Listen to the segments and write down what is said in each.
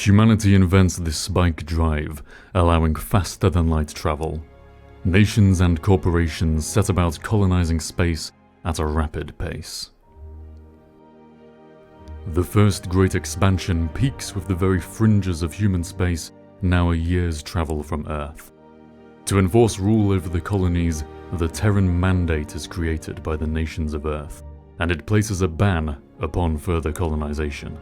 Humanity invents this spike drive, allowing faster-than-light travel. Nations and corporations set about colonizing space at a rapid pace. The first great expansion peaks with the very fringes of human space, now a year's travel from Earth. To enforce rule over the colonies, the Terran Mandate is created by the nations of Earth, and it places a ban upon further colonization.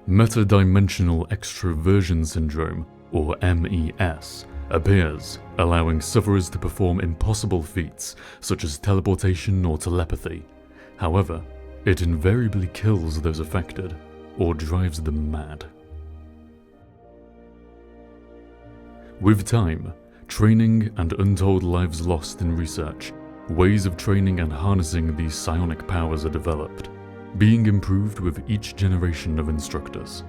Metadimensional extraversion syndrome, or MES, appears, allowing sufferers to perform impossible feats such as teleportation or telepathy. However, it invariably kills those affected, or drives them mad. With time, training and untold lives lost in research, ways of training and harnessing these psionic powers are developed, being improved with each generation of instructors.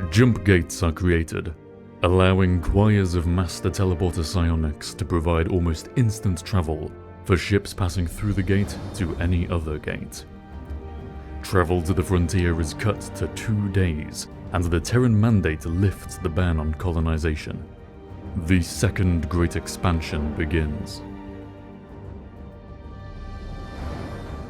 Jump gates are created, allowing choirs of master teleporter psionics to provide almost instant travel for ships passing through the gate to any other gate. Travel to the frontier is cut to 2 days, and the Terran Mandate lifts the ban on colonization. The second great expansion begins.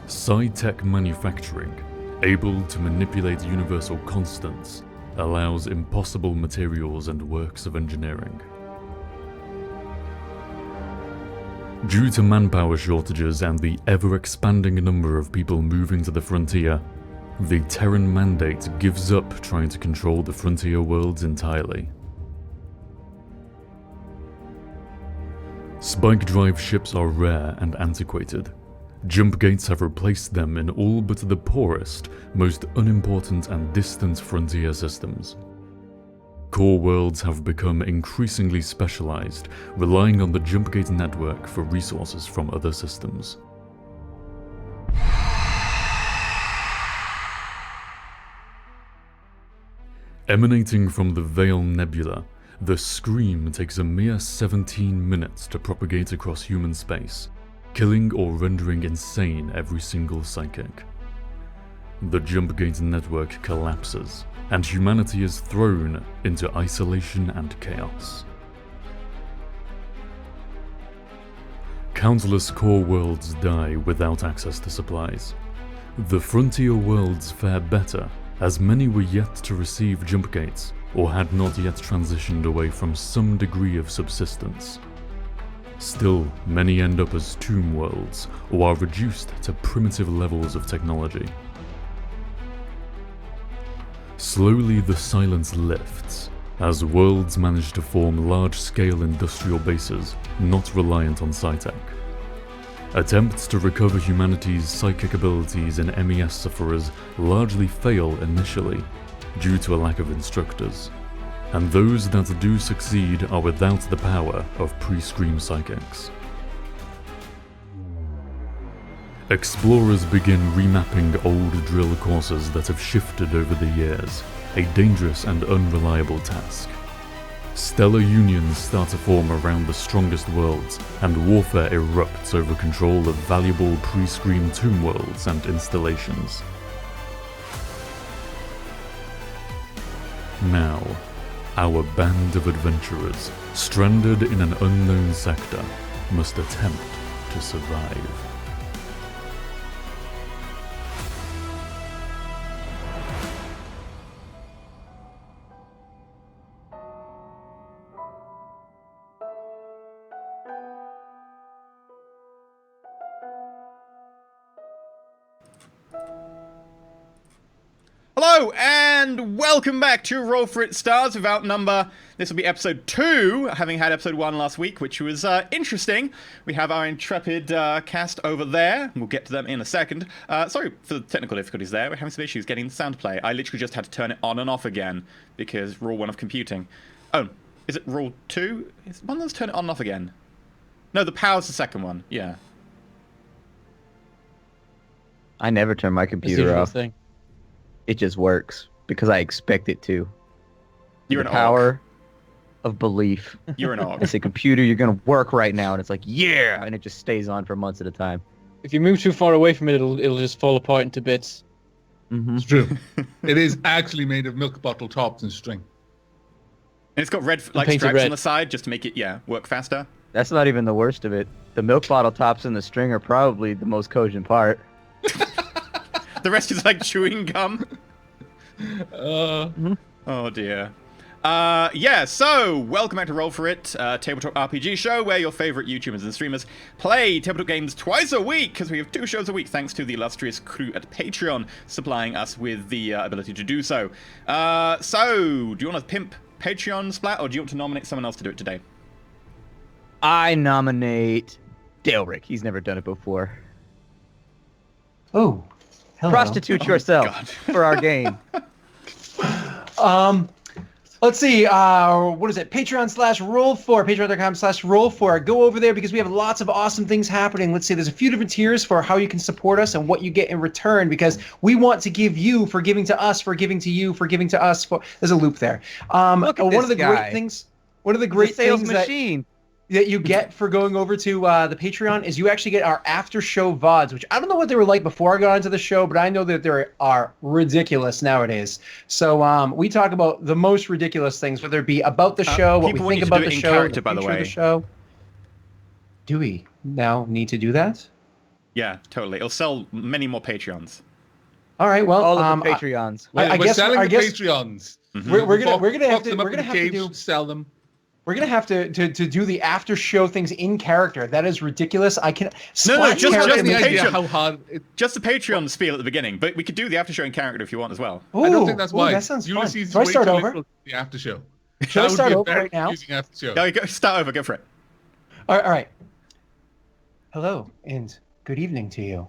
Psi-tech manufacturing, able to manipulate universal constants, allows impossible materials and works of engineering. Due to manpower shortages and the ever-expanding number of people moving to the frontier, the Terran Mandate gives up trying to control the frontier worlds entirely. Spike drive ships are rare and antiquated. Jump gates have replaced them in all but the poorest, most unimportant and distant frontier systems. Core worlds have become increasingly specialized, relying on the jump gate network for resources from other systems. Emanating from the Veil Nebula, the Scream takes a mere 17 minutes to propagate across human space, killing or rendering insane every single psychic. The jump gate network collapses, and humanity is thrown into isolation and chaos. Countless core worlds die without access to supplies. The frontier worlds fare better, as many were yet to receive jump gates, or had not yet transitioned away from some degree of subsistence. Still, many end up as tomb worlds, or are reduced to primitive levels of technology. Slowly the silence lifts, as worlds manage to form large-scale industrial bases not reliant on psi-tech. Attempts to recover humanity's psychic abilities in MES sufferers largely fail initially, due to a lack of instructors, and those that do succeed are without the power of pre-Scream psychics. Explorers begin remapping old drill courses that have shifted over the years, a dangerous and unreliable task. Stellar unions start to form around the strongest worlds, and warfare erupts over control of valuable pre-Scream tomb worlds and installations. Now, our band of adventurers, stranded in an unknown sector, must attempt to survive. Hello, and welcome back to Roll4It Stars Without Number. This will be episode 2, having had episode 1 last week, which was interesting. We have our intrepid cast over there. We'll get to them in a second. Sorry for the technical difficulties there. We're having some issues getting the sound play. I literally just had to turn it on and off again, because rule 1 of computing. Oh, is it rule 2? Is one of those turn it on and off again? No, the power's the second one, yeah. I never turn my computer off. Thing. It just works because I expect it to. You're the an power of belief. You're an orc. I say, computer, you're gonna work right now, and it's like, yeah, and it just stays on for months at a time. If you move too far away from it, it'll just fall apart into bits. Mm-hmm. It's true. It is actually made of milk bottle tops and string. And it's got red like painted stripes red. on the side just to make it work faster. That's not even the worst of it. The milk bottle tops and the string are probably the most cogent part. The rest is like chewing gum. Uh, Oh dear. So welcome back to Roll4It, tabletop RPG show where your favorite YouTubers and streamers play tabletop games twice a week, because we have 2 shows a week thanks to the illustrious crew at Patreon supplying us with the ability to do so. So, do you want to pimp Patreon Splat, or do you want to nominate someone else to do it today? I nominate Daleric. He's never done it before. Oh, hello. Prostitute yourself God. for our game. Let's see. What is it? Patreon/Roll4. Patreon.com/Roll4. Go over there because we have lots of awesome things happening. Let's see. There's a few different tiers for how you can support us and what you get in return, because we want to give you for giving to us, for giving to you, for giving to us. There's a loop there. Look at one of this the guy. great things. One of the He's a great sales things machine. that you get for going over to the Patreon is you actually get our after show VODs, which I don't know what they were like before I got into the show, but I know that they are ridiculous nowadays. So we talk about the most ridiculous things, whether it be about the show, what we people want think you to about do it the in show, character, the by the future of way. the show. Do we now need to do that? Yeah, totally. It'll sell many more Patreons. All right. Well, All of the Patreons. I we're guess- selling I the guess- Patreons. we're gonna have Fuck them to up in the cage, do. sell them. We're gonna have to do the after show things in character. That is ridiculous. I can. No, Splat just character- the Any idea Patreon. how hard it, Just the Patreon spiel at the beginning, but we could do the after show in character if you want as well. I don't Ooh, think that's ooh, why. That sounds fun. Ulysses Do I is way start too over? literal for the after show. Should I That would start be a over very right now? confusing after show. No, go, start over. Go for it. All right. Hello and good evening to you.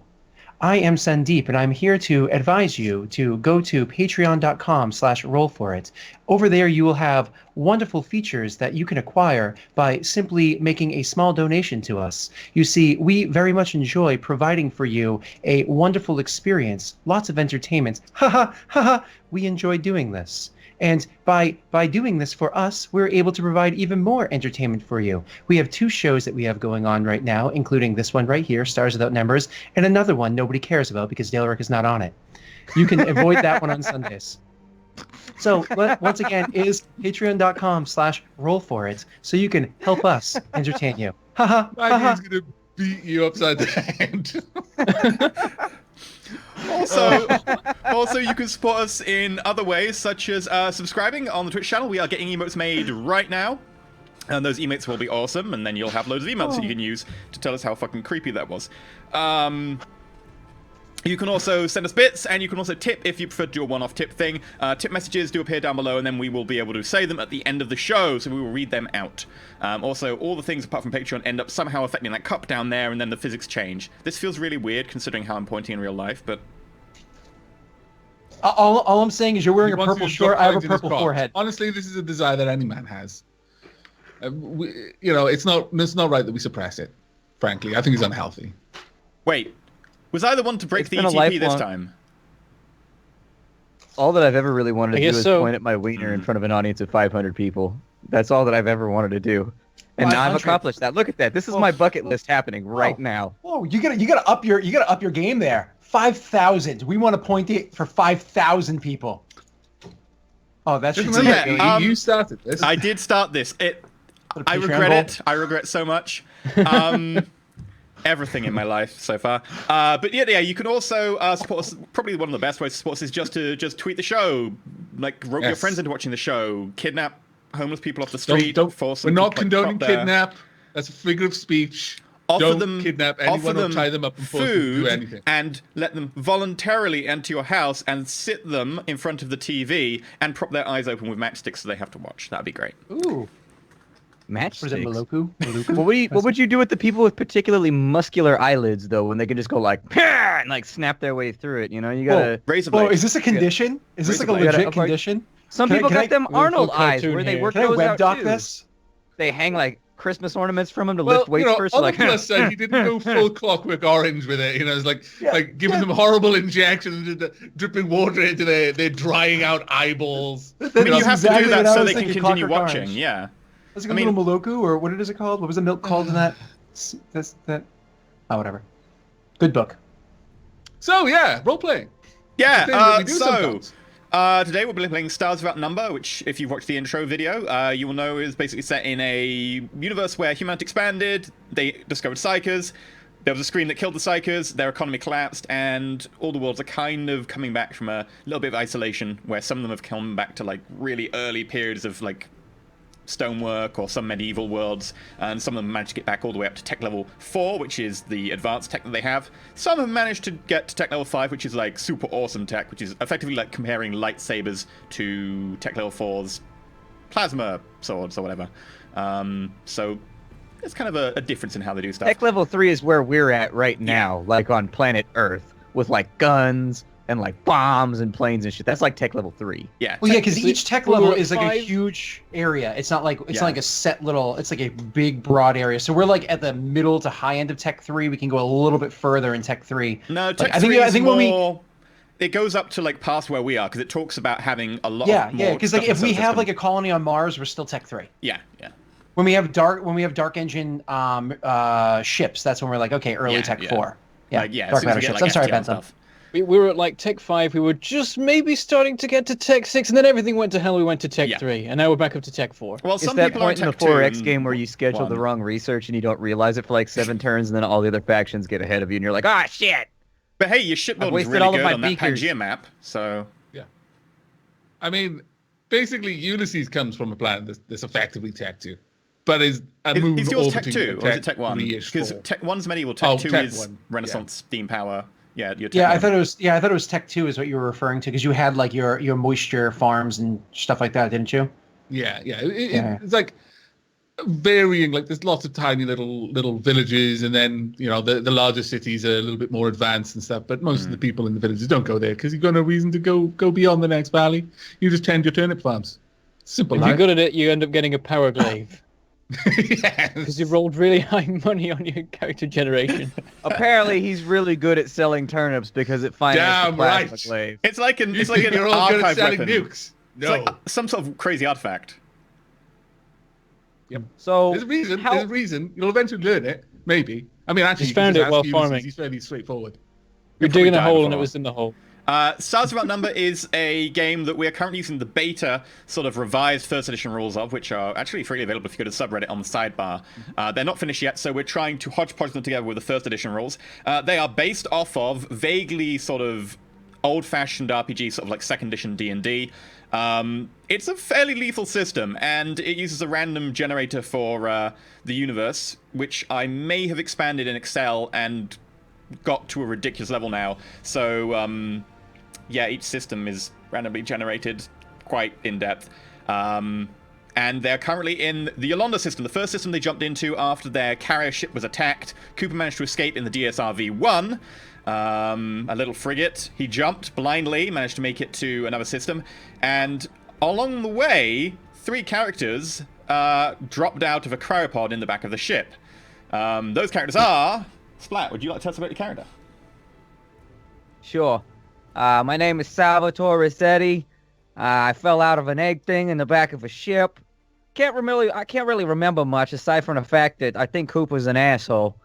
I am Sandeep, and I'm here to advise you to go to patreon.com/Roll4It. Over there, you will have wonderful features that you can acquire by simply making a small donation to us. You see, we very much enjoy providing for you a wonderful experience, lots of entertainment. Ha ha ha ha! We enjoy doing this. And by doing this for us, we're able to provide even more entertainment for you. We have 2 shows that we have going on right now, including this one right here, Stars Without Numbers, and another one nobody cares about because Daleric is not on it. You can avoid that one on Sundays. So once again, is patreon.com/Roll4It, so you can help us entertain you. Haha. Maggie's gonna beat you upside the head. Also, you can support us in other ways, such as subscribing on the Twitch channel. We are getting emotes made right now, and those emotes will be awesome, and then you'll have loads of emails that you can use to tell us how fucking creepy that was. You can also send us bits, and you can also tip if you prefer to do a one-off tip thing. Tip messages do appear down below, and then we will be able to say them at the end of the show, so we will read them out. Also, all the things apart from Patreon end up somehow affecting that cup down there, and then the physics change. This feels really weird, considering how I'm pointing in real life, but... All I'm saying is you're wearing He a wants purple you to drop shirt. I have a lines in his purple crotch. forehead. Honestly, this is a desire that any man has. It's not right that we suppress it. Frankly, I think it's unhealthy. Wait, was I the one to break It's the been a ETP this lifelong- time? All that I've ever really wanted to I do guess is so. point at my wiener in front of an audience of 500 people. That's all that I've ever wanted to do. And now I've 500? accomplished that. Look at that. This is my bucket list happening right now. Oh, you gotta up your game there. 5,000. We want to point it for 5,000 people. Oh, that's Just just remember, yeah, you started this. I did start this. I Patreon regret goal. it. I regret so much. Everything in my life so far. But yeah, you can also support us. Probably one of the best ways to support us is just to tweet the show, like rope your Yes. friends into watching the show, kidnap homeless people off the Don't- street, don't- force we're them not to, condoning prop their- kidnap. That's a figure of speech. Offer Don't them, kidnap offer anyone or them tie them up and force them to do food anything. and let them voluntarily enter your house and sit them in front of the TV and prop their eyes open with matchsticks so they have to watch. That'd be great. Ooh. Matchsticks. What is it, Maloku? What would you do with the people with particularly muscular eyelids, though, when they can just go like, "Pah!" and like snap their way through it? You know, you gotta. Razor Whoa, blade. is this a condition? Is this like a Razor blade. legit You gotta- condition? Some Can I- people can got I- them Arnold full eyes cartoon where they here. work Can I those web out doc too. this? They hang like Christmas ornaments from them to Well, lift weights first. on So, the like, plus side, he didn't go full Clockwork Orange with it. It's like giving them horrible injections, dripping water into their drying out eyeballs. I mean, you That's have exactly to do that what I so was they can thinking, continue Clockwork watching. Orange. Yeah. Was it I a mean- little Maloku, or what is it called? What was the milk called in that? That's that. Oh, whatever. Good book. So yeah, role playing. Yeah, We do sometimes. today we'll be playing Stars Without Number, which, if you've watched the intro video, you will know is basically set in a universe where humanity expanded, they discovered psychers, there was a scream that killed the psychers, their economy collapsed, and all the worlds are kind of coming back from a little bit of isolation, where some of them have come back to, like, really early periods of, like, stonework or some medieval worlds, and some of them managed to get back all the way up to tech level 4, which is the advanced tech that they have. Some have managed to get to tech level 5, which is like super awesome tech, which is effectively like comparing lightsabers to tech level 4's plasma swords or whatever. So it's kind of a difference in how they do stuff. Tech level 3 is where we're at right now, like on planet Earth, with like guns and like bombs and planes and shit. That's like tech level 3. Yeah. Well, yeah, because each tech level is like a 5. huge area. It's not like not like a set little. It's like a big broad area. So we're like at the middle to high end of tech 3. We can go a little bit further in tech 3. No, tech I 3 think, is I think more... when we It goes up to like past where we are, because it talks about having a lot yeah, more because stuff like in if the we solar have system. like a colony on Mars, we're still tech 3. Yeah. When we have dark engine ships, that's when we're like, okay, early tech 4. Yeah, Like, as dark soon as matter we get, ships. like, I'm sorry, FTL Bentham. stuff. We were at like Tech 5, we were just maybe starting to get to Tech 6, and then everything went to hell, we went to Tech 3, and now we're back up to Tech 4. Well, It's some that people are point in the tech 2 4X and game where you schedule the 1. wrong research and you don't realize it for like 7 turns, and then all the other factions get ahead of you, and you're like, ah, shit! But hey, your shipbuilding's wasted really all of good my on that beakers. Pangaea map, so... I mean, basically, Ulysses comes from a planet that's effectively Tech 2, but is a move Is yours Tech orbiting 2, or is it Tech 1? 3-ish Because forward. Tech 1's medieval, Tech 2 Tech is 1, Renaissance steam power. Yeah, your Tech Yeah, I 1. thought it was tech 2 is what you were referring to because you had like your moisture farms and stuff like that, didn't you? Yeah. Yeah. It's like varying. Like there's lots of tiny little villages, and then the larger cities are a little bit more advanced and stuff. But most of the people in the villages don't go there because you've got no reason to go beyond the next valley. You just tend your turnip farms. Simple. If you're good at it, you end up getting a power glaive. Yes. Because you rolled really high money on your character generation. Apparently, he's really good at selling turnips because it financed the Damn plasma right. glaive. It's like an You're all good at archive selling weapon. nukes. It's No. like some sort of crazy artifact. So There's a reason. how- There's a reason. You'll eventually learn it. Maybe. I mean, actually, Just you can found it ask while Ulysses, farming. He's fairly straightforward. You're probably digging a died hole and it before. was in the hole. Stars Without Number is a game that we are currently using the beta, sort of revised first edition rules of, which are actually freely available if you go to the subreddit on the sidebar. They're not finished yet, so we're trying to hodgepodge them together with the first edition rules. They are based off of vaguely sort of old-fashioned RPG, sort of like second edition D&D. It's a fairly lethal system, and it uses a random generator for the universe, which I may have expanded in Excel and got to a ridiculous level now. So, yeah, each system is randomly generated quite in-depth. And they're currently in the Yolanda system, the first system they jumped into after their carrier ship was attacked. Cooper managed to escape in the DSRV-1. A little frigate. He jumped blindly, managed to make it to another system. And along the way, 3 characters dropped out of a cryopod in the back of the ship. Those characters are... Splat, would you like to tell us about your character? Sure. My name is Salvatore Rossetti. I fell out of an egg thing in the back of a ship. I can't really remember much aside from the fact that I think Cooper's an asshole.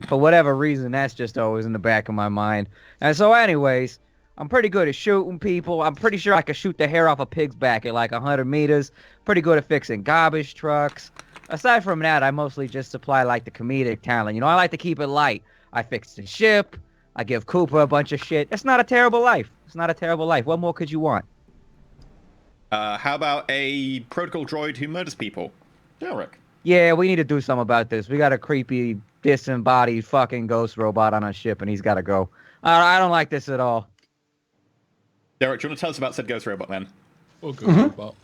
For whatever reason, that's just always in the back of my mind. And so anyways, I'm pretty good at shooting people. I'm pretty sure I can shoot the hair off a pig's back at like 100 meters. Pretty good at fixing garbage trucks. Aside from that, I mostly just supply like the comedic talent. I like to keep it light. I fix the ship. I give Cooper a bunch of shit. It's not a terrible life. What more could you want? How about a protocol droid who murders people? Delric. Yeah, we need to do something about this. We got a creepy, disembodied fucking ghost robot on our ship, and he's got to go. I don't like this at all. Derek, do you want to tell us about said ghost robot, then? Oh, good. Well,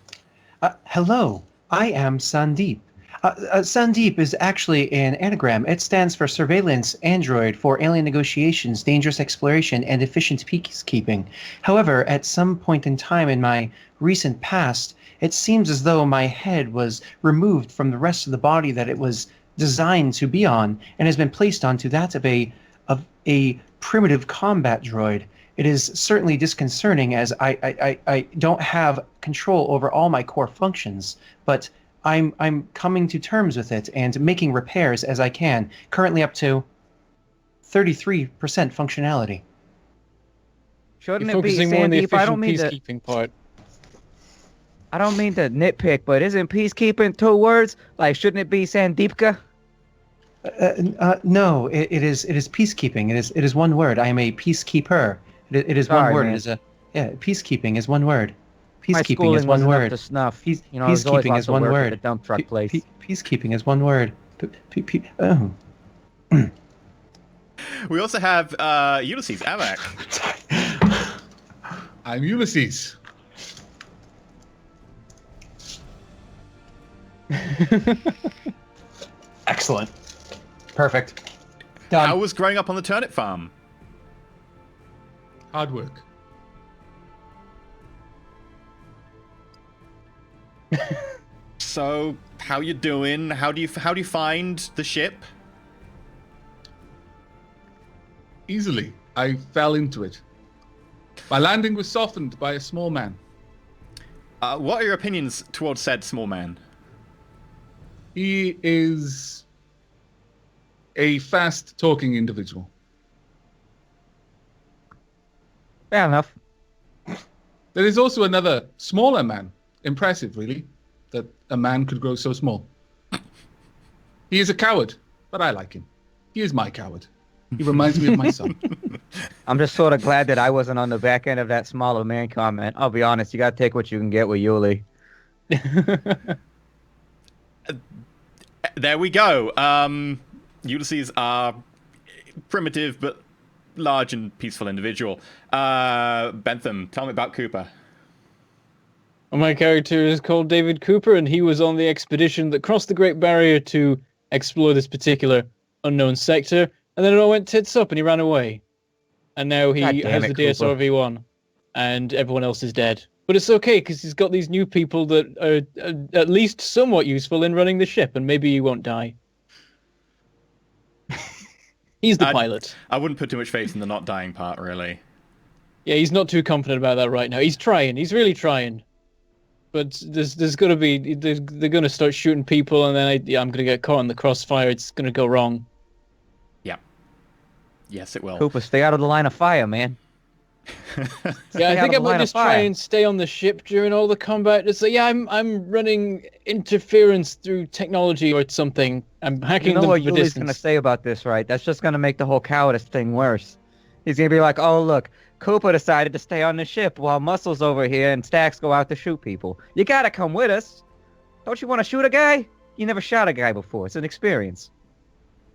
Hello, I am Sandeep. Sandeep is actually an anagram. It stands for Surveillance Android for Alien Negotiations, Dangerous Exploration, and Efficient Peacekeeping. However, at some point in time in my recent past, it seems as though my head was removed from the rest of the body that it was designed to be on and has been placed onto that of a primitive combat droid. It is certainly disconcerting as I don't have control over all my core functions, but I'm coming to terms with it and making repairs as I can. Currently up to 33% functionality. Shouldn't You're it be focusing more on the Sandeep? I official don't mean to. peacekeeping part. I don't mean to nitpick, but isn't peacekeeping 2 words? Like, shouldn't it be Sandeepka? No, it is peacekeeping. It is one word. I am a peacekeeper. It is Sorry, one word. man. It is peacekeeping is one word. My Peacekeeping schooling is one wasn't word. up to snuff. Peace, You know, there's always peacekeeping lots is of one work at word. the dump truck place. Peacekeeping is one word. Oh. We also have Ulysses Avak. I'm Ulysses. Excellent. Perfect. Done. How was growing up on the turnip farm? Hard work. So, how you doing? How do you find the ship? Easily. I fell into it. My landing was softened by a small man. What are your opinions towards said small man? He is a fast-talking individual. Fair enough. There is also another smaller man. Impressive, really, that a man could grow so small. He is a coward, but I like him. He is my coward. He reminds me of my son. I'm just sort of glad that I wasn't on the back end of that smaller man comment. I'll be honest, you gotta take what you can get with Yuli. There we go. Ulysses are primitive but large and peaceful individual. Bentham, tell me about Cooper. Well, my character is called David Cooper, and he was on the expedition that crossed the Great Barrier to explore this particular unknown sector, and then it all went tits up and he ran away. And now God he damn has it, the Cooper. DSR V1, and everyone else is dead. But it's okay, because he's got these new people that are at least somewhat useful in running the ship, and maybe he won't die. He's the pilot. I wouldn't put too much faith in the not dying part, really. Yeah, he's not too confident about that right now. He's trying. He's really trying. But there's got to be... They're going to start shooting people, and then I'm going to get caught in the crossfire. It's going to go wrong. Yeah. Yes, it will. Cooper, stay out of the line of fire, man. Yeah, I out think of I the line might of just try fire. and stay on the ship during all the combat. It's like, yeah, I'm running interference through technology or something. I'm hacking You know them what from a Yuli's gonna distance. say about this, right? That's just gonna make the whole cowardice thing worse. He's gonna be like, oh, look, Cooper decided to stay on the ship while Muscle's over here and Stacks go out to shoot people. You gotta come with us. Don't you want to shoot a guy? You never shot a guy before. It's an experience.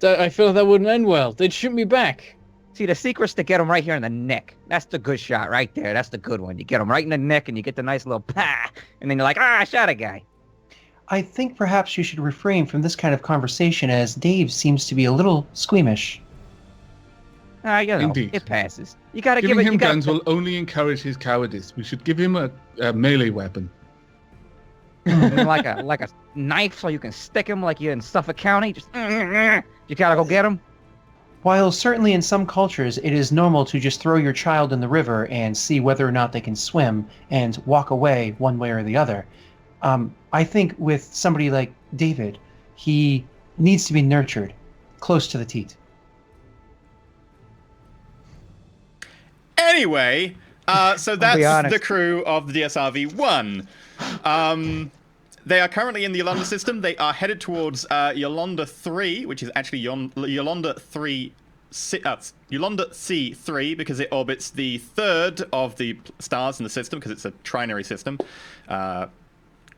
I feel that wouldn't end well. They'd shoot me back. See, the secret's to get him right here in the neck. That's the good shot right there. That's the good one. You get him right in the neck and you get the nice little pah, and then you're like, I shot a guy. I think perhaps you should refrain from this kind of conversation, as Dave seems to be a little squeamish. You know, Indeed. it passes. You gotta Giving give it. him You gotta, guns will only encourage his cowardice. We should give him a melee weapon. like a knife, so you can stick him like you're in Suffolk County. Just you gotta go get him. While certainly in some cultures it is normal to just throw your child in the river and see whether or not they can swim and walk away one way or the other, I think with somebody like David, he needs to be nurtured close to the teat. Anyway, so be that's honest. the crew of the DSRV-1. They are currently in the Yolanda system. They are headed towards Yolanda 3, which is actually Yolanda C3, because it orbits the third of the stars in the system, because it's a trinary system.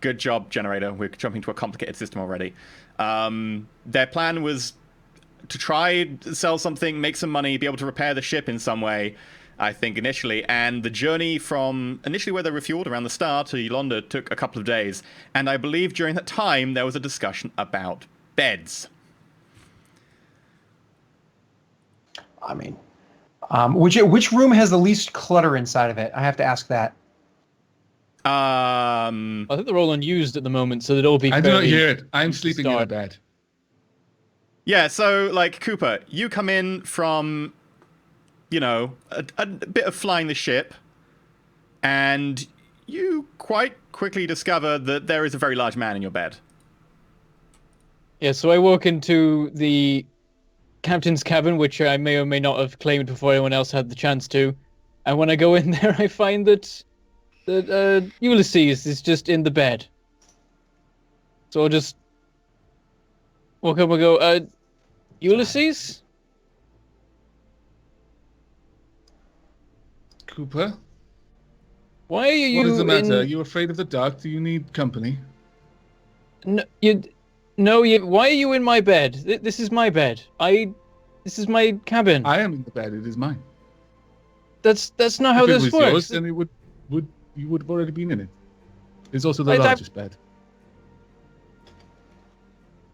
Good job, generator. We're jumping to a complicated system already. Their plan was to try sell something, make some money, be able to repair the ship in some way, I think, initially. And the journey from initially where they refueled around the star to Yolanda took a couple of days. And I believe during that time there was a discussion about beds. I mean, which room has the least clutter inside of it? I have to ask that. I think they're all unused at the moment, so they'd all be. I do not fairly hear it. I'm to sleeping in a start. bed. Yeah, so, like, Cooper, you come in from, you know, a bit of flying the ship, and you quite quickly discover that there is a very large man in your bed. Yeah, so I walk into the captain's cabin, which I may or may not have claimed before anyone else had the chance to. And when I go in there, I find that Ulysses is just in the bed. So I'll just walk up and go, Ulysses? Cooper, Why are you what is the matter? Are in... you afraid of the dark? Do you need company? Why are you in my bed? This is my bed. This is my cabin. I am in the bed. It is mine. That's not how If it this was works. yours, then you would have already been in it. It's also the I- largest bed.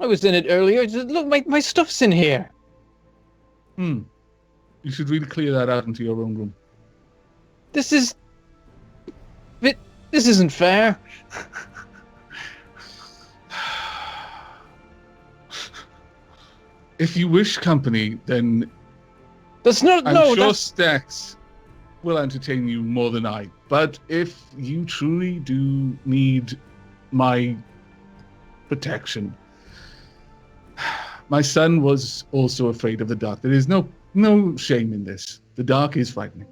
I was in it earlier. Look, my stuff's in here. You should really clear that out into your own room. This isn't fair. If you wish company, then That's not I'm no. sure That's Stax will entertain you more than I. But if you truly do need my protection, my son was also afraid of the dark. There is no shame in this. The dark is frightening.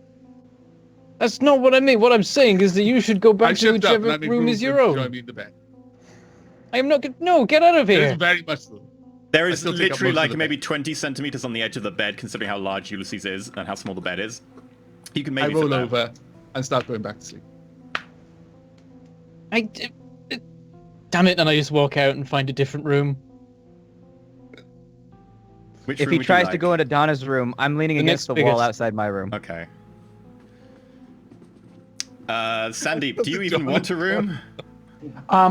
that's not what I mean. What I'm saying is that you should go I back to shift up and whichever I make room room is for your you to own. join me in the bed. I am not. No, get out of There here. is very much so. There I is still take up literally most of like the maybe bed. 20 centimeters on the edge of the bed, considering how large Ulysses is and how small the bed is. You can maybe I roll fit that. over and start going back to sleep. Damn it! And I just walk out and find a different room. Which If room he would you tries to like? go into Donna's room, I'm leaning The against the next wall biggest. outside my room. Okay. Sandeep, do you even want a room?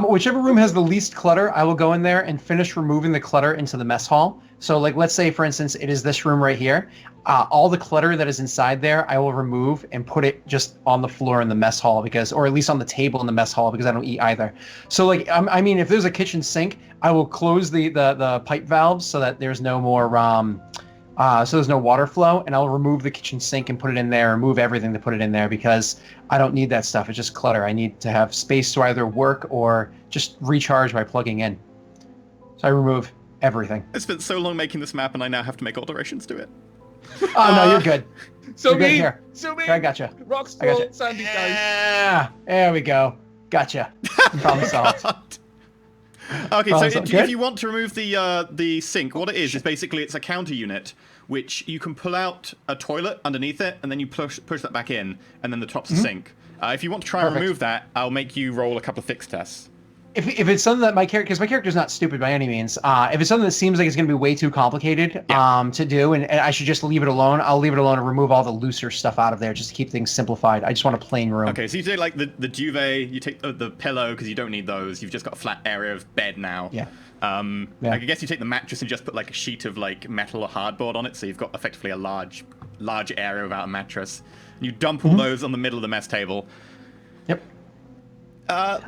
Whichever room has the least clutter, I will go in there and finish removing the clutter into the mess hall. So, like, let's say, for instance, it is this room right here. All the clutter that is inside there, I will remove and put it just on the floor in the mess hall or at least on the table in the mess hall because I don't eat either. So, like, I mean, if there's a kitchen sink, I will close the pipe valves so that there's no more so there's no water flow, and I'll remove the kitchen sink and put it in there, remove everything to put it in there because I don't need that stuff. It's just clutter. I need to have space to either work or just recharge by plugging in. So I remove everything. I spent so long making this map and I now have to make alterations to it. Oh, no, you're good. So You're good me, here. so me. I gotcha. Rocks I gotcha. roll, Sandy dice. Yeah, there we go. Gotcha. Problem solved. Okay, Oh, so so if good. you want to remove the sink, what it is basically it's a counter unit which you can pull out a toilet underneath it and then you push that back in and then the top's a sink. If you want to try and Perfect. remove that, I'll make you roll a couple of fix tests. If it's something that my character, because my character's not stupid by any means, if it's something that seems like it's going to be way too complicated to do, and I should just leave it alone, I'll leave it alone and remove all the looser stuff out of there just to keep things simplified. I just want a plain room. Okay, so you take like the duvet, you take the pillow because you don't need those. You've just got a flat area of bed now. Yeah. I guess you take the mattress and just put like a sheet of like metal or hardboard on it, so you've got effectively a large area without a mattress. And you dump all those on the middle of the mess table. Yep.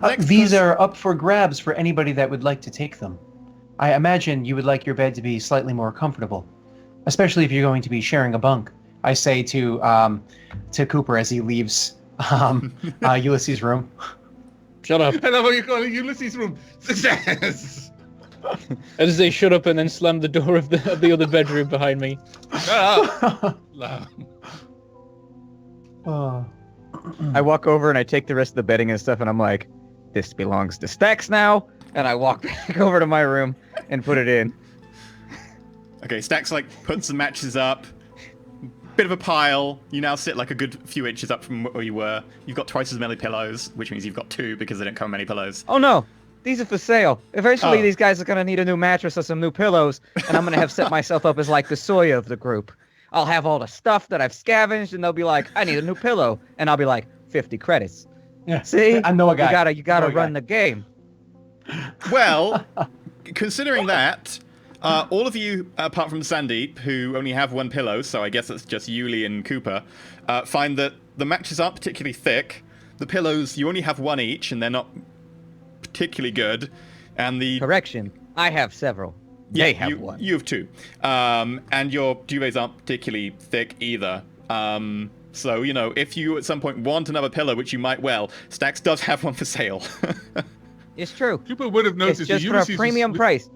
Next These person- are up for grabs for anybody that would like to take them. I imagine you would like your bed to be slightly more comfortable, especially if you're going to be sharing a bunk. I say to Cooper as he leaves Ulysses' room. Shut up. I love how you call it Ulysses' room. Success! As they shut up and then slam the door of the other bedroom behind me. Love. I walk over and I take the rest of the bedding and stuff, and I'm like, this belongs to Stax now. And I walk back over to my room and put it in. Okay, Stax like puts the matches up. Bit of a pile. You now sit like a good few inches up from where you were. You've got twice as many pillows, which means you've got two because they don't come many pillows. Oh no, these are for sale. Eventually, Oh. these guys are gonna need a new mattress or some new pillows, and I'm gonna have set myself up as like the Sawyer of the group. I'll have all the stuff that I've scavenged, and they'll be like, "I need a new pillow," and I'll be like, 50 credits. Yeah. See, I know a guy. You gotta I know a run guy. the game. Well, considering that, all of you, apart from Sandeep, who only have one pillow, so I guess it's just Yuli and Cooper, find that the matches aren't particularly thick. The pillows, you only have one each, and they're not particularly good. And the Correction, I have several. They have one. You have two. And your duvets aren't particularly thick either. So, you know, if you at some point want another pillow, which you might well, Stax does have one for sale. It's true. People would have noticed It's just that for a Ulysses premium was, price.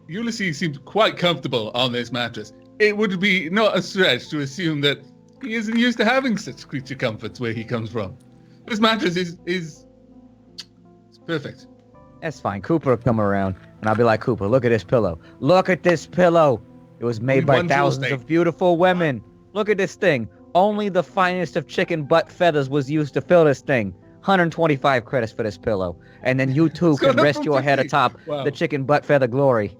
Ulysses seems quite comfortable on this mattress. It would be not a stretch to assume that he isn't used to having such creature comforts where he comes from. This mattress is it's perfect. That's fine. Cooper will come around, and I'll be like, Cooper, look at this pillow. Look at this pillow. It was made Only by one jewel thousands steak. of beautiful women. Look at this thing. Only the finest of chicken butt feathers was used to fill this thing. 125 credits for this pillow. And then you too It's gone can up rest from your head 50. atop Wow. the chicken butt feather glory.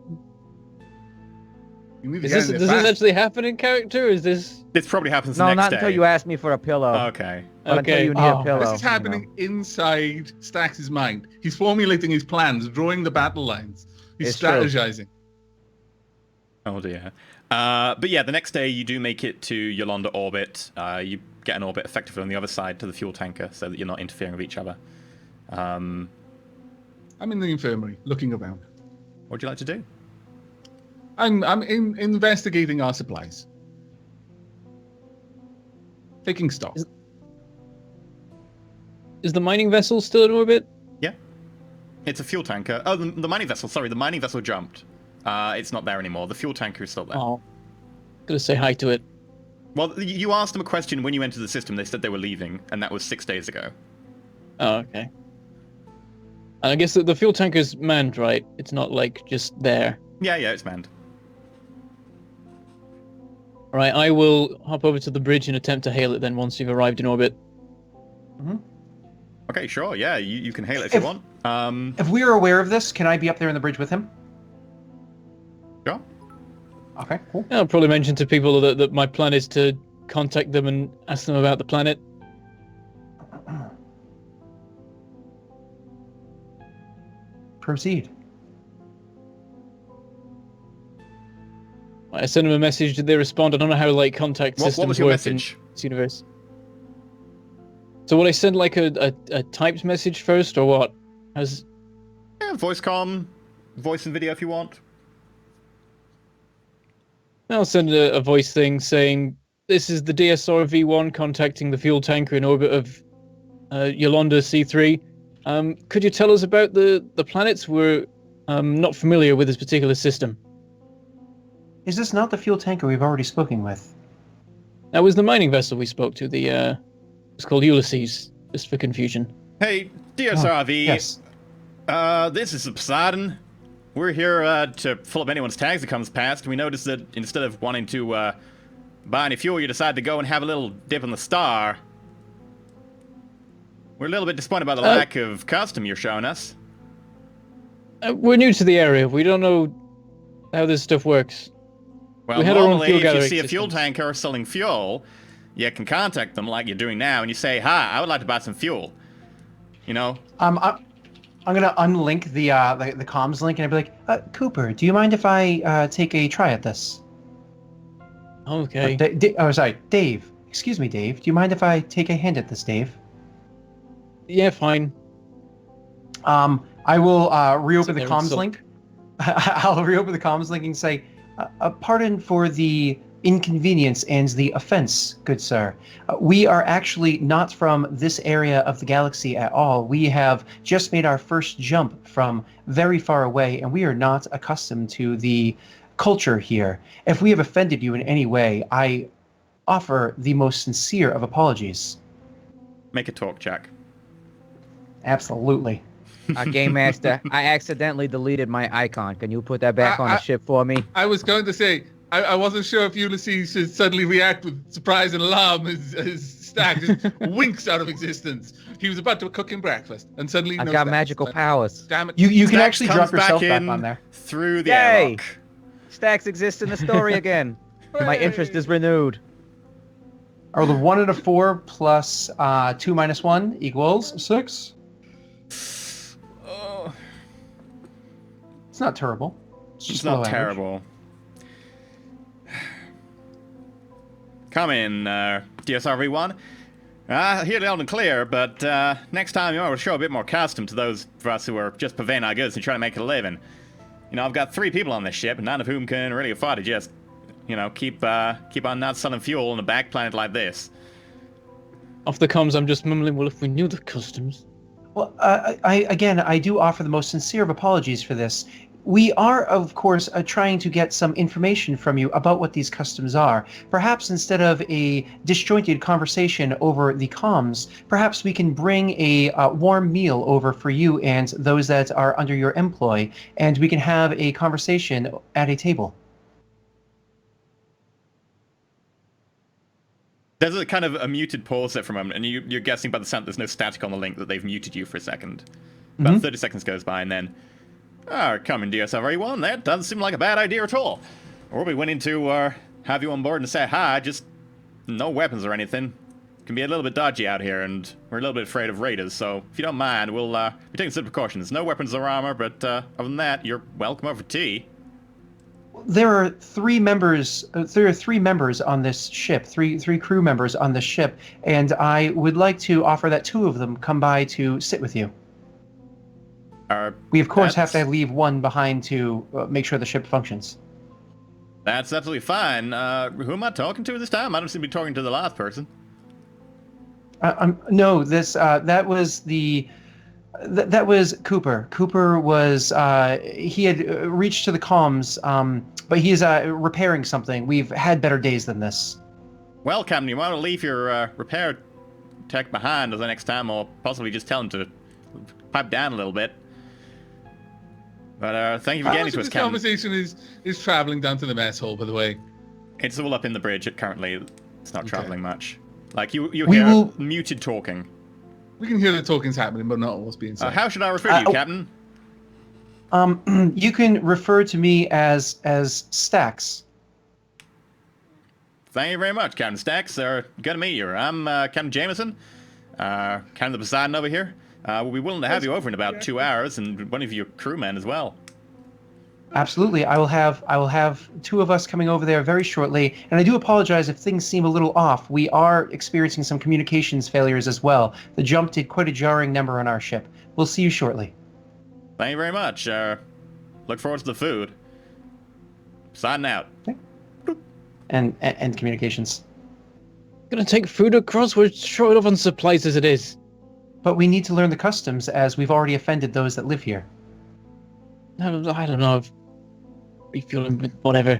You need to Is get this, in there does this fast. actually happen in character? Is this... This probably happens No, the next not day. until you ask me for a pillow. Okay. But until Okay. you need Oh. a pillow. This is happening inside Stax' mind. He's formulating his plans, drawing the battle lines. He's It's true. strategizing. Oh dear. But yeah, the next day you do make it to Yolanda orbit. You get an orbit effectively on the other side to the fuel tanker so that you're not interfering with each other. I'm in the infirmary, looking around. What would you like to do? I'm investigating our supplies. Taking stock. Is the mining vessel still in orbit? Yeah. It's a fuel tanker. Oh, the mining vessel. Sorry, the mining vessel jumped. It's not there anymore. The fuel tanker is still there. Oh. Gotta say hi to it. Well, you asked them a question when you entered the system. They said they were leaving, and that was 6 days ago. Oh, okay. And I guess the fuel tanker's manned, right? It's not like just there. Yeah, it's manned. Alright, I will hop over to the bridge and attempt to hail it then once you've arrived in orbit. Okay, sure. Yeah, you can hail it if you want. If we are aware of this, can I be up there in the bridge with him? Sure. Okay, cool. I'll probably mention to people that my plan is to contact them and ask them about the planet. Proceed. I sent them a message. Did they respond? I don't know how contact systems What was your work message? in this universe. So would I send a typed message first or what? Yeah, voice comm, voice and video if you want. I'll send a voice thing saying this is the DSR V1 contacting the fuel tanker in orbit of Yolanda C3. Could you tell us about the planets? We're not familiar with this particular system. Is this not the fuel tanker we've already spoken with? That was the mining vessel we spoke to. It's called Ulysses, just for confusion. Hey, DSRV. Yes. This is Poseidon. We're here to fill up anyone's tanks that comes past. We noticed that instead of wanting to buy any fuel, you decided to go and have a little dip in the star. We're a little bit disappointed by the lack of custom you're showing us. We're new to the area. We don't know how this stuff works. Well, We had our own normally, fuel if you gathering see a fuel systems. tanker selling fuel, you can contact them like you're doing now, and you say, "Hi, I would like to buy some fuel." You know? I'm gonna unlink the comms link and I'd be like, Cooper, do you mind if I take a try at this? Okay. Sorry, Dave. Excuse me, Dave. Do you mind if I take a hand at this, Dave? Yeah, fine. I will reopen the there and comms so- link. I'll reopen the comms link and say, pardon for the inconvenience and the offense, good sir. We are actually not from this area of the galaxy at all. We have just made our first jump from very far away, and we are not accustomed to the culture here. If we have offended you in any way, I offer the most sincere of apologies. Make a talk check. Absolutely. Game Master, I accidentally deleted my icon. Can you put that back on the ship for me? I was going to say, I wasn't sure if Ulysses should suddenly react with surprise and alarm as Stag just winks out of existence. He was about to cook him breakfast, and suddenly I've no got Stax. magical powers. Damn it! You can Stax actually comes drop yourself back in on there. through the Yay! airlock. Stacks exist in the story again. My interest is renewed. I rolled a 1 and a 4 plus 2 minus 1 equals 6. Oh, It's not terrible. it's just not below average. terrible. Come in, DSRV1. Here loud and clear, but next time you want to show a bit more custom to those of us who are just purveying our goods and trying to make a living. You know, I've got 3 people on this ship, none of whom can really afford to just, you know, keep on not selling fuel on a back planet like this. Off the comms, I'm just mumbling, well, if we knew the customs. Well, I do offer the most sincere of apologies for this. We are, of course, trying to get some information from you about what these customs are. Perhaps instead of a disjointed conversation over the comms, perhaps we can bring a warm meal over for you and those that are under your employ, and we can have a conversation at a table. There's a kind of a muted pause there for a moment, and you're guessing by the sound there's no static on the link that they've muted you for a second. About 30 seconds goes by, and then, come and do yourself everyone. That doesn't seem like a bad idea at all. We'll be willing to have you on board and say hi, just no weapons or anything. It can be a little bit dodgy out here, and we're a little bit afraid of raiders, so if you don't mind, we'll be taking some precautions. No weapons or armor, but other than that, you're welcome over tea. There are three members. There are three members on this ship. Three crew members on this ship, and I would like to offer that two of them come by to sit with you. We of course have to leave one behind to make sure the ship functions. That's absolutely fine. Who am I talking to this time? I don't seem to be talking to the last person. No, that was Cooper. Cooper was he had reached to the comms, but he's repairing something. We've had better days than this. Well, Captain, you want to leave your repair tech behind the next time, or possibly just tell him to pipe down a little bit. But thank you for getting to us, Captain. This conversation is traveling down to the mess hall, by the way. It's all up in the bridge. Currently, it's not traveling much. Like you hear muted talking. We can hear the talking's happening, but not what's being said. How should I refer to you, Captain? You can refer to me as Stax. Thank you very much, Captain Stax. Good to meet you. I'm Captain Jameson, Captain the Poseidon over here. We'll be willing to have you over in about 2 hours, and one of your crewmen as well. Absolutely, I will have two of us coming over there very shortly. And I do apologize if things seem a little off. We are experiencing some communications failures as well. The jump did quite a jarring number on our ship. We'll see you shortly. Thank you very much. Look forward to the food. Signing out. Okay. And communications. Gonna take food across? We're short of on supplies as it is. But we need to learn the customs, as we've already offended those that live here. I don't know. Refueling, but whatever.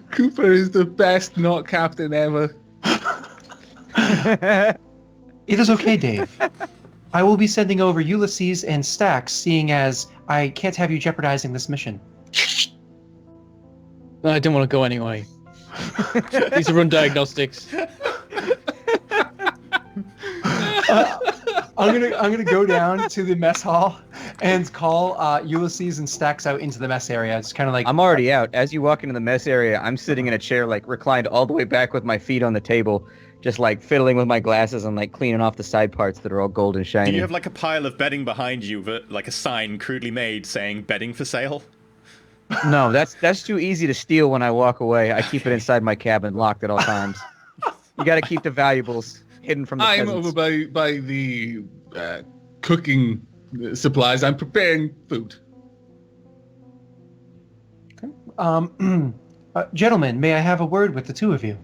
Cooper is the best not captain ever. It is okay, Dave. I will be sending over Ulysses and Stax, seeing as I can't have you jeopardizing this mission. No, I didn't want to go anyway. These are run diagnostics. I'm gonna go down to the mess hall and call Ulysses and Stax out into the mess area. It's kind of like I'm already out. As you walk into the mess area, I'm sitting in a chair, like reclined all the way back with my feet on the table, just like fiddling with my glasses and like cleaning off the side parts that are all gold and shiny. Do you have like a pile of bedding behind you, like a sign crudely made saying "bedding for sale"? No, that's too easy to steal when I walk away. I keep it inside my cabin, locked at all times. You got to keep the valuables hidden from the I'm peasants. over by the cooking supplies. I'm preparing food. Gentlemen, may I have a word with the two of you?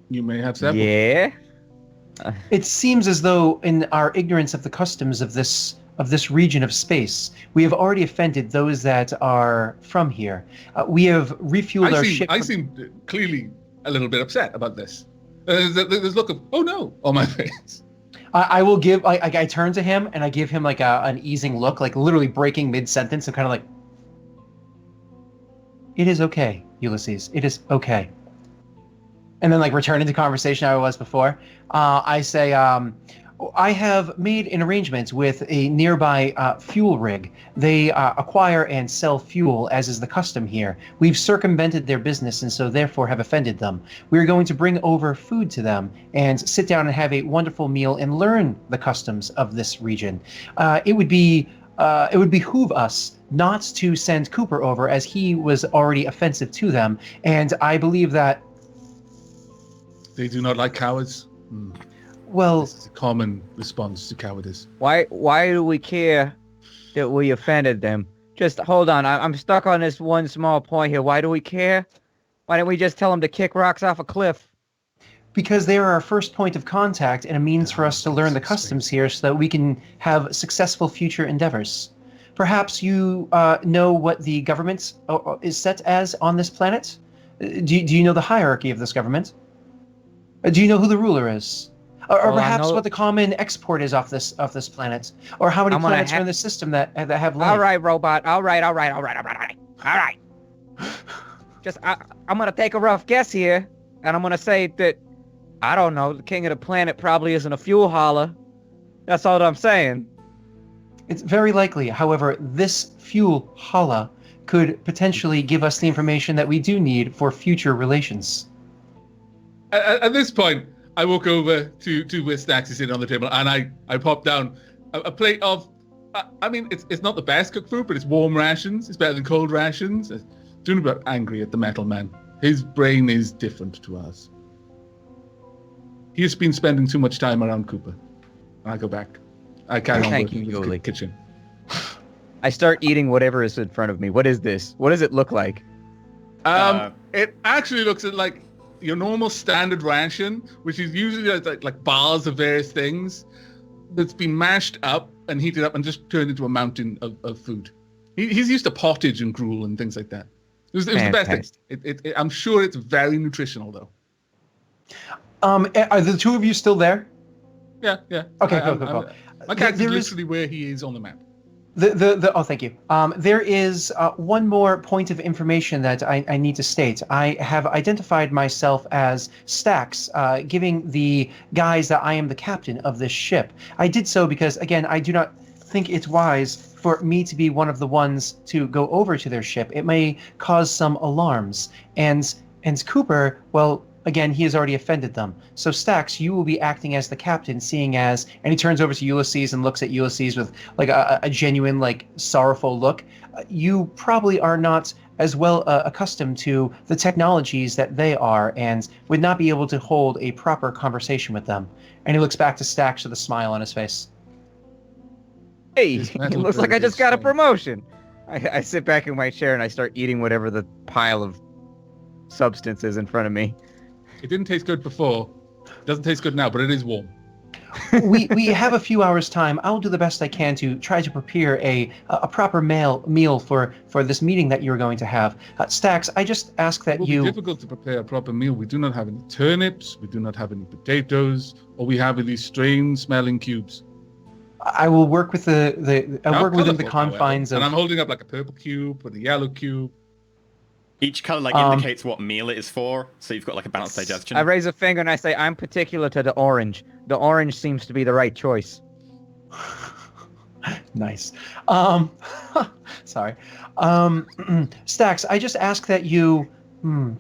You may have several. Yeah. It seems as though, in our ignorance of the customs of this region of space, we have already offended those that are from here. We have refueled our ship. I seem clearly a little bit upset about this. There's a look of "oh no" on my face. I will give. I turn to him and I give him like an easing look, like literally breaking mid-sentence, and kind of like, "It is okay, Ulysses. It is okay." And then, like, returning to conversation I was before, I say, I have made an arrangement with a nearby fuel rig. They acquire and sell fuel, as is the custom here. We've circumvented their business and so therefore have offended them. We're going to bring over food to them and sit down and have a wonderful meal and learn the customs of this region. It would behoove us not to send Cooper over, as he was already offensive to them, and I believe that They do not like cowards. well, This is a common response to cowardice. Why do we care that we offended them? Just hold on. I'm stuck on this one small point here. Why do we care? Why don't we just tell them to kick rocks off a cliff? Because they are our first point of contact and a means for us to learn the customs here so that we can have successful future endeavors. Perhaps you know what the government is set as on this planet? Do you know the hierarchy of this government? Do you know who the ruler is? Or Well, perhaps what the common export is off this planet? Or how many planets are in the system that have life? All right, robot. All right. Just, I'm gonna take a rough guess here, and I'm gonna say that, I don't know, the king of the planet probably isn't a fuel hauler. That's all I'm saying. It's very likely, however, this fuel hala could potentially give us the information that we do need for future relations. At this point, I walk over to where Stacks is sitting on the table, and I pop down a plate of, I mean, it's not the best cooked food, but it's warm rations. It's better than cold rations. Doing about angry at the metal man. His brain is different to ours. He has been spending too much time around Cooper. I go back. I carry on working in the kitchen. I start eating whatever is in front of me. What is this? What does it look like? It actually looks like your normal standard ration, which is usually like bars of various things that's been mashed up and heated up and just turned into a mountain of food. He's used to pottage and gruel and things like that. It was the best thing. I'm sure it's very nutritional, though. Are the two of you still there? Yeah. Okay, cool. My character is literally where he is on the map. Oh, thank you. There is one more point of information that I need to state. I have identified myself as Stacks, giving the guys that I am the captain of this ship. I did so because, again, I do not think it's wise for me to be one of the ones to go over to their ship. It may cause some alarms. And Cooper, well, again, he has already offended them. So Stacks, you will be acting as the captain, seeing as, and he turns over to Ulysses and looks at Ulysses with like a genuine, like, sorrowful look. You probably are not as well accustomed to the technologies that they are and would not be able to hold a proper conversation with them. And he looks back to Stacks with a smile on his face. Hey, it looks like I just got a promotion. I sit back in my chair and I start eating whatever the pile of substance is in front of me. It didn't taste good before. It doesn't taste good now, but it is warm. we have a few hours' time. I'll do the best I can to try to prepare a proper meal for this meeting that you're going to have. Stacks, I just ask that It will be difficult to prepare a proper meal. We do not have any turnips. We do not have any potatoes. All we have are these strange smelling cubes. I will work with I work within the confines of. And I'm holding up like a purple cube or a yellow cube. Each color indicates what meal it is for, so you've got like a balanced digestion. I raise a finger and I say, I'm particular to the orange. The orange seems to be the right choice. Nice. Sorry. Stacks, I just ask that you,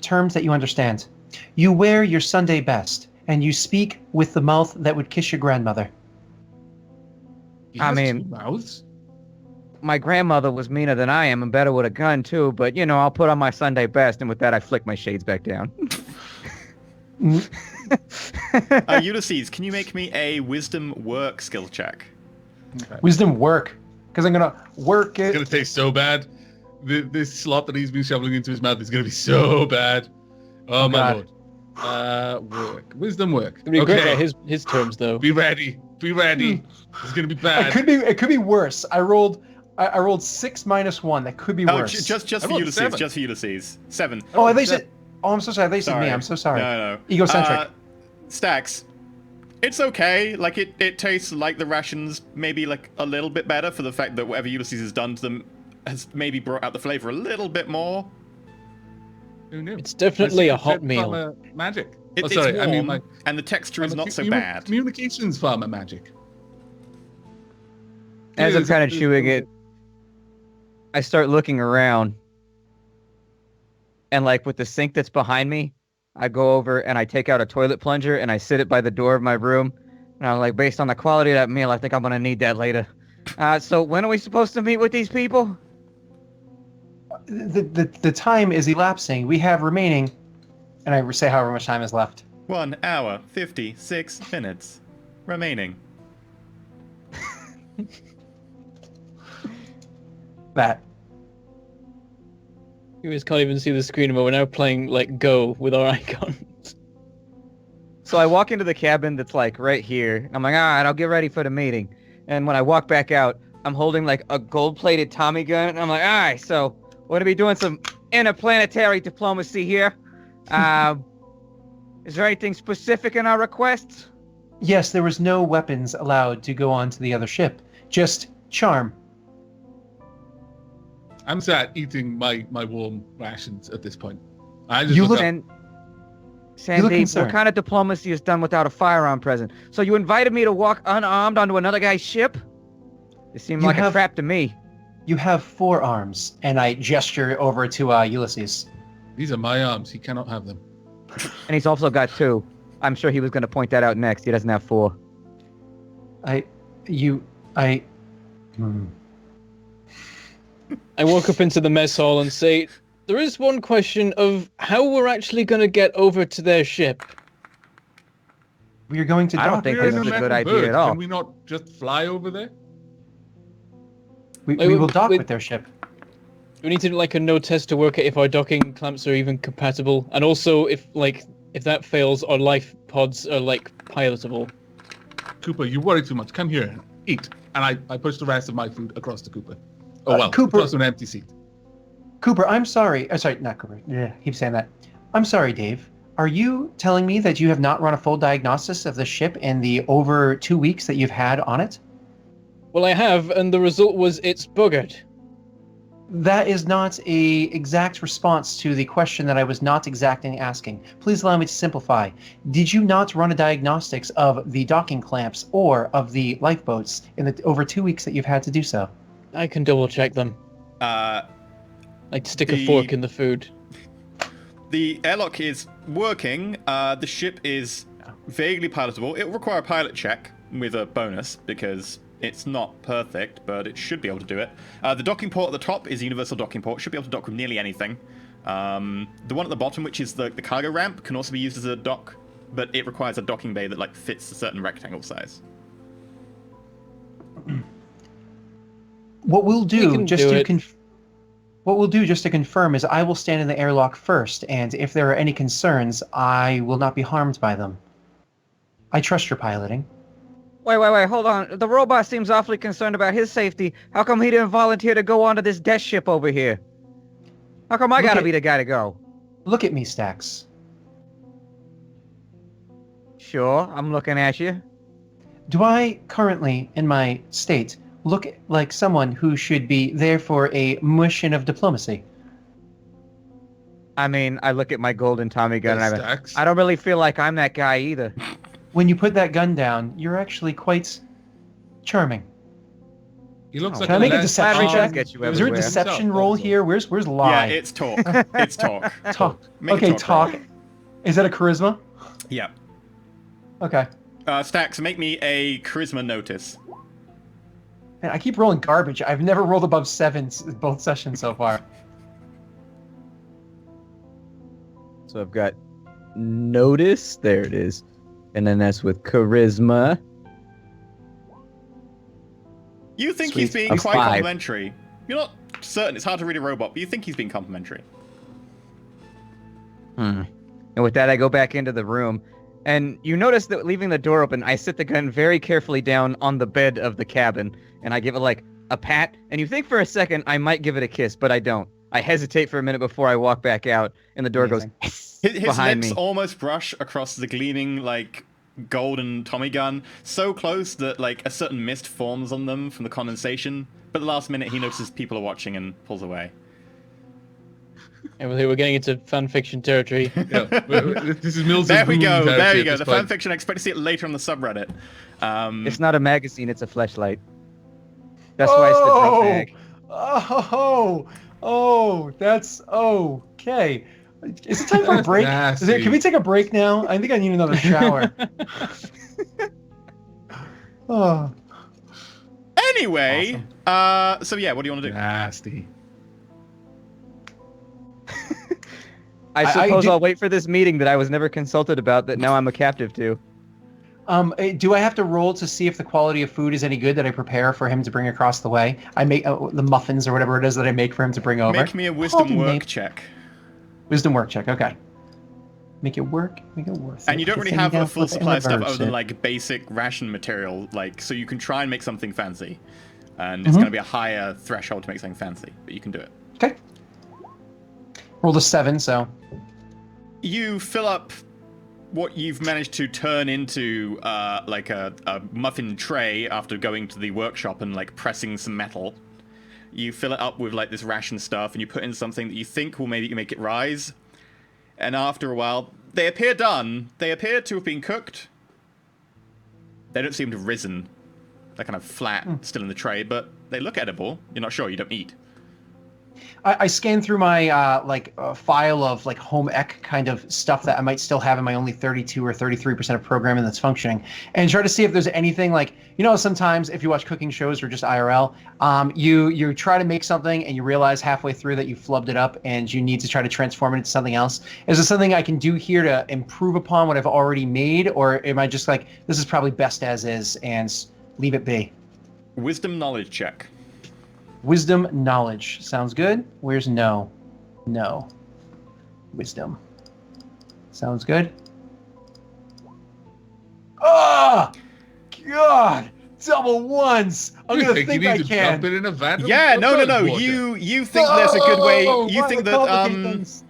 terms that you understand. You wear your Sunday best, and you speak with the mouth that would kiss your grandmother. He has two mouths? My grandmother was meaner than I am and better with a gun too, but you know, I'll put on my Sunday best, and with that I flick my shades back down. Ulysses, can you make me a wisdom work skill check? Okay. Wisdom work, because I'm gonna work it. It's gonna taste so bad. This slot that he's been shoveling into his mouth is gonna be so bad. Oh my lord. Work. Wisdom work. It'd be great at his terms though. Be ready. It's gonna be bad. It could be worse. I rolled 6 minus 1. That could be worse. Just for Ulysses. 7. Just for Ulysses. 7. Oh, they said. Oh, I'm so sorry. They said me. I'm so sorry. No. Egocentric. Stacks. It's okay. Like it tastes like the rations, maybe like a little bit better for the fact that whatever Ulysses has done to them has maybe brought out the flavor a little bit more. Who knew? It's definitely a hot meal. Magic. It's warm, and the texture is not so bad. Communications farmer magic. As I'm kind of chewing it, I start looking around, and like with the sink that's behind me, I go over and I take out a toilet plunger and I sit it by the door of my room, and I'm like, based on the quality of that meal, I think I'm gonna need that later. So when are we supposed to meet with these people? The time is elapsing. We have remaining, and I say however much time is left. 1 hour, 56 minutes remaining. That. You guys can't even see the screen, but we're now playing like Go with our icons. So I walk into the cabin that's like right here. I'm like, all right, I'll get ready for the meeting. And when I walk back out, I'm holding like a gold-plated Tommy gun. And I'm like, all right, so we're gonna be doing some interplanetary diplomacy here. Is there anything specific in our requests? Yes, there was no weapons allowed to go on to the other ship. Just charm. I'm sat eating my warm rations at this point. I just You look look- up. Sandeep, concerned. what kind of diplomacy is done without a firearm present? So you invited me to walk unarmed onto another guy's ship? It seemed You like a have- trap to me. You have 4 arms, and I gesture over to Ulysses. These are my arms. He cannot have them. And he's also got 2. I'm sure he was going to point that out next. He doesn't have 4. I walk up into the mess hall and say, there is one question of how we're actually going to get over to their ship. We are going to I don't dock. think We're this in is a metal good idea bird. at all. Can we not just fly over there? We Wait, will dock wait. with their ship. We need to do like a no test to work out if our docking clamps are even compatible, and also if that fails, our life pods are like pilotable. Cooper, you worry too much. Come here. Eat. And I push the rest of my food across to Cooper. Oh, well. Cooper- Across to an empty seat. Cooper, I'm sorry. Sorry, not Cooper. Yeah, keep saying that. I'm sorry, Dave. Are you telling me that you have not run a full diagnosis of the ship in the over 2 weeks that you've had on it? Well, I have, and the result was it's buggered. That is not a exact response to the question that I was not exactly asking. Please allow me to simplify. Did you not run a diagnostics of the docking clamps or of the lifeboats in the over 2 weeks that you've had to do so? I can double check them. Like stick a fork in the food. The airlock is working. The ship is vaguely pilotable. It will require a pilot check with a bonus because it's not perfect, but it should be able to do it. The docking port at the top is a universal docking port. Should be able to dock with nearly anything. The one at the bottom, which is the cargo ramp, can also be used as a dock, but it requires a docking bay that like fits a certain rectangle size. What we'll We do can just do to it. what we'll do just to confirm is I will stand in the airlock first, and if there are any concerns, I will not be harmed by them. I trust your piloting. Wait, hold on. The robot seems awfully concerned about his safety. How come he didn't volunteer to go onto this death ship over here? How come I Look gotta at- be the guy to go? Look at me, Stax. Sure, I'm looking at you. Do I currently, in my state, look like someone who should be there for a mission of diplomacy? I mean, I look at my golden Tommy gun and Stacks. I don't really feel like I'm that guy either. When you put that gun down, you're actually quite charming. He looks Oh, like Can I make a less deception Flattery check? does get you Is there a everywhere. deception Himself, roll also. here? Where's lie? Yeah, it's talk. It's talk. talk. Make a Okay, roll. talk. Is that a charisma? Yeah. Okay. Stacks, make me a charisma notice. Man, I keep rolling garbage. I've never rolled above 7 both sessions so far. So I've got notice. There it is. And then that's with charisma. You think Sweet. he's being Of quite 5. complimentary. You're not certain. It's hard to read a robot, but you think he's being complimentary. And with that, I go back into the room. And you notice that leaving the door open, I sit the gun very carefully down on the bed of the cabin. And I give it like a pat. And you think for a second I might give it a kiss, but I don't. I hesitate for a minute before I walk back out. And the door Amazing. goes His behind lips me. almost brush across the gleaming, like, golden Tommy gun, so close that, like, a certain mist forms on them from the condensation. But the last minute, he notices people are watching and pulls away. And we're getting into fan fiction territory. Yeah, this is Mills' There we boom go. There territory you at go. this The point. fanfiction. I expect to see it later on the subreddit. It's not a magazine, it's a fleshlight. That's why it's the drunk mag. Oh, that's okay. Is it time for a break? Nasty. Can we take a break now? I think I need another shower. Oh, Anyway, so yeah, what do you want to do? Nasty. I suppose did- I'll wait for this meeting that I was never consulted about that now I'm a captive to. do I have to roll to see if the quality of food is any good that I prepare for him to bring across the way? I make the muffins or whatever it is that I make for him to bring over. Make me a wisdom Hold work me. check. Wisdom work check. Okay. Make it work. Make it worth it. And you don't really Sitting have down, a full flip it, and supply of stuff reverse other than it. like basic ration material, like so you can try and make something fancy, and it's going to be a higher threshold to make something fancy, but you can do it. Okay. Rolled a 7, so You fill up what you've managed to turn into like a muffin tray after going to the workshop and like pressing some metal. You fill it up with like this ration stuff, and you put in something that you think will maybe make it rise. And after a while, they appear done. They appear to have been cooked. They don't seem to have risen. They're kind of flat, still in the tray, but they look edible. You're not sure. You don't eat. I scan through my file of like home ec kind of stuff that I might still have in my only 32 or 33% of programming that's functioning, and try to see if there's anything like, you know, sometimes if you watch cooking shows or just IRL, you try to make something and you realize halfway through that you flubbed it up and you need to try to transform it into something else. Is there something I can do here to improve upon what I've already made, or am I just like, this is probably best as is and leave it be? Wisdom knowledge check. Wisdom knowledge. Sounds good. Where's no? No. Wisdom. Sounds good. Oh! God! Double ones! I'm You gonna think think you I need to can. dump it in a vat of Yeah, no. water. You think there's a good way. You Why think the that complicate things?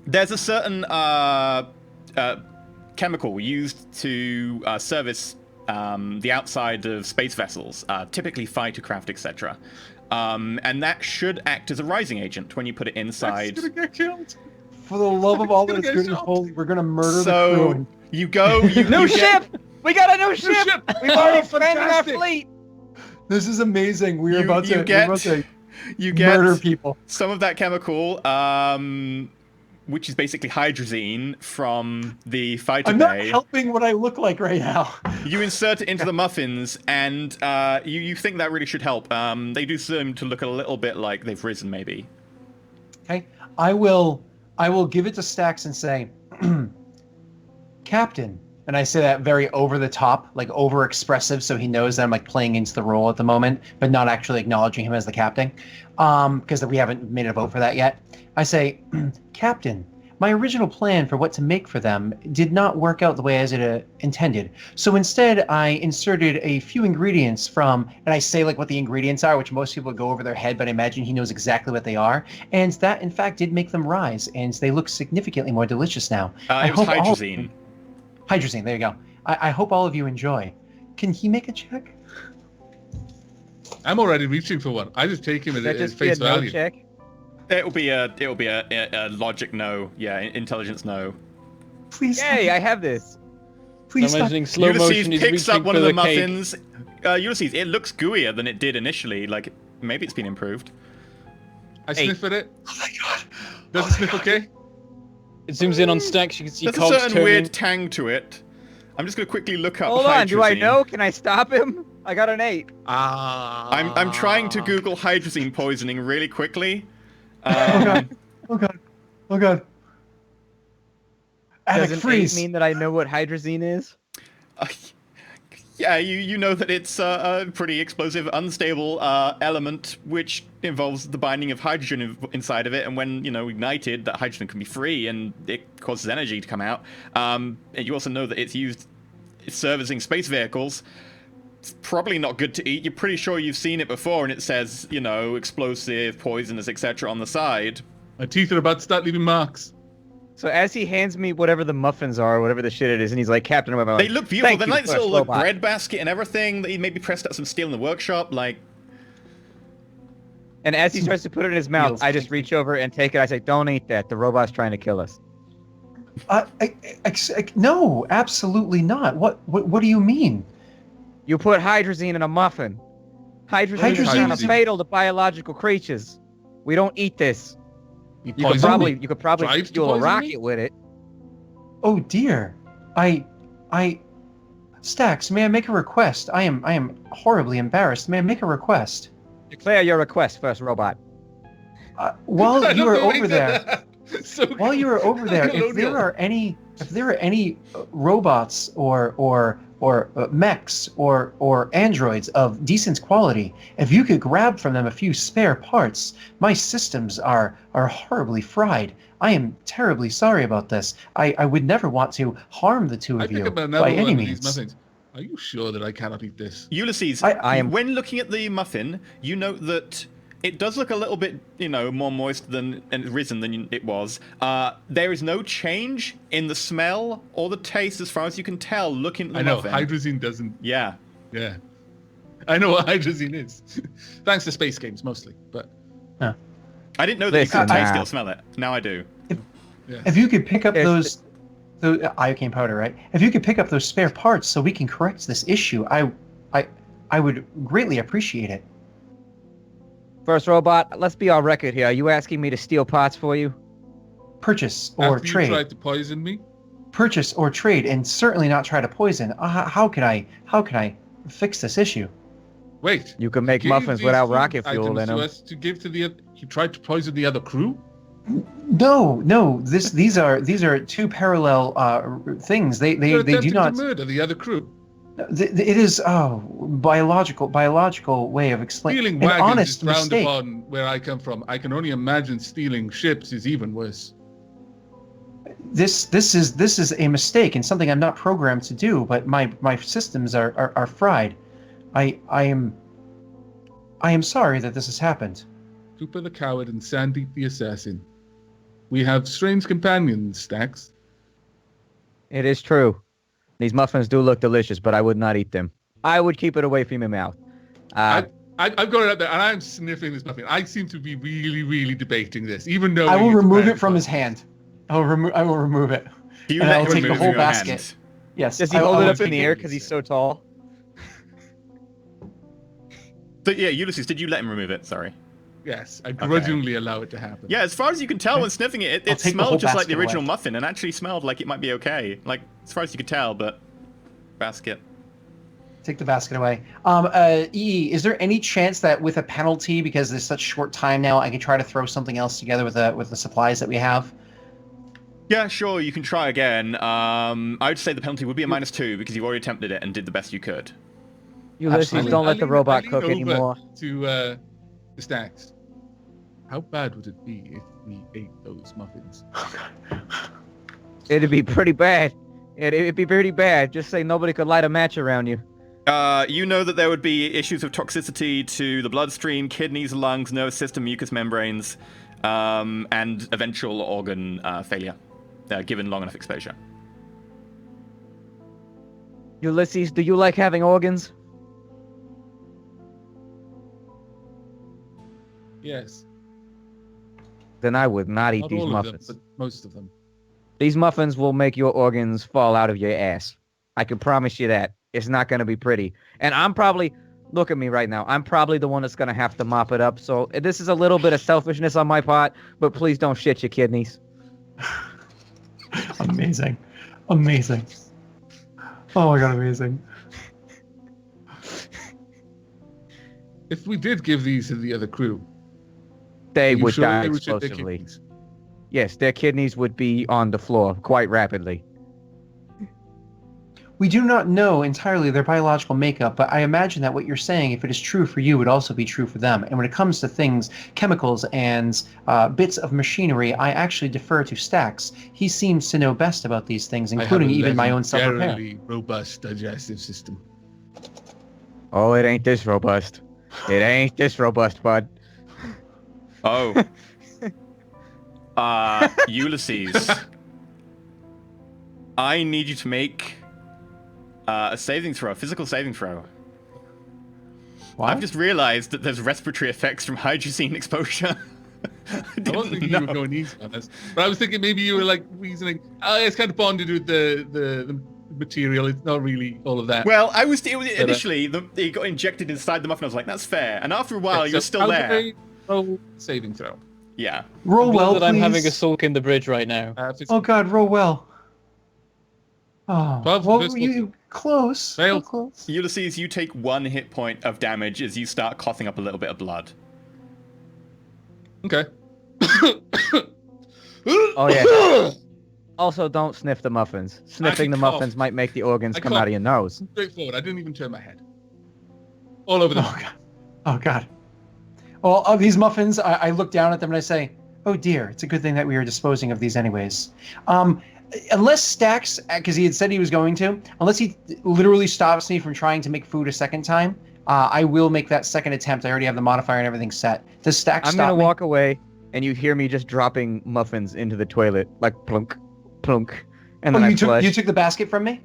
there's a certain chemical used to service the outside of space vessels, typically fightercraft, etc. And that should act as a rising agent when you put it inside. That's gonna get killed. For the love of all Gonna that's get good and shot. holy, we're gonna murder the So crew. you go. New ship! We got a new ship! ship! We've already Oh, expanded our fantastic. fleet! This is amazing. We're about to You get murder people. some of that chemical, which is basically hydrazine from the fighter I'm not bay. helping what I look like right now. You insert it into the muffins, and you think that really should help. They do seem to look a little bit like they've risen, maybe. Okay, I will give it to Stax and say, Captain, and I say that very over the top, like over expressive, so he knows that I'm like playing into the role at the moment, but not actually acknowledging him as the captain, because we haven't made a vote for that yet. I say, Captain, my original plan for what to make for them did not work out the way as it intended. So instead, I inserted a few ingredients from, and I say like what the ingredients are, which most people go over their head, but I imagine he knows exactly what they are. And that, in fact, did make them rise, and they look significantly more delicious now. It was hydrazine. Hydrazine, there you go. I hope all of you enjoy. Can he make a check? I'm already reaching for one. I just take him That at just be a face no value. check. It'll be a logic no. Yeah, intelligence no. Please Yay, stop. I have this. Please I'm stop. imagining slow Ulysses motion. He's picks reaching up one for of the cake. muffins. Ulysses, it looks gooier than it did initially. Like maybe it's been improved. I Hey. sniff at it. Oh my god. Does it sniff okay? It zooms in on Stacks. You can see There's a cogs certain turning. weird tang to it. I'm just gonna quickly look up. Hold on, do I hydrazine. know? Can I stop him? I got an 8. I'm trying to Google hydrazine poisoning really quickly. Oh god. Oh god. Oh god. Does Attic an 8 freeze. mean that I know what hydrazine is? Yeah, you know that it's a pretty explosive, unstable element which involves the binding of hydrogen inside of it, and when ignited, that hydrogen can be free and it causes energy to come out. And you also know that it's used servicing space vehicles. It's probably not good to eat. You're pretty sure you've seen it before, and it says explosive, poisonous, etc. on the side. My teeth are about to start leaving marks. So as he hands me whatever the muffins are, whatever the shit it is, and he's like, Captain, whatever. They look beautiful. Thank They're you, like this first little robot. bread basket and everything that he maybe pressed out some steel in the workshop. Like, And as he starts to put it in his mouth, Feels I just reach over and take it. I say, don't eat that. The robot's trying to kill us. No, absolutely not. What do you mean? You put hydrazine in a muffin. Hydrazine is Hydrazine kind of is- fatal to biological creatures. We don't eat this. You You could poison probably me? you could probably Drives to fuel a poison rocket me? with it. Oh dear. Stax, may I make a request? I am horribly embarrassed. May I make a request? Declare your request first, robot. While I you love are the way over that- there, So while you are over there, if colonial. there are any robots or mechs or androids of decent quality, if you could grab from them a few spare parts, my systems are horribly fried. I am terribly sorry about this. I would never want to harm the two I of pick you up another by one any of means. these muffins. Are you sure that I cannot eat this? Ulysses, I am- when looking at the muffin, you note that it does look a little bit, more moist and risen than it was. There is no change in the smell or the taste as far as you can tell looking at the I know, muffin. hydrazine doesn't... Yeah. Yeah. I know what hydrazine is. Thanks to space games, mostly, but... I didn't know that Listen, you could taste it now. or smell it. Now I do. Yeah. If you could pick up It's- those iocane powder, right? If you could pick up those spare parts so we can correct this issue, I would greatly appreciate it. First robot, let's be on record here. Are you asking me to steal parts for you? Purchase or After you trade. tried to poison me? Purchase or trade, and certainly not try to poison. How can I fix this issue? Wait. You can make gave muffins these without food rocket fuel items in to them. us to give to the... You tried to poison the other crew? No. These are two parallel things. They You're do attempting not. to murder the other crew. It is biological way of explaining. Stealing An wagons honest is frowned mistake. upon where I come from. I can only imagine stealing ships is even worse. This is a mistake and something I'm not programmed to do. But my systems are fried. I am sorry that this has happened. Cooper the coward and Sandeep the assassin. We have strange companions, Stax. It is true. These muffins do look delicious, but I would not eat them. I would keep it away from your mouth. I've got it up there, and I'm sniffing this muffin. I seem to be really, really debating this, even though I will remove bad it from fun. his hand. I will remove it. Do you And let I'll him take the remove whole your basket. hand? Yes. Does he I hold will it up in take the air because he's so tall? So, yeah, Ulysses, did you let him remove it? Sorry. Yes, I grudgingly allow it to happen. Yeah, as far as you can tell when sniffing it, I'll it take the whole smelled just like the basket original away. muffin and actually smelled like it might be okay. Like, as far as you could tell, but... Basket. Take the basket away. Is there any chance that with a penalty, because there's such short time now, I can try to throw something else together with the supplies that we have? Yeah, sure, you can try again. I would say the penalty would be a -2 because you already attempted it and did the best you could. Ulysses, Absolutely. don't let the robot cook over anymore. To the Stacks. How bad would it be if we ate those muffins? It'd be pretty bad. It'd be pretty bad. Just say nobody could light a match around you. You know that there would be issues of toxicity to the bloodstream, kidneys, lungs, nervous system, mucous membranes, and eventual organ failure, given long enough exposure. Ulysses, do you like having organs? Yes. Then I would not eat Not these all muffins. of them, but most of them. These muffins will make your organs fall out of your ass. I can promise you that. It's not going to be pretty. And I'm probably, look at me right now, I'm probably the one that's going to have to mop it up. So this is a little bit of selfishness on my part, but please don't shit your kidneys. Amazing. Oh my god, amazing. If we did give these to the other crew, They are you would sure die they would ship their explosively. kidneys? Yes, their kidneys would be on the floor quite rapidly. We do not know entirely their biological makeup, but I imagine that what you're saying, if it is true for you, would also be true for them. And when it comes to things, chemicals and bits of machinery, I actually defer to Stax. He seems to know best about these things, including I have a even my own self-repair. legendarily robust digestive system. Oh, it ain't this robust. It ain't this robust, bud. Oh. Ulysses. I need you to make a saving throw, a physical saving throw. What? I've just realized that there's respiratory effects from hydrazine exposure. I wasn't thinking you were going easy on this, but I was thinking maybe you were like reasoning, it's kind of bonded with the material. It's not really all of that. Well, initially, it got injected inside the muffin. I was like, that's fair. And after a while, Okay, you're so still how there. do I roll saving throw? Yeah. Roll I'm glad well, that I'm having a please. sulk in the bridge right now. Oh god, roll well. Oh, 12 well, physical- you close. Failed. So close. Ulysses, you take 1 hit point of damage as you start coughing up a little bit of blood. Okay. Oh, yeah. Also, don't sniff the muffins. Sniffing Actually, the cough. muffins might make the organs I come cough. out of your nose. Straightforward. I didn't even turn my head. All over the Oh god. Oh god. Well, of these muffins, I look down at them and I say, "Oh dear, it's a good thing that we are disposing of these anyways." Unless Stacks, because he had said he was going to, unless he literally stops me from trying to make food a second time, I will make that second attempt. I already have the modifier and everything set. Does Stacks I'm stop gonna me? walk away, and you hear me just dropping muffins into the toilet, like plunk, plunk, and Oh, then I you flush. took the basket from me?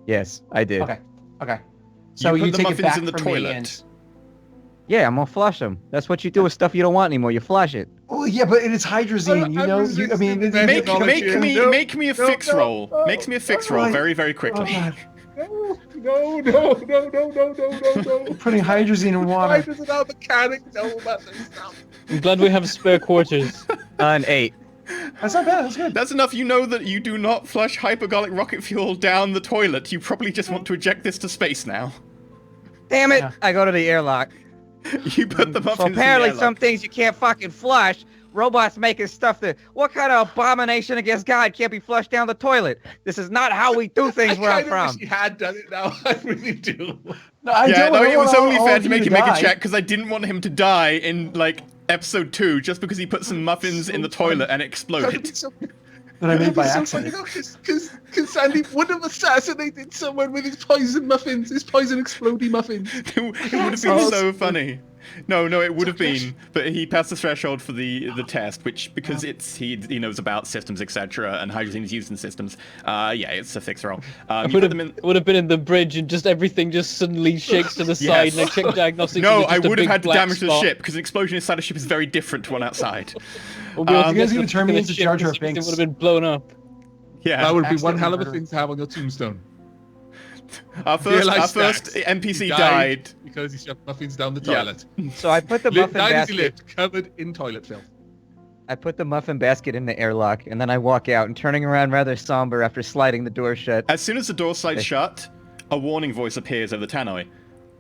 Yes, I did. Okay. So You put you the take it muffins back in the from toilet. me and... Yeah, I'm gonna flush them. That's what you do with stuff you don't want anymore. You flush it. Oh yeah, but it's hydrazine. You I'm know. resisting I mean, the Make Technology. make me a No, fix no, roll. no, Makes me a fix no. roll very, very Oh quickly. god. No. Putting hydrazine in Why water. does it have mechanic? No, nothing. Stop. I'm glad we have spare quarters. An 8. That's not bad. That's good. That's enough. You know that you do not flush hypergolic rocket fuel down the toilet. You probably just want to eject this to space now. Damn it! Yeah. I go to the airlock. You put the muffins So apparently, in the some airlock. things you can't fucking flush. Robots making stuff that. What kind of abomination against God can't be flushed down the toilet? This is not how we do things where I'm I from. wish he had done it now. I really do. No, I Yeah, don't no, want it was all- only all fair of to you make him make a die. check because I didn't want him to die in like episode 2 just because he put some muffins in the toilet and it exploded. That I made by so accident. Because Sandy would have assassinated someone with his poison muffins, his poison explodey muffins. It would have been so funny. No, it would have been, but he passed the threshold for the test, which because he knows about systems, etc., and hydrazine is used in systems. Yeah, it's a fix roll. I You would put them in. have in the bridge and just everything just suddenly shakes to the side and I check diagnostics. No, and I it's just a would have big had to black damage the spot. ship because an explosion inside a ship is very different to one outside. We'll be able to You get guys to gonna the turn me back of into the ship Jar Jar and see if Binks? It would have been blown up. Yeah, That would be one Accidentally hell of a murder. thing to have on your tombstone. our Realize first Stacks. NPC He died. because he shoved muffins down the Yeah. toilet. So I put the Lived, muffin died as he basket. lived, covered in toilet filth. I put the muffin basket in the airlock, and then I walk out, and turning around rather somber after sliding the door shut. As soon as the door slides Okay. shut, a warning voice appears over the tannoy.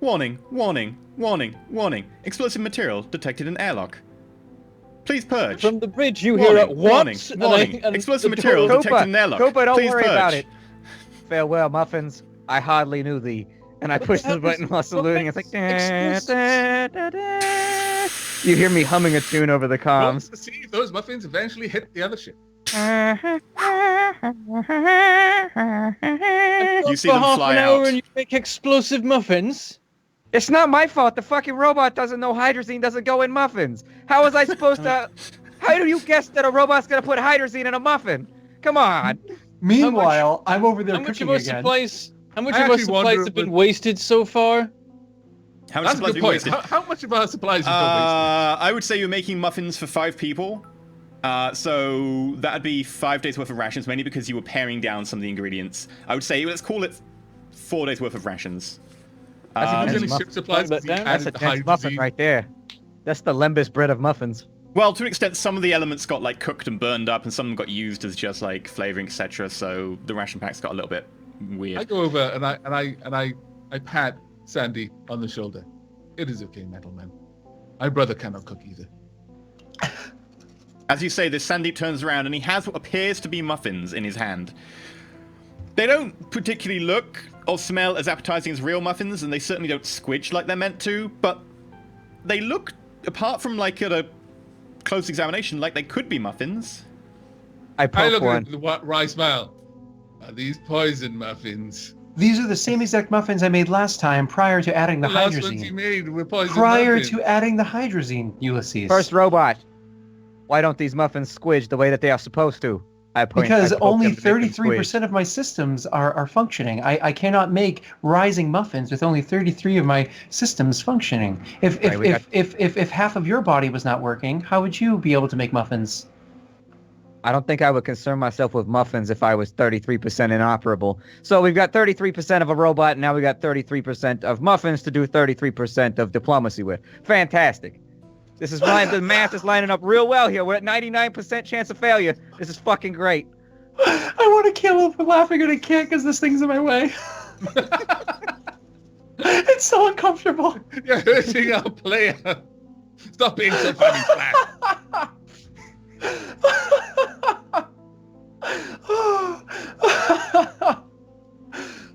Warning, warning, warning, warning. Explosive material detected in airlock. Please purge. From the bridge, you Warning, hear it. What? warning, And warning. and Explosive the door material opens. detected in airlock. Koopa, don't Please worry purge. about it. Farewell, muffins. I hardly knew thee. And I push the hell button is while saluting. It's like. muffins? Da, da, da, da. You hear me humming a tune over the Well, comms. to see if those muffins eventually hit the other ship. You see For them half fly an hour out. and you make explosive muffins? It's not my fault. The fucking robot doesn't know hydrazine doesn't go in muffins. How was I supposed to? How do you guess that a robot's gonna put hydrazine in a muffin? Come on. Meanwhile, I'm over there How much of cooking our again. supplies? How much I of our actually supplies wonder have been if- wasted so far? How much That's a supplies good we point. wasted? How much of our supplies have been wasted? I would say you're making muffins for 5 people. So that'd be 5 days worth of rations, mainly because you were paring down some of the ingredients. I would say, let's call it 4 days worth of rations. That's How a many dense ship supplies That's has he a That's a added to dense muffin hydrazine? right there. That's the Lembus bread of muffins. Well, to an extent, some of the elements got like cooked and burned up, and some of them got used as just like flavoring, etc. So the ration packs got a little bit weird. I go over and I pat Sandy on the shoulder. It is okay, metal man. My brother cannot cook either. As you say this, Sandeep turns around and he has what appears to be muffins in his hand. They don't particularly look or smell as appetizing as real muffins, and they certainly don't squidge like they're meant to, but they look, apart from like at a close examination, like they could be muffins. I I poke look one. at the rice smile. Are these poison muffins? These are the same exact muffins I made last time prior to adding the The last ones you hydrazine. made were poison Prior muffins. to adding the hydrazine, Ulysses. First robot. Why don't these muffins squidge the way that they are supposed to? I point. Because I poke only them to make them squidge. 33% of my systems are functioning. I cannot make rising muffins with only 33 of my systems functioning. If Right, we got- if half of your body was not working, how would you be able to make muffins? I don't think I would concern myself with muffins if I was 33% inoperable. So we've got 33% of a robot, and now we got 33% of muffins to do 33% of diplomacy with. Fantastic. This is why the math is lining up real well here. We're at 99% chance of failure. This is fucking great. I want to kill him for laughing at a kid because this thing's in my way. It's so uncomfortable. You're hurting our player. Stop being so funny, Flash.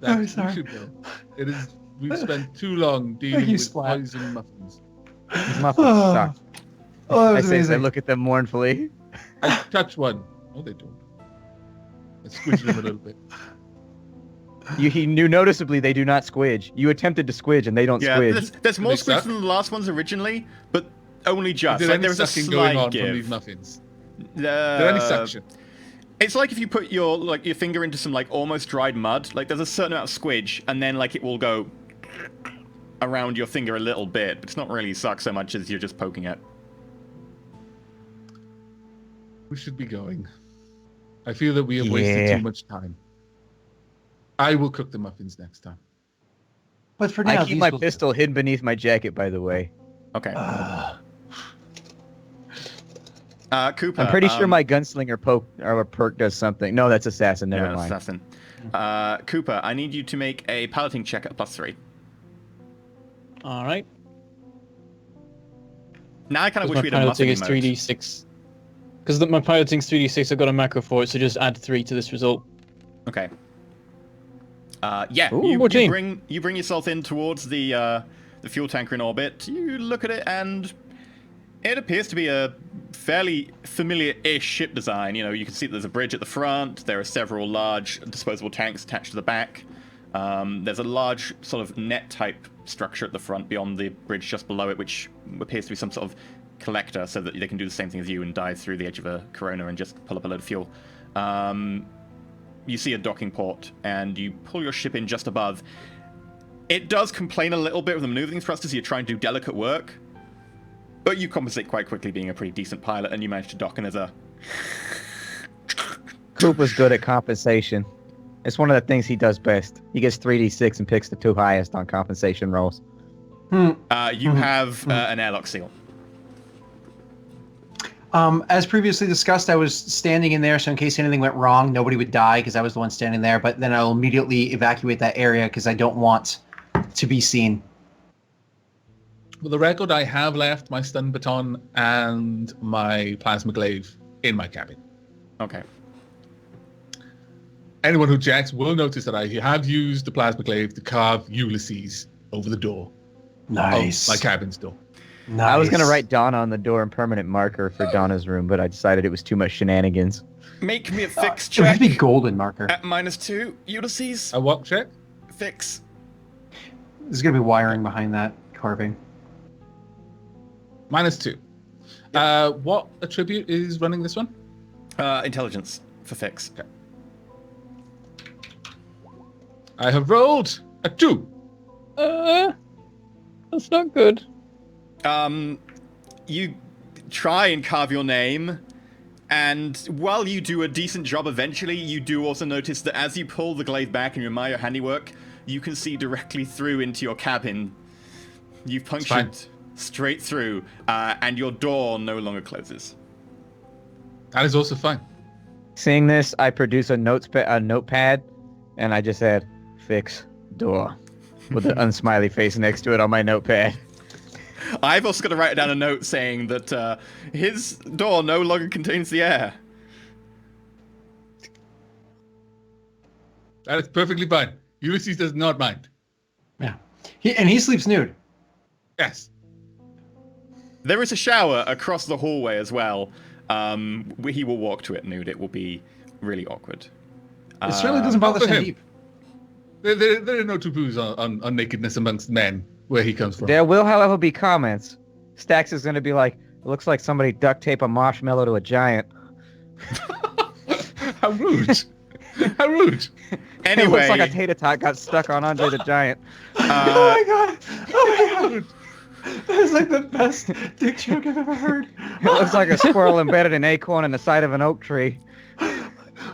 I'm sorry. We should go. It is. We've spent too long dealing you, with Splat. poison muffins. These muffins suck. Oh, that I was say, amazing. I look at them mournfully. I touch one. Oh, they don't. I squidged them a little bit. You noticeably they do not squidge. You attempted to squidge and they don't Yeah, squidge. there's more They squids suck? than the last ones originally, but only just. Is there Like, any there was a sucking slight going on give. from these muffins? Is there any suction? It's like if you put your finger into some like almost dried mud. Like there's a certain amount of squidge, and then like it will go around your finger a little bit, but it's not really suck so much as you're just poking it. We should be going. I feel that we have wasted Yeah. too much time. I will cook the muffins next time. But for now, I keep my pistol hidden beneath my jacket, by the way. Okay. Cooper. I'm pretty sure my gunslinger perk does something. No, that's assassin. Never yeah, mind. assassin. Cooper, I need you to make a piloting check at +3. All right. Now I kind of wish My we had a piloting muffin is mode. 3d6. Because my piloting's 3d6, I've got a macro for it, so just add 3 to this result. Okay. Yeah, Ooh, you 14. bring yourself in towards the fuel tanker in orbit. You look at it, and it appears to be a fairly familiar-ish ship design. You know, you can see that there's a bridge at the front. There are several large disposable tanks attached to the back. There's a large sort of net-type structure at the front beyond the bridge just below it, which appears to be some sort of collector, so that they can do the same thing as you and dive through the edge of a Corona and just pull up a load of fuel. You see a docking port, and you pull your ship in just above. It does complain a little bit with the maneuvering thrusters, so you're trying to do delicate work, but you compensate quite quickly, being a pretty decent pilot, and you manage to dock, and there's a... Coop was good at compensation. It's one of the things he does best. He gets 3d6 and picks the 2 highest on compensation rolls. You have an airlock seal. As previously discussed, I was standing in there, so in case anything went wrong, nobody would die because I was the one standing there. But then I'll immediately evacuate that area because I don't want to be seen. For the record, I have left my stun baton and my plasma glaive in my cabin. Okay. Anyone who checks will notice that I have used the plasma glaive to carve Ulysses over the door. Nice. Of my cabin's door. Nice. I was going to write Donna on the door in permanent marker for Donna's room, but I decided it was too much shenanigans. Make me a fix It would have check to be golden marker. at -2, Ulysses. A what check? Fix. There's going to be wiring behind that carving. -2. What attribute is running this one? Intelligence for fix. Okay. I have rolled a 2. That's not good. You try and carve your name, and while you do a decent job eventually, you do also notice that as you pull the glaive back and you admire your handiwork, you can see directly through into your cabin. You've punctured straight through, and your door no longer closes. That is also fine. Seeing this, I produce a notepad, and I just said, fix door, with an unsmiley face next to it on my notepad. I've also got to write down a note saying that his door no longer contains the air. That is perfectly fine. Ulysses does not mind. Yeah. He sleeps nude. Yes. There is a shower across the hallway as well. He will walk to it nude. It will be really awkward. It certainly doesn't bother for him. Sandeep. There are no taboos on nakedness amongst men where he comes from. There will, however, be comments. Stax is going to be like, it looks like somebody duct tape a marshmallow to a giant. How rude. How rude. Anyway, It looks like a tater tot got stuck on Andre the Giant. Oh my god! Oh my god! That is like the best dick joke I've ever heard. It looks like a squirrel embedded an acorn in the side of an oak tree.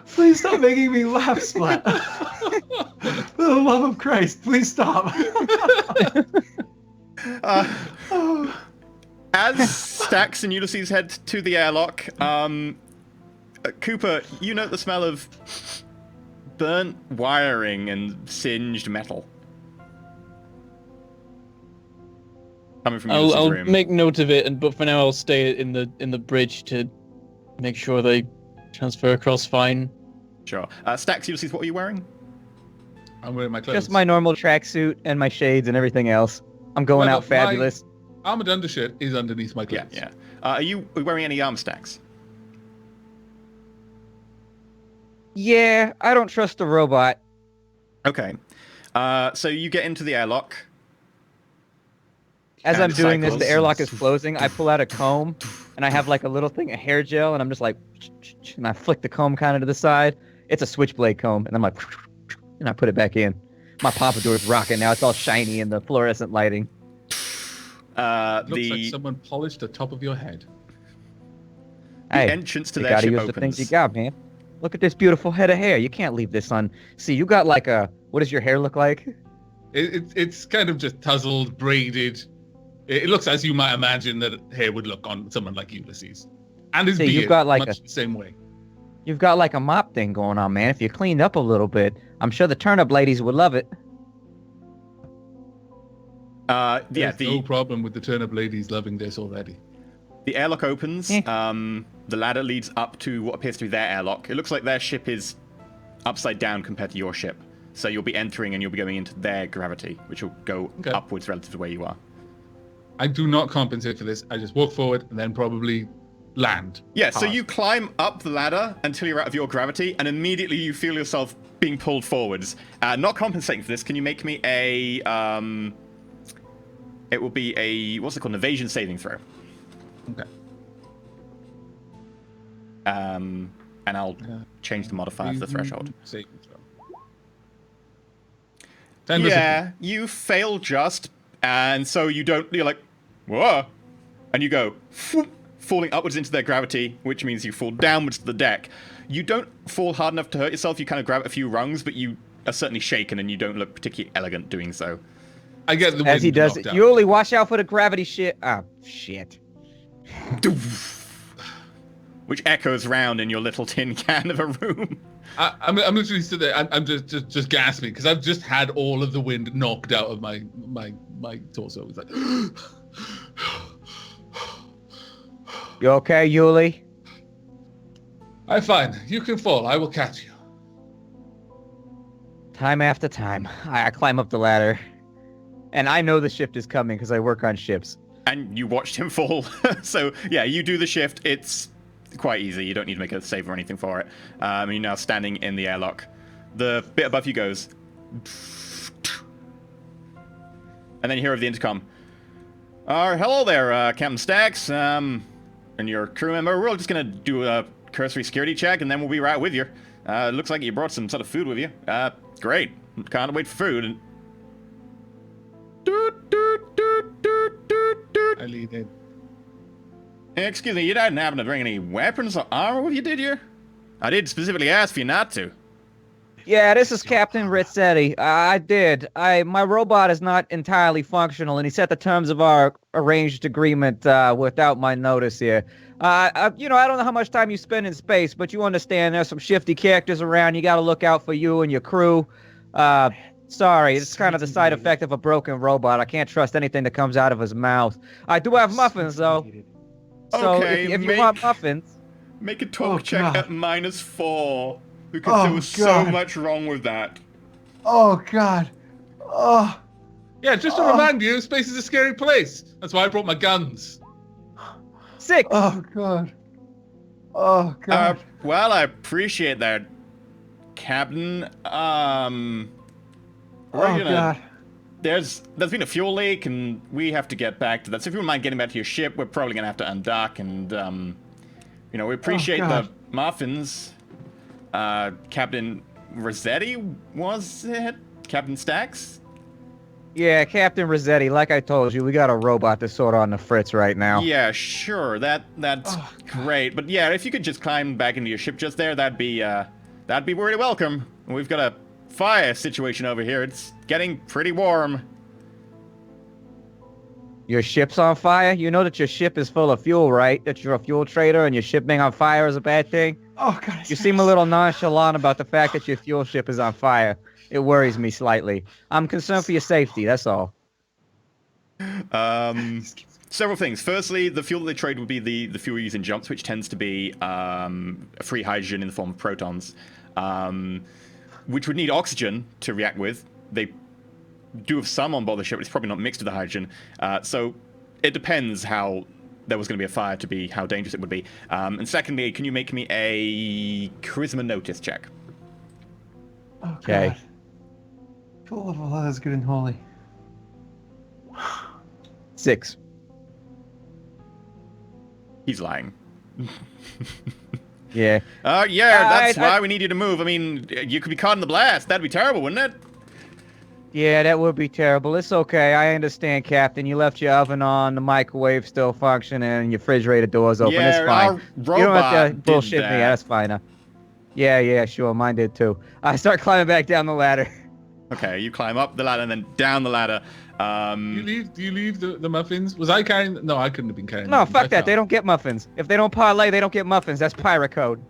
Please stop making me laugh, Splat. For the love of Christ, please stop. as Stax and Ulysses head to the airlock, Cooper, you note the smell of burnt wiring and singed metal coming from Ulysses' I'll room. make note of it, but for now I'll stay in the bridge to make sure they transfer across fine. Sure. Stax, Ulysses, what are you wearing? I'm wearing my clothes. Just my normal tracksuit and my shades and everything else. I'm going Well, out fabulous. My armored undershirt is underneath my Yeah, clothes. yeah. Are you wearing any arm stacks? Yeah, I don't trust the robot. Okay. So you get into the airlock. As And I'm it doing this, cycles. the airlock is closing. I pull out a comb, and I have like a little thing of hair gel, and I'm just like, and I flick the comb kind of to the side. It's a switchblade comb, and I'm like, and I put it back in. My pompadour's rocking now. It's all shiny in the fluorescent lighting. It looks like someone polished the top of your head. Hey, entrance to you their gotta ship use opens. the things you got, man. Look at this beautiful head of hair. You can't leave this on. See, you got like a. What does your hair look like? It's kind of just tousled, braided. It looks as you might imagine that hair would look on someone like Ulysses. And his See, beard, you've got like much the same way. You've got like a mop thing going on, man. If you cleaned up a little bit, I'm sure the turnip ladies would love it. There's no problem with the turnip ladies loving this already. The airlock opens. The ladder leads up to what appears to be their airlock. It looks like their ship is upside down compared to your ship. So you'll be entering and you'll be going into their gravity, which will go upwards relative to where you are. I do not compensate for this. I just walk forward and then probably land. Yeah, so you climb up the ladder until you're out of your gravity, and immediately you feel yourself being pulled forwards. Not compensating for this, can you make me a... it will be a... What's it called? An evasion saving throw. Okay. And I'll change the modifier for the threshold. Saving throw. 10 versus Yeah, you fail just, and so you don't... You're like, whoa! And you go... falling upwards into their gravity, which means you fall downwards to the deck. You don't fall hard enough to hurt yourself. You kind of grab a few rungs, but you are certainly shaken, and you don't look particularly elegant doing so. I get the As he wind does knocked it, out. you only watch out for the gravity shit. Ah, shit. Which echoes round in your little tin can of a room. I'm literally stood there. I'm just gasping because I've just had all of the wind knocked out of my torso. It's like, You okay, Yuli? I'm fine. You can fall. I will catch you. Time after time, I climb up the ladder. And I know the shift is coming because I work on ships. And you watched him fall. So, yeah, you do the shift. It's quite easy. You don't need to make a save or anything for it. You're now standing in the airlock. The bit above you goes... And then you hear over the intercom. Hello there, Captain Stacks. And your crew member. We're just going to do a cursory security check, and then we'll be right with you. Looks like you brought some sort of food with you. Great. Can't wait for food. I lead in. Excuse me, you didn't happen to bring any weapons or armor with you, did you? I did specifically ask for you not to. Yeah, this is Captain Rizzetti. I did. My robot is not entirely functional, and he set the terms of our arranged agreement without my notice here. I don't know how much time you spend in space, but you understand there's some shifty characters around. You got to look out for you and your crew. Sorry, it's kind of the side effect of a broken robot. I can't trust anything that comes out of his mouth. I do have muffins, though. So Okay, if you want muffins... Make a talk check God. at -4. Because there was so God. much wrong with that. Oh, God. Oh. Yeah, just to remind you, space is a scary place. That's why I brought my guns. 6! Oh, God. Oh, God. Well, I appreciate that, Captain. We're gonna... There's been a fuel leak, and we have to get back to that. So if you wouldn't mind getting back to your ship, we're probably gonna have to undock, and we appreciate the God. muffins. Captain Rossetti, was it? Captain Stacks? Yeah, Captain Rossetti, like I told you, we got a robot that's sort of on the fritz right now. Yeah, sure. That's great. But yeah, if you could just climb back into your ship just there, that'd be really welcome. We've got a fire situation over here. It's getting pretty warm. Your ship's on fire? You know that your ship is full of fuel, right? That you're a fuel trader and your ship being on fire is a bad thing? Oh, God. You seem a little nonchalant about the fact that your fuel ship is on fire. It worries me slightly. I'm concerned for your safety, that's all. Several things. Firstly, the fuel that they trade would be the fuel used in jumps, which tends to be free hydrogen in the form of protons. which would need oxygen to react with. They do have some on board the ship, but it's probably not mixed with the hydrogen. So it depends how there was going to be a fire to be how dangerous it would be. And secondly, can you make me a charisma notice check? Okay. Full of all that is good and holy. 6. He's lying. Yeah. Yeah, that's why we need you to move. I mean, you could be caught in the blast. That'd be terrible, wouldn't it? Yeah, that would be terrible. It's okay. I understand, Captain. You left your oven on, the microwave still functioning, and your refrigerator door's open. Yeah, It's fine. our You don't have robot to bullshit did me. that. Yeah, that's fine. Yeah, sure. Mine did too. I start climbing back down the ladder. Okay, you climb up the ladder and then down the ladder. Do you leave the muffins? Was I carrying? No, I couldn't have been carrying. No, muffins. fuck I that. fell. They don't get muffins. If they don't parlay, they don't get muffins. That's pirate code.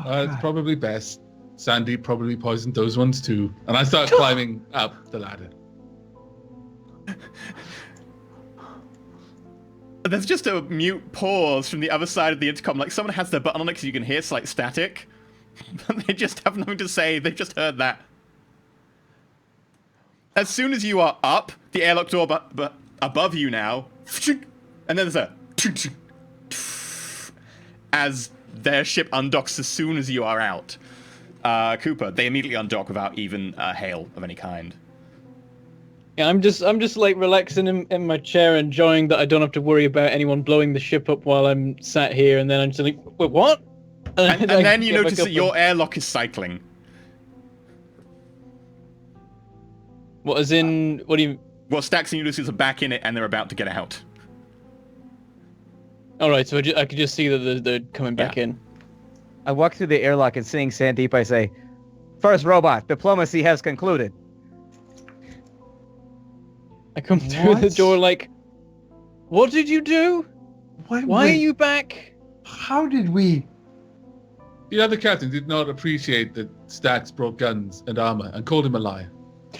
It's probably best. Sandy probably poisoned those ones too. And I start climbing up the ladder. There's just a mute pause from the other side of the intercom, like someone has their button on it because you can hear slight static. But they just have nothing to say. They've just heard that. As soon as you are up, the airlock door but above you now, and then there's a as their ship undocks as soon as you are out. Cooper, they immediately undock without even a hail of any kind. Yeah, I'm just like relaxing in my chair, enjoying that I don't have to worry about anyone blowing the ship up while I'm sat here, and then I'm just like, wait, what? And I then you get notice back that up your airlock is cycling. What, as in, what do you... Well, Stax and Ulysses are back in it, and they're about to get out. Alright, so I could just see that they're coming back in. I walk through the airlock and seeing Sandeep, I say, "First robot, diplomacy has concluded." I come through the What? door like, what did you do? Why Why are you back? How did we? The other captain did not appreciate that Stax brought guns and armor and called him a liar.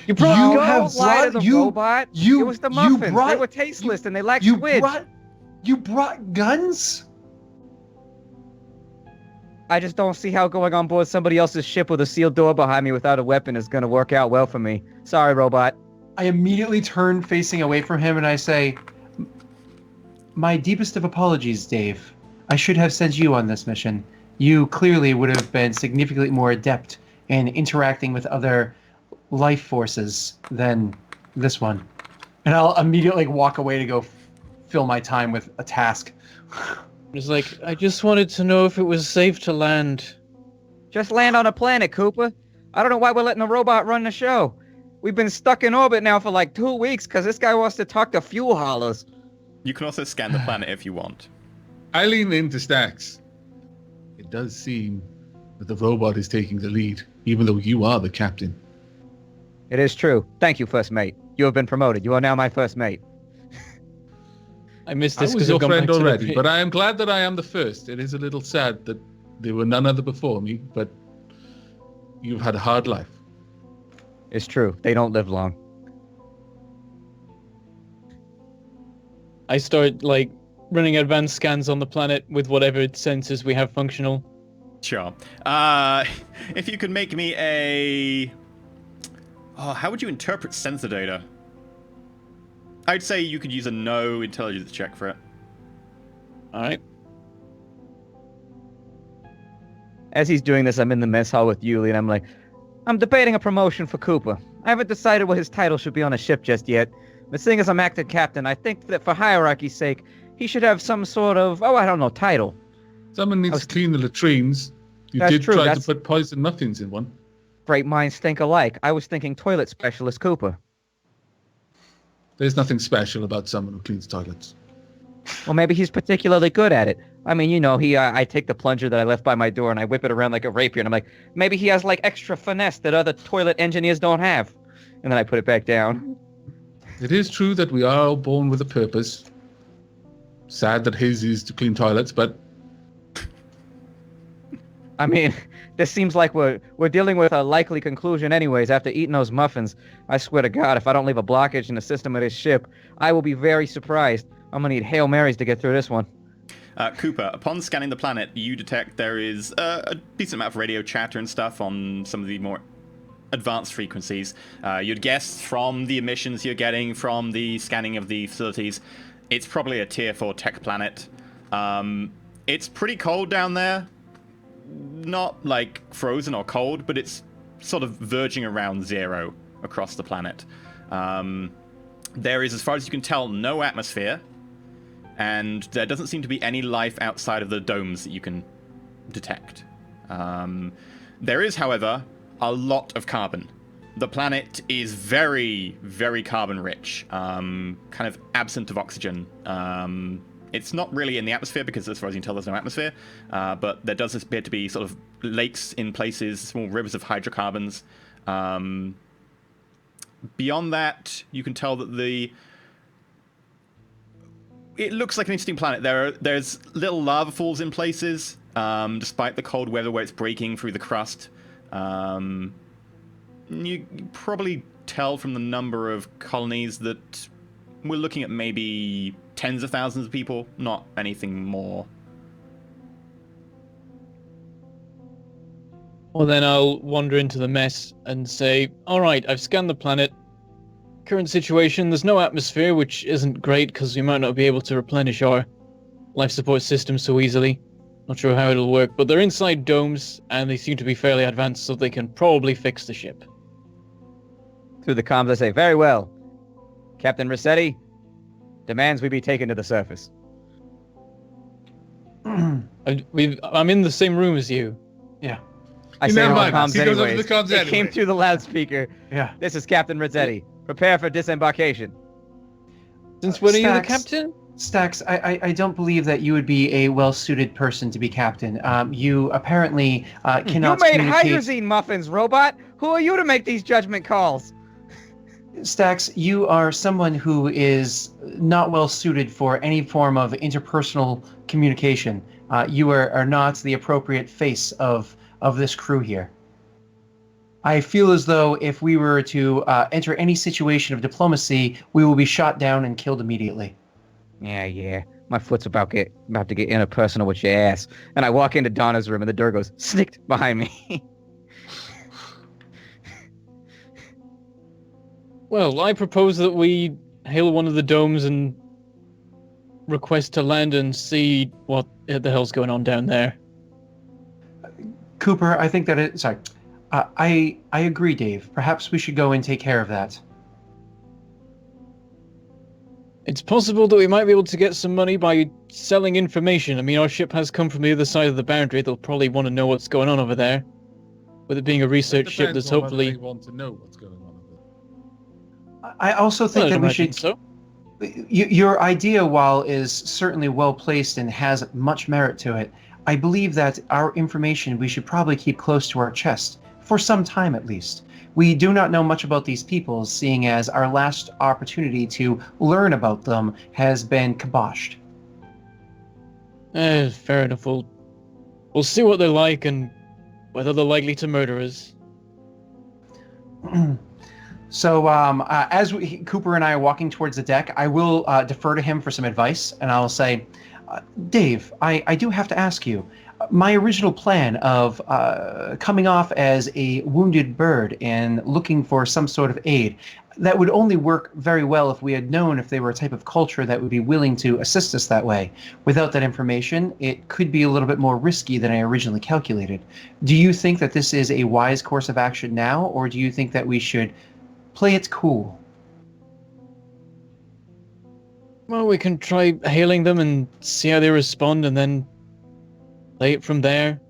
You brought You Don't have lie to brought- the you- robot. you- It was the you muffins. brought- They were tasteless and they lacked You squid. brought guns? I just don't see how going on board somebody else's ship with a sealed door behind me without a weapon is going to work out well for me. Sorry, robot. I immediately turn facing away from him and I say, "My deepest of apologies, Dave. I should have sent you on this mission. You clearly would have been significantly more adept in interacting with other life forces than this one." And I'll immediately walk away to go fill my time with a task. It's like, I just wanted to know if it was safe to land. Just land on a planet, Cooper. I don't know why we're letting a robot run the show. We've been stuck in orbit now for like 2 weeks because this guy wants to talk to fuel haulers. You can also scan the planet if you want. I lean into Stax. It does seem that the robot is taking the lead, even though you are the captain. It is true. Thank you, first mate. You have been promoted. You are now my first mate. I missed I this was because your I've gone friend back to the already, pit. but I am glad that I am the first. It is a little sad that there were none other before me, but you've had a hard life. It's true. They don't live long. I start, like, running advanced scans on the planet with whatever sensors we have functional. Sure. If you could make me a... Oh, how would you interpret sensor data? I'd say you could use a no intelligence check for it. Alright. As he's doing this, I'm in the mess hall with Yuli, and I'm like, I'm debating a promotion for Cooper. I haven't decided what his title should be on a ship just yet. But seeing as I'm acting captain, I think that for hierarchy's sake, he should have some sort of, title. Someone needs to clean the latrines. You That's did true, try that's- to put poison muffins in one. Great minds think alike. I was thinking toilet specialist Cooper. There's nothing special about someone who cleans toilets. Well, maybe he's particularly good at it. I mean, you know, I take the plunger that I left by my door and I whip it around like a rapier, and I'm like, maybe he has like extra finesse that other toilet engineers don't have. And then I put it back down. It is true that we are all born with a purpose. Sad that his is to clean toilets, but I mean, this seems like we're dealing with a likely conclusion anyways after eating those muffins. I swear to God, if I don't leave a blockage in the system of this ship, I will be very surprised. I'm gonna need Hail Marys to get through this one. Cooper, upon scanning the planet, you detect there is a decent amount of radio chatter and stuff on some of the more advanced frequencies. You'd guess from the emissions you're getting from the scanning of the facilities, it's probably a tier 4 tech planet. It's pretty cold down there. Not like frozen or cold, but it's sort of verging around 0 across the planet. There is, as far as you can tell, no atmosphere, and there doesn't seem to be any life outside of the domes that you can detect. There is, however, a lot of carbon. The planet is very, very carbon rich, kind of absent of oxygen. It's not really in the atmosphere because, as far as you can tell, there's no atmosphere, but there does appear to be sort of lakes in places, small rivers of hydrocarbons. Beyond that, you can tell that it looks like an interesting planet. There's little lava falls in places, despite the cold weather where it's breaking through the crust. You probably tell from the number of colonies that we're looking at maybe tens of thousands of people, not anything more. Well, then I'll wander into the mess and say, all right, I've scanned the planet. Current situation, there's no atmosphere, which isn't great because we might not be able to replenish our life support system so easily. Not sure how it'll work, but they're inside domes, and they seem to be fairly advanced, so they can probably fix the ship. Through the comms, I say, very well. Captain Rossetti demands we be taken to the surface. I'm in the same room as you. Yeah. I say Never on mind. comms He goes over anyways. the comms It came anyway. through the loudspeaker. Yeah. This is Captain Rossetti. Prepare for disembarkation. Since when are you the Stax. captain? Stax, I don't believe that you would be a well-suited person to be captain. You apparently cannot You made communicate... hydrazine muffins, robot. Who are you to make these judgment calls? Stax, you are someone who is not well-suited for any form of interpersonal communication. You are not the appropriate face of this crew here. I feel as though if we were to enter any situation of diplomacy, we will be shot down and killed immediately. Yeah. My foot's about to get interpersonal with your ass. And I walk into Donna's room and the door goes snicked behind me. Well, I propose that we hail one of the domes and request to land and see what the hell's going on down there. Cooper, I think that it... Sorry. I agree, Dave. Perhaps we should go and take care of that. It's possible that we might be able to get some money by selling information. I mean, our ship has come from the other side of the boundary. They'll probably want to know what's going on over there. With it being a research ship, Depends there's on whether hopefully... they want to know what's going on. I also think that we should... So. Your idea, while is certainly well-placed and has much merit to it, I believe that our information we should probably keep close to our chest, for some time at least. We do not know much about these people, seeing as our last opportunity to learn about them has been kiboshed. Fair enough. We'll see what they're like and whether they're likely to murder us. So, as Cooper and I are walking towards the deck, I will defer to him for some advice, and I'll say, Dave, I do have to ask you, my original plan of coming off as a wounded bird and looking for some sort of aid, that would only work very well if we had known if they were a type of culture that would be willing to assist us that way. Without that information, it could be a little bit more risky than I originally calculated. Do you think that this is a wise course of action now, or do you think that we should play it cool? Well, we can try hailing them and see how they respond and then play it from there.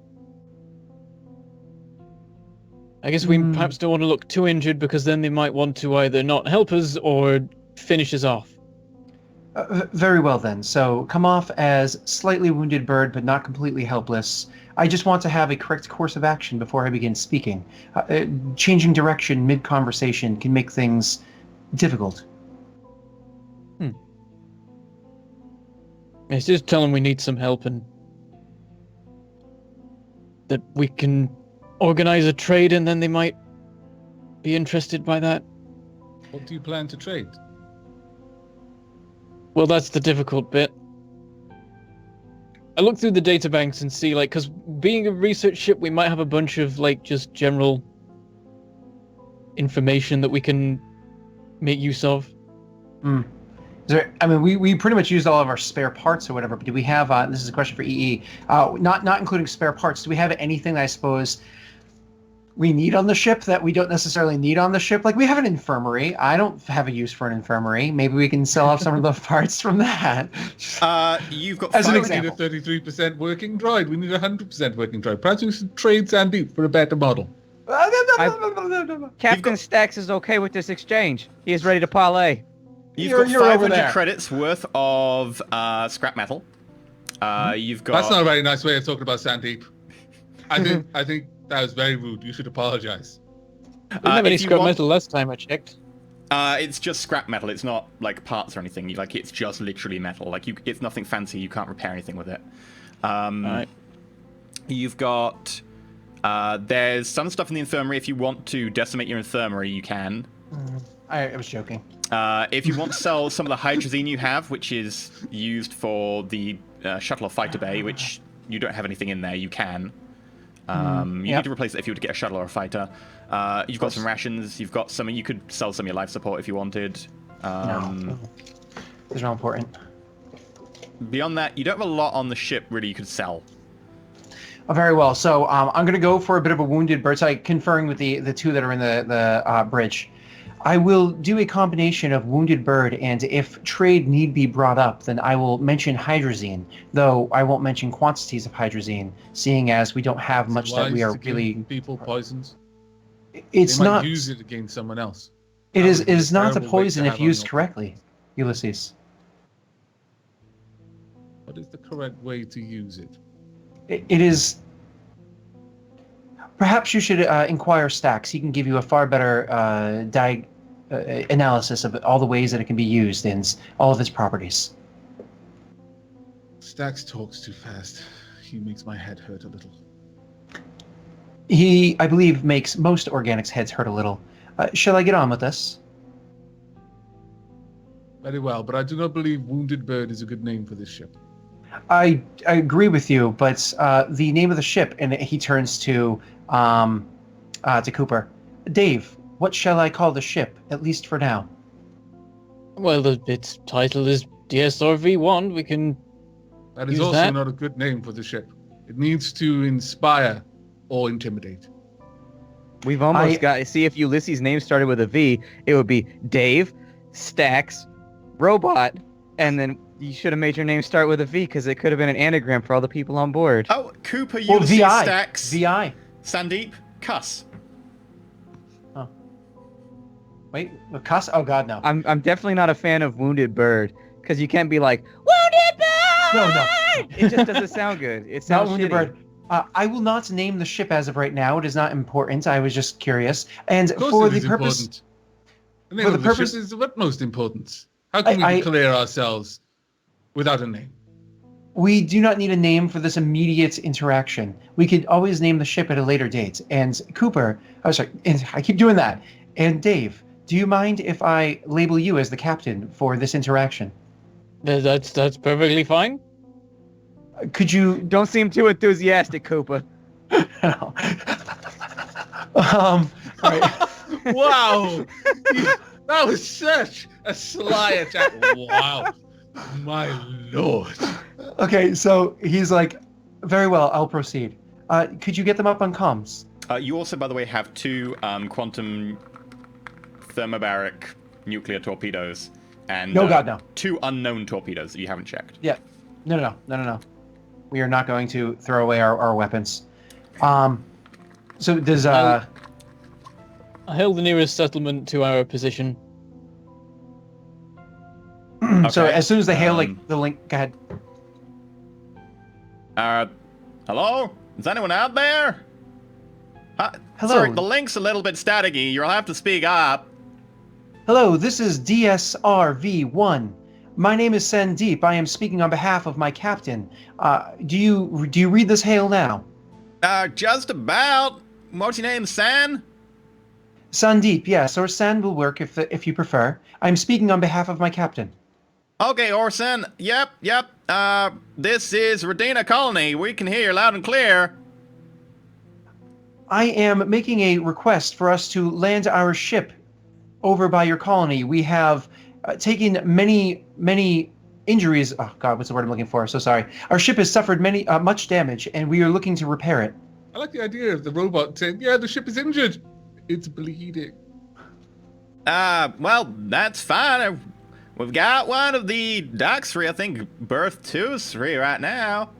I guess we perhaps don't want to look too injured because then they might want to either not help us or finish us off. Very well then. So come off as slightly wounded bird but not completely helpless. I just want to have a correct course of action before I begin speaking. Changing direction mid-conversation can make things difficult. It's just tell them we need some help and that we can organize a trade and then they might be interested by that. What do you plan to trade? Well, that's the difficult bit. I look through the databanks and see, like, because being a research ship, we might have a bunch of, like, just general information that we can make use of. Is there, I mean, we pretty much used all of our spare parts or whatever, but do we have, this is a question for EE, not including spare parts, do we have anything that I suppose we need on the ship that we don't necessarily need on the ship? Like, we have an infirmary. I don't have a use for an infirmary. Maybe we can sell off some of the parts from that. You've got As an five- example. We need a 33% working droid. We need a 100% working droid. Perhaps we should trade Sandeep for a better model. Captain Stacks is okay with this exchange. He is ready to parlay. You've You're got over 500 there. credits worth of scrap metal. You've got. That's not a very nice way of talking about Sandeep. I think that was very rude. You should apologize. We didn't have any if you scrap want- metal last time I checked. It's just scrap metal. It's not like parts or anything. Like it's just literally metal. Like it's nothing fancy. You can't repair anything with it. Alright. You've got. There's some stuff in the infirmary. If you want to decimate your infirmary, you can. I was joking. If you want to sell some of the hydrazine you have, which is used for the shuttle or fighter bay, which you don't have anything in there, you can. You need to replace it if you were to get a shuttle or a fighter. You've got some rations. You've got some. You could sell some of your life support if you wanted. No. These are all important. Beyond that, you don't have a lot on the ship really you could sell. Oh, very well. So I'm going to go for a bit of a wounded bird. So conferring with the two that are in the bridge. I will do a combination of wounded bird, and if trade need be brought up, then I will mention hydrazine, though I won't mention quantities of hydrazine, seeing as we don't have much that we Wise are to give really... people poisons. It's They might not... use it against someone else. It That is would be a not a terrible way to poison if have on used your- correctly, Ulysses. What is the correct way to use it? It is... Perhaps you should inquire Stax. He can give you a far better analysis of all the ways that it can be used and all of its properties. Stax talks too fast. He makes my head hurt a little. He, I believe, makes most organics' heads hurt a little. Shall I get on with this? Very well, but I do not believe Wounded Bird is a good name for this ship. I agree with you, but the name of the ship, and he turns to Cooper. Dave, what shall I call the ship, at least for now? Well, its title is DSRV-1. We can... That is Use also that? not a good name for the ship. It needs to inspire or intimidate. We've almost got. See, if Ulysses' name started with a V, it would be Dave, Stacks, Robot, and then you should have made your name start with a V because it could have been an anagram for all the people on board. Oh, Cooper, Well, Ulysses, VI. Stacks, VI. Sandeep, Cuss. Wait, cuss? Oh, God, no. I'm definitely not a fan of Wounded Bird because you can't be like Wounded Bird. No. It just doesn't sound good. It Not sounds Wounded shitty. Bird. I will not name the ship as of right now. It is not important. I was just curious. And Of course for it the is purpose... important. The name for the of the purpose- ship is of utmost importance. How can we I- declare ourselves without a name? We do not need a name for this immediate interaction. We could always name the ship at a later date. And Cooper, and I keep doing that. And Dave, do you mind if I label you as the captain for this interaction? That's perfectly fine. Could you... Don't seem too enthusiastic, Cooper. All right. Wow! That was such a sly attack. Wow. My lord. Okay, so he's like, very well, I'll proceed. Could you get them up on comms? You also, by the way, have two quantum thermobaric nuclear torpedoes and No, God, no. two unknown torpedoes that you haven't checked. Yeah. No. We are not going to throw away our weapons. So does... I hail the nearest settlement to our position. So Okay. as soon as they hail, like, the link... Go ahead. Hello? Is anyone out there? Hello. Sorry, the link's a little bit staticky. You'll have to speak up. Hello, this is DSRV-1. My name is Sandeep. I am speaking on behalf of my captain. Do you read this hail now? Just about. What's your name, San? Sandeep, yes, or San will work if you prefer. I'm speaking on behalf of my captain. Okay, Orson. Yep. This is Redina Colony. We can hear you loud and clear. I am making a request for us to land our ship over by your colony. We have taken many injuries. Oh God, what's the word I'm looking for? So sorry. Our ship has suffered much damage, and we are looking to repair it. I like the idea of the robot saying, "Yeah, the ship is injured. It's bleeding." Well, that's fine. We've got one of the docks free. I think berth 2 is free right now.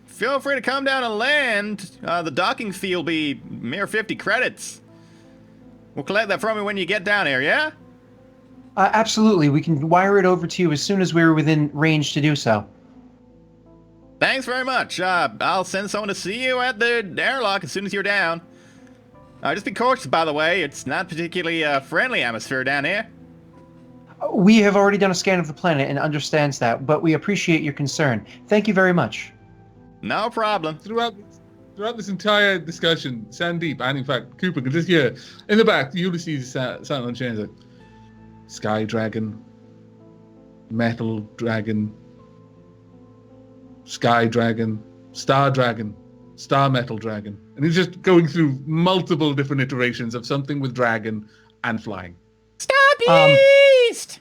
Feel free to come down and land. The docking fee will be mere 50 credits. We'll collect that from you when you get down here, yeah? Absolutely. We can wire it over to you as soon as we're within range to do so. Thanks very much. I'll send someone to see you at the airlock as soon as you're down. Just be cautious, by the way. It's not particularly friendly atmosphere down here. We have already done a scan of the planet and understands that, but we appreciate your concern. Thank you very much. No problem. Throughout this entire discussion, Sandeep, and in fact Cooper, can just hear in the back Ulysses sat on chairs like Sky Dragon, Metal Dragon, Sky Dragon, Star Metal Dragon, and he's just going through multiple different iterations of something with dragon and flying. Stop beast!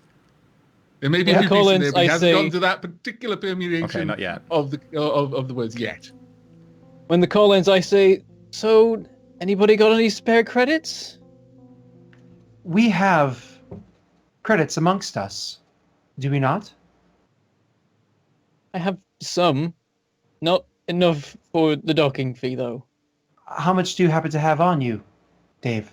There may be a few pieces in there, but he hasn't say- gotten to that particular permutation Okay, not yet. of the words yet. When the call ends, I say, "So, anybody got any spare credits?" We have credits amongst us, do we not? I have some. Not enough for the docking fee, though. How much do you happen to have on you, Dave?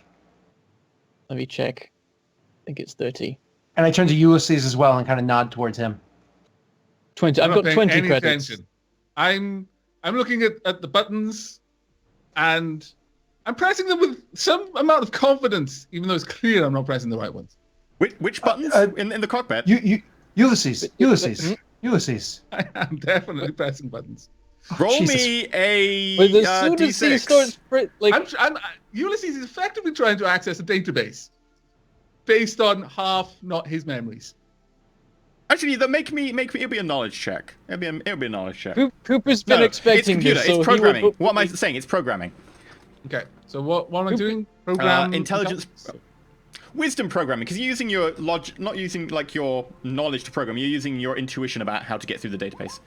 Let me check. I think it's 30. And I turn to Ulysses as well and kind of nod towards him. 20. I'm I've not got paying 20 any credits. attention. I'm looking at the buttons, and I'm pressing them with some amount of confidence, even though it's clear I'm not pressing the right ones. Which buttons in the cockpit? Ulysses. I am definitely pressing buttons. Roll Jesus. me a But as soon as he D6. starts, Ulysses is effectively trying to access a database based on half not his memories. Actually, make me. It'll be a knowledge check. It'll be a knowledge check. Cooper's been No, expecting it's computer. this, so It's he programming. will- What am I saying? It's programming. Okay, so what am I doing? Program Intelligence. Wisdom programming, because you're using your not using like your knowledge to program. You're using your intuition about how to get through the database.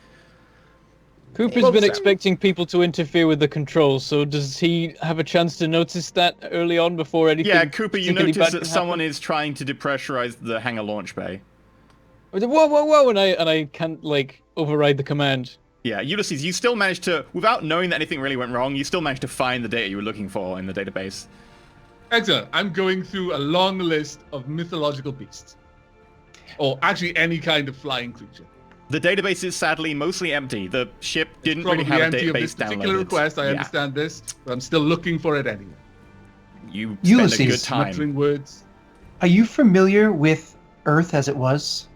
Cooper's Well, been Sam- expecting people to interfere with the controls, so does he have a chance to notice that early on before anything? Yeah, Cooper, you particularly notice bad that can someone happen? is trying to depressurize the hangar launch bay. Whoa, and I can't like override the command. Yeah, Ulysses, you still managed to, without knowing that anything really went wrong, you still managed to find the data you were looking for in the database. Excellent. I'm going through a long list of mythological beasts, or actually any kind of flying creature. The database is sadly mostly empty. The ship didn't Probably really have a empty of this database particular downloaded. request. I Yeah. understand this, but I'm still looking for it anyway. You spent a Ulysses, good time. Muttering words. Are you familiar with Earth as it was?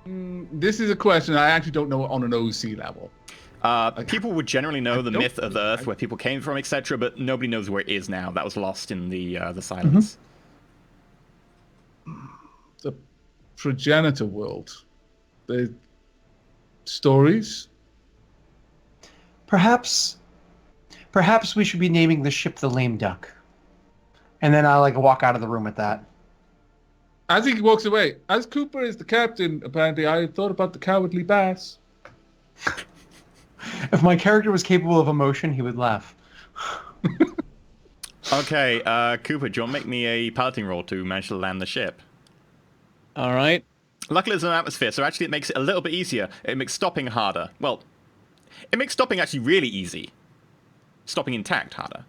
This is a question I actually don't know on an OC level. People would generally know the don't myth of think Earth, where people came from, etc., but nobody knows where it is now. That was lost in the silence. The progenitor world. The stories. Perhaps we should be naming the ship the Lame Duck. And then I walk out of the room with that. As he walks away, as Cooper is the captain, apparently I had thought about the cowardly bass. If my character was capable of emotion, he would laugh. Okay, Cooper, do you want to make me a piloting roll to manage to land the ship? All right. Luckily, there's an atmosphere, so actually it makes it a little bit easier. It makes stopping harder. Well, it makes stopping actually really easy. Stopping intact harder.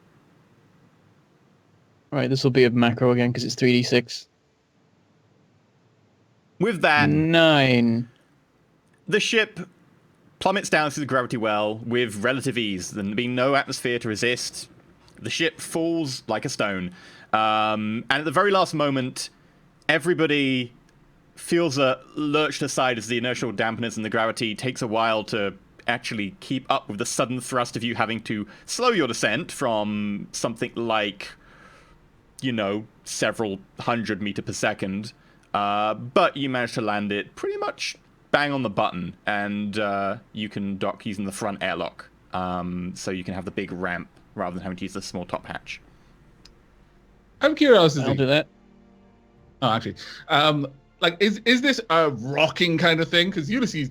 All right, this will be a macro again because it's 3d6. With that, 9. the ship plummets down through the gravity well with relative ease. There being no atmosphere to resist. The ship falls like a stone. And at the very last moment, everybody feels a lurched aside as the inertial dampeners and the gravity takes a while to actually keep up with the sudden thrust of you having to slow your descent from something like several 100 meters per second. But you manage to land it pretty much bang on the button, and you can dock using the front airlock. So you can have the big ramp rather than having to use the small top hatch. I'm curious. I'll do that. Oh, actually, is this a rocking kind of thing? Because Ulysses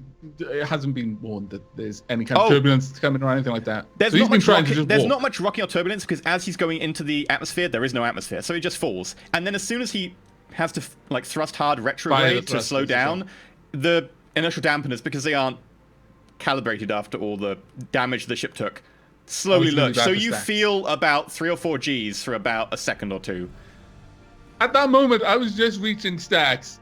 hasn't been warned that there's any kind of turbulence coming or anything like that. There's so he's been trying to just There's walk. not much rocking or turbulence because as he's going into the atmosphere, there is no atmosphere, so he just falls. And then as soon as he has to thrust hard retrograde to slow down, the inertial dampeners, because they aren't calibrated after all the damage the ship took, slowly lurch. So you feel about 3 or 4 Gs for about a second or two. At that moment, I was just reaching stacks,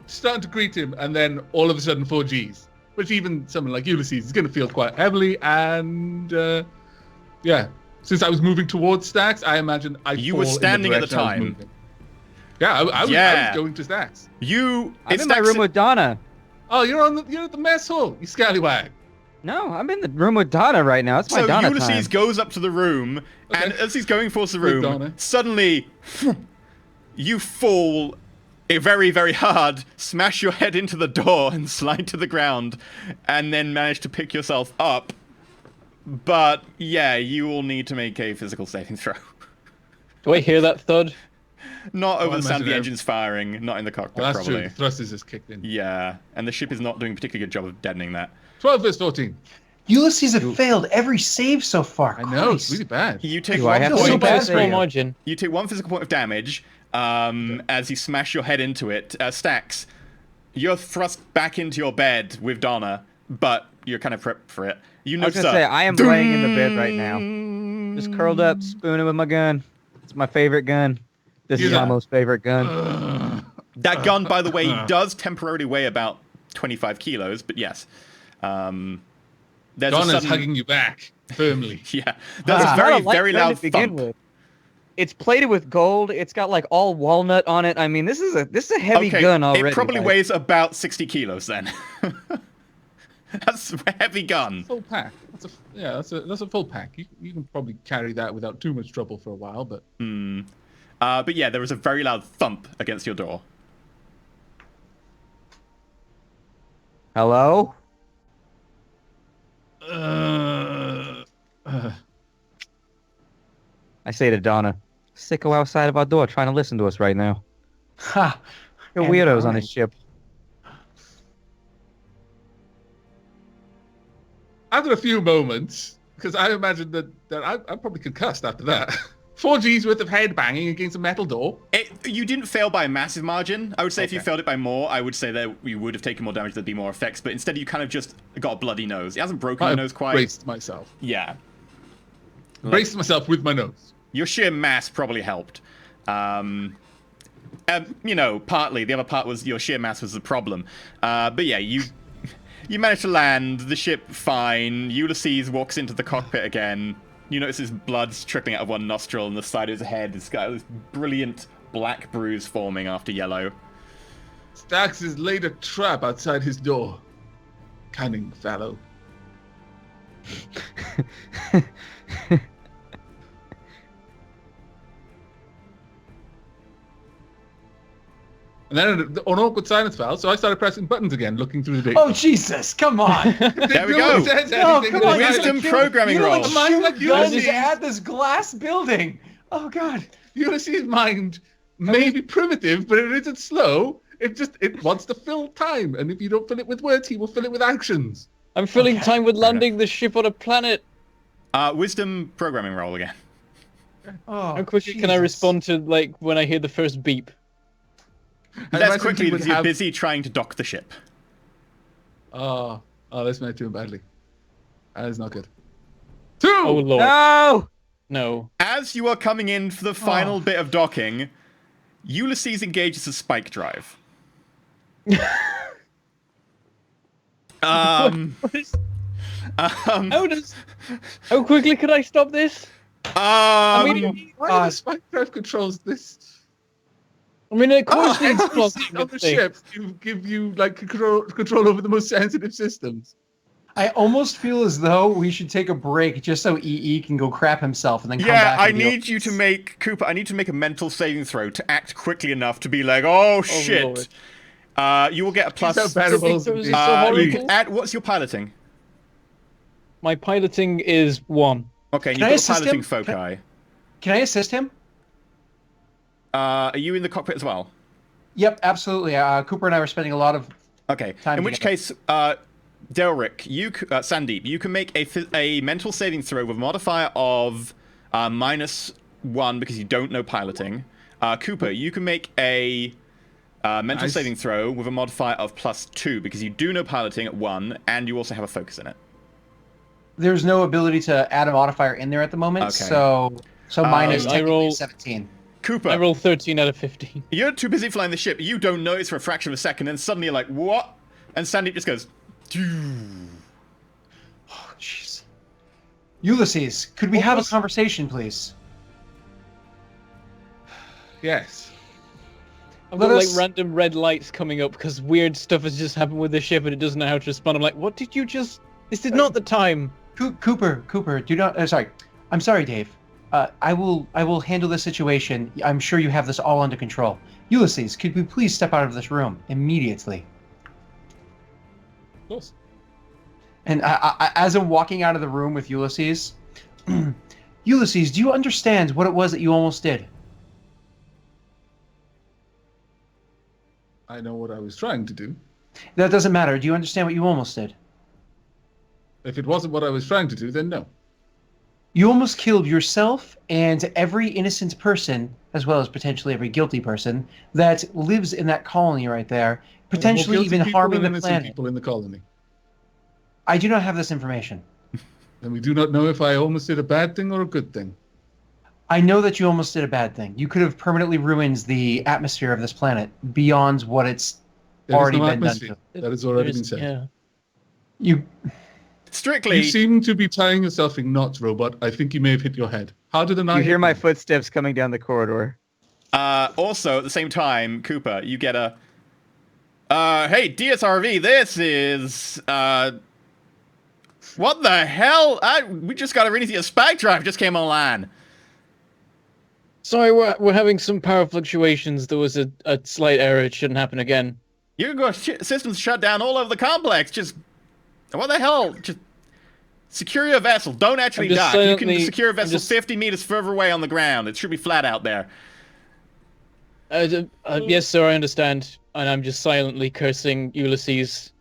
starting to greet him, and then all of a sudden 4 Gs, which even someone like Ulysses is going to feel quite heavily. And since I was moving towards stacks, I imagine you were standing at the time. Yeah, I was going to stacks. I'm in my room with Donna. Oh, you're at the mess hall, you scallywag. No, I'm in the room with Donna right now. It's my Donna time. So Ulysses goes up to the room, and as he's going towards the room, suddenly you fall very, very hard, smash your head into the door and slide to the ground, and then manage to pick yourself up. But yeah, you will need to make a physical saving throw. Do I hear that thud? Not over the sound of the engines firing, not in the cockpit, that's probably. True. The thrusters just kicked in. Yeah, and the ship is not doing a particularly good job of deadening that. 12 versus 14. Ulysses have failed every save so far. I know, it's really bad. You take You take 1 physical point of damage as you smash your head into it. Stacks, you're thrust back into your bed with Donna, but you're kind of prepped for it. I was going to say, I am laying in the bed right now. Just curled up, spooning with my gun. It's my favorite gun. This is my most favorite gun. That gun, by the way, does temporarily weigh about 25 kilos, but yes. Donna's hugging you back firmly. Yeah. There's a very, very loud thump. It's plated with gold. It's got like all walnut on it. I mean, this is a heavy gun already. It probably weighs about 60 kilos then. That's a heavy gun. Full pack. That's a full pack. You can probably carry that without too much trouble for a while, but. But yeah, there was a very loud thump against your door. Hello? I say to Donna, sicko outside of our door trying to listen to us right now. Ha! You're weirdos on this ship. After a few moments, because I imagine that I'm probably concussed after that. 4 Gs worth of head banging against a metal door. You didn't fail by a massive margin. I would say if you failed it by more, I would say that you would have taken more damage, there'd be more effects, but instead you kind of just got a bloody nose. It hasn't broken your nose quite. Braced myself. Yeah. Braced myself with my nose. Your sheer mass probably helped. Partly. The other part was your sheer mass was the problem. But yeah, you managed to land, the ship fine. Ulysses walks into the cockpit again. You notice his blood's trickling out of one nostril, and the side of his head has got this brilliant black bruise forming after yellow. Stax has laid a trap outside his door. Cunning fellow. And then an awkward silence fell, so I started pressing buttons again, looking through the data. Oh, Jesus, come on. There we go. No, come on. Wisdom programming roll. Ulysses at this glass building. Oh, God. Ulysses' mind may be primitive, but it isn't slow. It wants to fill time, and if you don't fill it with words, he will fill it with actions. I'm filling time with landing the ship on a planet. Wisdom programming roll again. Oh, how quickly can I respond to, when I hear the first beep? Less quickly because you're busy trying to dock the ship. Oh, this might do badly. That is not good. 2! Oh, Lord. No. As you are coming in for the final bit of docking, Ulysses engages a spike drive. How quickly could I stop this? Why the spike drive controls this? I mean, of course, on the ship give you control over the most sensitive systems. I almost feel as though we should take a break just so EE can go crap himself and then come Yeah, back. I and deal- need you to make Cooper. I need to make a mental saving throw to act quickly enough to be like, "Oh shit!" You will get a plus. These are bad rolls Throws indeed. are so You horrible. can add. What's your piloting? My piloting is 1. Okay, and Can I you've got assist piloting him? foci. Can I assist him? Are you in the cockpit as well? Yep, absolutely. Cooper and I were spending a lot of Okay. Time In which together. case, Delric, Sandeep, you can make a mental saving throw with a modifier of -1 because you don't know piloting. Cooper, you can make a mental Nice. saving throw with a modifier of +2 because you do know piloting at 1 and you also have a focus in it. There's no ability to add a modifier in there at the moment, Okay. so minus I technically roll- 17. Cooper, I rolled 13 out of 15. you're too busy flying the ship. You don't notice for a fraction of a second, and suddenly you're like, "What?" And Sandeep just goes, Oh, jeez. Ulysses, could we have a Almost- conversation, please? Yes. I've Let got us- like random red lights coming up because weird stuff has just happened with the ship and it doesn't know how to respond. I'm like, what did you just... This is not the time. Cooper, do not. Sorry, I'm sorry, Dave. I will handle this situation. I'm sure you have this all under control. Ulysses, could we please step out of this room immediately? Of course. And as I'm walking out of the room with Ulysses, Ulysses, do you understand what it was that you almost did? I know what I was trying to do. That doesn't matter. Do you understand what you almost did? If it wasn't what I was trying to do, then no. You almost killed yourself and every innocent person, as well as potentially every guilty person, that lives in that colony right there, potentially More guilty even people harming than the innocent planet. people in the colony. I do not have this information. And we do not know if I almost did a bad thing or a good thing. I know that you almost did a bad thing. You could have permanently ruined the atmosphere of this planet beyond what it's There is already no been done atmosphere. to. That has already been There's- said. Yeah. You "Strictly." You seem to be tying yourself in knots, robot. I think you may have hit your head. Harder than I You hear hit my you. footsteps coming down the corridor. Also, at the same time, Cooper, you get a... hey, DSRV, this is... what the hell? We just got a really... A spike drive just came online. Sorry, we're having some power fluctuations. There was a slight error. It shouldn't happen again. You got systems shut down all over the complex. Just... What the hell? Just... Secure your vessel. Don't actually I'm just dock. You can silently- secure a I'm vessel just- 50 meters further away on the ground. It should be flat out there. Yes, sir, I understand. And I'm just silently cursing Ulysses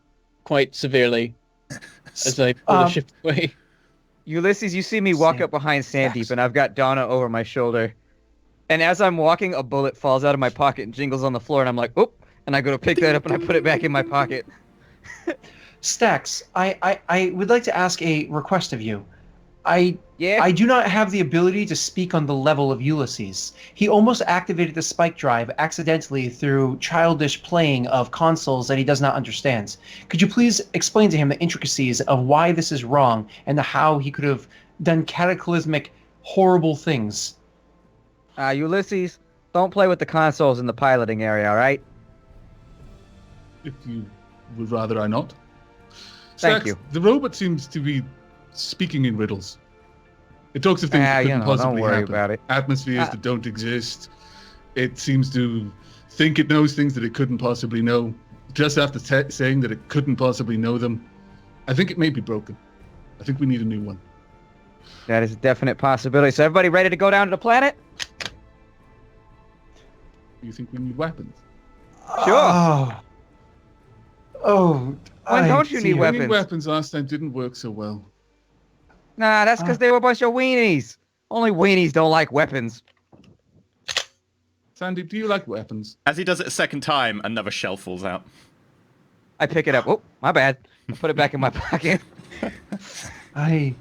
quite severely as I pull the ship away. Ulysses, you see me walk Sam- up behind Sandeep, and I've got Donna over my shoulder. And as I'm walking, a bullet falls out of my pocket and jingles on the floor, and I'm like, oop! And I go to pick that up, and I put it back in my pocket. Stax, I would like to ask a request of you. I Yeah? do not have the ability to speak on the level of Ulysses. He almost activated the spike drive accidentally through childish playing of consoles that he does not understand. Could you please explain to him the intricacies of why this is wrong and how he could have done cataclysmic, horrible things? Ulysses, don't play with the consoles in the piloting area, all right? If you would rather I not. Thank Stax, you. The robot seems to be speaking in riddles. It talks of things that couldn't don't possibly worry happen. about it. Atmospheres that don't exist. It seems to think it knows things that it couldn't possibly know. Just after saying that it couldn't possibly know them. I think it may be broken. I think we need a new one. That is a definite possibility. So everybody ready to go down to the planet? Do you think we need weapons? Sure. Oh. Why don't you need see. weapons? Bringing weapons last time didn't work so well. Nah, that's because they were a bunch of weenies. Only weenies don't like weapons. Sandeep, do you like weapons? As he does it a second time, another shell falls out. I pick it up. Oh, my bad. I put it back in my pocket. I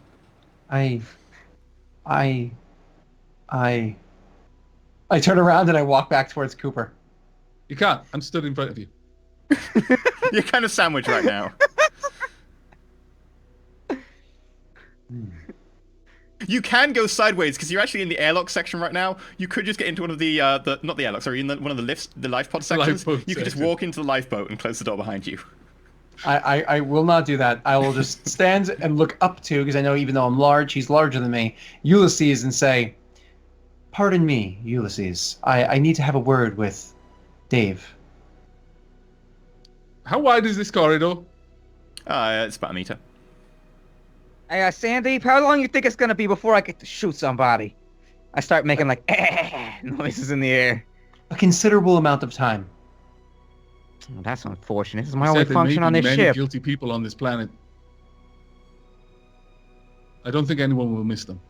turn around and I walk back towards Cooper. You can't. I'm stood in front of you. You're kind of sandwiched right now. You can go sideways because you're actually in the airlock section right now. You could just get into one of the not the airlock, sorry, in one of the lifts, the lifepod sections. lifeboat You could just section. walk into the lifeboat and close the door behind you. I will not do that. I will just stand and look up to, because I know even though I'm large, he's larger than me, Ulysses, and say, "Pardon me, Ulysses. I need to have a word with Dave." How wide is this corridor? It's about a meter. Hey, Sandeep, how long you think it's gonna be before I get to shoot somebody? I start making like noises in the air. A considerable amount of time. Oh, that's unfortunate. This is my You only said there may function be on this many ship. guilty people on this planet. I don't think anyone will miss them.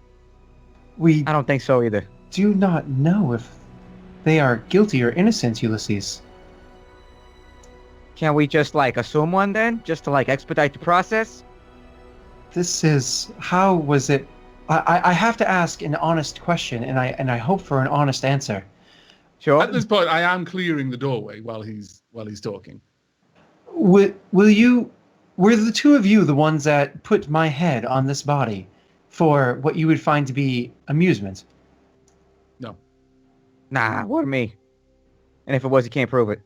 We I don't think so either. do not know if they are guilty or innocent, Ulysses. Can't we just like assume one then, just to like expedite the process? This is... How was it... I have to ask an honest question, and I hope for an honest answer. Sure. At this point, I am clearing the doorway while he's talking. Were the two of you the ones that put my head on this body for what you would find to be amusement? No. Nah, what me? And if it was, you can't prove it.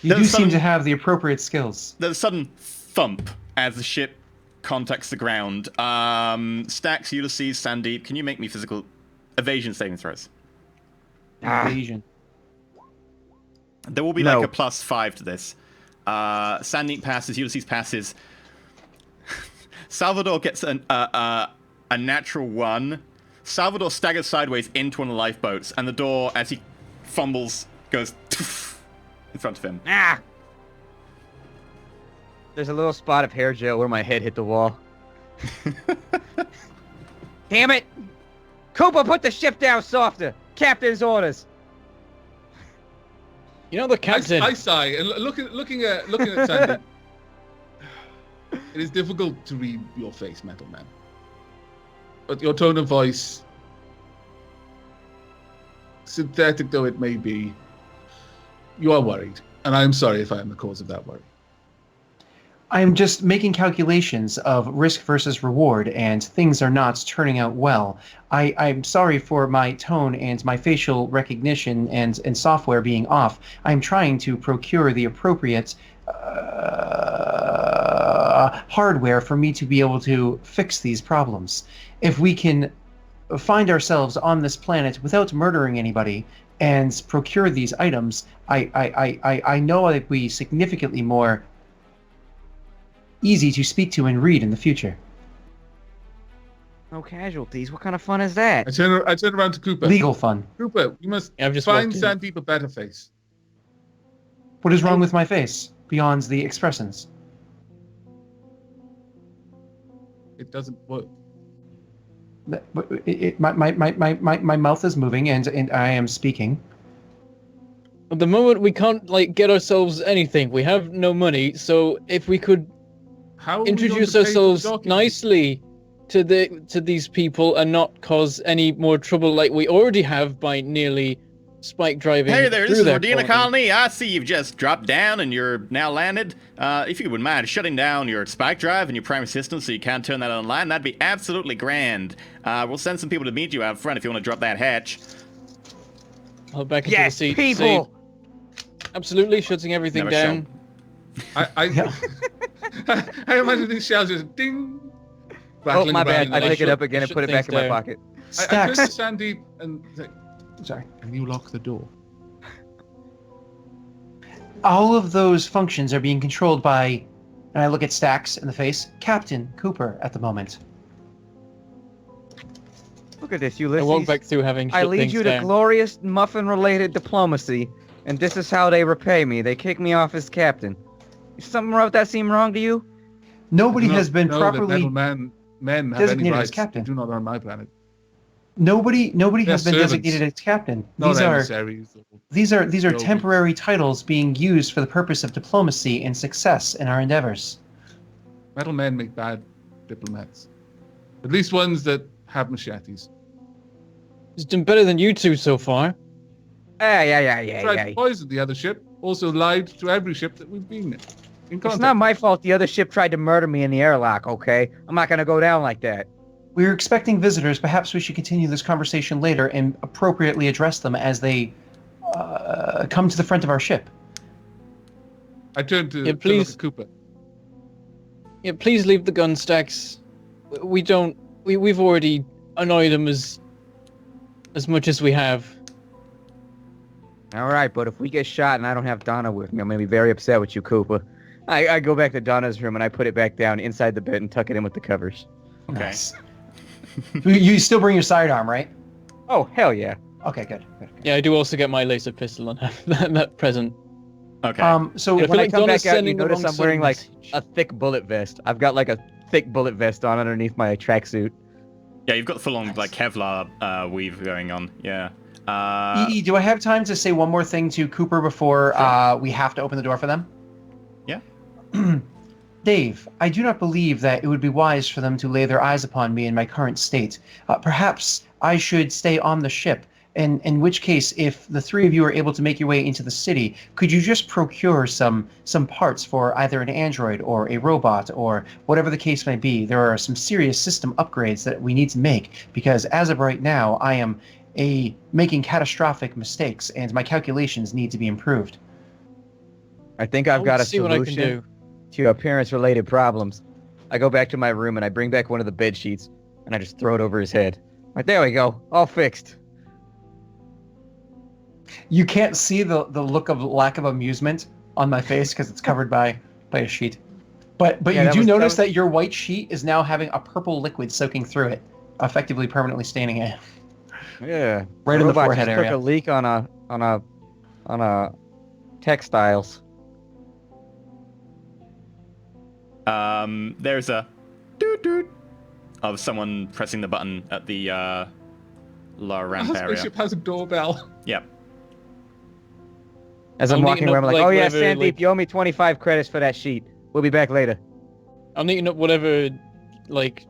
You do seem to have the appropriate skills. There's a sudden thump as the ship contacts the ground. Stax, Ulysses, Sandeep, can you make me physical evasion saving throws? Invasion. There will be No. like a +5 to this. Sandeep passes, Ulysses passes. Salvador gets a natural 1. Salvador staggers sideways into one of the lifeboats, and the door, as he fumbles, goes in front of him. Ah! There's a little spot of hair gel where my head hit the wall. Damn it! Cooper, put the ship down softer. Captain's orders. You know the captain. I sigh and looking at Sandy. It is difficult to read your face, Metal Man. But your tone of voice, synthetic though it may be, you are worried, and I am sorry if I am the cause of that worry. I'm just making calculations of risk versus reward, and things are not turning out well. I'm sorry for my tone and my facial recognition and software being off. I'm trying to procure the appropriate hardware for me to be able to fix these problems. If we can find ourselves on this planet without murdering anybody and procure these items, I know I'd be significantly more easy to speak to and read in the future. No casualties. What kind of fun is that? I turn around to Cooper. Legal fun. Cooper, you must I've just find walked in. Sandeep a better face. What is wrong with my face beyond the expressions? It doesn't work. My mouth is moving and I am speaking. At the moment, we can't like get ourselves anything. We have no money, so if we could How are we going to introduce pay for ourselves documents? nicely to these people and not cause any more trouble like we already have by nearly spike driving. Hey there, this through is their Rodina Colony. I see you've just dropped down and you're now landed. If you wouldn't mind shutting down your spike drive and your primary system so you can't turn that online, that'd be absolutely grand. We'll send some people to meet you out front if you want to drop that hatch. I'll back into Yes, the seat. people! Say, absolutely, shutting everything Never down. I imagine these shells just ding. Oh, rattling my around bad. in the I pick it ship. up again and shut put it back in things my down. pocket. I turn to Stacks. Sandeep and say, Sorry. "Can you lock the door?" All of those functions are being controlled by, and I look at Stax in the face, Captain Cooper at the moment. Look at this, I Ulysses. walk back through having shut I lead things you to down. glorious muffin-related diplomacy, and this is how they repay me. They kick me off as captain. Is something about that seem wrong to you? Nobody Do not has been know that properly men have any designated as rights. captain. They do not on my planet. nobody They're has been servants. designated as captain. Not These are emissaries. these are nobles. temporary titles being used for the purpose of diplomacy and success in our endeavors. Metal men make bad diplomats. At least ones that have machetes. It's done better than you two so far. Yeah. Tried to poison the other ship. Also lied to every ship that we've been in It's contact. not my fault the other ship tried to murder me in the airlock, okay? I'm not gonna go down like that. We're expecting visitors. Perhaps we should continue this conversation later and appropriately address them as they come to the front of our ship. I turn to, Yeah, to look please. at Cooper. Yeah, please leave the gun stacks. We've already annoyed them as much as we have. All right, but if we get shot and I don't have Donna with me, I'm gonna be very upset with you, Cooper. I go back to Donna's room and I put it back down inside the bed and tuck it in with the covers. Okay. Nice. You still bring your sidearm, right? Oh, hell yeah. Okay, good. Yeah, I do also get my laser pistol and have that present. Okay. So I feel When I like come Donna's back out, you sending the notice wrong I'm wearing like message. a thick bullet vest. I've got like a thick bullet vest on underneath my tracksuit. Yeah, you've got full-on like Kevlar weave going on. Yeah. EE, do I have time to say one more thing to Cooper before we have to open the door for them? Yeah. Dave, I do not believe that it would be wise for them to lay their eyes upon me in my current state. Perhaps I should stay on the ship, in which case, if the three of you are able to make your way into the city, could you just procure some parts for either an android or a robot or whatever the case may be? There are some serious system upgrades that we need to make, because as of right now, I am making catastrophic mistakes, and my calculations need to be improved. I think I've got a see what I can solution do. to appearance-related problems. I go back to my room and I bring back one of the bed sheets and I just throw it over his head. Right, there we go, all fixed. You can't see the look of lack of amusement on my face because it's covered by a sheet. But Yeah, you do notice was- that your white sheet is now having a purple liquid soaking through it, effectively permanently staining it. Yeah, Right in the robot forehead just area. Took a leak on a textiles. There's a doot doot of someone pressing the button at the lower ramp Our area. spaceship has a doorbell. Yep. As I'm I'm walking neating away, up, I'm like, like, oh yeah, whatever, Sandeep, like- you owe me 25 credits for that sheet. We'll be back later. I'm neating up whatever like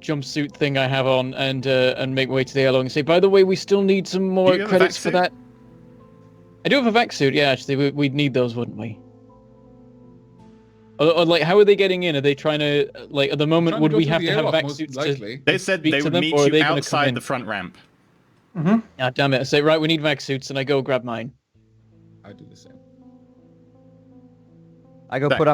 jumpsuit thing I have on and make my way to the airlock and say, by the way, we still need some more you have a credits vac for suit? that. I do have a vac suit, yeah, actually. We'd need those, wouldn't we? Or, like, how are they getting in? Are they trying to, like, at the moment, Trying would go we through have the to have airlock, vac most suits likely. to They said speak they to would them, meet or are you they gonna come outside in? the front ramp. Ah, damn it. I say, right, we need vac suits, and I go grab mine. I do the same. I go put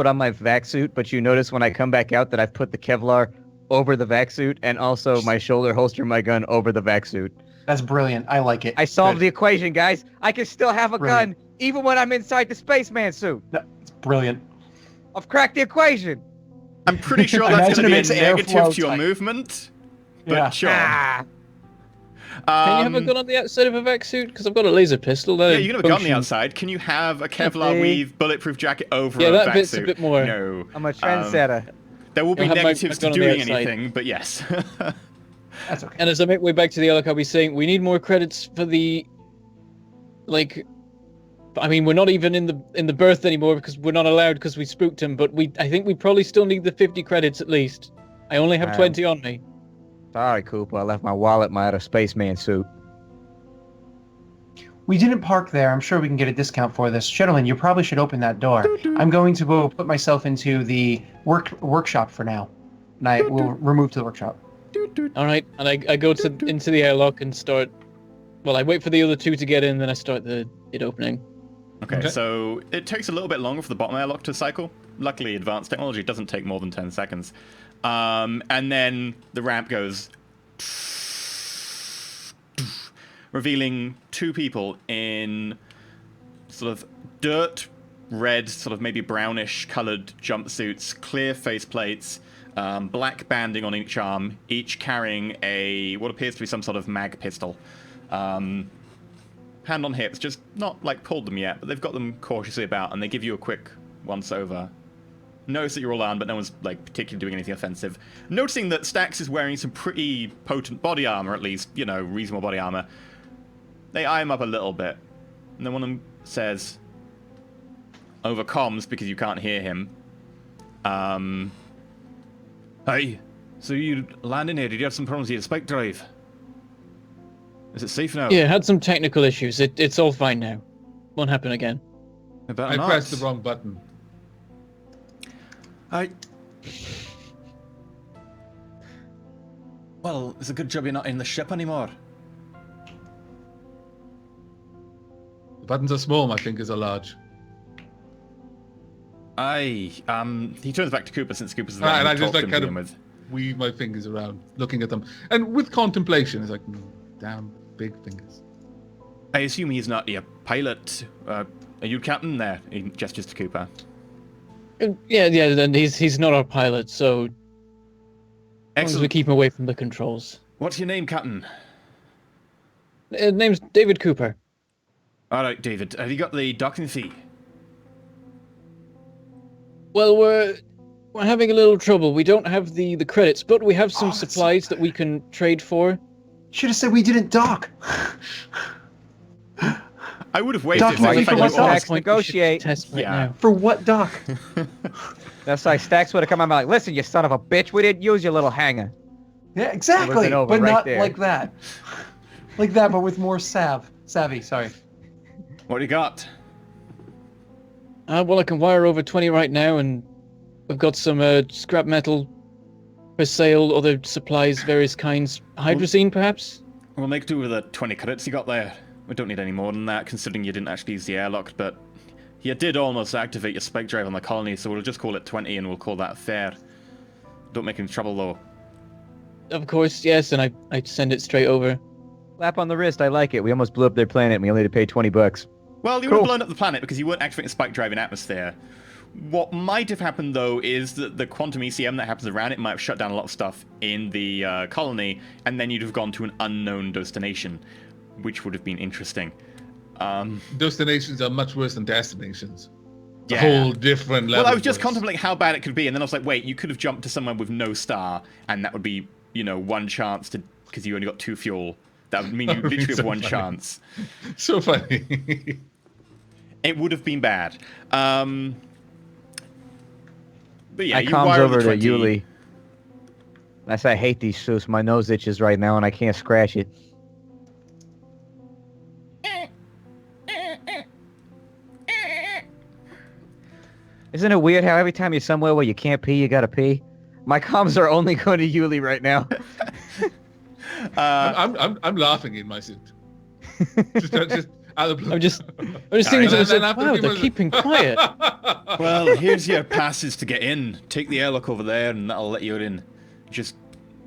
on my vac suit, but you notice when I come back out that I've put the Kevlar over the vac suit and also my shoulder holster my gun over the vac suit. That's brilliant. I like it. I solved the Good. equation, guys. I can still have a Brilliant. gun even when I'm inside the spaceman suit. It's brilliant. I've cracked the equation. I'm pretty sure I that's imagine going to it be a makes negative airflow to your tight. movement. But Yeah. sure. Ah. Can you have a gun on the outside of a vac suit? Because I've got a laser pistol. Yeah, you can have a gun on the outside. Can you have a Kevlar Okay. weave bulletproof jacket over Yeah, a that vac bit's suit? a bit more. No. I'm a trendsetter. There will be You'll have my negatives to gun on the doing outside. anything, but yes. That's okay. And as I make my way back to the airlock, I'll be saying, we need more credits for the, like, I mean, we're not even in the berth anymore because we're not allowed because we spooked him. But I think we probably still need the 50 credits at least. I only have 20 on me. Sorry, Cooper. I left my wallet in my outer spaceman suit. We didn't park there. I'm sure we can get a discount for this. Gentlemen, you probably should open that door. I'm going to go put myself into the workshop for now. And I will remove to the workshop. All right, and I go into the airlock and start. Well, I wait for the other two to get in, then I start it opening. Okay, so it takes a little bit longer for the bottom airlock to cycle. Luckily, advanced technology doesn't take more than 10 seconds. And then the ramp goes, revealing two people in sort of dirt red, sort of maybe brownish colored jumpsuits, clear faceplates, black banding on each arm, each carrying what appears to be some sort of mag pistol. Hand on hips, just not like pulled them yet, but they've got them cautiously about, and they give you a quick once over. Notice that you're all armed, but no one's like particularly doing anything offensive. Noticing that Stax is wearing some pretty potent body armor, at least, you know, reasonable body armor. They eye him up a little bit, and then one of them says, over comms because you can't hear him, "Hey, so you landing here? Did you have some problems with your spike drive? Is it safe now?" Yeah, had some technical issues. It's all fine now. Won't happen again. I better I not. pressed the wrong button. Well, it's a good job you're not in the ship anymore. The buttons are small, my fingers are large. He turns back to Cooper since Cooper's the And one I who just talked like to him kind to begin of with. weave my fingers around, looking at them, and with contemplation, it's like, damn big fingers. I assume he's not a pilot. Are you captain there? He gestures to Cooper. Yeah, then he's not our pilot, so as long as we Excellent. keep him away from the controls. What's your name, Captain? Name's David Cooper. All right, David. Have you got the docking fee? Well, we're having a little trouble. We don't have the credits, but we have some Oh, that's so supplies that we can trade for. Should have said we didn't dock. I would have waited Doc, if thank I you for knew my it thoughts. was. Stacks negotiate. Test right Yeah. now. For what dock? That's like Stacks would have come out and be like, listen, you son of a bitch, we didn't use your little hanger. Yeah, exactly. been over But right not there. like that. Like that, but with more savvy. Sorry. What do you got? Well, I can wire over 20 right now, and we've got some scrap metal for sale, other supplies, various kinds. Hydrazine, perhaps? We'll make do with the 20 credits you got there. We don't need any more than that, considering you didn't actually use the airlock, but you did almost activate your spike drive on the colony, so we'll just call it 20 and we'll call that fair. Don't make any trouble, though. Of course, yes, and I send it straight over. Slap on the wrist, I like it. We almost blew up their planet and we only had to pay $20. Well, you would have blown up the planet because you weren't activating spike drive in atmosphere. What might have happened, though, is that the quantum ECM that happens around it might have shut down a lot of stuff in the colony, and then you'd have gone to an unknown destination, which would have been interesting. Destinations are much worse than destinations. Yeah. A whole different level. Well, I was just worse. contemplating how bad it could be, and then I was like, wait, you could have jumped to somewhere with no star, and that would be, one chance to, because you only got 2 fuel. That would mean you That would be literally have so 1 funny. chance. So funny. It would have been bad. But yeah, I you comes wire over the to 20. Yuli. I say, I hate these suits. My nose itches right now and I can't scratch it. Isn't it weird how every time you're somewhere where you can't pee, you gotta pee? My comms are only going to Yuli right now. I'm laughing in my suit. just out of the blue. I'm just thinking to And then myself, after wow, people- they're keeping quiet. Well, here's your passes to get in. Take the airlock over there, and that'll let you in. Just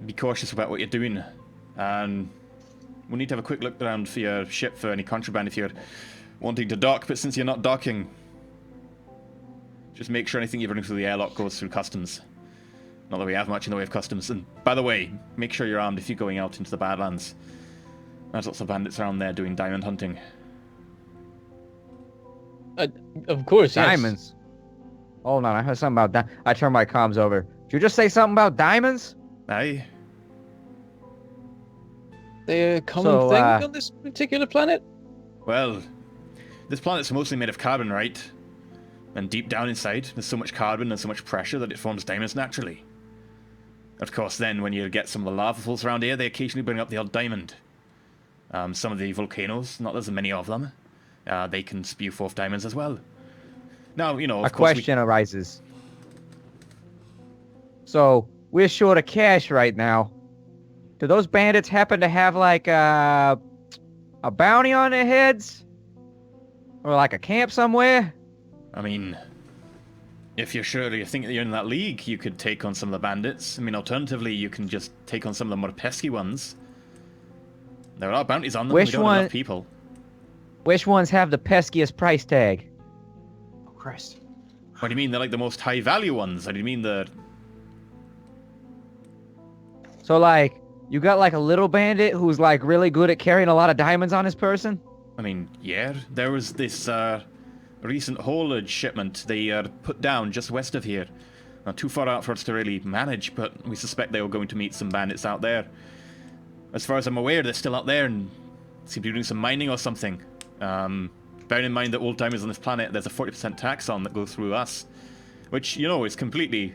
be cautious about what you're doing. And we'll need to have a quick look around for your ship for any contraband if you're wanting to dock, but since you're not docking, just make sure anything you're running through the airlock goes through customs. Not that we have much in the way of customs. And by the way, make sure you're armed if you're going out into the Badlands. There's lots of bandits around there doing diamond hunting. Of course, yes. Diamonds. Hold on, I heard something about I turned my comms over. Did you just say something about diamonds? Aye. They're a common So, thing on this particular planet? Well, this planet's mostly made of carbon, right? And deep down inside, there's so much carbon and so much pressure that it forms diamonds naturally. Of course, then, when you get some of the lava flows around here, they occasionally bring up the odd diamond. Some of the volcanoes, not there's many of them, they can spew forth diamonds as well. Now, of A course, question arises. So, we're short of cash right now. Do those bandits happen to have, like, a bounty on their heads? Or, like, a camp somewhere? I mean, if you're sure you think that you're in that league, you could take on some of the bandits. I mean, alternatively, you can just take on some of the more pesky ones. There are bounties on them, Which we don't have one- enough people. Which ones have the peskiest price tag? Oh, Christ. What do you mean? They're like the most high-value ones? Or do you mean the... So, like, you got, like, a little bandit who's, like, really good at carrying a lot of diamonds on his person? I mean, yeah, there was this recent haulage shipment they put down just west of here. Not too far out for us to really manage, but we suspect they were going to meet some bandits out there. As far as I'm aware, they're still out there and seem to be doing some mining or something. Bearing in mind that old timers on this planet, there's a 40% tax on that goes through us. Which, is completely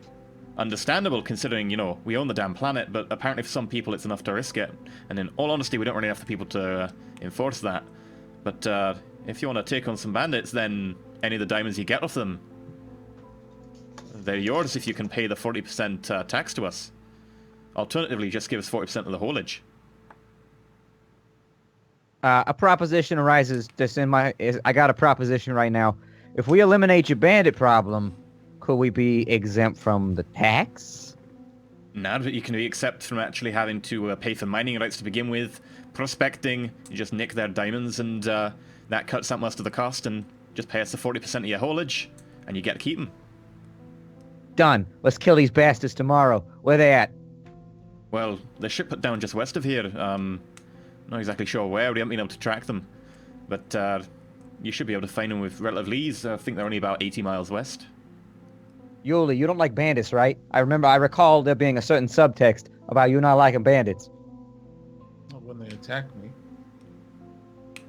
understandable considering, we own the damn planet, but apparently for some people it's enough to risk it. And in all honesty, we don't really have the people to enforce that. But if you want to take on some bandits, then any of the diamonds you get off them, they're yours if you can pay the 40% tax to us. Alternatively, just give us 40% of the haulage. A proposition arises I got a proposition right now. If we eliminate your bandit problem, Could we be exempt from the tax? Now that you can be exempt from actually having to pay for mining rights to begin with, prospecting, you just nick their diamonds and that cuts out most of the cost and just pay us the 40% of your haulage and you get to keep them. Done. Let's kill these bastards tomorrow. Where they at? Well, the ship put down just west of here. Not exactly sure where. We haven't been able to track them. But you should be able to find them with relative ease. I think they're only about 80 miles west. Yuli, you don't like bandits, right? I recall there being a certain subtext about you not liking bandits. Not when they attack me.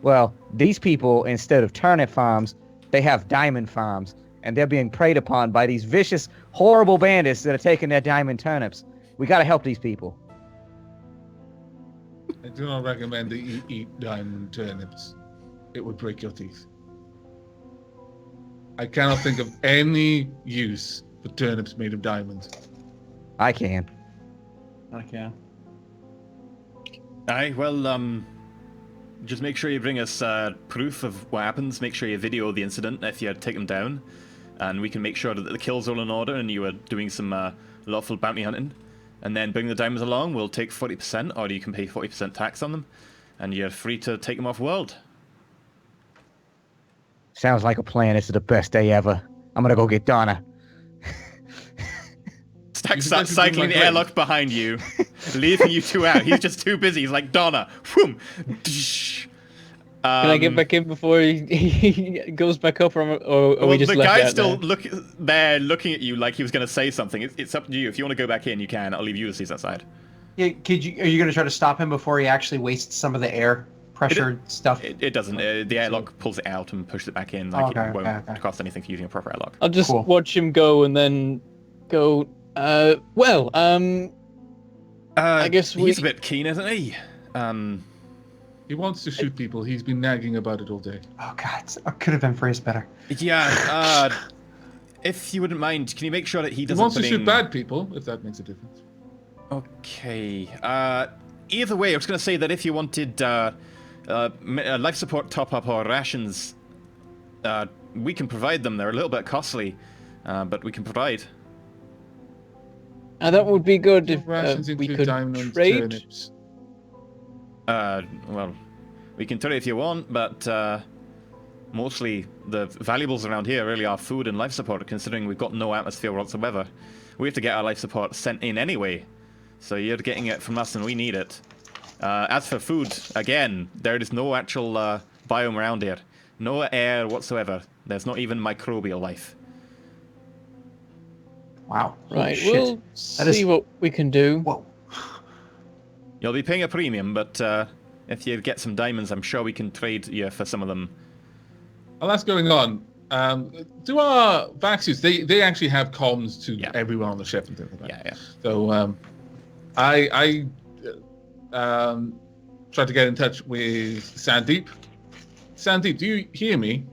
Well, these people, instead of turnip farms, they have diamond farms. And they're being preyed upon by these vicious, horrible bandits that are taking their diamond turnips. We gotta help these people. I do not recommend that you eat diamond turnips. It would break your teeth. I cannot think of any use for turnips made of diamonds. I can. Okay. Aye, well, just make sure you bring us proof of what happens. Make sure you video the incident if you take them down. And we can make sure that the kills are in order and you are doing some lawful bounty hunting. And then bring the diamonds along. We'll take 40%, or you can pay 40% tax on them. And you're free to take them off world. Sounds like a plan. This is the best day ever. I'm gonna go get Donna. Stack starts cycling the airlock behind you, leaving you two out. He's just too busy. He's like, Donna, whoom. Can I get back in before he goes back up, or well, we just the left guy's out still there? looking at you like he was going to say something. It's up to you. If you want to go back in, you can. I'll leave Ulysses outside. Yeah, are you going to try to stop him before he actually wastes some of the air pressure stuff? It doesn't. The airlock pulls it out and pushes it back in. Like it won't cost anything for using a proper airlock. I'll just Cool. watch him go and then go. I guess he's a bit keen, isn't he? He wants to shoot people. He's been nagging about it all day. Oh, God. It could have been phrased better. Yeah. If you wouldn't mind, can you make sure that he doesn't? He wants to shoot bad people, if that makes a difference. Okay. Either way, I was going to say that if you wanted life support top-up or rations, we can provide them. They're a little bit costly, but we can provide. That would be good if Rations we include could diamond trade. turnips. Well, we can trade if you want, but mostly the valuables around here really are food and life support, considering we've got no atmosphere whatsoever. We have to get our life support sent in anyway, so you're getting it from us and we need it. As for food, again, there is no actual biome around here. No air whatsoever. There's not even microbial life. Wow. Right, Shit. we'll see what we can do. Whoa. You'll be paying a premium, but if you get some diamonds, I'm sure we can trade you for some of them. While that's going on, do our vac suits, they actually have comms to everyone on the ship and things like that. Yeah. So I tried to get in touch with Sandeep. Sandeep, do you hear me?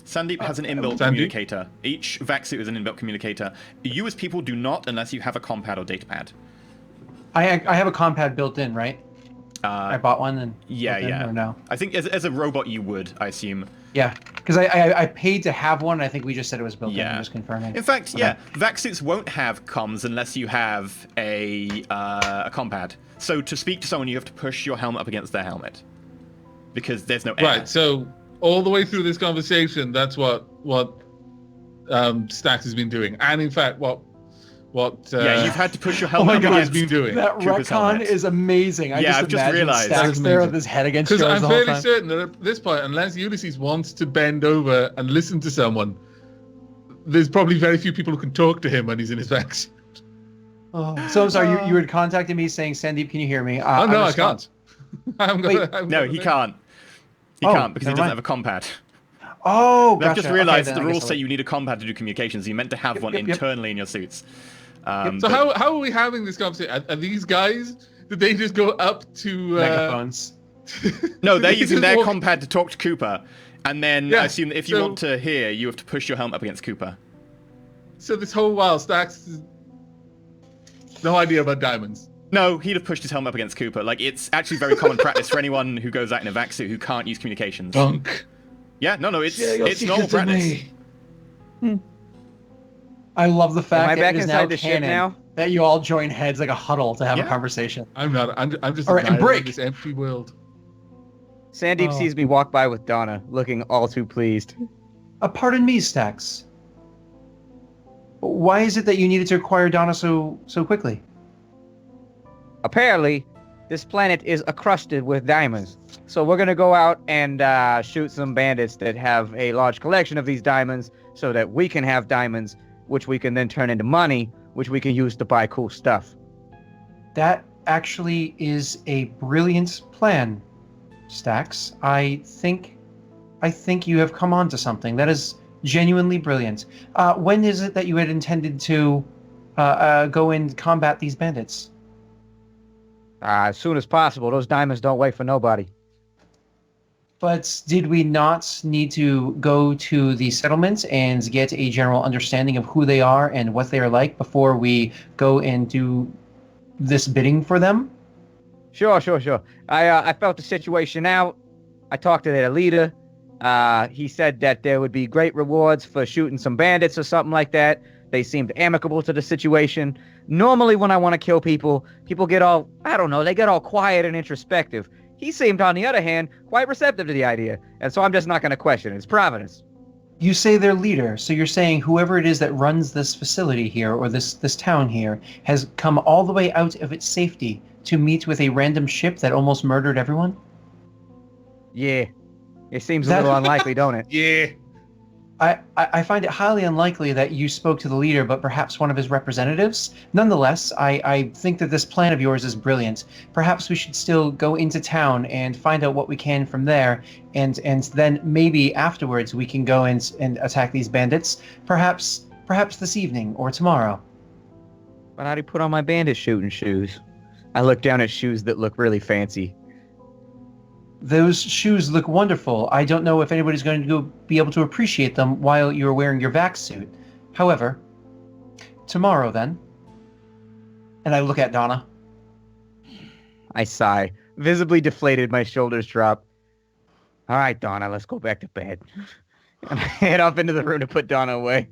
Sandeep has an inbuilt communicator. Each vac suit is an inbuilt communicator. You as people do not unless you have a compad or datapad. I have a compad built in, right? I bought one and yeah. Or no? I think as a robot you would, I assume. Yeah, because I paid to have one. And I think we just said it was built in. Yeah. I'm just confirming. In fact, Okay. vac suits won't have comms unless you have a compad. So to speak to someone, you have to push your helmet up against their helmet because there's no air. Right. So all the way through this conversation, that's what Stax has been doing, and in fact, what you've had to push your helmet up has against been doing. That Cooper's retcon helmet. is amazing. I've just realized. Stacks there with his head against Because yours I'm the whole fairly time. certain that at this point, unless Ulysses wants to bend over and listen to someone, there's probably very few people who can talk to him when he's in his vac suit. Oh. So I'm sorry, you had contacted me saying, Sandeep, can you hear me? Oh no, I can't. No, he can't. He can't because he doesn't have a compad. Oh, I've gotcha. just realized Okay, the then I rules guess say you need a compad to do communications. You meant to have one internally in your suits. So how are we having this conversation? Are these guys? Did they just go up to megaphones? No, they're They using just their walk- compad to talk to Cooper, and then I assume that if you want to hear, you have to push your helmet up against Cooper. So this whole while, Stax has no idea about diamonds. No, he'd have pushed his helmet up against Cooper. Like, it's actually very common practice for anyone who goes out in a vac suit who can't use communications. Dunk. Yeah, no, it's normal practice. I love the Am fact I that back it is inside now the ship canon now? that you all join heads like a huddle to have a Yeah. conversation. I'm not. I'm just All right, and admiring break. this empty world. Sandeep Oh. sees me walk by with Donna, looking all too pleased. Pardon me, Stax. Why is it that you needed to acquire Donna so quickly? Apparently, this planet is encrusted with diamonds. So we're gonna go out and shoot some bandits that have a large collection of these diamonds so that we can have diamonds, which we can then turn into money, which we can use to buy cool stuff. That actually is a brilliant plan, Stax. I think you have come on to something. That is genuinely brilliant. When is it that you had intended to go and combat these bandits? As soon as possible. Those diamonds don't wait for nobody. But did we not need to go to the settlement and get a general understanding of who they are and what they are like before we go and do this bidding for them? Sure. I felt the situation out. I talked to their leader. He said that there would be great rewards for shooting some bandits or something like that. They seemed amicable to the situation. Normally, when I want to kill people, people get all, I don't know, they get all quiet and introspective. He seemed, on the other hand, quite receptive to the idea. And so I'm just not going to question it. It's Providence. You say their leader, so you're saying whoever it is that runs this facility here or this town here has come all the way out of its safety to meet with a random ship that almost murdered everyone? Yeah. It seems a That- little unlikely, don't it? Yeah. I find it highly unlikely that you spoke to the leader, but perhaps one of his representatives. Nonetheless, I think that this plan of yours is brilliant. Perhaps we should still go into town and find out what we can from there, and then maybe afterwards we can go and attack these bandits. Perhaps this evening or tomorrow. But how do you put on my bandit shooting shoes? I look down at shoes that look really fancy. Those shoes look wonderful. I don't know if anybody's going to be able to appreciate them while you're wearing your vac suit. However, tomorrow then. And I look at Donna. I sigh. Visibly deflated, my shoulders drop. All right, Donna, let's go back to bed. And I head off into the room to put Donna away.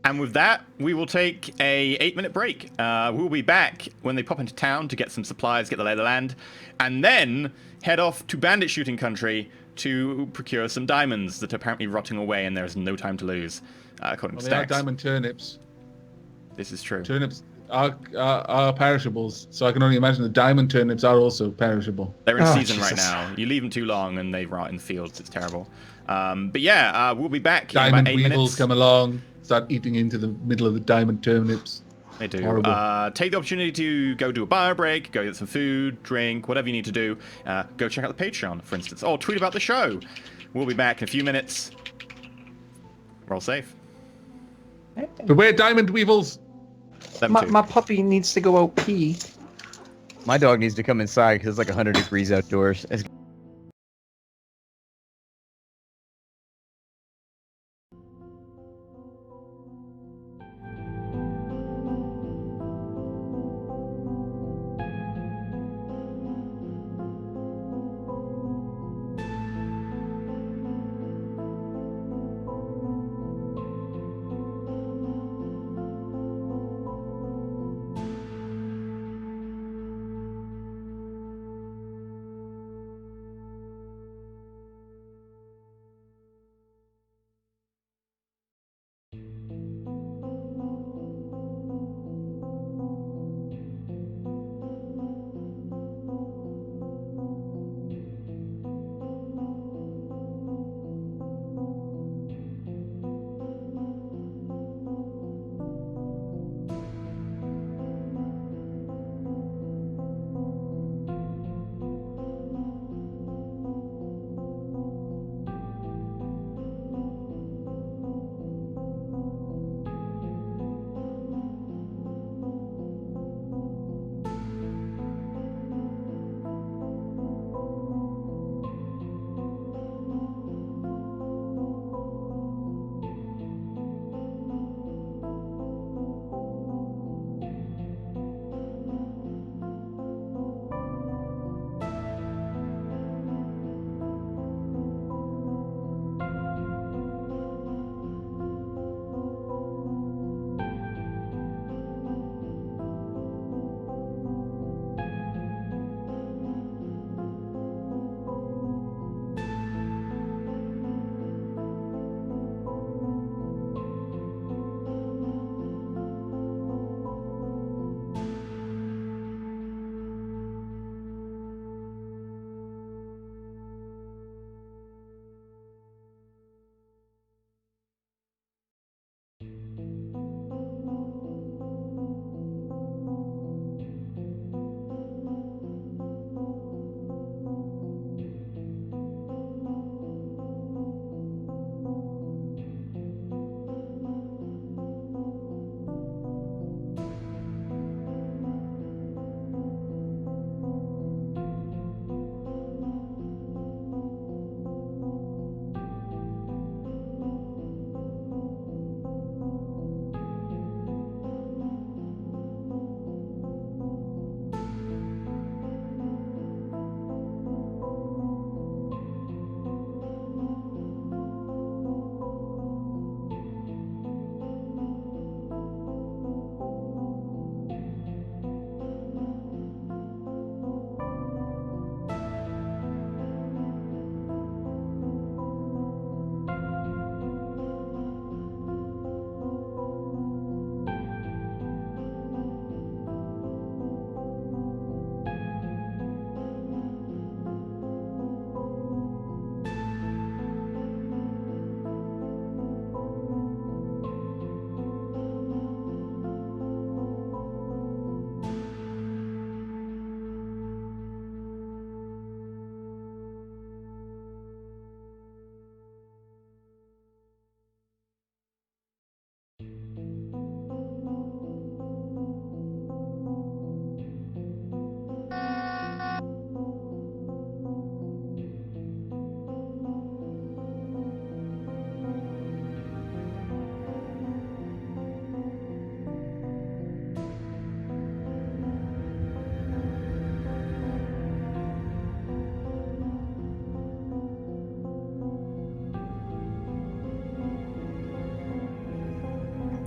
And with that, we will take a 8-minute break. We'll be back when they pop into town to get some supplies, get the lay of the land, and then head off to bandit shooting country to procure some diamonds that are apparently rotting away, and there's no time to lose, according Well, to they are Stax. diamond turnips. This is true. Turnips are perishables, so I can only imagine the diamond turnips are also perishable. They're in Oh, season right Jesus. now. You leave them too long and they rot in the fields. It's terrible. But yeah, we'll be back in Diamond about 8 weevils minutes. come along, start eating into the middle of the diamond turnips. They do. Horrible. Take the opportunity to go do a bio break, go get some food, drink, whatever you need to do. Go check out the Patreon, for instance, or tweet about the show. We'll be back in a few minutes. Roll safe. Beware diamond weevils! Them too. My puppy needs to go out pee. My dog needs to come inside because it's like 100 degrees outdoors.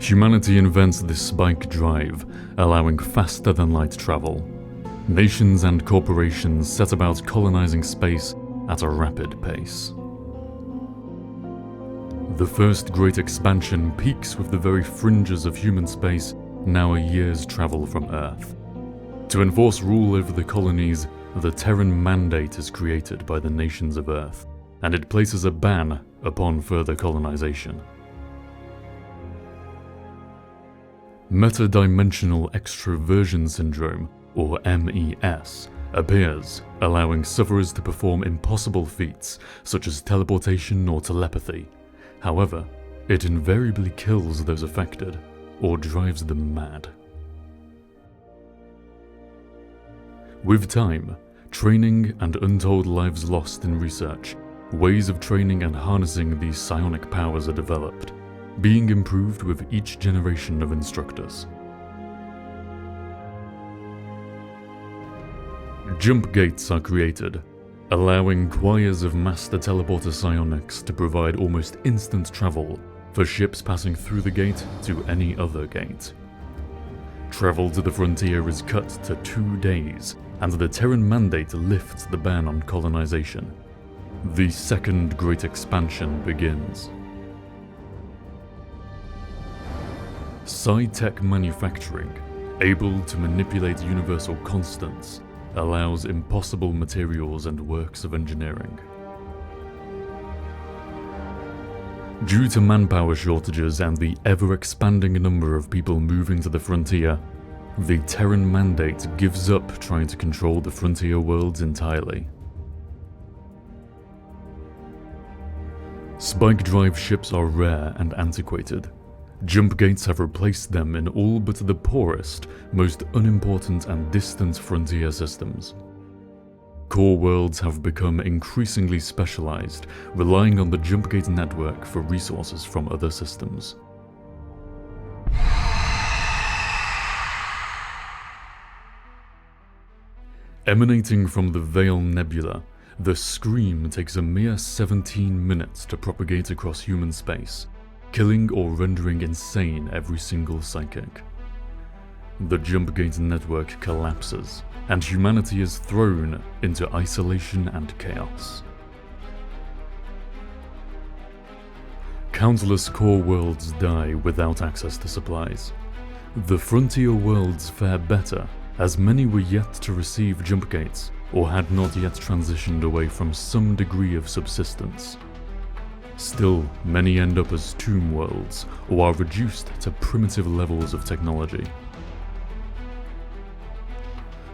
Humanity invents this spike drive, allowing faster-than-light travel. Nations and corporations set about colonizing space at a rapid pace. The first great expansion peaks with the very fringes of human space, now a year's travel from Earth. To enforce rule over the colonies, the Terran Mandate is created by the nations of Earth, and it places a ban upon further colonization. Metadimensional extroversion syndrome, or MES, appears, allowing sufferers to perform impossible feats such as teleportation or telepathy. However, it invariably kills those affected, or drives them mad. With time, training, and untold lives lost in research, ways of training and harnessing these psionic powers are developed, being improved with each generation of instructors. Jump gates are created, allowing choirs of master teleporter psionics to provide almost instant travel for ships passing through the gate to any other gate. Travel to the frontier is cut to 2 days, and the Terran Mandate lifts the ban on colonization. The second great expansion begins. Psi-tech manufacturing, able to manipulate universal constants, allows impossible materials and works of engineering. Due to manpower shortages and the ever-expanding number of people moving to the frontier, the Terran Mandate gives up trying to control the frontier worlds entirely. Spike drive ships are rare and antiquated. Jump gates have replaced them in all but the poorest, most unimportant and distant frontier systems. Core worlds have become increasingly specialized, relying on the jump gate network for resources from other systems. Emanating from the Veil Nebula, the Scream takes a mere 17 minutes to propagate across human space, killing or rendering insane every single psychic. The jump gate network collapses, and humanity is thrown into isolation and chaos. Countless core worlds die without access to supplies. The frontier worlds fare better, as many were yet to receive jump gates, or had not yet transitioned away from some degree of subsistence. Still, many end up as tomb worlds, or are reduced to primitive levels of technology.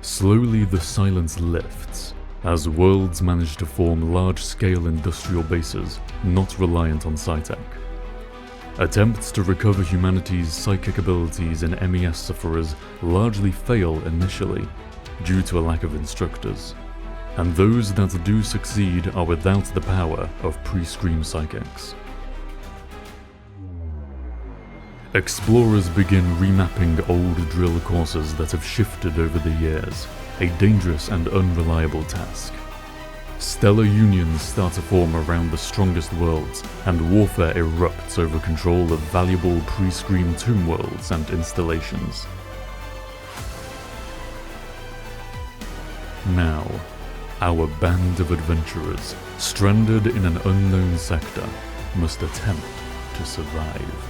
Slowly the silence lifts, as worlds manage to form large-scale industrial bases not reliant on psi-tech. Attempts to recover humanity's psychic abilities in MES sufferers largely fail initially, due to a lack of instructors, and those that do succeed are without the power of pre-Scream psychics. Explorers begin remapping old drill courses that have shifted over the years, a dangerous and unreliable task. Stellar unions start to form around the strongest worlds, and warfare erupts over control of valuable pre-Scream tomb worlds and installations. Now, our band of adventurers, stranded in an unknown sector, must attempt to survive.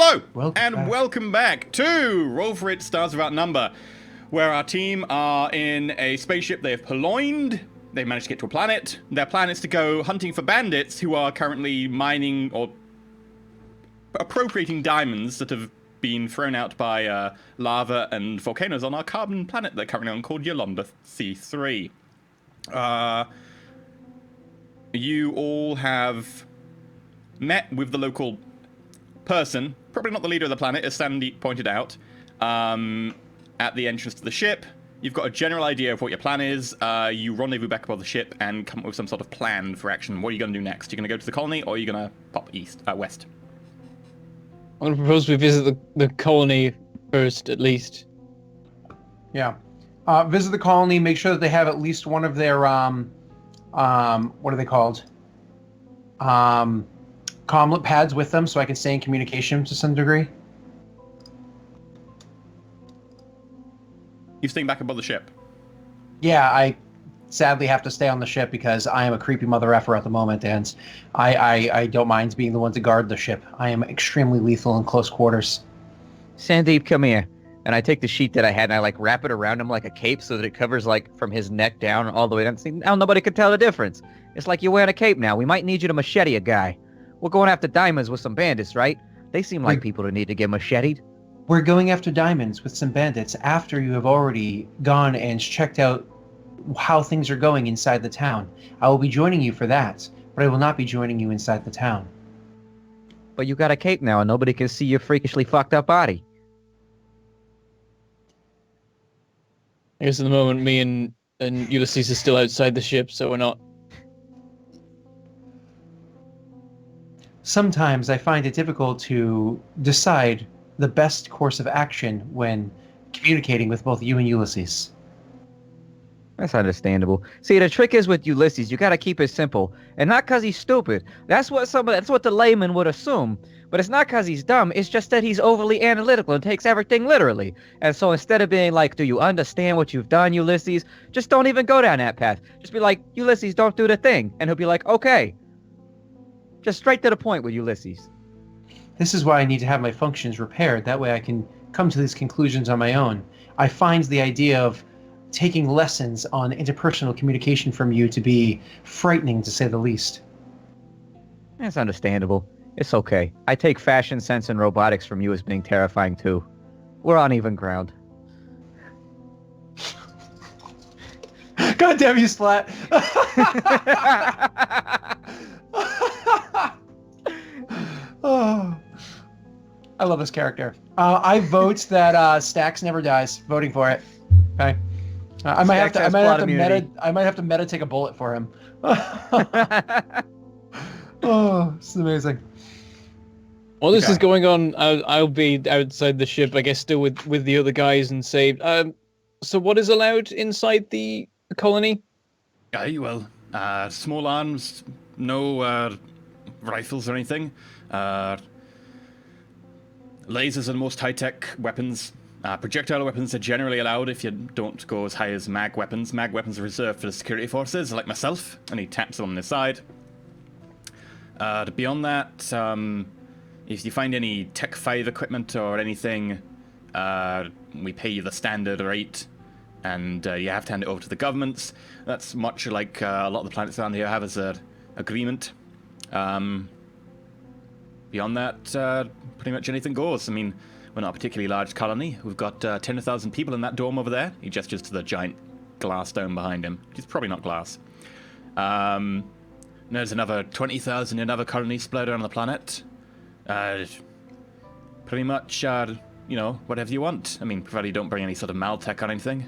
Hello, Welcome back. welcome back to Roll4It Stars Without Number, where our team are in a spaceship. They have purloined. They managed to get to a planet. Their plan is to go hunting for bandits who are currently mining or appropriating diamonds that have been thrown out by lava and volcanoes on our carbon planet they're currently on, called Yolanda C3. You all have met with the local person, probably not the leader of the planet, as Sandy pointed out, at the entrance to the ship. You've got a general idea of what your plan is. You rendezvous back aboard the ship and come up with some sort of plan for action. What are you going to do next? You're going to go to the colony, or are you going to pop west? I'm going to propose we visit the colony first, at least. Yeah. Visit the colony, make sure that they have at least one of their, what are they called? Comlet pads with them so I can stay in communication to some degree. You're staying back aboard the ship. Yeah, I sadly have to stay on the ship because I am a creepy mother effer at the moment, and I don't mind being the one to guard the ship. I am extremely lethal in close quarters. Sandeep, come here. And I take the sheet that I had and I like wrap it around him like a cape so that it covers like from his neck down all the way down. See, now nobody can tell the difference. It's like you're wearing a cape now. We might need you to machete a guy. We're going after diamonds with some bandits, right? They seem like people who need to get macheted. We're going after diamonds with some bandits after you have already gone and checked out how things are going inside the town. I will be joining you for that, but I will not be joining you inside the town. But you got a cape now and nobody can see your freakishly fucked up body. I guess at the moment, me and Ulysses are still outside the ship, so we're not. Sometimes I find it difficult to decide the best course of action when communicating with both you and Ulysses. That's understandable. See, the trick is with Ulysses, you gotta keep it simple. And not because he's stupid. That's what the layman would assume. But it's not because he's dumb, it's just that he's overly analytical and takes everything literally. And so instead of being like, do you understand what you've done, Ulysses? Just don't even go down that path. Just be like, Ulysses, don't do the thing. And he'll be like, okay. Just straight to the point with Ulysses. This is why I need to have my functions repaired. That way I can come to these conclusions on my own. I find the idea of taking lessons on interpersonal communication from you to be frightening, to say the least. That's understandable. It's okay. I take fashion sense and robotics from you as being terrifying too. We're on even ground. God damn you, Splat! Oh, I love this character. I vote that Stax never dies. Voting for it. Okay. I might have to meta take a bullet for him. Oh, this is amazing. While this is going on, I'll be outside the ship, I guess, still with the other guys, and say, so what is allowed inside the colony? Aye, well, small arms, no rifles or anything. Lasers are the most high-tech weapons. Projectile weapons are generally allowed if you don't go as high as mag weapons. Mag weapons are reserved for the security forces, like myself, and he taps on the side. Beyond that, if you find any Tech 5 equipment or anything, we pay you the standard rate, and you have to hand it over to the governments. That's much like a lot of the planets around here have as an agreement. Beyond that, pretty much anything goes. I mean, we're not a particularly large colony. We've got 10,000 people in that dome over there. He gestures to the giant glass dome behind him, which is probably not glass. There's another 20,000 in another colony spread around the planet. Pretty much, whatever you want. I mean, provided you don't bring any sort of Maltech or anything.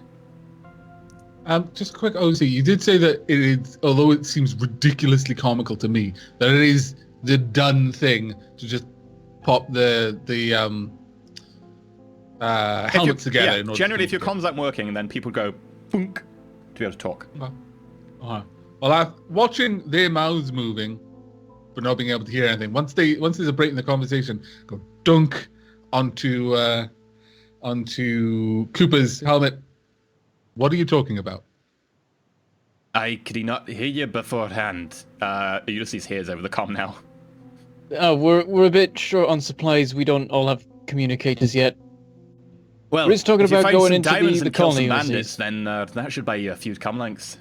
Just a quick OC. You did say that it is, although it seems ridiculously comical to me, that it is the done thing to just pop the helmets together. Yeah, generally, if your comms aren't working, then people go funk to be able to talk. Well, watching their mouths moving, but not being able to hear anything. Once there's a break in the conversation, go dunk onto Cooper's helmet. What are you talking about? Could he not hear you beforehand? Ulysses hears over the comm now. We're a bit short on supplies. We don't all have communicators yet. Well, We're just talking if you about find going some into diamonds the and kill some colony bandits, overseas. then that should buy you a few comlinks.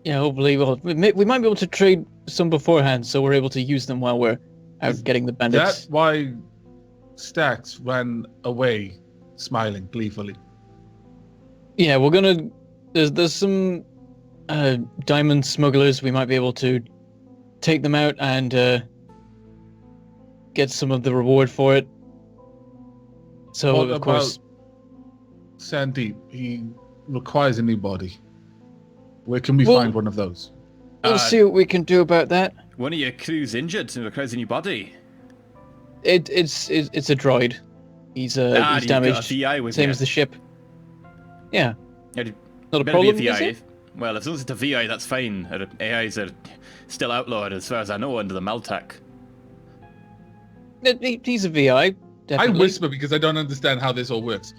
Yeah, hopefully we might be able to trade some beforehand, so we're able to use them while we're out getting the bandits. That's why Stax ran away, smiling gleefully. Yeah, we're gonna. There's some diamond smugglers. We might be able to take them out and get some of the reward for it. So What of course, Sandeep, he requires a new body. Where can we Well- find one of those? we'll see what we can do about that. One of your crew's injured and requires a new body. It's a droid. He's you've got a damaged. VI with Same you. as the ship. Yeah, Yeah, you not a better be problem. a Is VI. it? Well, as long as it's a VI, that's fine. AIs are still outlawed, as far as I know, under the Meltec. He's a VI. I Definitely. whisper because I don't understand how this all works.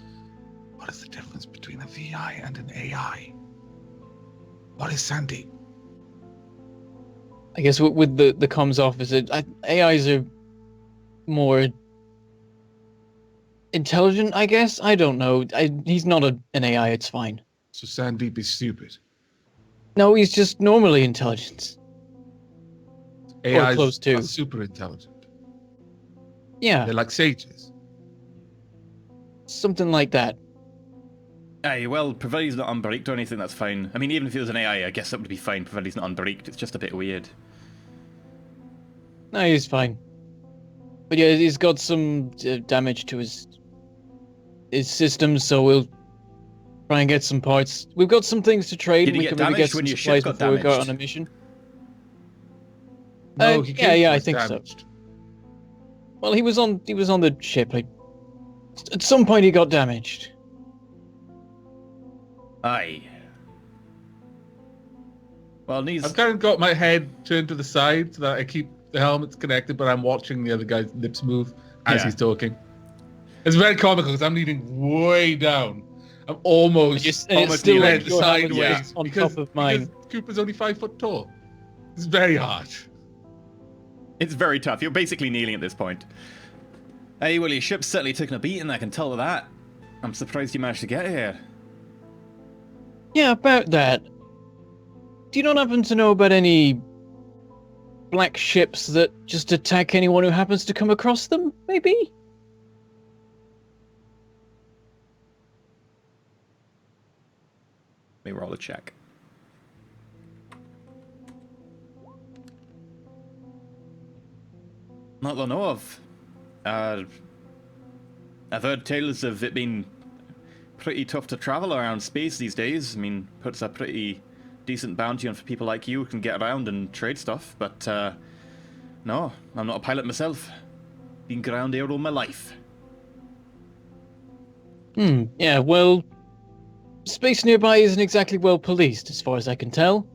What is the difference between a VI and an AI? What is Sandeep? I guess with the comms officer, AIs are more intelligent. I guess I don't know. He's not an AI. It's fine. So Sandeep is stupid. No, he's just normally intelligent. AIs close to. are super intelligent. Yeah, They're like sages. something like that. Aye, well, provided he's not unbreaked or anything, that's fine. I mean, even if he was an AI, I guess that would be fine, provided he's not unbreaked. It's just a bit weird. No, he's fine. But yeah, he's got some damage to his system, so we'll try and get some parts. We've got some things to trade. Did he We get can maybe damaged get when some your supplies ship got before we go out damaged? on a mission. No, yeah, I was think so. damaged. Well, he was on the ship. At some point, he got damaged. Aye. Well, needs. I've kind of got my head turned to the side so that I keep the helmets connected, but I'm watching the other guy's lips move as Yeah. he's talking. It's very comical because I'm leaning way down. I'm almost It's still kneeling. like your helmet's sideways on because, top of mine. because Cooper's only 5 foot tall. It's very hard. It's very tough. You're basically kneeling at this point. Hey, well, your ship's certainly taken a beating, I can tell with that. I'm surprised you managed to get here. Yeah, about that. Do you not happen to know about any black ships that just attack anyone who happens to come across them? Maybe. Let me roll a check. Not that I know of. I've heard tales of it being pretty tough to travel around space these days. I mean, puts a pretty decent bounty on for people like you who can get around and trade stuff, but no, I'm not a pilot myself. Been ground here all my life. Yeah, well, space nearby isn't exactly well policed, as far as I can tell.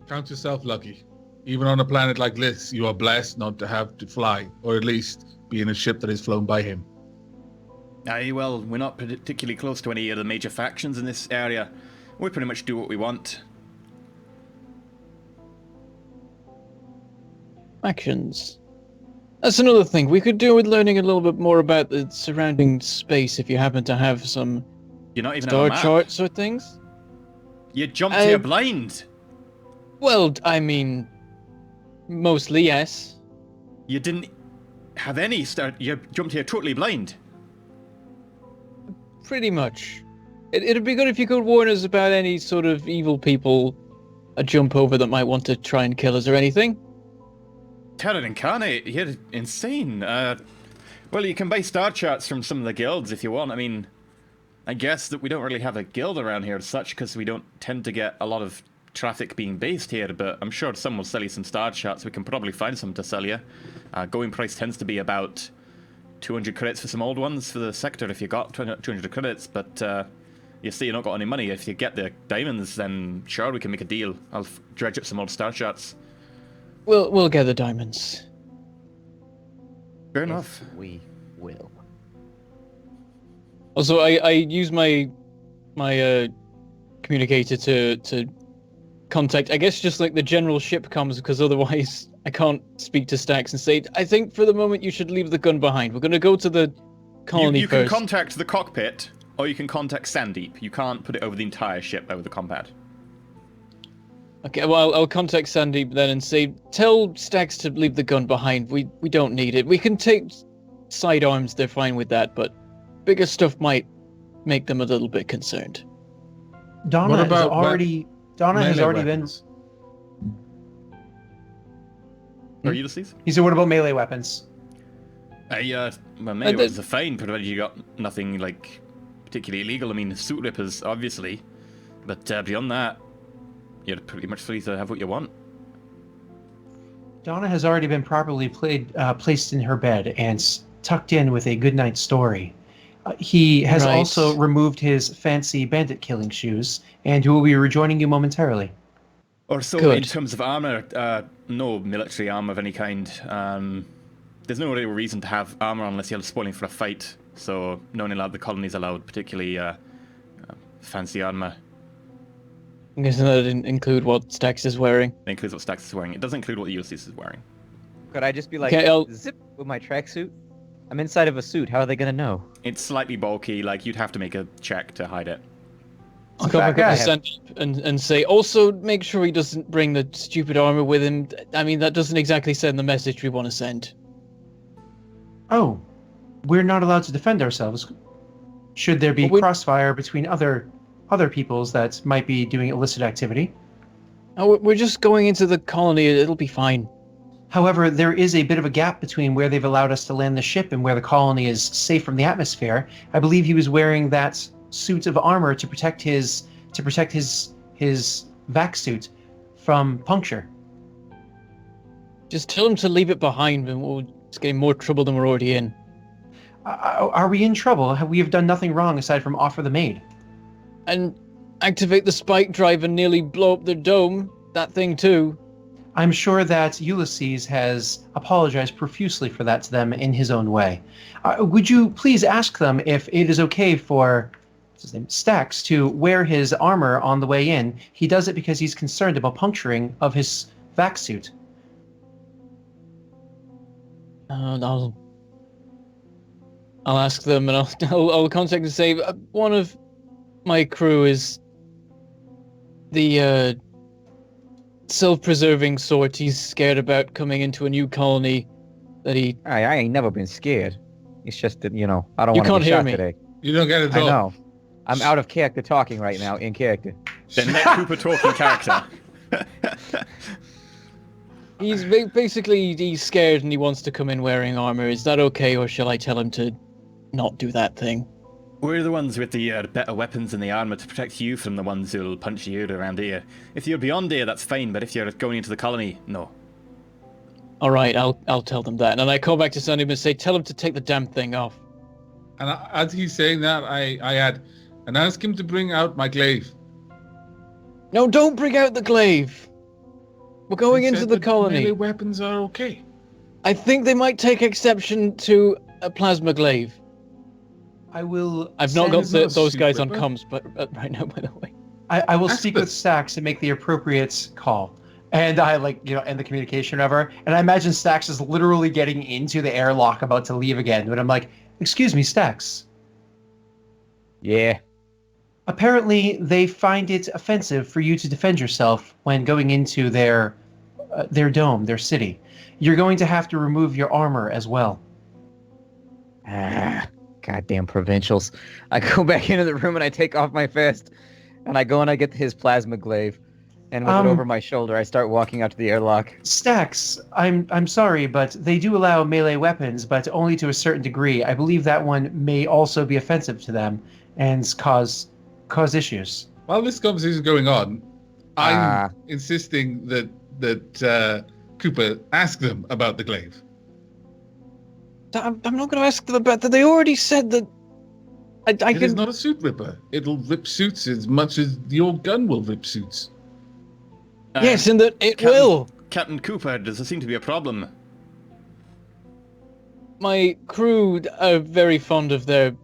Count yourself lucky. Even on a planet like this, you are blessed not to have to fly, or at least be in a ship that is flown by him. Aye, well, we're not particularly close to any of the major factions in this area. We pretty much do what we want. Actions. That's another thing. We could do with learning a little bit more about the surrounding space if you happen to have some You're not even star on a map. charts or things. You jumped here Uh, blind. Well, I mean, mostly yes. You didn't have any start. You jumped here totally blind. Pretty much. It'd be good if you could warn us about any sort of evil people a jump over that might want to try and kill us or anything. Terror incarnate. You're insane. Well, you can buy star charts from some of the guilds if you want. I mean, I guess that we don't really have a guild around here as such because we don't tend to get a lot of traffic being based here, but I'm sure someone will sell you some star charts. We can probably find some to sell you. Going price tends to be about 200 credits for some old ones for the sector if you got 200 credits, but you say you've not got any money. If you get the diamonds, then sure, we can make a deal. I'll dredge up some old star charts. We'll get the diamonds. Fair enough. We will. Also, I use my communicator to contact. I guess just like the general ship comms, because otherwise I can't speak to Stax and say, I think for the moment you should leave the gun behind. We're going to go to the colony You can first. contact the cockpit, or you can contact Sandeep. You can't put it over the entire ship, over the combat. Okay, well, I'll contact Sandeep then and say, tell Stax to leave the gun behind. We don't need it. We can take sidearms, they're fine with that, but bigger stuff might make them a little bit concerned. Donna What about has already been. Or Ulysses? He said, "What about melee weapons?" Well, maybe it was a fine, provided you got nothing, like, particularly illegal. I mean, suit rippers, obviously. But beyond that, you're pretty much free to have what you want. Donna has already been properly placed in her bed and tucked in with a good night's story. He has Right. also removed his fancy bandit killing shoes, and he will be rejoining you momentarily. Or so, Good. in terms of armor, no military armor of any kind. There's no real reason to have armor unless you're spoiling for a fight. So, no one allowed the colonies allowed, particularly fancy armor. I'm guessing that didn't include what Stax is wearing. It includes what Stax is wearing. It doesn't include what Ulysses is wearing. Could I just be like, Okay, I'll- zip with my tracksuit? I'm inside of a suit. How are they gonna know? It's slightly bulky, like you'd have to make a check to hide it. I'll go Fat back up to guy. Sandeep and say, also make sure he doesn't bring the stupid armor with him. I mean, that doesn't exactly send the message we want to send. Oh, we're not allowed to defend ourselves. Should there be Well, we- crossfire between other peoples that might be doing illicit activity? Oh, we're just going into the colony. It'll be fine. However, there is a bit of a gap between where they've allowed us to land the ship and where the colony is safe from the atmosphere. I believe he was wearing that suit of armor to protect his vac suit from puncture. Just tell him to leave it behind, and we'll just get in more trouble than we're already in. Are we in trouble? We have done nothing wrong aside from offer the maid. And activate the spike drive and nearly blow up their dome. That thing too. I'm sure that Ulysses has apologized profusely for that to them in his own way. Would you please ask them if it is okay for what's his name, Stax to wear his armor on the way in? He does it because he's concerned about puncturing of his vac suit. I'll ask them, and I'll contact and say one of my crew is the self-preserving sort. He's scared about coming into a new colony that he... I ain't never been scared. It's just that, I don't You want to can't get hear shot me. today. You don't get it I all. know. I'm out of character talking right now, in character. Then let Cooper talk in character. He's basically he's scared and he wants to come in wearing armor. Is that okay, or shall I tell him to not do that thing? We're the ones with the better weapons and the armor to protect you from the ones who'll punch you around here. If you're beyond here, that's fine, but if you're going into the colony, no. All right, I'll tell them that. And I call back to Sandy and say, tell him to take the damn thing off. And as he's saying that, I add, and ask him to bring out my glaive. No, don't bring out the glaive. We're going He into said the that colony. melee weapons are okay. I think they might take exception to a plasma glaive. I will. I've not got It's not a those guys on super- comms, but right now, by the way. I will Ask speak them. with Stax and make the appropriate call. And I end the communication ever. And I imagine Stax is literally getting into the airlock about to leave again. But I'm like, excuse me, Stax. Yeah. Apparently, they find it offensive for you to defend yourself when going into their dome, their city. You're going to have to remove your armor as well. Goddamn provincials. I go back into the room and I take off my vest. And I go and I get his plasma glaive. And with it over my shoulder, I start walking out to the airlock. Stax, I'm sorry, but they do allow melee weapons, but only to a certain degree. I believe that one may also be offensive to them and cause issues. While this conversation is going on, I'm insisting that Cooper ask them about the glaive. I'm not going to ask them about that. They already said that. I It is can. not a suit ripper. It'll rip suits as much as your gun will rip suits. Yes, and that it Captain- will. Captain Cooper, does there seem to be a problem? My crew are very fond of their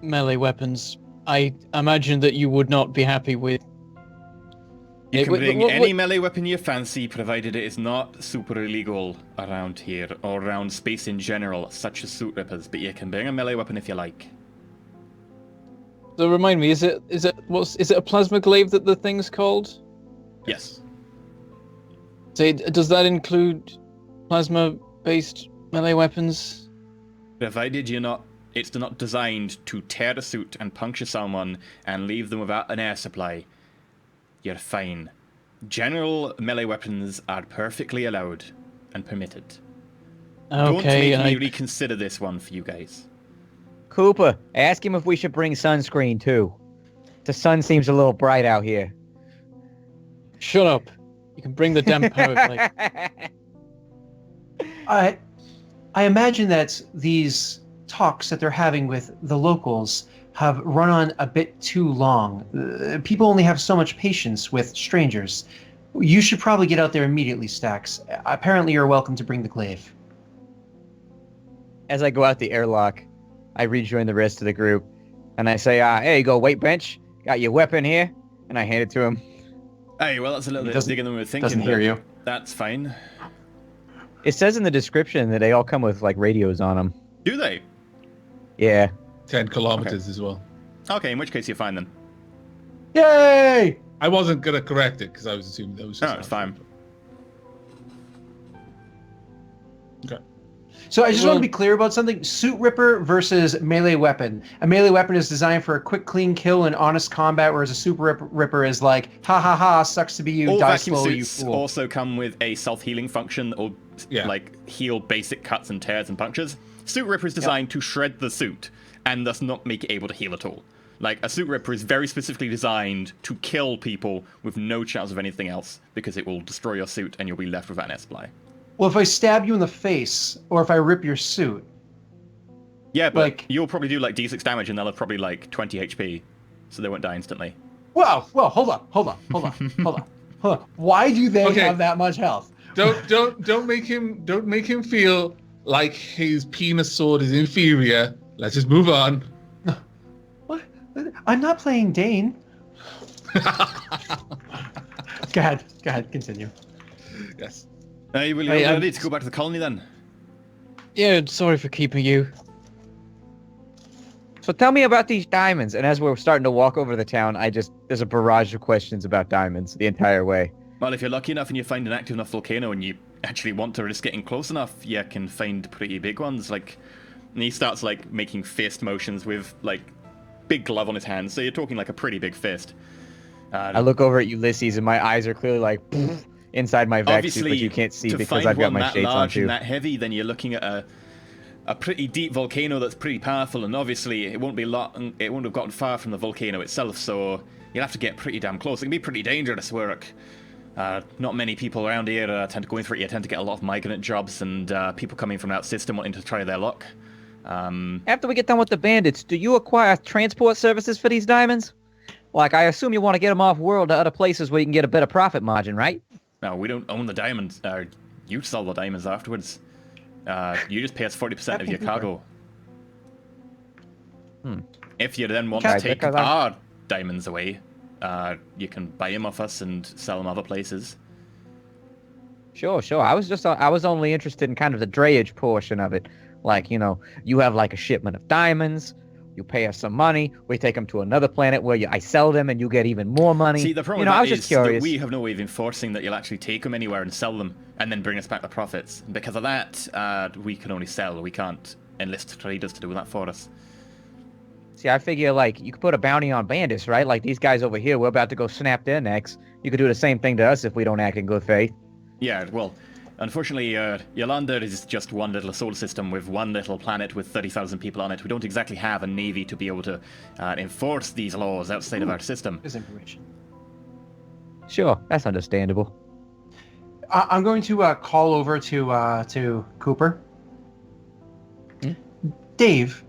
melee weapons. I imagine that you would not be happy with You can bring any melee weapon you fancy, provided it is not super illegal around here, or around space in general, such as suit rippers, but you can bring a melee weapon if you like. So remind me, is it a plasma glaive that the thing's called? Yes. So does that include plasma-based melee weapons? Provided it's not designed to tear a suit and puncture someone and leave them without an air supply, you're fine. General melee weapons are perfectly allowed and permitted. Don't make me reconsider this one for you guys. Cooper, ask him if we should bring sunscreen too. The sun seems a little bright out here. Shut up. You can bring the damn power blade. I imagine that these talks that they're having with the locals have run on a bit too long. People only have so much patience with strangers. You should probably get out there immediately, Stax. Apparently you're welcome to bring the glaive. As I go out the airlock, I rejoin the rest of the group, and I say, here you go, weight bench. Got your weapon here, and I hand it to him. Hey, well, that's a little bit digging than we were thinking. Doesn't hear you. That's fine. It says in the description that they all come with, like, radios on them. Do they? Yeah. 10 kilometers as well. Okay, in which case you're fine then. Yay! I wasn't going to correct it because I was assuming that was just... No, it's fine. Okay. So I just want to be clear about something. Suit Ripper versus melee weapon. A melee weapon is designed for a quick, clean kill and honest combat, whereas a Super Ripper is like, ha ha ha, sucks to be you, All die vacuum slowly, you suits fool. also come with a self-healing function that will like heal basic cuts and tears and punctures. Suit Ripper is designed to shred the suit and thus not make it able to heal at all. Like, a Suit Ripper is very specifically designed to kill people with no chance of anything else, because it will destroy your suit and you'll be left without an air supply. Well, if I stab you in the face, or if I rip your suit... Yeah, but you'll probably do, like, D6 damage and they'll have probably, like, 20 HP, so they won't die instantly. Whoa, hold on. Why do they have that much health? Don't make him feel like his penis sword is inferior. Let's just move on. What? I'm not playing Dane. Go ahead, continue. Yes. Are you really ready to go back to the colony then? Yeah, sorry for keeping you. So tell me about these diamonds. And as we're starting to walk over the town, there's a barrage of questions about diamonds the entire way. Well, if you're lucky enough and you find an active enough volcano and you actually want to risk getting close enough, you can find pretty big ones. Like, and he starts, like, making fist motions with, like, big glove on his hand. So you're talking, like, a pretty big fist. I look over at Ulysses and my eyes are clearly like inside my vac suit, but you can't see because I've got my shades on too. And that heavy, then you're looking at a pretty deep volcano that's pretty powerful, and obviously it won't have gotten far from the volcano itself, so you'll have to get pretty damn close. It can be pretty dangerous work. Not many people around here tend to go in for it. You tend to get a lot of migrant jobs and people coming from that system wanting to try their luck. After we get done with the bandits, do you acquire transport services for these diamonds? Like, I assume you want to get them off-world to other places where you can get a better profit margin, right? No, we don't own the diamonds. You sell the diamonds afterwards. You just pay us 40% of your cargo. If you then want to take our diamonds away, you can buy them off us and sell them other places. Sure. I was only interested in kind of the drayage portion of it. Like, you have like a shipment of diamonds. You pay us some money. We take them to another planet where I sell them and you get even more money. See, the problem with that is that we have no way of enforcing that you'll actually take them anywhere and sell them and then bring us back the profits. And because of that, we can only sell. We can't enlist traders to do that for us. See, I figure, like, you could put a bounty on bandits, right? Like, these guys over here, we're about to go snap their necks. You could do the same thing to us if we don't act in good faith. Yeah, well, unfortunately, Yolanda is just one little solar system with one little planet with 30,000 people on it. We don't exactly have a navy to be able to enforce these laws outside of our system. There's information. Sure, that's understandable. I'm going to call over to Cooper. Dave,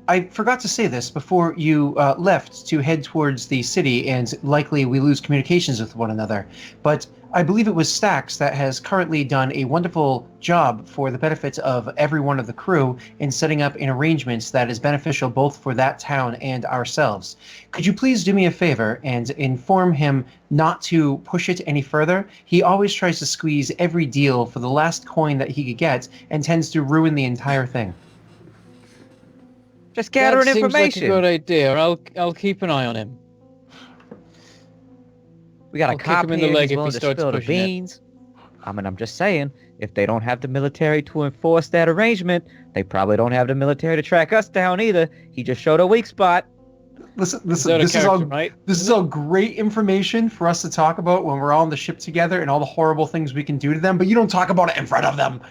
I I forgot to say this before you left to head towards the city, and likely we lose communications with one another. But I believe it was Stax that has currently done a wonderful job for the benefit of every one of the crew in setting up an arrangement that is beneficial both for that town and ourselves. Could you please do me a favor and inform him not to push it any further? He always tries to squeeze every deal for the last coin that he could get and tends to ruin the entire thing. Just gathering That seems information. like a good idea. I'll keep an eye on him. We got I'll a kick cop him in the here leg who's if he willing to starts spill the pushing it. beans. I mean, I'm just saying, if they don't have the military to enforce that arrangement, they probably don't have the military to track us down either. He just showed a weak spot. Listen, Is that a this is all character, right? this is all great information for us to talk about when we're all on the ship together and all the horrible things we can do to them, but you don't talk about it in front of them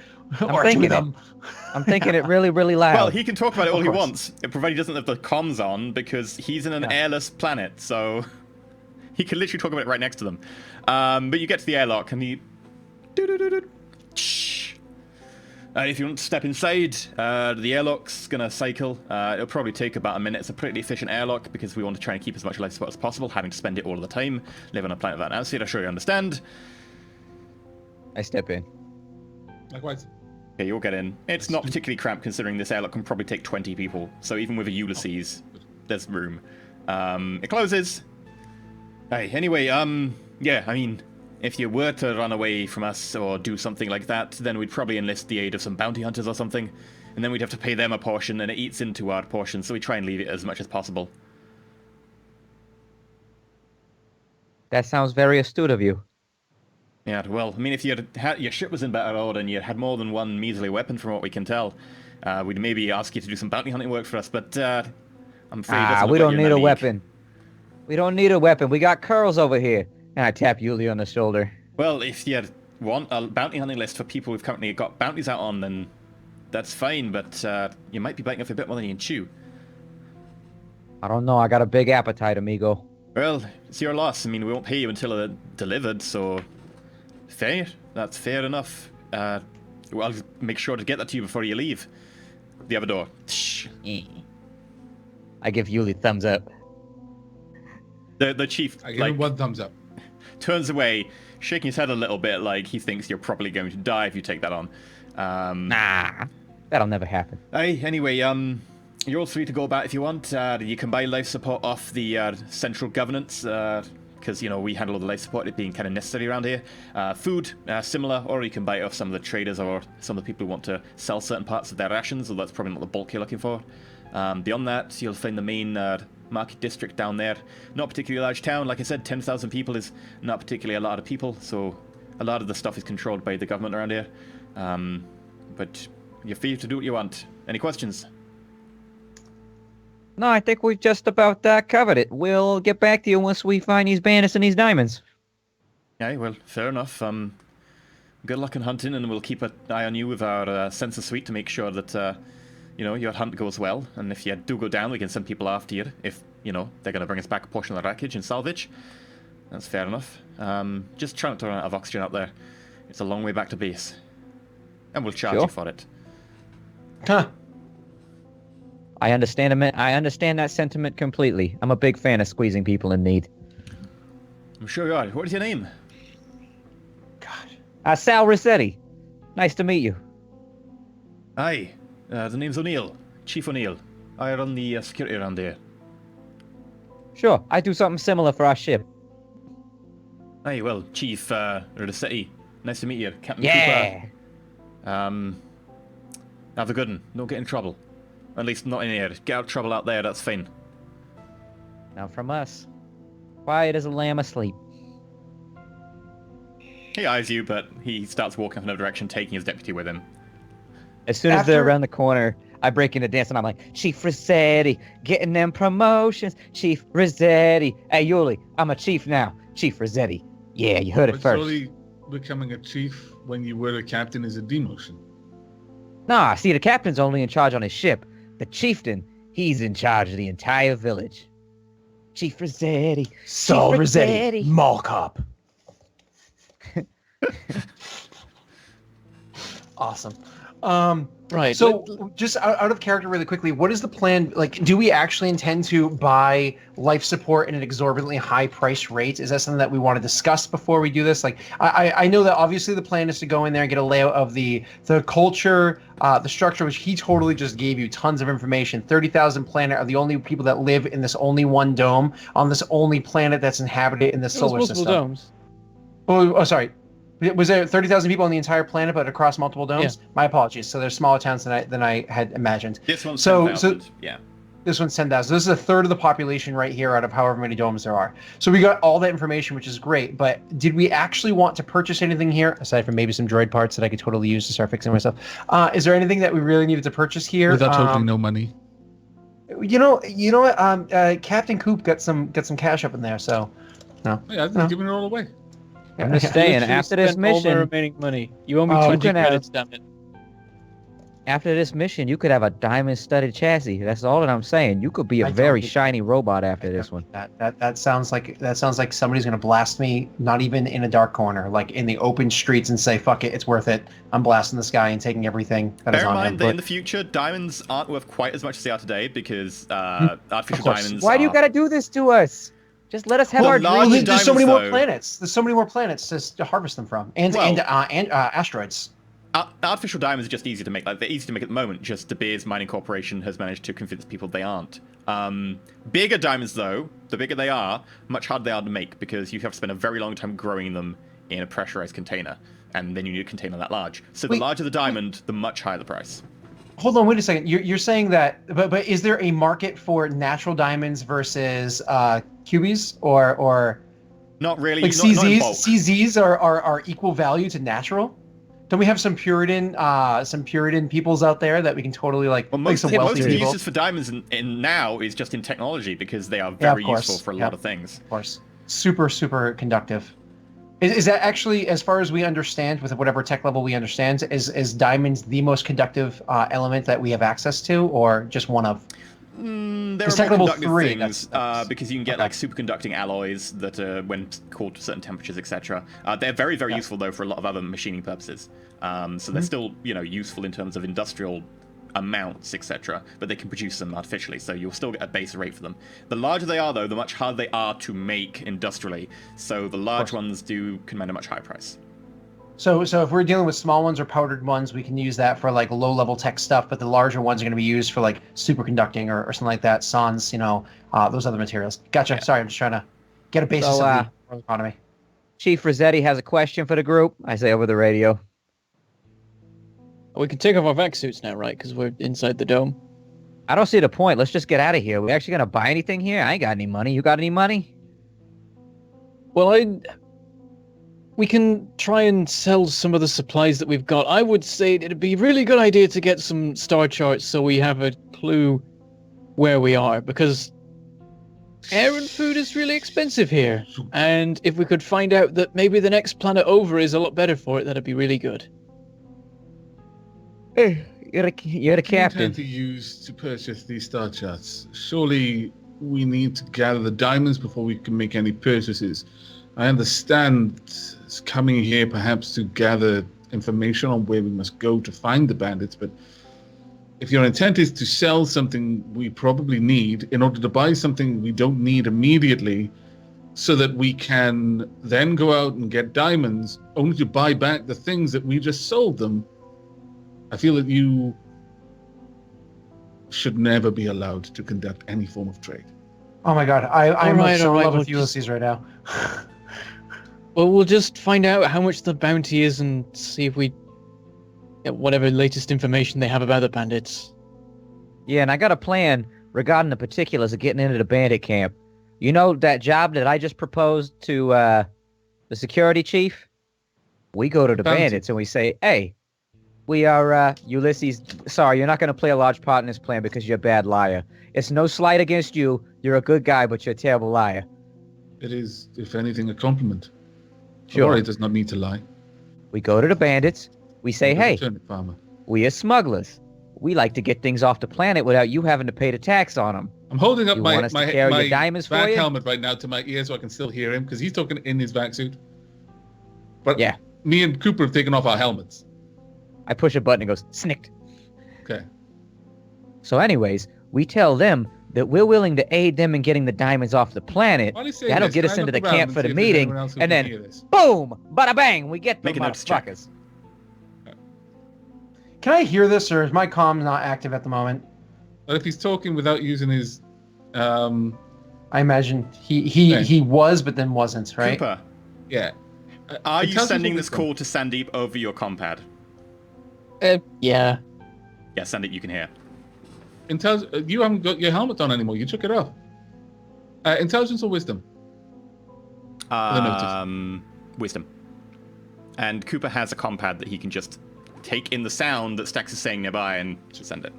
or to thinking them. I'm thinking it really, really loud. Well, he can talk about it all Of he course. wants, provided he doesn't have the comms on, because he's in an airless planet, so he can literally talk about it right next to them. But you get to the airlock, and he... if you want to step inside, the airlock's going to cycle. It'll probably take about a minute. It's a pretty efficient airlock, because we want to try and keep as much life support as possible, having to spend it all of the time, live on a planet without an atmosphere. I'm sure you understand. I step in. Likewise. Okay, you'll get in. It's not particularly cramped, considering this airlock can probably take 20 people. So even with a Ulysses, there's room. It closes. Hey, anyway, yeah, I mean, if you were to run away from us or do something like that, then we'd probably enlist the aid of some bounty hunters or something. And then we'd have to pay them a portion, and it eats into our portion, so we try and leave it as much as possible. That sounds very astute of you. Yeah, well, I mean, if your ship was in better order and you had more than one measly weapon from what we can tell, we'd maybe ask you to do some bounty hunting work for us, but I'm afraid it doesn't look we like don't you're in need that a league. weapon. We don't need a weapon. We got curls over here. And I tap Yuli on the shoulder. Well, if you want a bounty hunting list for people we've currently got bounties out on, then that's fine, but you might be biting off a bit more than you can chew. I don't know. I got a big appetite, amigo. Well, it's your loss. I mean, we won't pay you until they're delivered, so... Fair. That's fair enough. Well, I'll make sure to get that to you before you leave. The other door. I give Yuli thumbs up. The chief, I give him one thumbs up. turns away, shaking his head a little bit like he thinks you're probably going to die if you take that on. Nah, that'll never happen. Anyway, you're all free to go about if you want. You can buy life support off the central governance, because, you know, we handle all the life support, it being kind of necessary around here. Food, similar, or you can buy it off some of the traders or some of the people who want to sell certain parts of their rations, although that's probably not the bulk you're looking for. Beyond that, you'll find the main market district down there. Not a particularly large town. Like I said, 10,000 people is not particularly a lot of people, so a lot of the stuff is controlled by the government around here. But you're free to do what you want. Any questions? No, I think we've just about covered it. We'll get back to you once we find these bandits and these diamonds. Yeah, well, fair enough. Good luck in hunting, and we'll keep an eye on you with our sensor suite to make sure that, you know, your hunt goes well. And if you do go down, we can send people after you if, you know, they're going to bring us back a portion of the wreckage and salvage. That's fair enough. Just try not to run out of oxygen up there. It's a long way back to base. And we'll charge Sure. you for it. Huh. I understand that sentiment completely. I'm a big fan of squeezing people in need. I'm sure you are. What is your name? Sal Rossetti. Nice to meet you. Aye. The name's O'Neill. Chief O'Neill. I run the security around here. Sure, I do something similar for our ship. Aye, well, Chief Rossetti. Nice to meet you. Captain Yeah. Cooper. Have a good one. Don't get in trouble. At least not in here. Get out of trouble out there, that's fine. Not from us. Quiet as a lamb asleep. He eyes you, but he starts walking in another direction, taking his deputy with him. As soon as they're After- around the corner, I break into dance and I'm like, Chief Rossetti, getting them promotions. Chief Rossetti. Hey, Yuli, I'm a chief now. Chief Rossetti. Yeah, you heard it But first. surely becoming a chief when you were a captain is a demotion. Nah, see, the captain's only in charge on his ship. The chieftain, he's in charge of the entire village. Chief Rossetti. Saul Chief Rossetti, mall cop. Awesome. Right. So, just out of character really quickly, what is the plan? Like, do we actually intend to buy life support at an exorbitantly high price rate? Is that something that we want to discuss before we do this? Like, I know that obviously the plan is to go in there and get a layout of the culture, the structure, which he totally just gave you tons of information. 30,000 planet are the only people that live in this only one dome on this only planet that's inhabited in the solar system. Domes. Oh, sorry. Was there 30,000 people on the entire planet, but across multiple domes? Yeah. My apologies. So there's smaller towns than I had imagined. This one's So- 10,000. Yeah. This one's 10,000. This is a third of the population right here out of however many domes there are. So we got all that information, which is great. But did we actually want to purchase anything here, aside from maybe some droid parts that I could totally use to start fixing myself? Is there anything that we really needed to purchase here? Without totally no money. You know what? Captain Coop got some cash up in there. So no. Yeah, I'm giving it all away. I'm just saying, Literally after this spent all my mission, remaining money. You owe me Oh, 20 you can have- credits, damn it. after this mission, you could have a diamond-studded chassis. That's all that I'm saying. You could be a I very totally- shiny robot after this one. That sounds like somebody's gonna blast me, not even in a dark corner, like in the open streets, and say, "Fuck it, it's worth it." I'm blasting this guy and taking everything that is Bear in on him. mind that in the But future, diamonds aren't worth quite as much as they are today because artificial course. diamonds. Why do you are- gotta do this to us? Just let us have Well, our large dreams. there's so many more diamonds, though. planets. There's so many more planets to harvest them from, and Well- asteroids. Artificial diamonds are just easy to make. Like they're easy to make at the moment. Just De Beers Mining Corporation has managed to convince people they aren't. Bigger diamonds, though, the bigger they are, much harder they are to make because you have to spend a very long time growing them in a pressurized container, and then you need a container that large. So the Wait, larger the diamond, the much higher the price. Hold on, wait a second. You're saying that, but is there a market for natural diamonds versus cubies or Not really. like not in CZs? bulk. CZs are equal value to natural. Don't we have some Puritan peoples out there that we can totally like Most some of wealthy the people? uses for diamonds in now is just in technology because they are Yeah, of very course. useful for a Yeah. lot of things. Of course, super conductive. Is that actually, as far as we understand, with whatever tech level we understand, is diamonds the most conductive element that we have access to, or just one of? There It's are tech more level conductive 3, things that's- because you can get okay. like superconducting alloys that when cooled to certain temperatures, etc. They're very useful though for a lot of other machining purposes. So they're still useful in terms of industrial amounts, etc. But they can produce them artificially, so you'll still get a base rate for them. The larger they are, though, the much harder they are to make industrially. So the large ones do command a much higher price. So if we're dealing with small ones or powdered ones, we can use that for like low level tech stuff, but the larger ones are going to be used for like superconducting or something like that. Sans, those other materials. Gotcha. Yeah. Sorry, I'm just trying to get a basis So, of the world economy. Chief Rossetti has a question for the group. I say over the radio. We can take off our vac suits now, right? Because we're inside the dome. I don't see the point. Let's just get out of here. We actually gonna buy anything here? I ain't got any money. You got any money? Well, we can try and sell some of the supplies that we've got. I would say it'd be a really good idea to get some star charts so we have a clue where we are, because air and food is really expensive here. And if we could find out that maybe the next planet over is a lot better for it, that'd be really good. Hey, you're the What do captain. you intend to use to purchase these star charts? Surely we need to gather the diamonds before we can make any purchases. I understand coming here perhaps to gather information on where we must go to find the bandits, but if your intent is to sell something we probably need in order to buy something we don't need immediately so that we can then go out and get diamonds only to buy back the things that we just sold them, I feel that you should never be allowed to conduct any form of trade. Oh my god, I'm Alright, so in alright, love we'll with Ulysses right now. Well, we'll just find out how much the bounty is and see if we get whatever latest information they have about the bandits. Yeah, and I got a plan regarding the particulars of getting into the bandit camp. You know that job that I just proposed to the security chief? We go to the Bounty. bandits and we say, hey, we are Ulysses. Sorry, you're not going to play a large part in this plan because you're a bad liar. It's no slight against you. You're a good guy, but you're a terrible liar. It is, if anything, a compliment. Sure. Rory does not need to lie. We go to the bandits. We say, hey, Turnip farmer. we are smugglers. We like to get things off the planet without you having to pay the tax on them. I'm holding up You my want us to carry your my diamonds for back you? helmet right now to my ear so I can still hear him because he's talking in his vac suit. But Yeah. me and Cooper have taken off our helmets. I push a button and it goes, snicked. Okay. So anyways, we tell them that we're willing to aid them in getting the diamonds off the planet. While he's saying That'll this, get can us I into look the around camp and for see the if there's meeting, anyone else who and can then hear this? boom, bada bang, we get the Make a notice check. motherfuckers. Can I hear this, or is my comm not active at the moment? But if he's talking without using his, I imagine he Okay. was, but then wasn't, right? Cooper, yeah. are you Intelligence sending or this wisdom? call to Sandeep over your compad? Yeah. Yeah, Sandeep, you can hear. You haven't got your helmet on anymore. You took it off. Intelligence or wisdom? Wisdom. And Cooper has a compad that he can just take in the sound that Stax is saying nearby and just send it.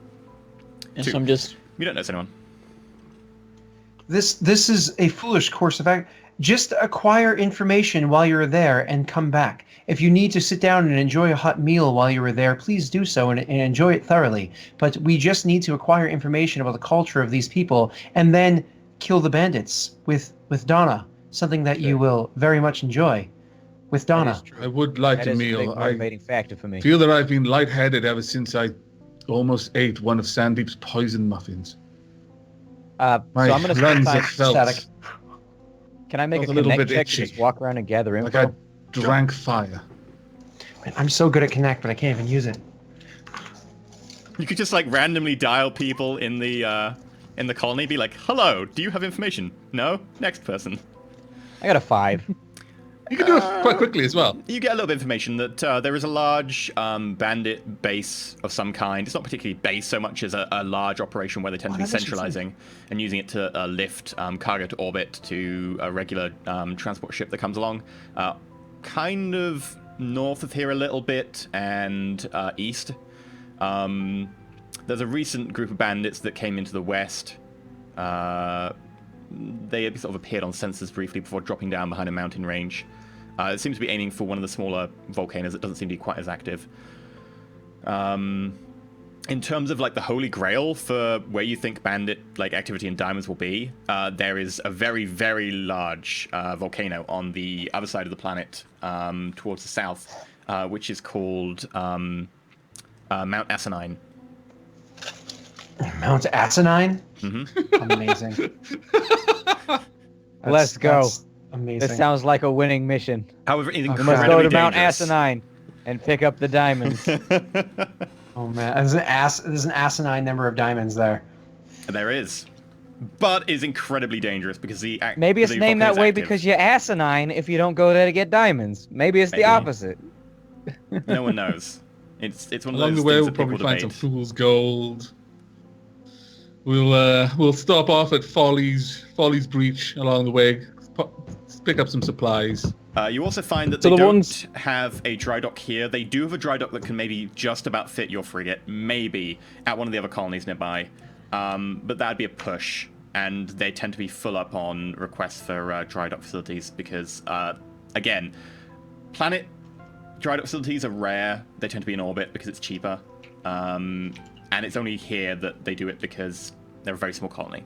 Yes, Two. I'm just. You don't know anyone. This is a foolish course of action. Just acquire information while you're there and come back. If you need to sit down and enjoy a hot meal while you were there, please do so and enjoy it thoroughly. But we just need to acquire information about the culture of these people and then kill the bandits with Donna, something that you will very much enjoy with That Donna. is true. I would like That a is a big meal. I motivating factor for me. feel that I've been lightheaded ever since I almost ate one of Sandeep's poison muffins. So My I'm gonna lungs spend have time. felt static. Can I make felt a a little connect bit check to itchy. just walk around and gather info? like I drank fire. Man, I'm so good at Connect, but I can't even use it. You could just like randomly dial people in the colony, be like, "Hello, do you have information?" No. Next person. I got a 5. You can do it quite quickly as well. You get a little bit of information that there is a large bandit base of some kind. It's not particularly base so much as a large operation where they tend to be that makes centralizing and using it to lift cargo to orbit to a regular transport ship that comes along. Kind of north of here a little bit and east. There's a recent group of bandits that came into the west. They sort of appeared on sensors briefly before dropping down behind a mountain range. It seems to be aiming for one of the smaller volcanoes that doesn't seem to be quite as active. In terms of like the holy grail for where you think bandit like activity in diamonds will be, there is a very, very large volcano on the other side of the planet towards the south, which is called Mount Asinine. Mount Asinine? Mm-hmm. Amazing. Let's go. That's amazing. This sounds like a winning mission. However, it's We incredibly must go to Mount dangerous. Asinine and pick up the diamonds. Oh man, there's an asinine number of diamonds there. There is, but is incredibly dangerous because Maybe it's the named that volcano's way active. because you're asinine if you don't go there to get diamonds. Maybe it's the Maybe. opposite. No one knows. It's one of Along those the way, things we'll that probably people find some debate. fool's gold. We'll stop off at Folly's Breach along the way, pick up some supplies. You also find that So they the don't ones- have a dry dock here. They do have a dry dock that can maybe just about fit your frigate, maybe, at one of the other colonies nearby. But that'd be a push, and they tend to be full up on requests for dry dock facilities because, again, planet dry dock facilities are rare. They tend to be in orbit because it's cheaper. And it's only here that they do it because they're a very small colony.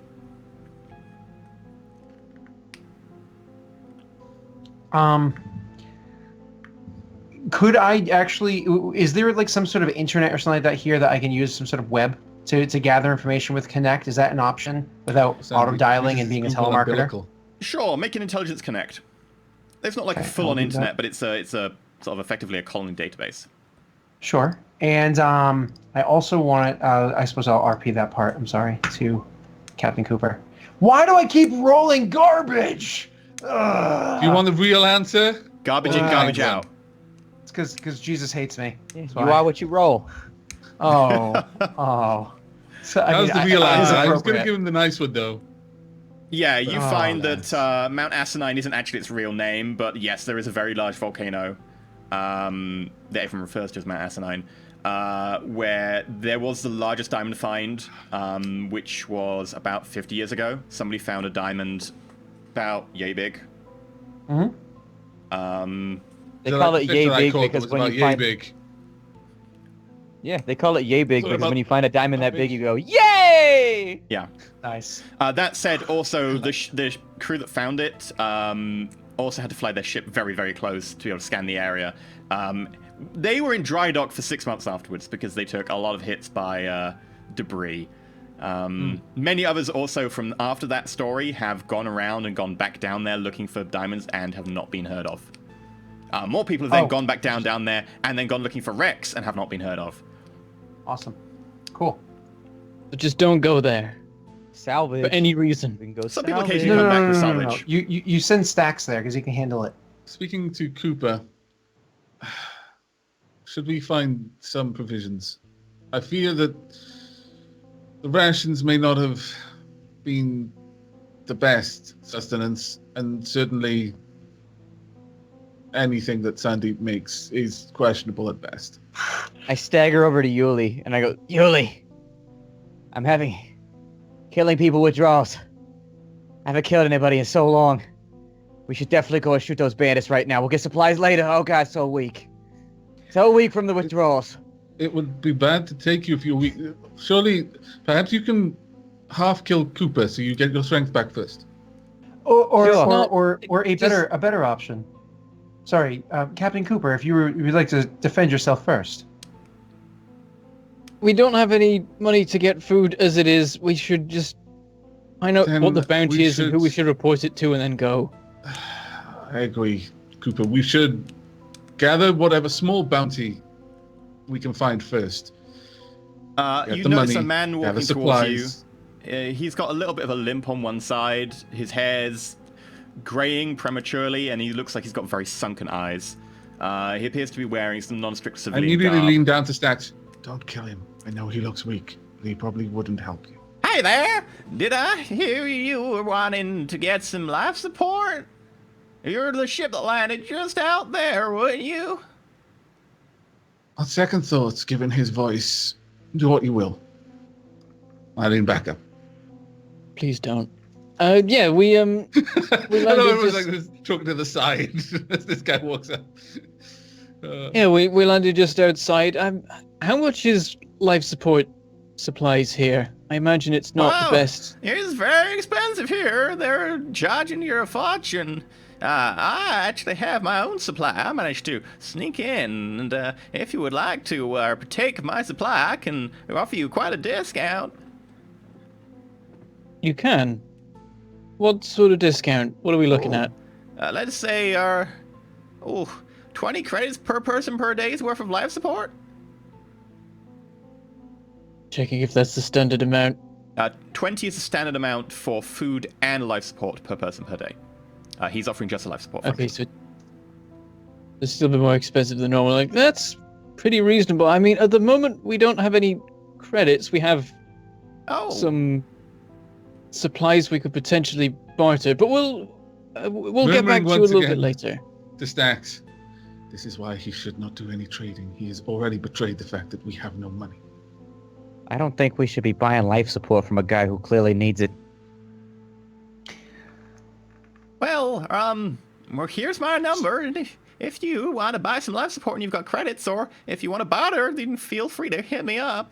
Could I actually? Is there like some sort of internet or something like that here that I can use some sort of web to gather information with Connect? Is that an option without So auto dialing this and is being a Google telemarketer? umbilical. Sure, make an intelligence connect. It's not like a Okay, full-on I'll do internet, that. but it's a sort of effectively a colony database. Sure. And I also want to. I suppose I'll RP that part. I'm sorry to Captain Cooper. Why do I keep rolling garbage? Ugh. Do you want the real answer? Garbage in, Right. garbage out. It's because Jesus hates me. You why. are what you roll. Oh, oh. So, That was the real it is answer. I was going to appropriate. give him the nice one though. Yeah, you Oh, find nice. that Mount Asinine isn't actually its real name, but yes, there is a very large volcano that everyone refers to as Mount Asinine, where there was the largest diamond find, which was about 50 years ago. Somebody found a diamond about yay big. Mhm. They So call that it picture yay I big caught because was when about you yay find big. they call it yay big So because about when you find a diamond that that big, big? you go yay! Yeah. Nice. That said, also the crew that found it also had to fly their ship very, very close to be able to scan the area. they were in dry dock for 6 months afterwards because they took a lot of hits by debris. Many others also from after that story have gone around and gone back down there looking for diamonds and have not been heard of. More people have then gone back down there and then gone looking for wrecks and have not been heard of. Awesome. Cool. But just don't go there Salvage. for any reason. We can go Some people salvage. occasionally come back with salvage. You send Stacks there because he can handle it. Speaking to Cooper, should we find some provisions? I fear that the rations may not have been the best sustenance, and certainly anything that Sandeep makes is questionable at best. I stagger over to Yuli and I go, Yuli, I'm having killing people withdrawals. I haven't killed anybody in so long. We should definitely go and shoot those bandits right now. We'll get supplies later. Oh god, so weak. So weak from the withdrawals. It would be bad to take you if you're weak. Surely, perhaps you can half kill Cooper so you get your strength back first. Or Sure. a better option. Sorry, Captain Cooper, if you would like to defend yourself first. We don't have any money to get food as it is. We should just find out Then what the bounty we is and who should- we should report it to and then go. I agree, Cooper. We should gather whatever small bounty we can find first. Get You the notice money, a man gather walking towards you. supplies. He's got a little bit of a limp on one side. His hair's graying prematurely, and he looks like he's got very sunken eyes. He appears to be wearing some non-strict I civilian immediately garb. lean down to Stacks. Don't kill him. I know he looks weak, but he probably wouldn't help you. Hey there! Did I hear you were wanting to get some life support? You're the ship that landed just out there, weren't you? On second thoughts, given his voice, do what you will. I lean back up. Please don't. Yeah, we I landed know everyone's just- like this, talking to the side as this guy walks up. Yeah, we landed just outside. How much is life support supplies here? I imagine it's not Wow. the best. It's very expensive here. They're charging you a fortune. I actually have my own supply. I managed to sneak in, and if you would like to partake of my supply, I can offer you quite a discount. You can. What sort of discount? What are we looking at? Let's say 20 credits per person per day's worth of life support. Checking if that's the standard amount. 20 is the standard amount for food and life support per person per day. He's offering just a life support. Okay, function. so it's still a bit more expensive than normal. Like, that's pretty reasonable. I mean, at the moment, we don't have any credits. We have some supplies we could potentially barter, but we'll get back to you a once little bit again. later. To Stacks. This is why he should not do any trading. He has already betrayed the fact that we have no money. I don't think we should be buying life support from a guy who clearly needs it. Well, here's my number, and if you want to buy some life support and you've got credits, or if you want to barter, then feel free to hit me up.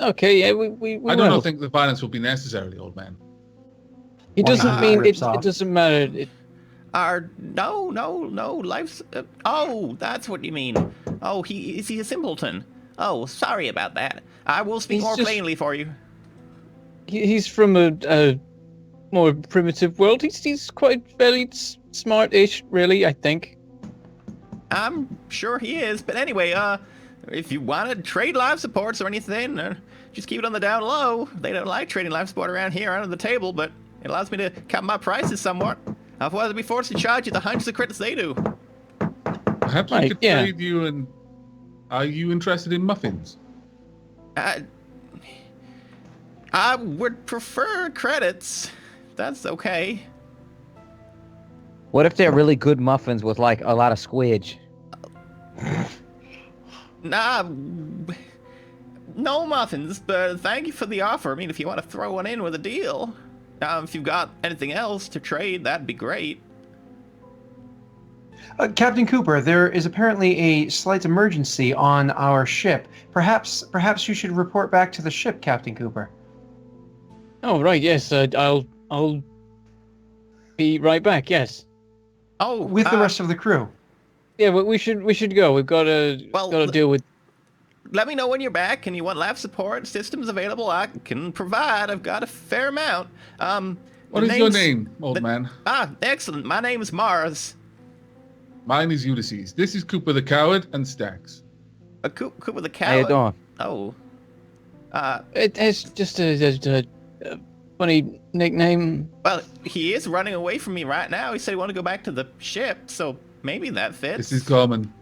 Okay, yeah, we I do will. not think the violence will be necessary, old man. It doesn't not? mean Rips it off. doesn't matter. No, life's... oh, that's what you mean. Oh, is he a simpleton? Oh, sorry about that. I will speak He's more just- plainly for you. He's from a more primitive world. He's quite fairly smart-ish, really, I think. I'm sure he is, but anyway, if you want to trade life supports or anything, just keep it on the down low. They don't like trading life support around here under the table, but it allows me to cut my prices somewhat. Otherwise, I'd be forced to charge you the hundreds of credits they do. Perhaps we Right, could yeah. trade you and... Are you interested in muffins? I would prefer credits. That's okay. What if they're really good muffins with like a lot of squidge? Nah, no muffins, but thank you for the offer. I mean, if you want to throw one in with a deal. If you've got anything else to trade, that'd be great. Captain Cooper, there is apparently a slight emergency on our ship. Perhaps you should report back to the ship, Captain Cooper. Oh right, yes. I'll be right back. Yes. Oh, With the rest of the crew. Yeah, but we should go. We've got to deal with. Let me know when you're back and you want life support. Systems available. I can provide. I've got a fair amount. What is your name, old man? Excellent. My name is Mars. Mine is Ulysses. This is Cooper the Coward and Stax. Cooper the How you Coward. doing? Oh. It's just a funny nickname. Well, he is running away from me right now. He said he wanted to go back to the ship, so maybe that fits. This is common.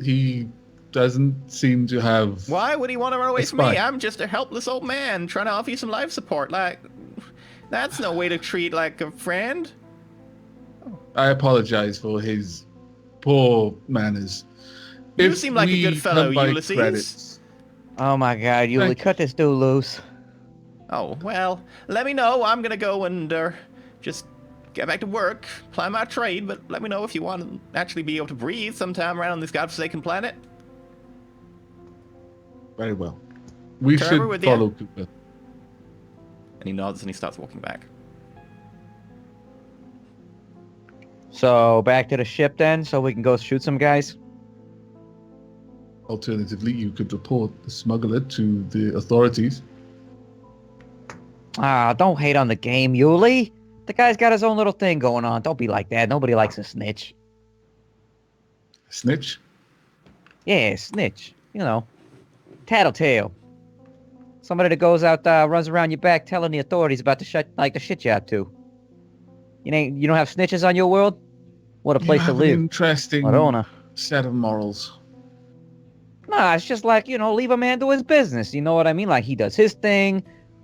He doesn't seem to have... Why would he want to run away a from me? spy. I'm just a helpless old man trying to offer you some life support. Like, that's no way to treat, like, a friend. I apologize for his poor manners. You If seem like a we good fellow, come by Ulysses. credits- Oh my God, Yuli, Thank you. cut this dude loose. Oh, well, let me know. I'm going to go and just get back to work, ply my trade, but let me know if you want to actually be able to breathe sometime around on this godforsaken planet. Very well. We Trevor, should with you? follow Cooper. And he nods and he starts walking back. So back to the ship then, so we can go shoot some guys. Alternatively, you could report the smuggler to the authorities. Ah, don't hate on the game, Yuli. The guy's got his own little thing going on. Don't be like that. Nobody likes a snitch. Snitch? Yeah, snitch. You know, tattletale. Somebody that goes out, runs around your back telling the authorities about the shit you're up to. You don't have snitches on your world? What a place You to have an live. interesting Madonna. set of morals. Nah, it's just like, leave a man do his business. You know what I mean? Like, he does his thing,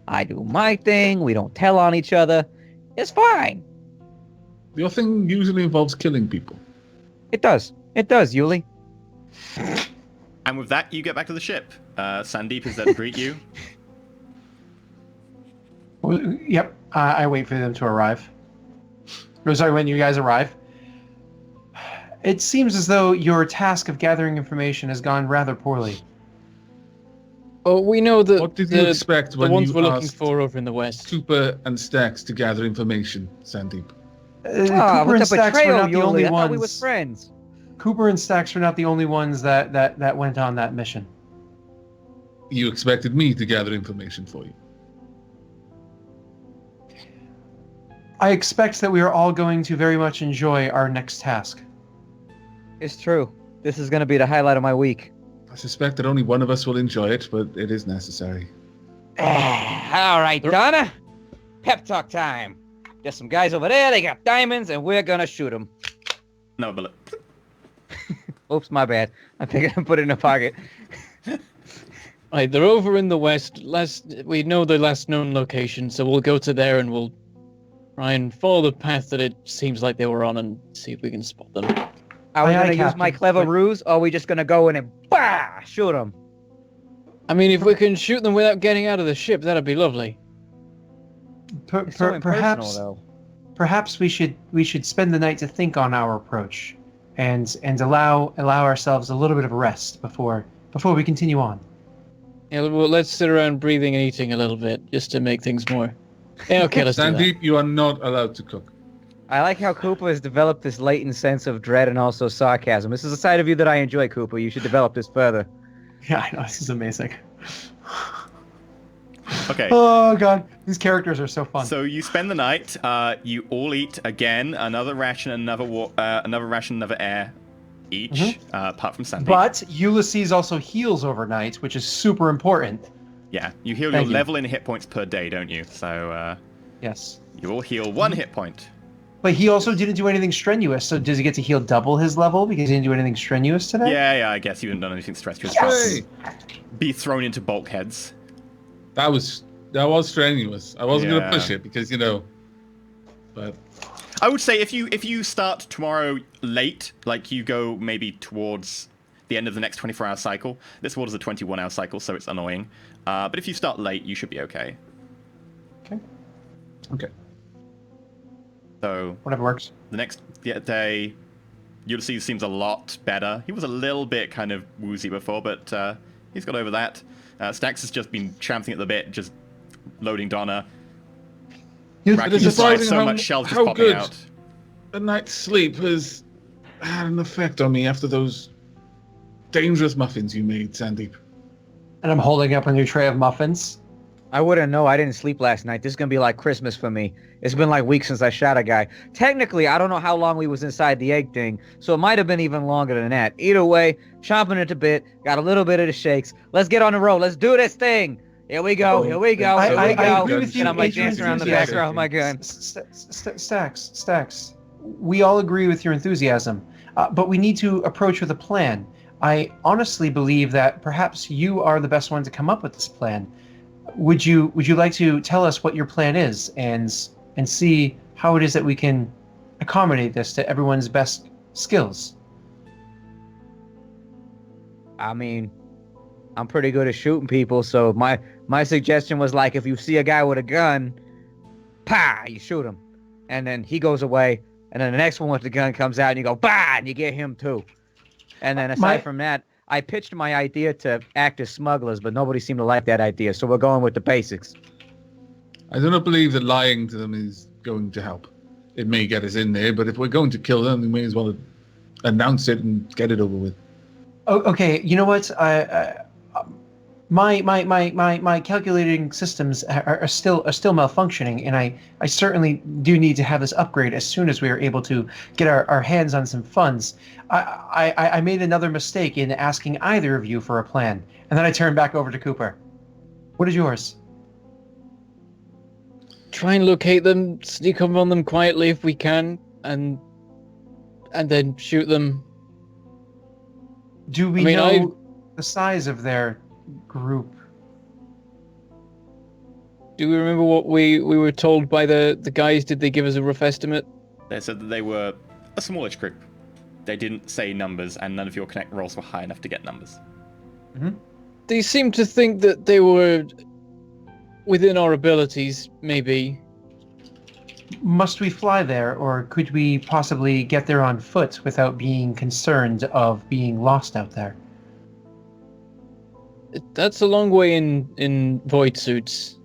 I do my thing, we don't tell on each other. It's fine. Your thing usually involves killing people. It does, Yuli. And with that, you get back to the ship. Sandeep is there to greet you. Yep. I wait for them to arrive. Oh, sorry, when you guys arrive. It seems as though your task of gathering information has gone rather poorly. Oh, we know that What did you expect the when ones you we're looking asked for over in the west. Cooper and Stax to gather information, Sandeep? Cooper and with the Stax were betrayal, not the Yuli. only I thought we were ones. friends. Cooper and Stax were not the only ones that went on that mission. You expected me to gather information for you. I expect that we are all going to very much enjoy our next task. It's true. This is going to be the highlight of my week. I suspect that only one of us will enjoy it, but it is necessary. All right, Donna. Pep talk time. There's some guys over there. They got diamonds, and we're going to shoot them. No bullet. Oops, my bad. I picked it and put it in a pocket. Right, they're over in the west. We know the last known location, so we'll go to there and we'll try and follow the path that it seems like they were on and see if we can spot them. Are we Aye, aye, going to use my Captain. clever ruse, or are we just going to go in and shoot them? I mean, if we can shoot them without getting out of the ship, that'd be lovely. It's so impersonal, Perhaps though. perhaps we should spend the night to think on our approach and allow ourselves a little bit of a rest before we continue on. Yeah, well, let's sit around breathing and eating a little bit just to make things more. Yeah, okay, let's do that. Sandeep, you are not allowed to cook. I like how Cooper has developed this latent sense of dread and also sarcasm. This is a side of you that I enjoy, Cooper. You should develop this further. Yeah, I know, this is amazing. Okay. Oh god, these characters are so fun. So you spend the night. You all eat again. Another ration, another air each, apart from Sandeep. But Ulysses also heals overnight, which is super important. Yeah, you heal Thank your you. level in hit points per day, don't you? So Yes. you all heal 1 hit point. But he also didn't do anything strenuous, so does he get to heal double his level because he didn't do anything strenuous today? Yeah, I guess you haven't done anything strenuous. Yes! Hey, Be thrown into bulkheads. that was strenuous. I wasn't going Yeah. to push it because, but I would say if you start tomorrow late, like you go maybe towards the end of the next 24-hour cycle. This world is a 21-hour cycle, so it's annoying. But if you start late, you should be okay. okay. So Whatever works. the next day, Ulysses seems a lot better. He was a little bit kind of woozy before, but he's got over that. Stax has just been champing at the bit, just loading Donna. Racking is his side, surprising so how- much shells just how popping good. out. A night's sleep has had an effect on me after those dangerous muffins you made, Sandeep. And I'm holding up a new tray of muffins. I wouldn't know. I didn't sleep last night. This is gonna be like Christmas for me. It's been like weeks since I shot a guy. Technically, I don't know how long we was inside the egg thing, so it might have been even longer than that. Either way, chomping it a bit, got a little bit of the shakes. Let's get on the road. Let's do this thing. Here we go. Here we go. Here we go. I agree with you. And I'm like Adrian, dancing around the enthusiasm. background with my gun. Stacks. We all agree with your enthusiasm, but we need to approach with a plan. I honestly believe that perhaps you are the best one to come up with this plan. Would you like to tell us what your plan is and see how it is that we can accommodate this to everyone's best skills? I mean, I'm pretty good at shooting people, so my suggestion was like, if you see a guy with a gun, pa, you shoot him, and then he goes away, and then the next one with the gun comes out, and you go, bah, and you get him too. And then aside from that, I pitched my idea to act as smugglers, but nobody seemed to like that idea, so we're going with the basics. I do not believe that lying to them is going to help. It may get us in there, but if we're going to kill them, we may as well announce it and get it over with. Oh, okay, you know what? My calculating systems are still malfunctioning, and I certainly do need to have this upgrade as soon as we are able to get our hands on some funds. I made another mistake in asking either of you for a plan, and then I turned back over to Cooper. What is yours? Try and locate them, sneak up on them quietly if we can, and then shoot them. Do we know the size of their group? Do we remember what we were told by the guys? Did they give us a rough estimate? They said that they were a smallish group. They didn't say numbers, and none of your connect rolls were high enough to get numbers. Mm-hmm. They seemed to think that they were within our abilities, maybe. Must we fly there, or could we possibly get there on foot without being concerned of being lost out there? That's a long way in void suits.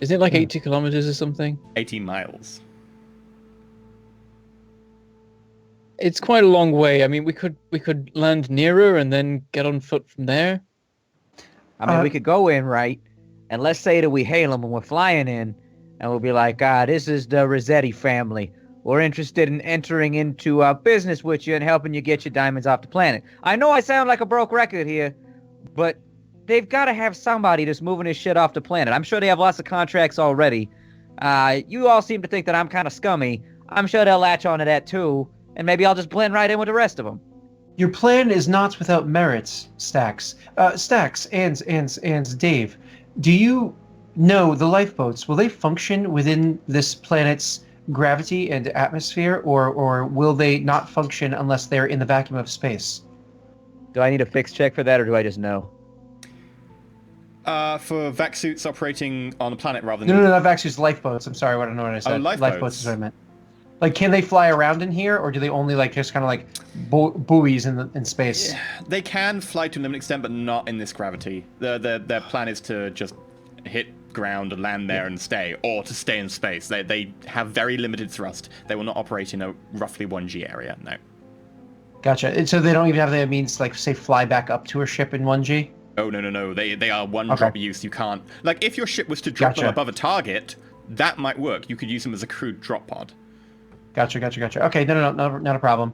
Isn't it like 80 kilometers or something? 80 miles. It's quite a long way. I mean, we could land nearer and then get on foot from there. I mean, we could go in, right? And let's say that we hail them when we're flying in, and we'll be like, this is the Rossetti family. We're interested in entering into business with you and helping you get your diamonds off the planet. I know I sound like a broke record here, but they've got to have somebody that's moving this shit off the planet. I'm sure they have lots of contracts already. You all seem to think that I'm kind of scummy. I'm sure they'll latch onto that too, and maybe I'll just blend right in with the rest of them. Your plan is not without merits, Stacks. Stacks and Dave, do you know the lifeboats? Will they function within this planet's gravity and atmosphere, or will they not function unless they're in the vacuum of space? Do I need a fix check for that, or do I just know? For vac suits operating on the planet rather than... No, not vac suits, lifeboats. I'm sorry, I don't know what I said. Oh, lifeboats is what I meant. Like, can they fly around in here, or do they only just kind of like buoys in space? Yeah, they can fly to a limited extent, but not in this gravity. Their plan is to just hit ground and land there and stay, or to stay in space. They have very limited thrust. They will not operate in a roughly 1G area, no. Gotcha. And so they don't even have the means to, like, say, fly back up to a ship in 1G? Oh, no. They are one-drop use. You can't... Like, if your ship was to drop them above a target, that might work. You could use them as a crude drop pod. Gotcha. Okay, no, not a problem.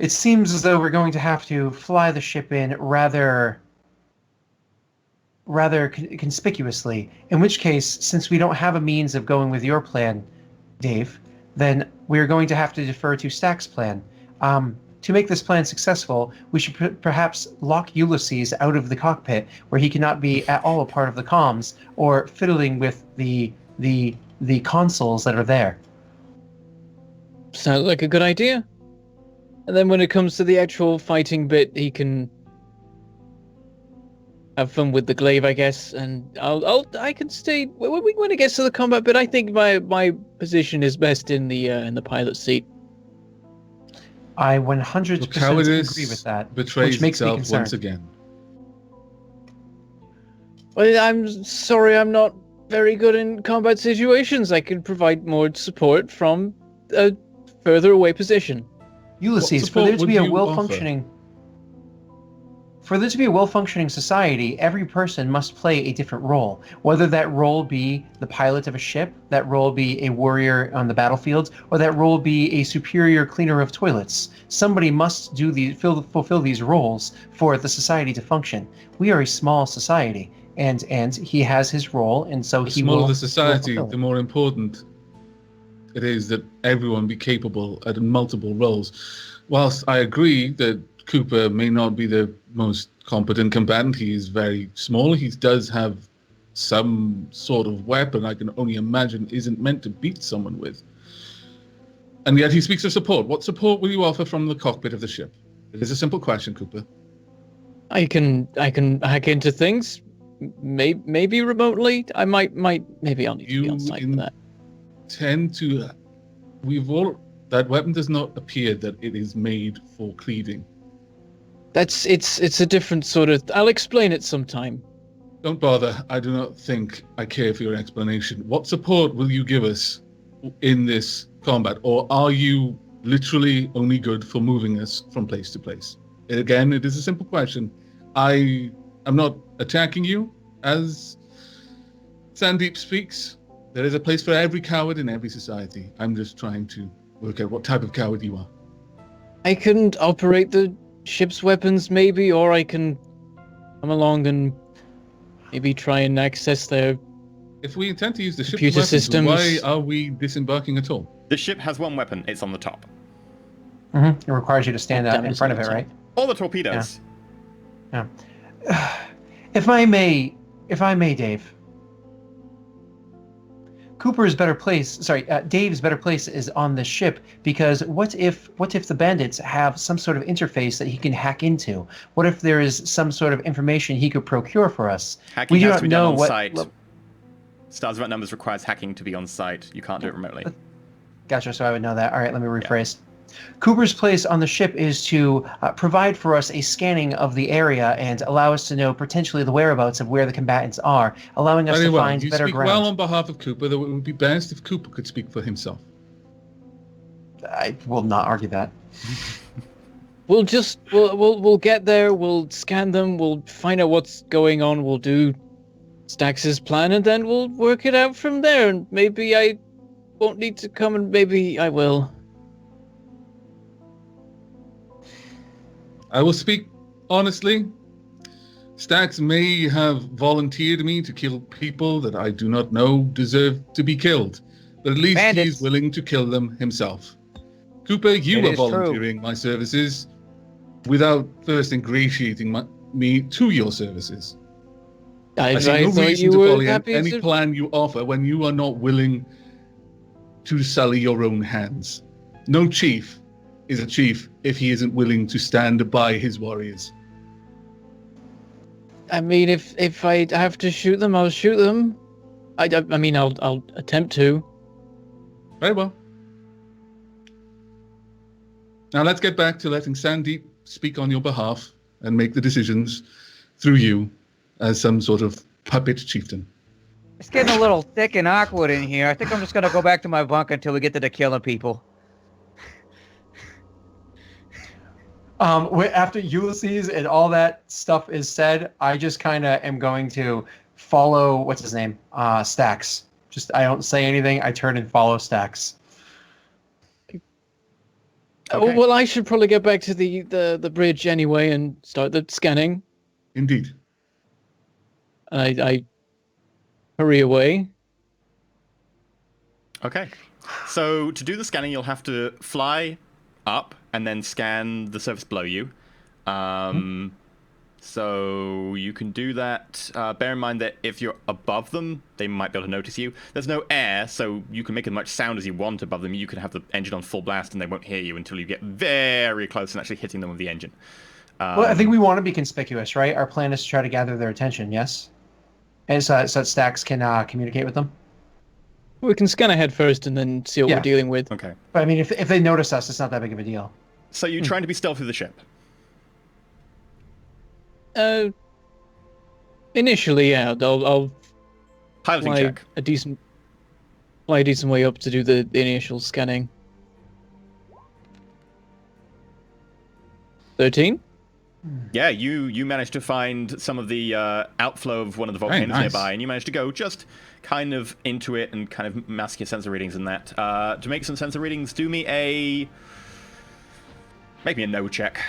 It seems as though we're going to have to fly the ship in rather conspicuously, in which case, since we don't have a means of going with your plan, Dave, then we're going to have to defer to Stack's plan. To make this plan successful, we should perhaps lock Ulysses out of the cockpit, where he cannot be at all a part of the comms, or fiddling with the consoles that are there. Sounds like a good idea. And then when it comes to the actual fighting bit, he can have fun with the glaive, I guess, and I can stay when it gets to the combat bit. I think my position is best in the pilot seat. I 100% agree with that, betrays which makes me itself concerned. once again. Well, I'm sorry, I'm not very good in combat situations. I can provide more support from a further away position. Ulysses, for support there to would be a you well-functioning... For there to be a well-functioning society, every person must play a different role. Whether that role be the pilot of a ship, that role be a warrior on the battlefield, or that role be a superior cleaner of toilets. Somebody must fulfill these roles for the society to function. We are a small society, and he has his role, and so The he smaller will. the he will society, fulfill it. the more important it is that everyone be capable at multiple roles. Whilst I agree that Cooper may not be the most competent combatant, he is very small. He does have some sort of weapon I can only imagine isn't meant to beat someone with. And yet he speaks of support. What support will you offer from the cockpit of the ship? It is a simple question, Cooper. I can hack into things, maybe remotely. I might maybe I'll need to be on site for that. Tend to... That weapon does not appear that it is made for cleaving. It's a different sort of. I'll explain it sometime. Don't bother. I do not think I care for your explanation. What support will you give us in this combat? Or are you literally only good for moving us from place to place? Again, it is a simple question. I am not attacking you. As Sandeep speaks, there is a place for every coward in every society. I'm just trying to work out what type of coward you are. I can operate the ship's weapons, maybe, or I can come along and maybe try and access their. If we intend to use the ship's Computer weapons, systems. why are we disembarking at all? The ship has one weapon. It's on the top. It requires you to stand Damn in it, front of it, it's on the right? All the torpedoes. Yeah. If I may, Dave. Cooper's better place. Sorry, Dave's better place is on the ship because what if the bandits have some sort of interface that he can hack into? What if there is some sort of information he could procure for us? Hacking We do has not to be done know on what. site. Stars Without Numbers requires hacking to be on site. You can't do it remotely. Gotcha. So I would know that. All right, let me rephrase. Cooper's place on the ship is to provide for us a scanning of the area and allow us to know potentially the whereabouts of where the combatants are, allowing us Very to well. find You better speak ground. well on behalf of Cooper, though it would be best if Cooper could speak for himself. I will not argue that. We'll get there. We'll scan them. We'll find out what's going on. We'll do Stax's plan, and then we'll work it out from there. And maybe I won't need to come, and maybe I will. I will speak honestly. Stax may have volunteered me to kill people that I do not know deserve to be killed, but at least Bandits. he's willing to kill them himself. Cooper, you It are is true. volunteering my services without first ingratiating me to your services. I see no thought reason you to were follow happy any to- plan you offer when you are not willing to sully your own hands. No chief is a chief if he isn't willing to stand by his warriors. I mean, if I have to shoot them, I'll shoot them. I mean, I'll attempt to. Very well. Now let's get back to letting Sandeep speak on your behalf and make the decisions through you as some sort of puppet chieftain. It's getting a little thick and awkward in here. I think I'm just gonna go back to my bunk until we get to the killing people. After Ulysses and all that stuff is said, I just kind of am going to follow, what's his name? Stax. Just, I don't say anything. I turn and follow Stax. Oh, well, I should probably get back to the bridge anyway and start the scanning. Indeed. And I hurry away. Okay. So to do the scanning, you'll have to fly up and then scan the surface below you. So you can do that. Bear in mind that if you're above them, they might be able to notice you. There's no air, so you can make as much sound as you want above them. You can have the engine on full blast and they won't hear you until you get very close and actually hitting them with the engine. Well, I think we want to be conspicuous, right? Our plan is to try to gather their attention, yes? And so that Stax can communicate with them? We can scan ahead first and then see what Yeah. we're dealing with. Okay. But I mean, if they notice us, it's not that big of a deal. So you're trying to be stealthy with the ship. Initially, yeah, I'll Piloting fly check. a decent way up to do the initial scanning. 13? Yeah, you managed to find some of the outflow of one of the Very volcanoes nice. nearby, and you managed to go just kind of into it and kind of mask your sensor readings and that. To make some sensor readings, make me a no check.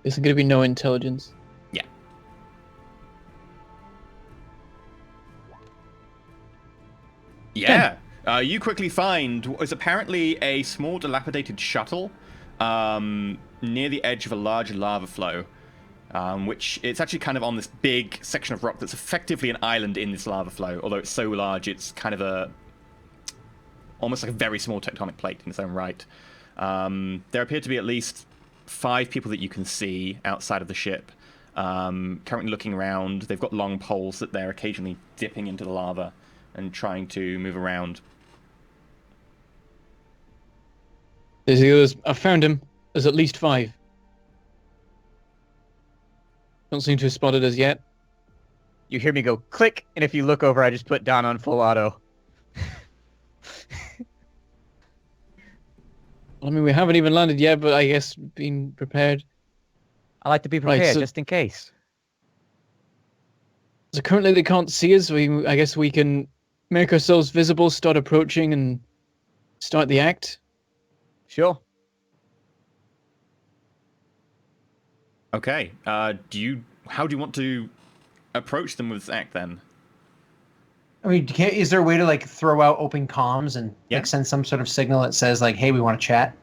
Is there going to be no intelligence? Yeah. Yeah. You quickly find what is apparently a small dilapidated shuttle near the edge of a large lava flow, which it's actually kind of on this big section of rock that's effectively an island in this lava flow, although it's so large it's kind of almost like a very small tectonic plate in its own right. There appear to be at least 5 people that you can see outside of the ship, currently looking around. They've got long poles that they're occasionally dipping into the lava and trying to move around. There's the others. I found him. There's at least 5. Don't seem to have spotted us yet. You hear me go click, and if you look over, I just put down on full auto. I mean, we haven't even landed yet, but I guess being prepared. I like to be prepared, Right, so- just in case. So currently they can't see us. I guess we can make ourselves visible, start approaching, and start the act. Sure. Okay. How do you want to approach them with this act then? I mean, is there a way to like throw out open comms and Yeah. like send some sort of signal that says like, "Hey, we want to chat"?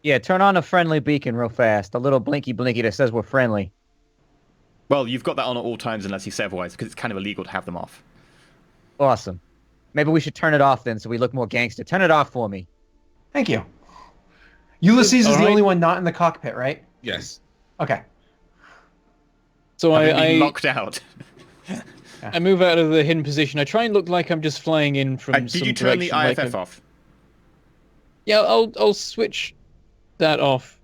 Yeah, turn on a friendly beacon real fast. A little blinky blinky that says we're friendly. Well, you've got that on at all times unless you say otherwise, because it's kind of illegal to have them off. Awesome. Maybe we should turn it off then so we look more gangster. Turn it off for me. Thank you. Ulysses is the Alright. only one not in the cockpit, right? Yes. Okay. So Having been I locked out. I move out of the hidden position. I try and look like I'm just flying in from Did some you turn the direction, IFF off? Yeah, I'll switch that off.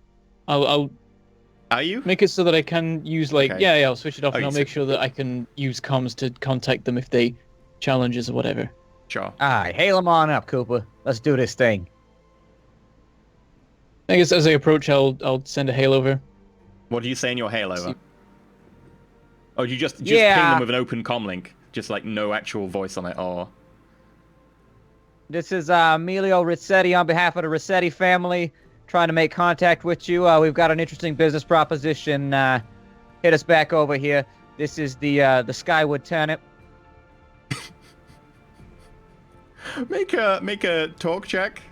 I'll Are you? make it so that I can use like Okay. yeah, I'll switch it off, and Okay, I'll so- make sure that I can use comms to contact them if they challenge us or whatever. Sure. Alright, hail him on up, Cooper. Let's do this thing. I guess as I approach, I'll send a hail over. What do you say in your hail over? See- Oh, you just ping Yeah. them with an open comm link, just like no actual voice on it, or This is Emilio Rossetti on behalf of the Rossetti family, trying to make contact with you. We've got an interesting business proposition. Hit us back over here. This is the Skyward Turnip. make a talk check.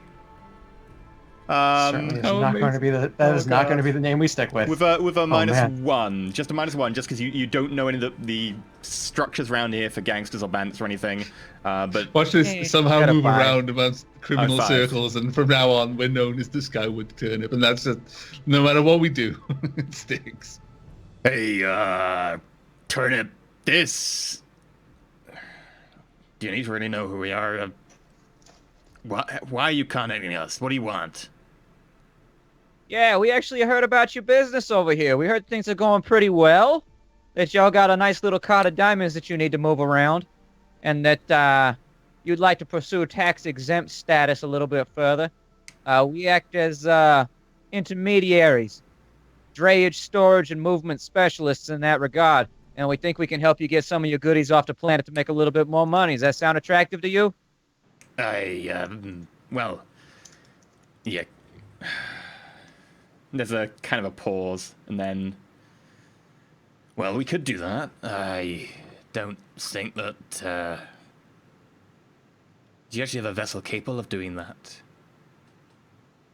Certainly is how not going to be that is not going to be the name we stick with. With a minus man. 1, just a minus 1, just because you don't know any of the structures around here for gangsters or bandits or anything. But Watch this Hey, somehow got a move 5. around amongst criminal 5. circles, and from now on, we're known as the Skyward Turnip, and that's just no matter what we do, it stinks. hey, Turnip, this. Do you need to really know who we are? Why are you contacting us? What do you want? Yeah, we actually heard about your business over here. We heard things are going pretty well. That y'all got a nice little cart of diamonds that you need to move around. And that you'd like to pursue tax-exempt status a little bit further. We act as intermediaries, drayage, storage, and movement specialists in that regard. And we think we can help you get some of your goodies off the planet to make a little bit more money. Does that sound attractive to you? Well, yeah. There's a kind of a pause, and then, well, we could do that. I don't think that, do you actually have a vessel capable of doing that?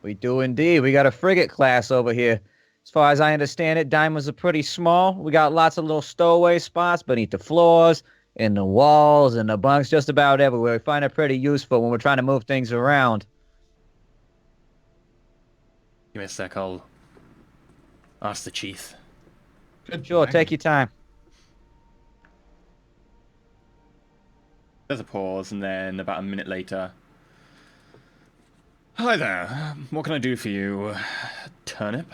We do indeed. We got a frigate class over here. As far as I understand it, diamonds are pretty small. We got lots of little stowaway spots beneath the floors, in the walls, and the bunks, just about everywhere. We find it pretty useful when we're trying to move things around. Give me a sec, I'll ask the chief. Good Sure, bang. take your time. There's a pause, and then about a minute later. Hi there. What can I do for you, Turnip?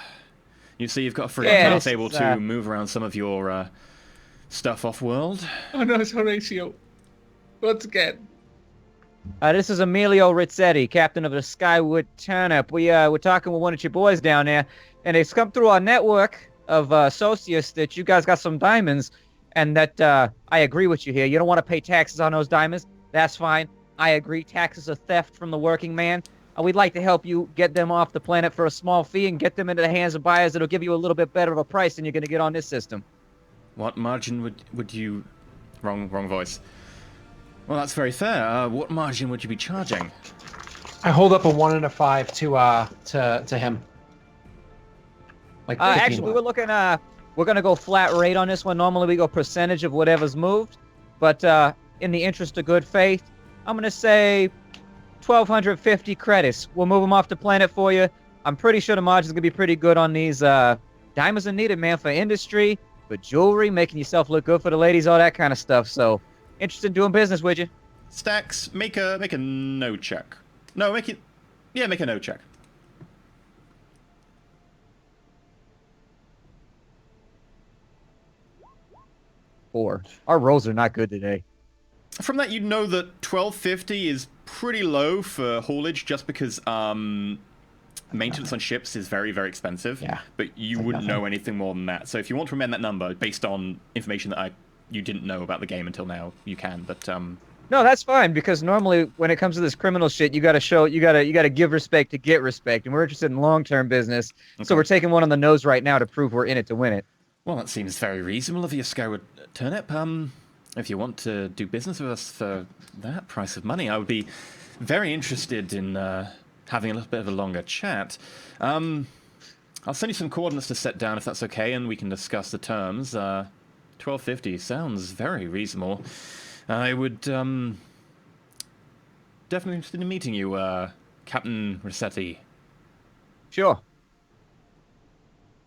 You see, you've got a frigate Yeah, class this able is, to move around some of your stuff off-world. Oh no, it's Horatio. Once again. This is Emilio Rizzetti, captain of the Skywood Turnip. We're talking with one of your boys down there, and it's come through our network of associates that you guys got some diamonds, and that I agree with you here. You don't want to pay taxes on those diamonds. That's fine. I agree. Taxes are theft from the working man. We'd like to help you get them off the planet for a small fee and get them into the hands of buyers that'll give you a little bit better of a price than you're going to get on this system. What margin would you... Wrong voice. Well, that's very fair. What margin would you be charging? I hold up a 1 and a 5 to him. Like 15. Actually, we're gonna go flat rate on this one. Normally we go percentage of whatever's moved, but in the interest of good faith, I'm gonna say 1,250 credits. We'll move them off the planet for you. I'm pretty sure the margin's gonna be pretty good on these. Diamonds are needed, man, for industry, for jewelry, making yourself look good for the ladies, all that kind of stuff. So, interested in doing business with you? Stacks, make a no check. No, make a no check. Four. Our rolls are not good today. From that, you know that 1,250 is pretty low for haulage, just because maintenance on ships is very, very expensive. Yeah. But you wouldn't know anything more than that. So if you want to amend that number based on information that you didn't know about the game until now, you can. But No, that's fine, because normally when it comes to this criminal shit, you gotta give respect to get respect, and we're interested in long-term business. Okay. So we're taking one on the nose right now to prove we're in it to win it. well, that seems very reasonable of you, Skyward Turnip. If you want to do business with us for that price of money, I would be very interested in having a little bit of a longer chat. I'll send you some coordinates to set down if that's okay, and we can discuss the terms. 1,250 sounds very reasonable. I would definitely interested in meeting you, Captain Rossetti. Sure.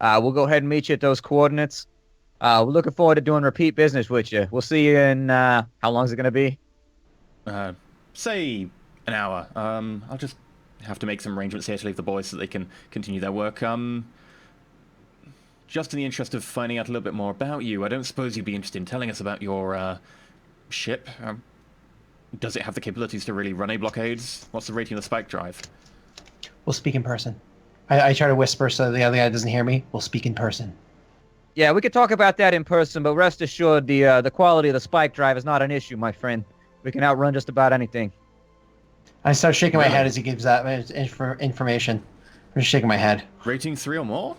We'll go ahead and meet you at those coordinates. We're looking forward to doing repeat business with you. We'll see you in, how long is it going to be? Say an hour. I'll just have to make some arrangements here to leave the boys so they can continue their work. Just in the interest of finding out a little bit more about you, I don't suppose you'd be interested in telling us about your, ship? Does it have the capabilities to really run a blockades? What's the rating of the spike drive? We'll speak in person. I try to whisper so the other guy doesn't hear me. We'll speak in person. Yeah, we could talk about that in person, but rest assured, the quality of the spike drive is not an issue, my friend. We can outrun just about anything. I start shaking my head as he gives that information. I'm just shaking my head. Rating 3 or more?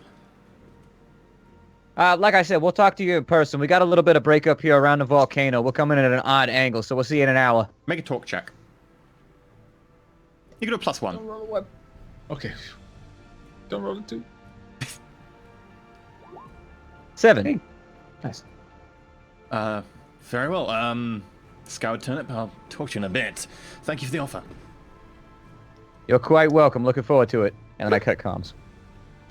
Like I said, we'll talk to you in person. We got a little bit of breakup here around the volcano. We'll come in at an odd angle, so we'll see you in an hour. Make a talk check. You can do a +1. Okay. Don't roll a 2. 7. Hey. Nice. Very well. Skyward Turnip, I'll talk to you in a bit. Thank you for the offer. You're quite welcome. Looking forward to it. And then I cut comms.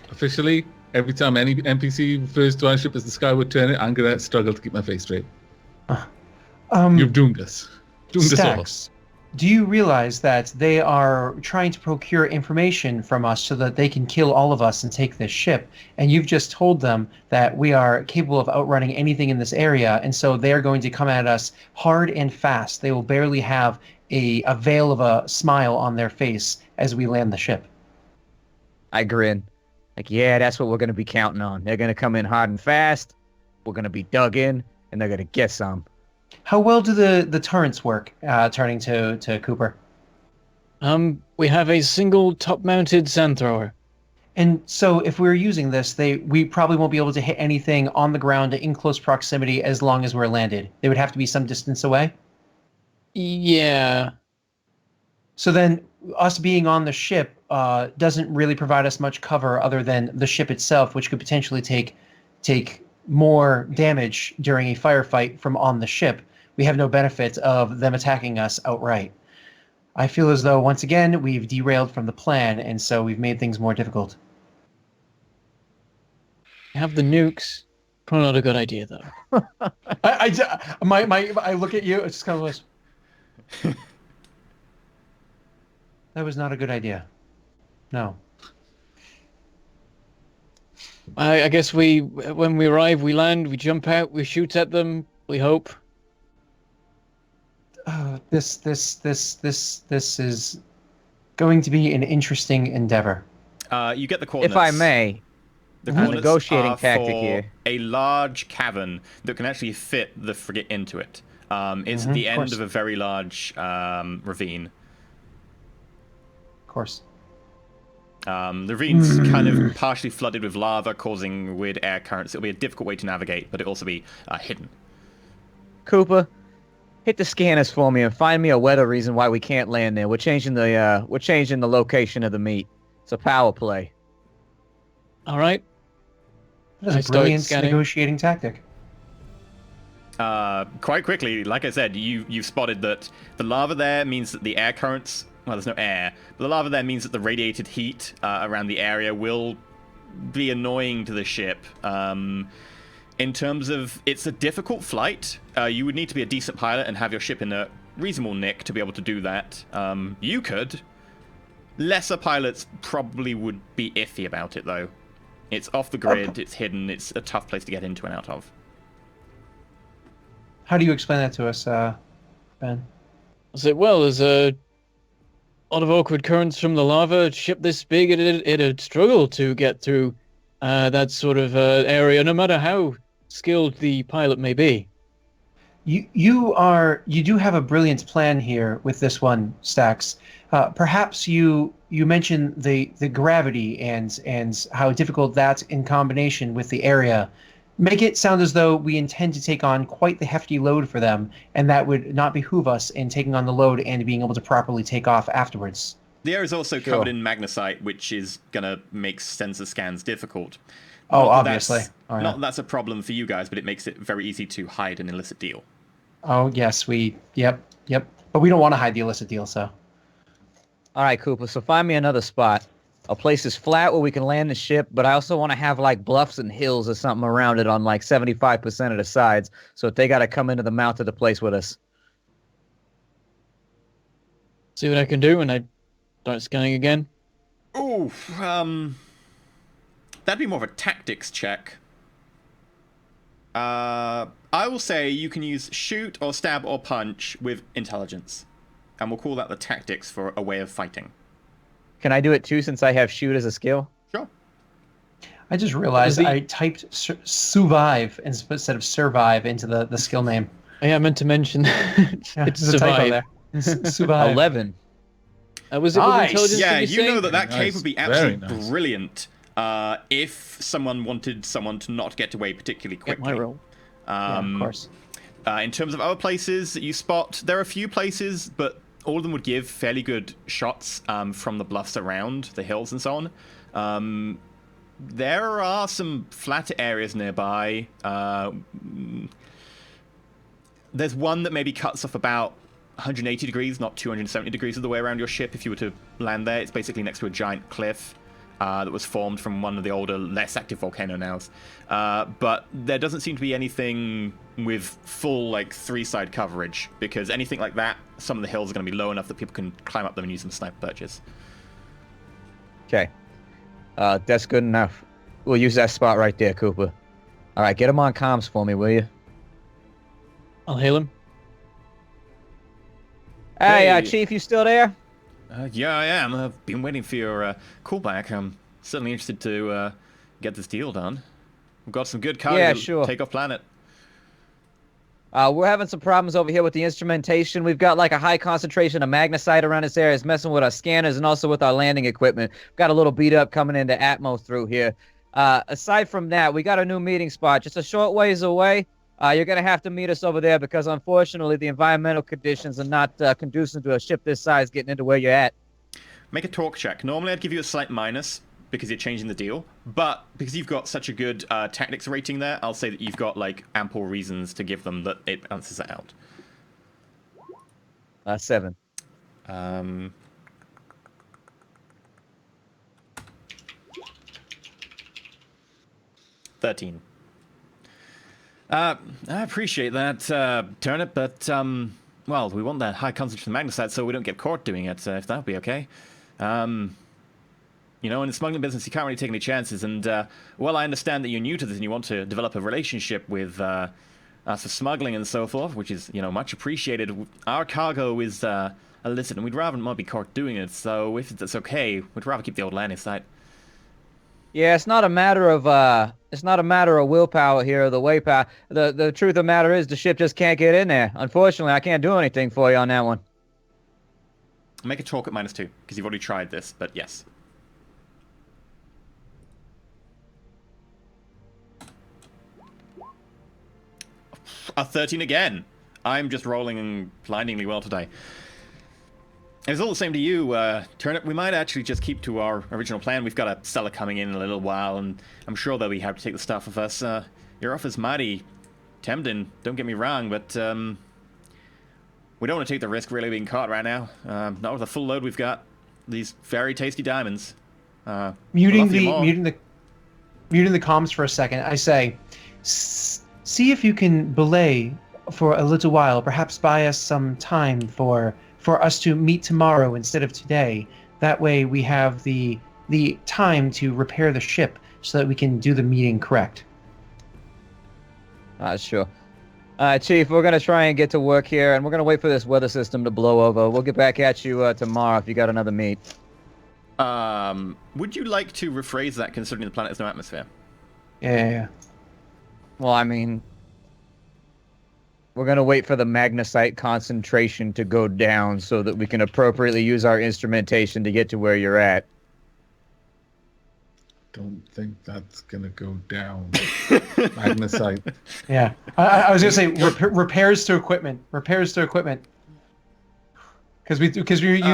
Officially, every time any NPC refers to our ship as the Skyward Turnip, I'm gonna struggle to keep my face straight. You've doomed us. Doomed us all. Stacks, do you realize that they are trying to procure information from us so that they can kill all of us and take this ship? And you've just told them that we are capable of outrunning anything in this area, and so they are going to come at us hard and fast. They will barely have a veil of a smile on their face as we land the ship. I grin. Like, yeah, that's what we're going to be counting on. They're going to come in hard and fast. We're going to be dug in, and they're going to get some. How well do the turrets work, turning to Cooper? We have a single top-mounted sand thrower. And so if we're using this, we probably won't be able to hit anything on the ground in close proximity as long as we're landed. They would have to be some distance away? Yeah. So then us being on the ship doesn't really provide us much cover other than the ship itself, which could potentially take more damage during a firefight from on the ship. We have no benefit of them attacking us outright. I feel as though, once again, we've derailed from the plan, and so we've made things more difficult. Have the nukes. Probably not a good idea, though. I look at you, it's just kind of like... That was not a good idea. No. I guess when we arrive, we land, we jump out, we shoot at them, we hope. This is going to be an interesting endeavor. You get the coordinates. If I may, The a coordinates negotiating are tactic for here. a large cavern that can actually fit the frigate into it. It's at the end course. of a very large ravine. Of course. The ravine's kind of partially flooded with lava, causing weird air currents. It'll be a difficult way to navigate, but it'll also be hidden. Cooper, hit the scanners for me and find me a weather reason why we can't land there. We're changing the location of the meet. It's a power play. All right. That is I a start brilliant scanning. negotiating tactic. Quite quickly, like I said, you've spotted that the lava there means that the air currents... Well, there's no air, but the lava there means that the radiated heat around the area will be annoying to the ship. In terms of... It's a difficult flight. You would need to be a decent pilot and have your ship in a reasonable nick to be able to do that. You could. Lesser pilots probably would be iffy about it, though. It's off the grid, it's hidden, it's a tough place to get into and out of. How do you explain that to us, Ben? I said, well, there's a lot of awkward currents from the lava. A ship this big, it'd struggle to get through that sort of area, no matter how skilled the pilot may be. You do have a brilliant plan here with this one, Stax. Perhaps you mentioned the gravity and how difficult that in combination with the area make it sound as though we intend to take on quite the hefty load for them, and that would not behoove us in taking on the load and being able to properly take off afterwards. The area is also Sure. covered in magnesite, which is going to make sensor scans difficult. Oh, Not that obviously. that's- Oh, yeah. Not that that's a problem for you guys, but it makes it very easy to hide an illicit deal. Oh, yes, yep. But we don't want to hide the illicit deal, so. All right, Cooper. So find me another spot. A place that's flat where we can land the ship, but I also want to have like bluffs and hills or something around it on like 75% of the sides. So if they got to come into the mouth of the place with us. See what I can do, and I start scanning again. Ooh, that'd be more of a tactics check. I will say you can use shoot or stab or punch with intelligence. And we'll call that the tactics for a way of fighting. Can I do it too since I have shoot as a skill? Sure. I just realized the- I typed survive instead of survive into the skill name. Yeah, I meant to mention Yeah, it's there's a typo survive. there. Survive. 11. Was it with Nice. intelligence? Yeah, did you say? know that Nice. cape would be Very absolutely nice. brilliant if someone wanted someone to not get away particularly Get my quickly. roll. Yeah, of course. In terms of other places that you spot, there are a few places, but all of them would give fairly good shots from the bluffs around the hills and so on. There are some flat areas nearby. There's one that maybe cuts off about 180 degrees, not 270 degrees of the way around your ship if you were to land there. It's basically next to a giant cliff that was formed from one of the older, less active volcano nows. But there doesn't seem to be anything with full, like, three-side coverage, because anything like that, some of the hills are going to be low enough that people can climb up them and use them to sniper perches. Okay. That's good enough. We'll use that spot right there, Cooper. All right, get him on comms for me, will you? I'll hail him. Hey, Hey. Chief, you still there? Yeah, I am. I've been waiting for your callback. I'm certainly interested to get this deal done. We've got some good cargo Yeah, to sure. take off planet. We're having some problems over here with the instrumentation. We've got like a high concentration of magnesite around this area. It's messing with our scanners and also with our landing equipment. Got a little beat up coming into Atmos through here. Aside from that, we got a new meeting spot just a short ways away. You're going to have to meet us over there because unfortunately the environmental conditions are not conducive to a ship this size getting into where you're at. Make a talk check. Normally I'd give you a slight minus because you're changing the deal, but because you've got such a good tactics rating there, I'll say that you've got like ample reasons to give them that it balances it out. 7. 13. I appreciate that, Turnip, but, well, we want that high concentration of magnesite so we don't get caught doing it, if that would be okay. You know, in the smuggling business, you can't really take any chances, and, well, I understand that you're new to this and you want to develop a relationship with for smuggling and so forth, which is, much appreciated. Our cargo is illicit, and we'd rather not be caught doing it. So if it's okay, we'd rather keep the old land in sight. Yeah, it's not a matter of willpower here or the way power. The truth of the matter is the ship just can't get in there. Unfortunately, I can't do anything for you on that one. Make a talk at -2, because you've already tried this, but yes. A 13 again. I'm just rolling blindingly well today. It's all the same to you, Turnip. We might actually just keep to our original plan. We've got a seller coming in a little while, and I'm sure they'll be happy to take the stuff of us. Your offer's mighty tempting, don't get me wrong, but we don't want to take the risk really being caught right now. Not with the full load we've got. These very tasty diamonds. Muting the comms for a second, I say, see if you can belay for a little while, perhaps buy us some time for us to meet tomorrow instead of today. That way we have the time to repair the ship so that we can do the meeting correct. Sure. Chief, we're going to try and get to work here, and we're going to wait for this weather system to blow over. We'll get back at you tomorrow if you got another meet. Would you like to rephrase that considering the planet has no atmosphere? Yeah. Well, I mean, we're going to wait for the magnesite concentration to go down so that we can appropriately use our instrumentation to get to where you're at. Don't think that's gonna go down. Magnesite. Yeah. I was gonna say repairs to equipment. Because you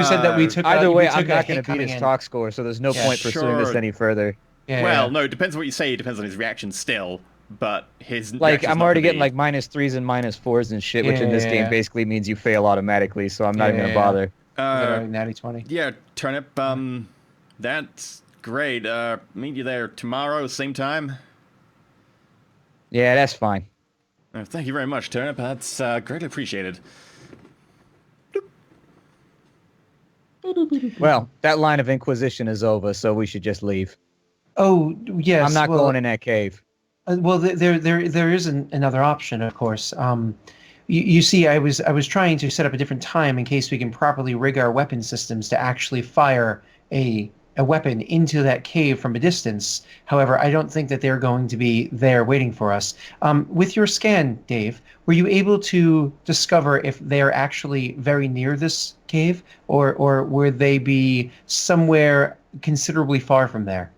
said that we took. Either way, I'm took not going to beat his talk score, so there's no point pursuing this any further. Yeah, well, no, it depends on what you say. It depends on his reaction still. But his I'm already getting like -3s and -4s and shit, which in this game basically means you fail automatically. So I'm not even gonna bother. Natty 20. Yeah, Turnip. That's great. Meet you there tomorrow, same time. Yeah, that's fine. Thank you very much, Turnip. That's greatly appreciated. Well, that line of inquisition is over, so we should just leave. Oh yes. I'm not going in that cave. Well, there is another option, of course. You see, I was trying to set up a different time in case we can properly rig our weapon systems to actually fire a weapon into that cave from a distance. However, I don't think that they're going to be there waiting for us. With your scan, Dave, were you able to discover if they're actually very near this cave, or would they be somewhere considerably far from there?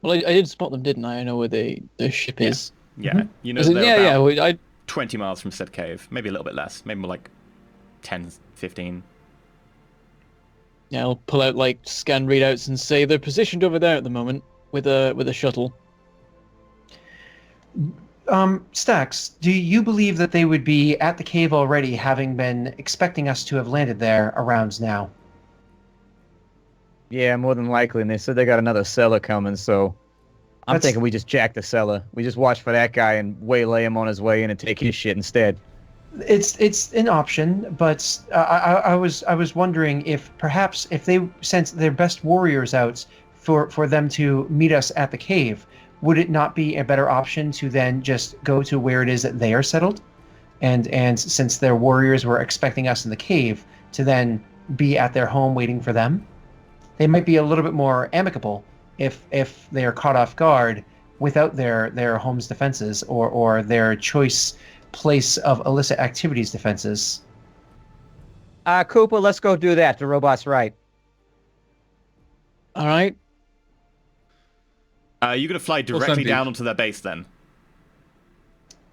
Well, I did spot them, didn't I? I know where the ship is. Yeah, Mm-hmm. you know they're about I 20 miles from said cave. Maybe a little bit less. Maybe more like 10, 15. Yeah, I'll pull out like scan readouts and say they're positioned over there at the moment with a shuttle. Stax, do you believe that they would be at the cave already, having been expecting us to have landed there around now? Yeah, more than likely. And they said they got another seller coming, so I'm thinking we just jack the seller. We just watch for that guy and waylay him on his way in and take his shit instead. It's an option, but I was wondering if perhaps if they sent their best warriors out for them to meet us at the cave, would it not be a better option to then just go to where it is that they are settled, and since their warriors were expecting us in the cave, to then be at their home waiting for them? They might be a little bit more amicable if they are caught off guard without their home's defenses or their choice place of illicit activities defenses. Cooper, let's go do that. The robot's right. All right. You're going to fly directly down onto their base then?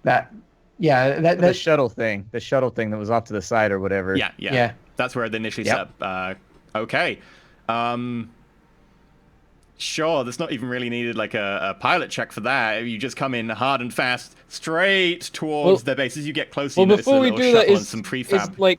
The shuttle thing. The shuttle thing that was off to the side or whatever. Yeah. That's where they initially set up. Okay. Sure, there's not even really needed like a pilot check for that. You just come in hard and fast, straight towards their bases. You get closer, you notice a little shuttle and some prefab.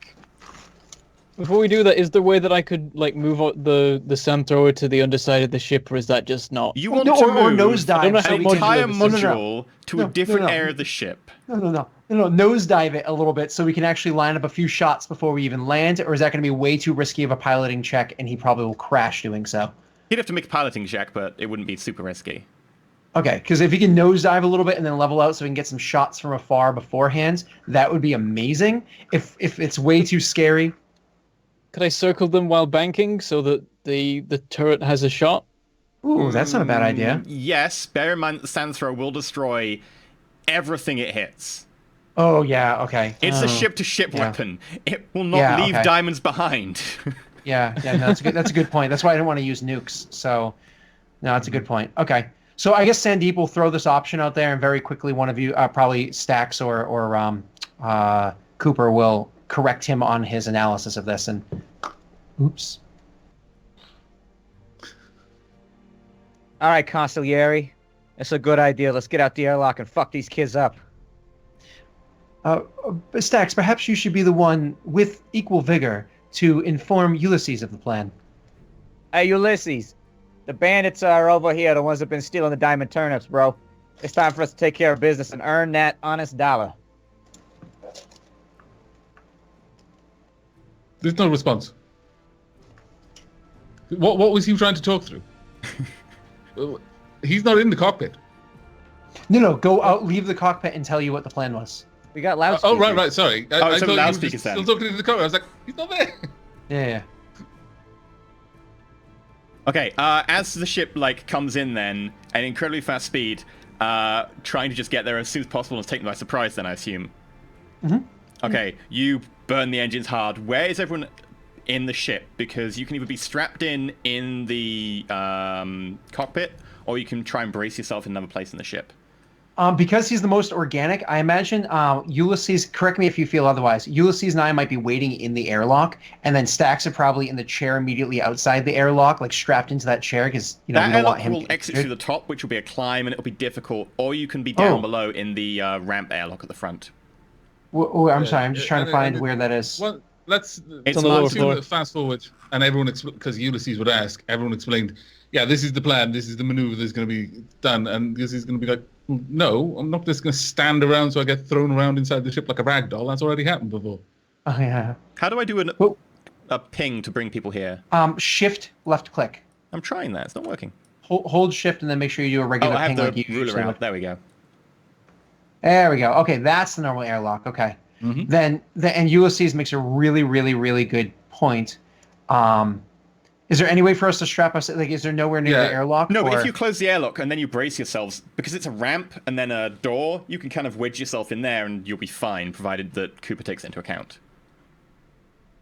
Before we do that, is there a way that I could like move the sand thrower to the underside of the ship, or is that just not? You want to move nosedive an entire module to a different area of the ship. No, nosedive it a little bit so we can actually line up a few shots before we even land, or is that going to be way too risky of a piloting check and he probably will crash doing so? He'd have to make a piloting check, but it wouldn't be super risky. Okay, because if he can nosedive a little bit and then level out so we can get some shots from afar beforehand, that would be amazing. If it's way too scary, Could I circle them while banking so that the turret has a shot? ooh, that's not a bad idea. Yes, bear in mind that the sand throw will destroy everything it hits. Oh yeah, okay. It's a Oh, ship-to-ship yeah. weapon. It will not Yeah, leave okay. diamonds behind. Yeah, no, that's a good point. That's why I didn't want to use nukes. So, no, that's a good point. Okay, so I guess Sandeep will throw this option out there, and very quickly, one of you, probably Stax or Cooper, will correct him on his analysis of this. And, oops. All right, Consigliere. That's a good idea. Let's get out the airlock and fuck these kids up. Stax, perhaps you should be the one with equal vigor to inform Ulysses of the plan. Hey, Ulysses. The bandits are over here, the ones that have been stealing the diamond turnips, bro. It's time for us to take care of business and earn that honest dollar. There's no response. What was he trying to talk through? He's not in the cockpit. No, go out, leave the cockpit, and tell you what the plan was. We got loudspeakers. Oh, right, sorry. I it's thought you were loudspeakers just then. still talking into the cockpit. I was like, he's not there. Yeah. Okay, as the ship comes in then at incredibly fast speed, trying to just get there as soon as possible and take them by surprise then, I assume. Mm-hmm. Okay, you burn the engines hard. Where is everyone in the ship? Because you can either be strapped in the cockpit, or you can try and brace yourself in another place in the ship. Because he's the most organic, I imagine Ulysses, correct me if you feel otherwise, Ulysses and I might be waiting in the airlock, and then Stax are probably in the chair immediately outside the airlock, strapped into that chair, because, we That don't want airlock him will to exit through the top, which will be a climb, and it'll be difficult, or you can be down below in the ramp airlock at the front. I'm sorry, I'm just trying to find where that is. Well, let's It's on the lower let's floor. fast forward, and everyone, because Ulysses would ask, everyone explained, yeah, this is the plan, this is the maneuver that's going to be done, and this is going to be like, no, I'm not just going to stand around so I get thrown around inside the ship like a rag doll. That's already happened before. Oh, yeah. How do I do Well- a ping to bring people here? Shift, left click. I'm trying that. It's not working. Hold shift and then make sure you do a Oh, regular I have ping the like you ruler usually out. would. There we go. There we go. Okay, that's the normal airlock. Okay. Mhm. Then and Ulysses makes a really, really, really good point. Is there any way for us to strap us? Is there nowhere near Yeah. the airlock? No, but or- if you close the airlock and then you brace yourselves, because it's a ramp and then a door, you can kind of wedge yourself in there and you'll be fine, provided that Cooper takes it into account.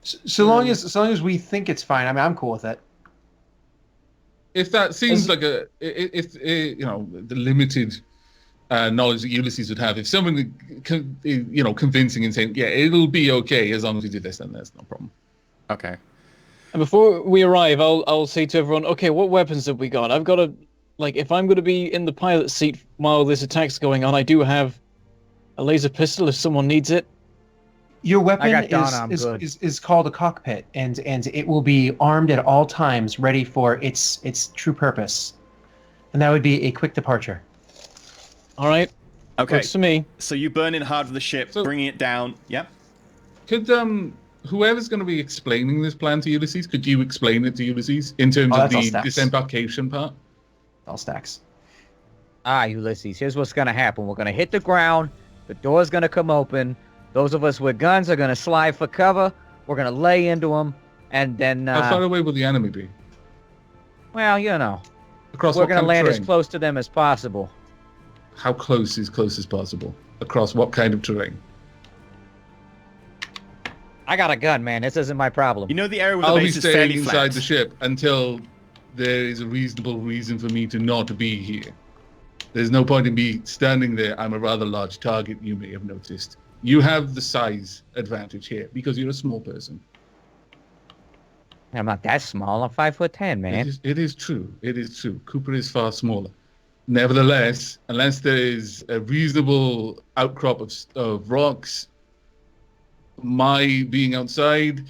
so long as we think it's fine, I mean, I'm cool with it. If that seems like the limited knowledge that Ulysses would have, if someone, convincing and saying, yeah, it'll be okay as long as we do this, then there's no problem. Okay. And before we arrive, I'll say to everyone, okay, what weapons have we got? I've got if I'm going to be in the pilot seat while this attack's going on, I do have a laser pistol if someone needs it. Your weapon got Donna, I'm good. is called a cockpit, and it will be armed at all times, ready for its true purpose, and that would be a quick departure. All right. Okay. Works for me. So you burn in hard with the ship, So- bringing it down. Yep. Could whoever's going to be explaining this plan to Ulysses, could you explain it to Ulysses in terms Oh, of that's all the Stax. disembarkation part? All stacks. Ulysses, here's what's gonna happen. We're gonna hit the ground, the door's gonna come open, those of us with guns are gonna slide for cover, we're gonna lay into them, and then, How far away will the enemy be? well, Across we're what gonna kind land of as terrain? close to them as possible. How close is close as possible? Across what kind of terrain? I got a gun, man. This isn't my problem. You know the area where the I'll be base is staying fairly inside flat. the ship until there is a reasonable reason for me to not be here. There's no point in me standing there. I'm a rather large target, you may have noticed. You have the size advantage here because you're a small person. I'm not that small. I'm 5'10", man. It is true. It is true. Cooper is far smaller. Nevertheless, unless there is a reasonable outcrop of rocks, my being outside,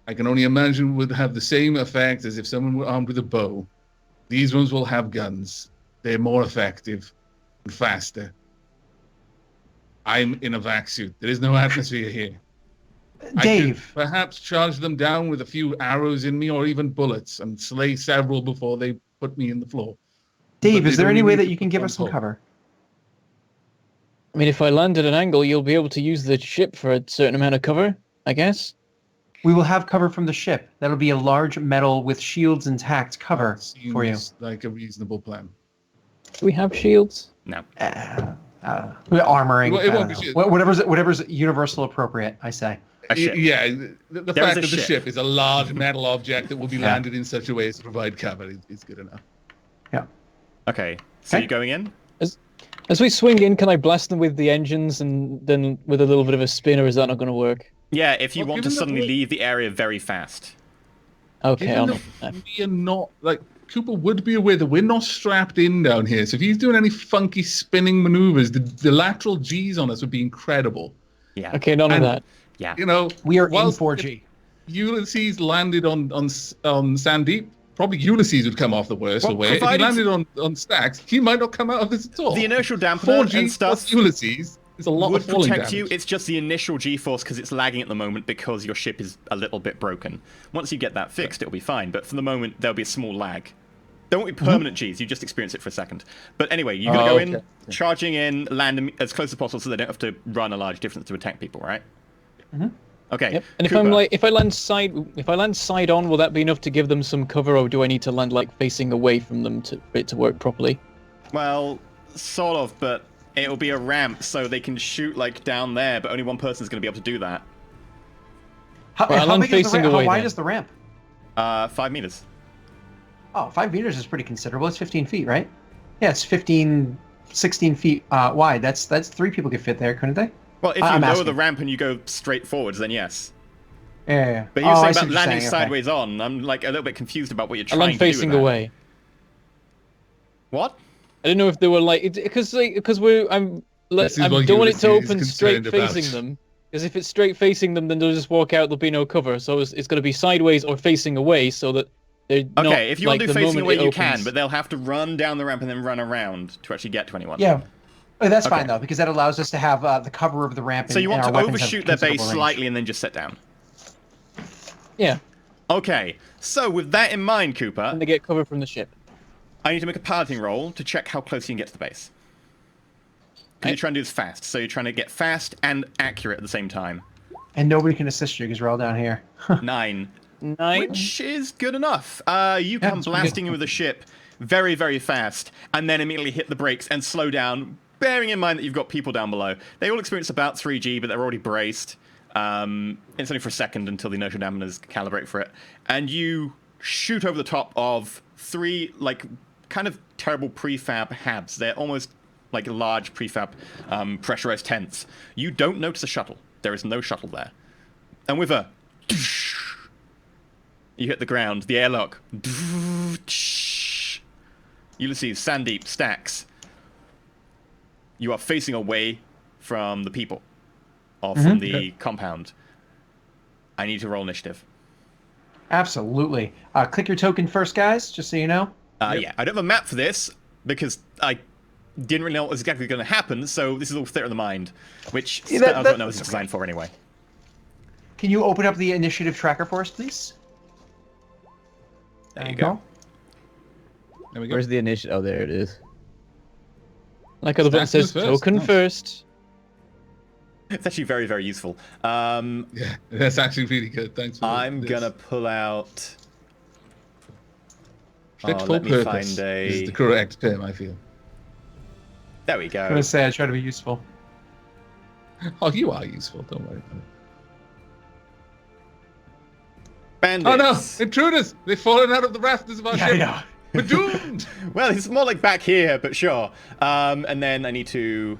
I can only imagine would have the same effect as if someone were armed with a bow. These ones will have guns. They're more effective and faster. I'm in a vac suit. There is no atmosphere here. Dave, I could perhaps charge them down with a few arrows in me or even bullets and slay several before they put me in the floor. Dave, But is they there don't any even way need that to you can put give one us some pole. cover? I mean, if I land at an angle, you'll be able to use the ship for a certain amount of cover, I guess. We will have cover from the ship. That'll be a large metal with shields intact cover That for you. seems like a reasonable plan. Do we have shields? No. Armoring. It I won't don't be know. shit. Whatever's universal appropriate, I say. A ship. Yeah, the There is fact a that the ship. ship is a large metal object that will be Yeah. landed in such a way as to provide cover is good enough. Yeah. Okay. So Okay. you're going in? As we swing in, can I blast them with the engines and then with a little bit of a spin, or is that not going to work? Yeah, if you Well, want to given that suddenly we- leave the area very fast. Okay, Given I'll that we are not, like, Cooper would be aware that we're not strapped in down here. So if he's doing any funky spinning maneuvers, the lateral G's on us would be incredible. Yeah. Okay, none of And- that. Yeah. You know, We are in whilst 4G. Ulysses landed on Sandeep, probably Ulysses would come off the worst Well, away. If he provided- landed on Stacks, he might not come out of this at all. The inertial dampener 4G and stuff plus Ulysses is a lot would of falling protect damage. you. It's just the initial G-force because it's lagging at the moment because your ship is a little bit broken. Once you get that fixed, it'll be fine. But for the moment, there'll be a small lag. There won't be permanent Gs. You just experience it for a second. But anyway, you're gonna go in, charging in, land as close as possible so they don't have to run a large distance to attack people, right? Mm-hmm. Okay. Yep. And Cooper. if I land side on, will that be enough to give them some cover, or do I need to land like facing away from them for it to work properly? Well, sort of, but it'll be a ramp, so they can shoot like down there, but only one person's gonna be able to do that. How, Well, how I'm big is the facing ramp? How away wide then. is the ramp? 5 meters. Oh, 5 meters is pretty considerable. It's 15 feet, right? Yeah, it's 15, 16 feet wide. That's 3 people could fit there, couldn't they? Well, if you I'm lower asking. the ramp and you go straight forwards, then yes. Yeah. But you're I saying see about what landing saying, okay. sideways on. I'm like a little bit confused about what you're I trying land to do with facing that. away. What? I don't know if they were like because we're I This is don't what want it to Ulysses is open straight concerned about. facing them. Because if it's straight facing them, then they'll just walk out. There'll be no cover. So it's going to be sideways or facing away, so that they're not. Okay, if you like, want to do the facing moment away, it you opens- can, but they'll have to run down the ramp and then run around to actually get to anyone. Yeah. Oh, that's Okay. fine, though, because that allows us to have the cover of the ramp. So you want and to our weapons have overshoot their base considerable range. slightly and then just sit down. Yeah, Okay, so with that in mind, Cooper, and they get cover from the ship. I need to make a piloting roll to check how close you can get to the base. Because you're trying to do this fast, so you're trying to get fast and accurate at the same time. And nobody can assist you because we're all down here. 9. 9. Which is good enough. You come it's pretty blasting good. in with the ship very, very fast, and then immediately hit the brakes and slow down, bearing in mind that you've got people down below. They all experience about 3G, but they're already braced. It's only for a second until the inertial dampeners calibrate for it. And you shoot over the top of 3, like, kind of terrible prefab HABs. They're almost like large prefab pressurized tents. You don't notice a shuttle. There is no shuttle there. And with a... You hit the ground, the airlock. Ulysses, Sandeep, Stacks. You are facing away from the people, or from the compound. I need to roll initiative. Absolutely. Click your token first, guys, just so you know. Yeah, I don't have a map for this, because I didn't really know what was exactly going to happen, so this is all theater of the mind, which Yeah, I don't know what that's it's designed for anyway. Can you open up the initiative tracker for us, please? There you go. There we go. Where's the initiative? Oh, there it is. Like other button Stacks says, goes first. token Nice. first. It's actually very, very useful. Yeah, that's actually really good. Thanks for I'm this. gonna pull out... Fit Oh, for let me purpose find a... is the correct term, I feel. There we I'm go. going to say I try to be useful. Oh, you are useful. Don't worry about it. Bandits. Oh no! Intruders! They've fallen out of the rafters of our Yeah, I ship. know. We're doomed. Well, it's more like back here, but sure. And then I need to...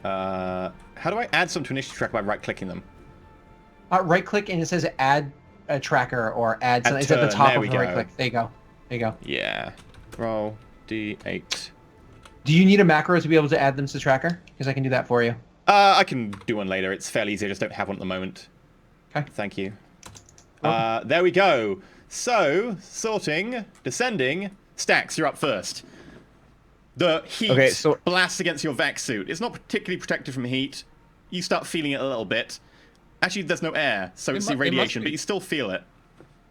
how do I add some to initiative track by right-clicking them? Right-click and it says add a tracker or add something. It's at the turn, top there of we the go. right-click. There you go. There you go. Yeah. Roll D8. Do you need a macro to be able to add them to the tracker? Because I can do that for you. I can do one later. It's fairly easy. I just don't have one at the moment. Okay. Thank you. There we go. So, sorting, descending, Stacks, you're up first. The heat Okay, so- blasts against your vac suit. It's not particularly protected from heat. You start feeling it a little bit. Actually, there's no air, so it's the It must radiation, be. but you still feel it.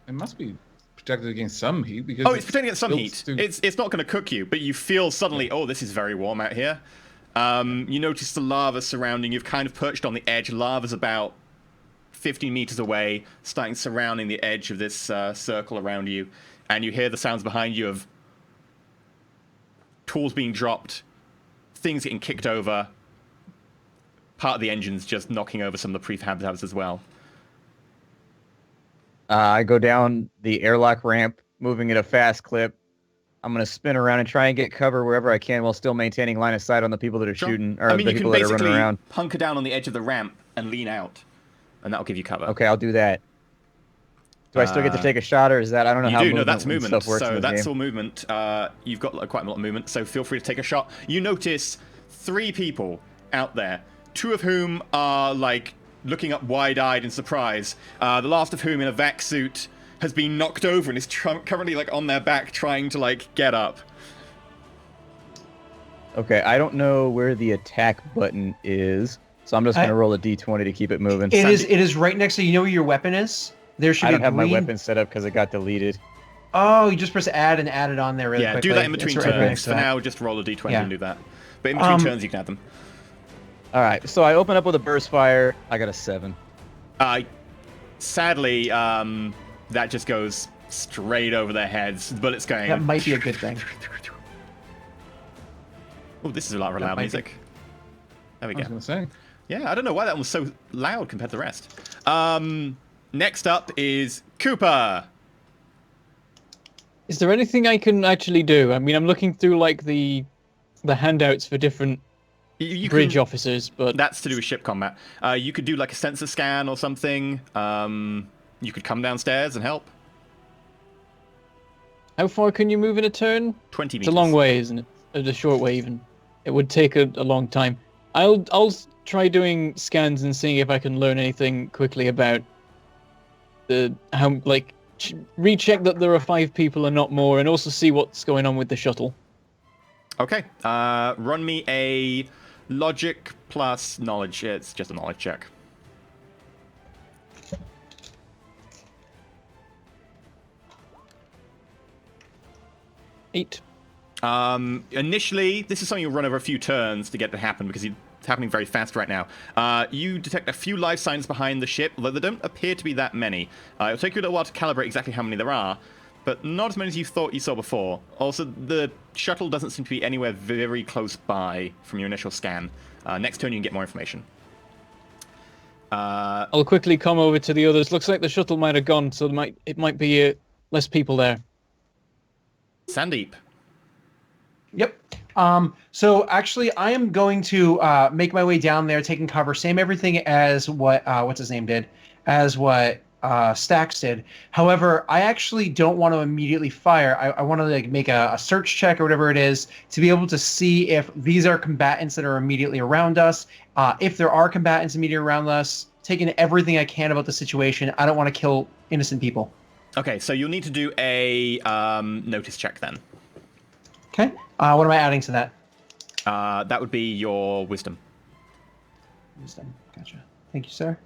It must be protected against some heat because. Oh, it's protecting against some built heat. to- It's not going to cook you, but you feel suddenly, oh, this is very warm out here. You notice the lava surrounding. You've kind of perched on the edge. Lava's about 15 meters away, starting surrounding the edge of this circle around you, and you hear the sounds behind you of tools being dropped, things getting kicked over. Part of the engine's just knocking over some of the prefab tabs as well. I go down the airlock ramp, moving at a fast clip. I'm going to spin around and try and get cover wherever I can while still maintaining line of sight on the people that are shooting, or I mean, the you can people that are running basically around. hunker down on the edge of the ramp and lean out, and that'll give you cover. Okay, I'll do that. Do I still get to take a shot, or is that, I don't know You how do, no, movement that's and movement, stuff works in so this that's game. all movement. You've got quite a lot of movement, so feel free to take a shot. You notice 3 people out there, 2 of whom are, like, looking up wide-eyed in surprise. The last of whom, in a vac suit, has been knocked over and is currently, like, on their back trying to, like, get up. Okay, I don't know where the attack button is, so I'm just going to roll a d20 to keep it moving. It is right next to you. Know where your weapon is? There should I be don't have my green- weapon set up because it got deleted. Oh, you just press add and add it on there really Yeah, quickly. do that in between It's right turns. next to For that. now, just roll a d20 Yeah. and do that. But in between turns, you can add them. All right, so I open up with a burst fire. I got a 7. Sadly, that just goes straight over their heads. The bullet's going... That might be a good thing. Oh, this is a lot of loud might be- music. There we I was go. going to say. Yeah, I don't know why that one was so loud compared to the rest. Next up is Cooper. Is there anything I can actually do? I mean, I'm looking through like the handouts for different You bridge can, officers, but That's to do with ship combat. You could do like a sensor scan or something. You could come downstairs and help. how far can you move in a turn? 20 It's meters. a long way, isn't it? A short way even. It would take a long time. I'll try doing scans and seeing if I can learn anything quickly about recheck that there are 5 people and not more, and also see what's going on with the shuttle. Okay. Run me a logic plus knowledge. It's just a knowledge check. Eight. Initially, this is something you'll run over a few turns to get to happen because it's happening very fast right now. You detect a few life signs behind the ship, although there don't appear to be that many. It'll take you a little while to calibrate exactly how many there are, but not as many as you thought you saw before. Also, the shuttle doesn't seem to be anywhere very close by from your initial scan. Next turn, you can get more information. I'll quickly come over to the others. Looks like the shuttle might have gone, so it might be less people there. Sandeep. Yep. So actually, I am going to make my way down there, taking cover. Same everything as what what's his name did, as what Stax did. However, I actually don't want to immediately fire. I want to like make a search check or whatever it is to be able to see if these are combatants that are immediately around us. If there are combatants immediately around us, taking everything I can about the situation. I don't want to kill innocent people. Okay, so you'll need to do a notice check then. Okay. What am I adding to that? That would be your wisdom. Wisdom. Gotcha. Thank you, sir.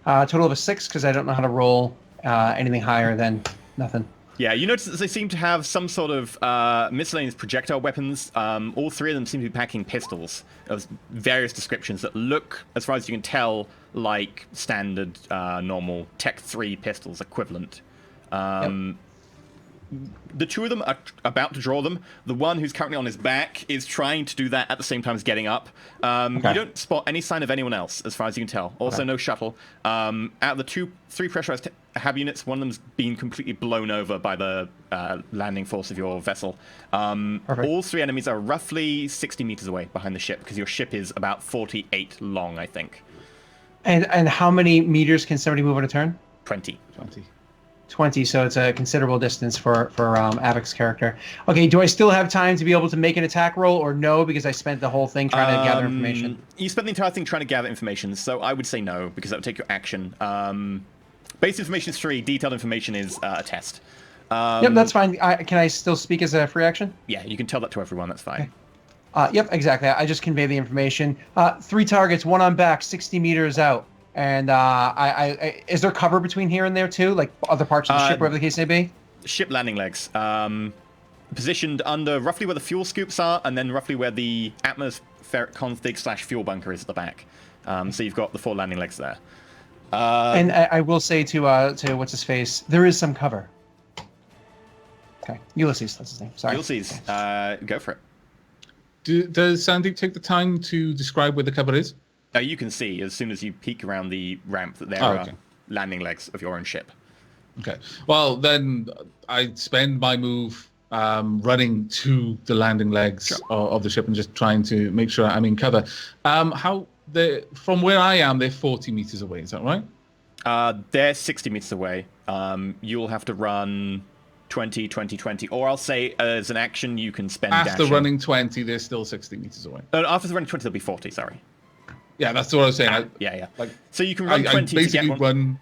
Total of a 6 because I don't know how to roll anything higher than nothing. Yeah, you notice that they seem to have some sort of miscellaneous projectile weapons. All 3 of them seem to be packing pistols of various descriptions that look, as far as you can tell, like standard, normal Tech 3 pistols equivalent. The 2 of them are about to draw them. The one who's currently on his back is trying to do that at the same time as getting up. You don't spot any sign of anyone else, as far as you can tell. Also, no shuttle. Out of the 3 pressurized hab units, one of them's been completely blown over by the landing force of your vessel. All 3 enemies are roughly 60 meters away behind the ship, because your ship is about 48 long, I think. And how many meters can somebody move on a turn? 20. 20, so it's a considerable distance for Avic's character. Okay, do I still have time to be able to make an attack roll, or no, because I spent the whole thing trying to gather information? You spent the entire thing trying to gather information, so I would say no, because that would take your action. Base information is 3, detailed information is a test. Yep, that's fine. Can I still speak as a free action? Yeah, you can tell that to everyone, that's fine. Yep, exactly. I just convey the information. 3 targets, 1 on back, 60 meters out. And is there cover between here and there too, like other parts of the ship, whatever the case may be? Ship landing legs. Positioned under roughly where the fuel scoops are, and then roughly where the atmospheric config / fuel bunker is at the back. So you've got the 4 landing legs there. And I will say to what's his face, there is some cover. Okay, Ulysses, that's his name. Sorry. Ulysses, go for it. Does Sandeep take the time to describe where the cover is? You can see as soon as you peek around the ramp that there okay. are landing legs of your own ship. Okay. Well, then I spend my move running to the landing legs of the ship and just trying to make sure I'm in cover. From where I am, they're 40 meters away. Is that right? They're 60 meters away. You'll have to run 20, 20, 20. Or I'll say as an action, you can spend After dashing. running 20, they're still 60 meters away. After running 20, they'll be 40, sorry. Yeah, that's what I was saying. Yeah. Like, So you can run 20 I basically to get one. run.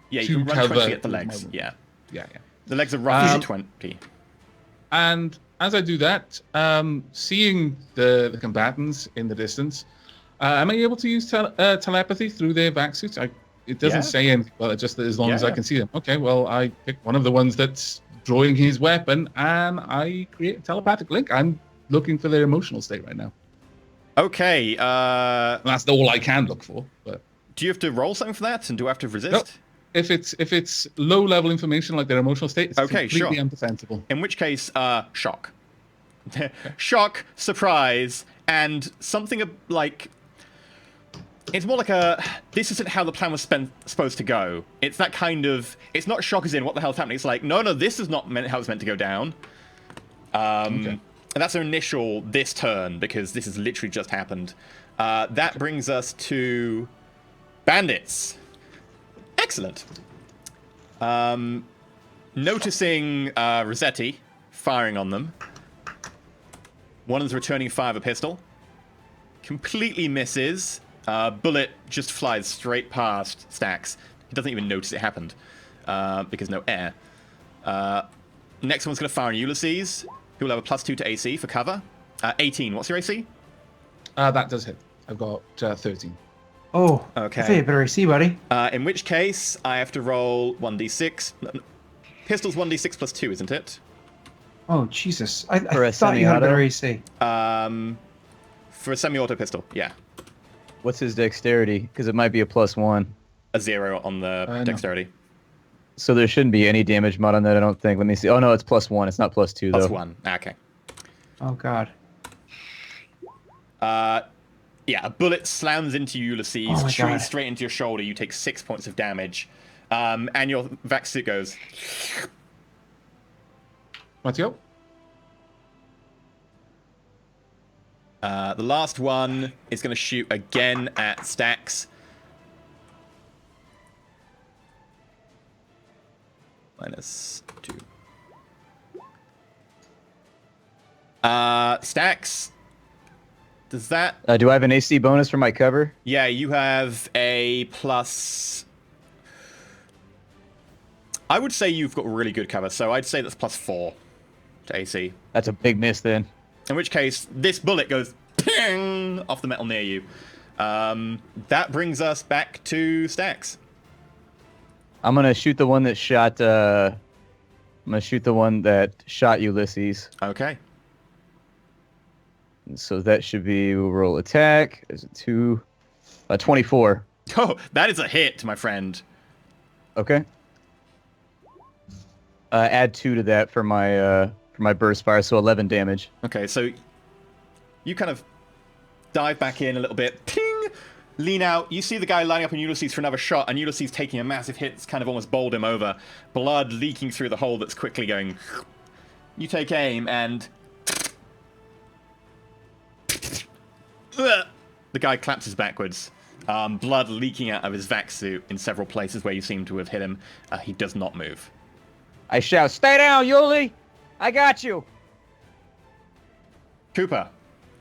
Yeah, to you can run cover 20 to get the legs. Yeah. Yeah. The legs are roughly 20. And as I do that, seeing the combatants in the distance, am I able to use telepathy through their vac suits? It doesn't say anything, but just as long as I can see them. Okay, well, I pick one of the ones that's drawing his weapon, and I create a telepathic link. I'm looking for their emotional state right now. Okay. And that's all I can look for. But do you have to roll something for that, and do I have to resist? Nope. If it's low level information like their emotional state, it's completely undefensible. In which case, shock. Shock, surprise, and something like... It's more like this isn't how the plan was supposed to go. It's that kind of... It's not shock as in, what the hell's happening? It's like, no, this is not how it's meant to go down. And that's our initial this turn, because this has literally just happened. That brings us to bandits. Excellent. Noticing Rossetti firing on them. One of them's returning fire of a pistol. Completely misses. Bullet just flies straight past Stacks. He doesn't even notice it happened because no air. Next one's going to fire on Ulysses, who will have a +2 to AC for cover. 18. What's your AC? That does hit. I've got 13. Oh, okay. That's a better AC, buddy. In which case, I have to roll 1d6. Pistol's 1d6 +2, isn't it? Oh, Jesus. I For a thought you had a better semi-auto? AC. For a semi-auto pistol, yeah. What's his dexterity? Because it might be a +1. A 0 on the dexterity. No. So there shouldn't be any damage mod on that, I don't think. Let me see. Oh, no, it's +1. It's not +2, though. +1. Okay. Oh, God. Yeah, a bullet slams into Ulysses, shooting straight into your shoulder. You take 6 points of damage. And your vac suit goes... Rightio. The last one is going to shoot again at Stacks. -2. Stacks. Does that... do I have an AC bonus for my cover? Yeah, you have a plus... I would say you've got really good cover, so I'd say that's +4 to AC. That's a big miss, then. In which case, this bullet goes ping off the metal near you. That brings us back to Stacks. I'm gonna shoot the one that shot. I'm gonna shoot the one that shot Ulysses. Okay. So that should be we'll roll attack. There's a 24. Oh, that is a hit, my friend. Okay. Add 2 to that for my burst fire, so 11 damage. Okay, so you kind of dive back in a little bit, ping, lean out. You see the guy lining up on Ulysses for another shot, and Ulysses taking a massive hit that's kind of almost bowled him over. Blood leaking through the hole that's quickly going. You take aim, and the guy collapses backwards. Blood leaking out of his vac suit in several places where you seem to have hit him. He does not move. I shout, "Stay down, Yuli! I got you!" Cooper,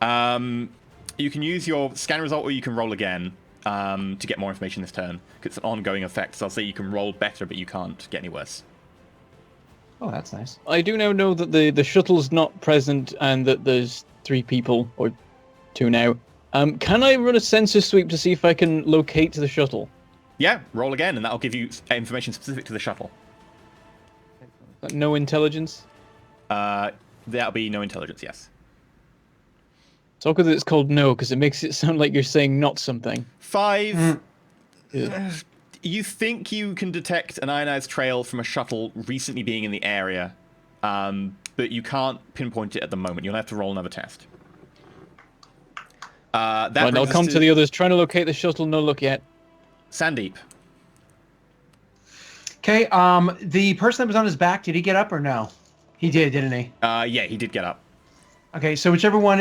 you can use your scan result or you can roll again to get more information this turn. It's an ongoing effect, so I'll say you can roll better, but you can't get any worse. Oh, that's nice. I do now know that the shuttle's not present and that there's 3 people, or 2 now. Can I run a sensor sweep to see if I can locate the shuttle? Yeah, roll again, and that'll give you information specific to the shuttle. No intelligence. That'll be no intelligence, yes. It's all because it's called no, because it makes it sound like you're saying not something. 5. Yeah. You think you can detect an ionized trail from a shuttle recently being in the area, but you can't pinpoint it at the moment. You'll have to roll another test. Right, I'll come to the others. Trying to locate the shuttle, no look yet. Sandeep. Okay, the person that was on his back, did he get up or no? He did, didn't he? Yeah, he did get up. Okay, so whichever one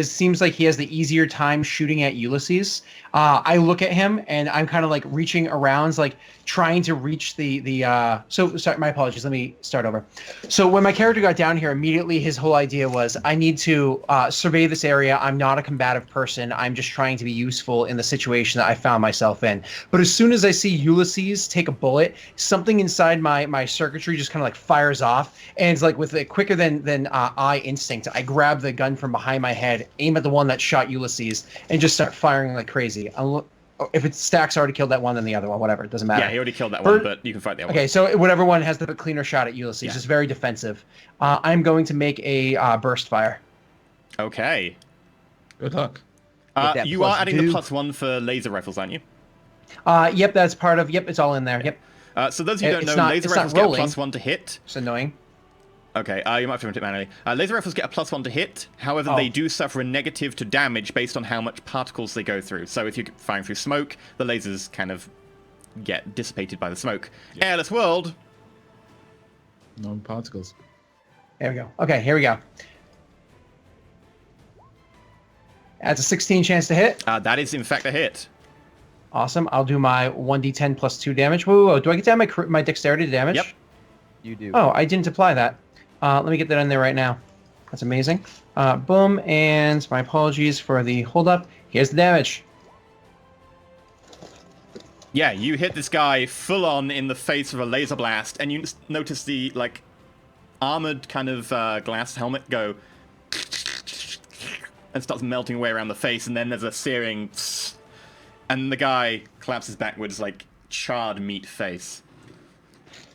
seems like he has the easier time shooting at Ulysses. I look at him and I'm kind of like reaching around, like trying to reach So sorry, my apologies. Let me start over. So when my character got down here, immediately his whole idea was I need to survey this area. I'm not a combative person. I'm just trying to be useful in the situation that I found myself in. But as soon as I see Ulysses take a bullet, something inside my circuitry just kind of like fires off, and it's like with a quicker than eye instinct, I grab the gun from behind my head, aim at the one that shot Ulysses, and just start firing like crazy. If it's Stack's already killed that one, then the other one, whatever, it doesn't matter. Yeah, he already killed that one, but you can fight the other one. Okay, so whatever one has the cleaner shot at Ulysses, just very defensive. I'm going to make a burst fire. Okay. Good luck. You are adding the +1 for laser rifles, aren't you? Yep, that's part of. Yep, it's all in there. Yep. So those of you who don't know, laser rifles get a +1 to hit. It's annoying. Okay, you might have to run it manually. Laser rifles get a +1 to hit. However, they do suffer a negative to damage based on how much particles they go through. So if you're firing through smoke, the lasers kind of get dissipated by the smoke. Yeah. Airless world. No particles. There we go. Okay, here we go. That's a 16 chance to hit. That is, in fact, a hit. Awesome. I'll do my 1d10 plus 2 damage. Whoa. Do I get to add my dexterity to damage? Yep. You do. Oh, I didn't apply that. Let me get that in there right now. That's amazing. Boom, and my apologies for the holdup. Here's the damage. Yeah, you hit this guy full on in the face with a laser blast, and you notice the, like, armored kind of glass helmet go and starts melting away around the face, and then there's a searing and the guy collapses backwards like charred meat face.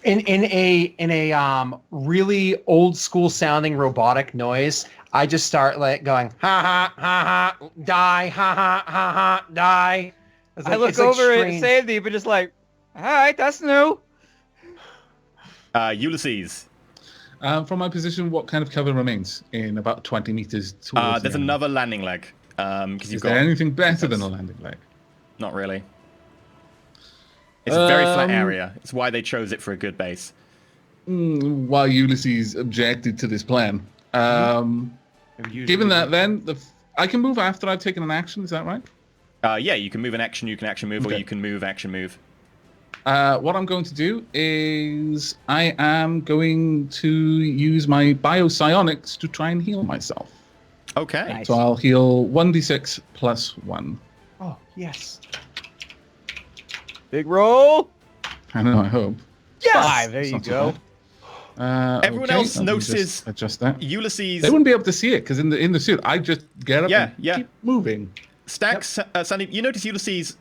In a really old school sounding robotic noise, I just start like going ha ha ha ha die ha ha ha ha die. I look over at Sandy, but just like, all right, that's new. Ulysses. From my position, what kind of cover remains in about 20 meters towards there's another landing leg. Is there anything better than a landing leg? Not really. It's a very flat area. It's why they chose it for a good base. Why Ulysses objected to this plan. Given that, then, I can move after I've taken an action, is that right? Yeah, you can move an action, you can action move, or you can move, action move. What I'm going to do is I am going to use my biopsionics to try and heal myself. Okay. Nice. So I'll heal 1d6 plus 1. Oh, yes. Big roll. I know, I hope. Yes! 5, there you go. Everyone else notices adjust that. Ulysses. They wouldn't be able to see it because in the suit, I just get up and keep moving. Stacks, Sandy, you notice Ulysses,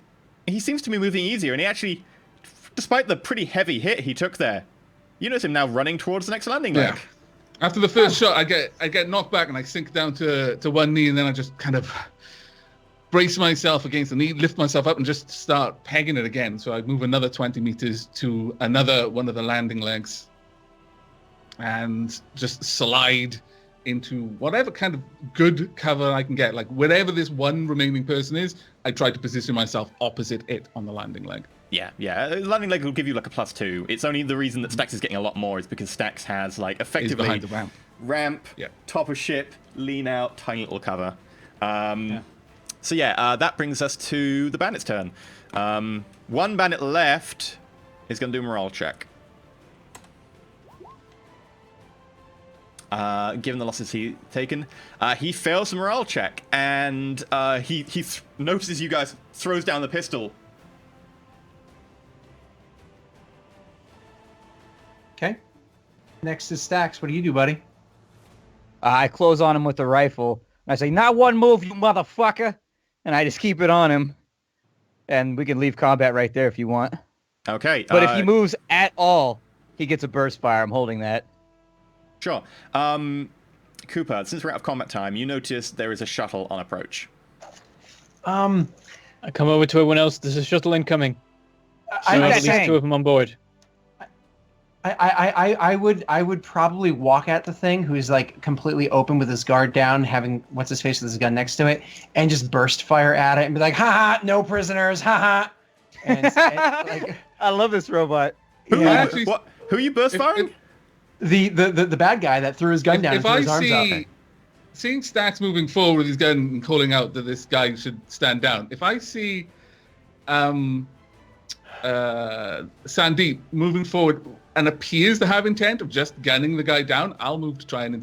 he seems to be moving easier, and he actually, despite the pretty heavy hit he took there, you notice him now running towards the next landing leg. Yeah. After the first shot, I get knocked back and I sink down to one knee, and then I just kind of brace myself against the knee, lift myself up, and just start pegging it again. So I move another 20 meters to another one of the landing legs and just slide into whatever kind of good cover I can get. Like, wherever this one remaining person is, I try to position myself opposite it on the landing leg. Yeah. Landing leg will give you like a +2. It's only the reason that Stacks is getting a lot more is because Stacks has like effectively behind the ramp. Top of ship, lean out, tiny little cover. So that brings us to the bandit's turn. One bandit left is going to do a morale check. Given the losses he's taken, he fails the morale check, and he notices you guys, throws down the pistol. Okay. Next is Stacks. What do you do, buddy? I close on him with the rifle. And I say, not one move, you motherfucker. And I just keep it on him. And we can leave combat right there if you want. Okay. But if he moves at all, he gets a burst fire. I'm holding that. Sure. Cooper, since we're out of combat time, you notice there is a shuttle on approach. I come over to everyone else. There's a shuttle incoming. I So would at least say- 2 of them on board. I would probably walk at the thing who's like completely open with his guard down, having what's his face with his gun next to it, and just burst fire at it and be like, "Ha ha, no prisoners, ha ha." And like, I love this robot. Who, Yeah. Actually, who are you burst firing? the bad guy that threw his gun down and if threw I his arms out there. seeing Stax moving forward with his gun and calling out that this guy should stand down, if I see Sandeep moving forward and appears to have intent of just gunning the guy down, I'll move to try and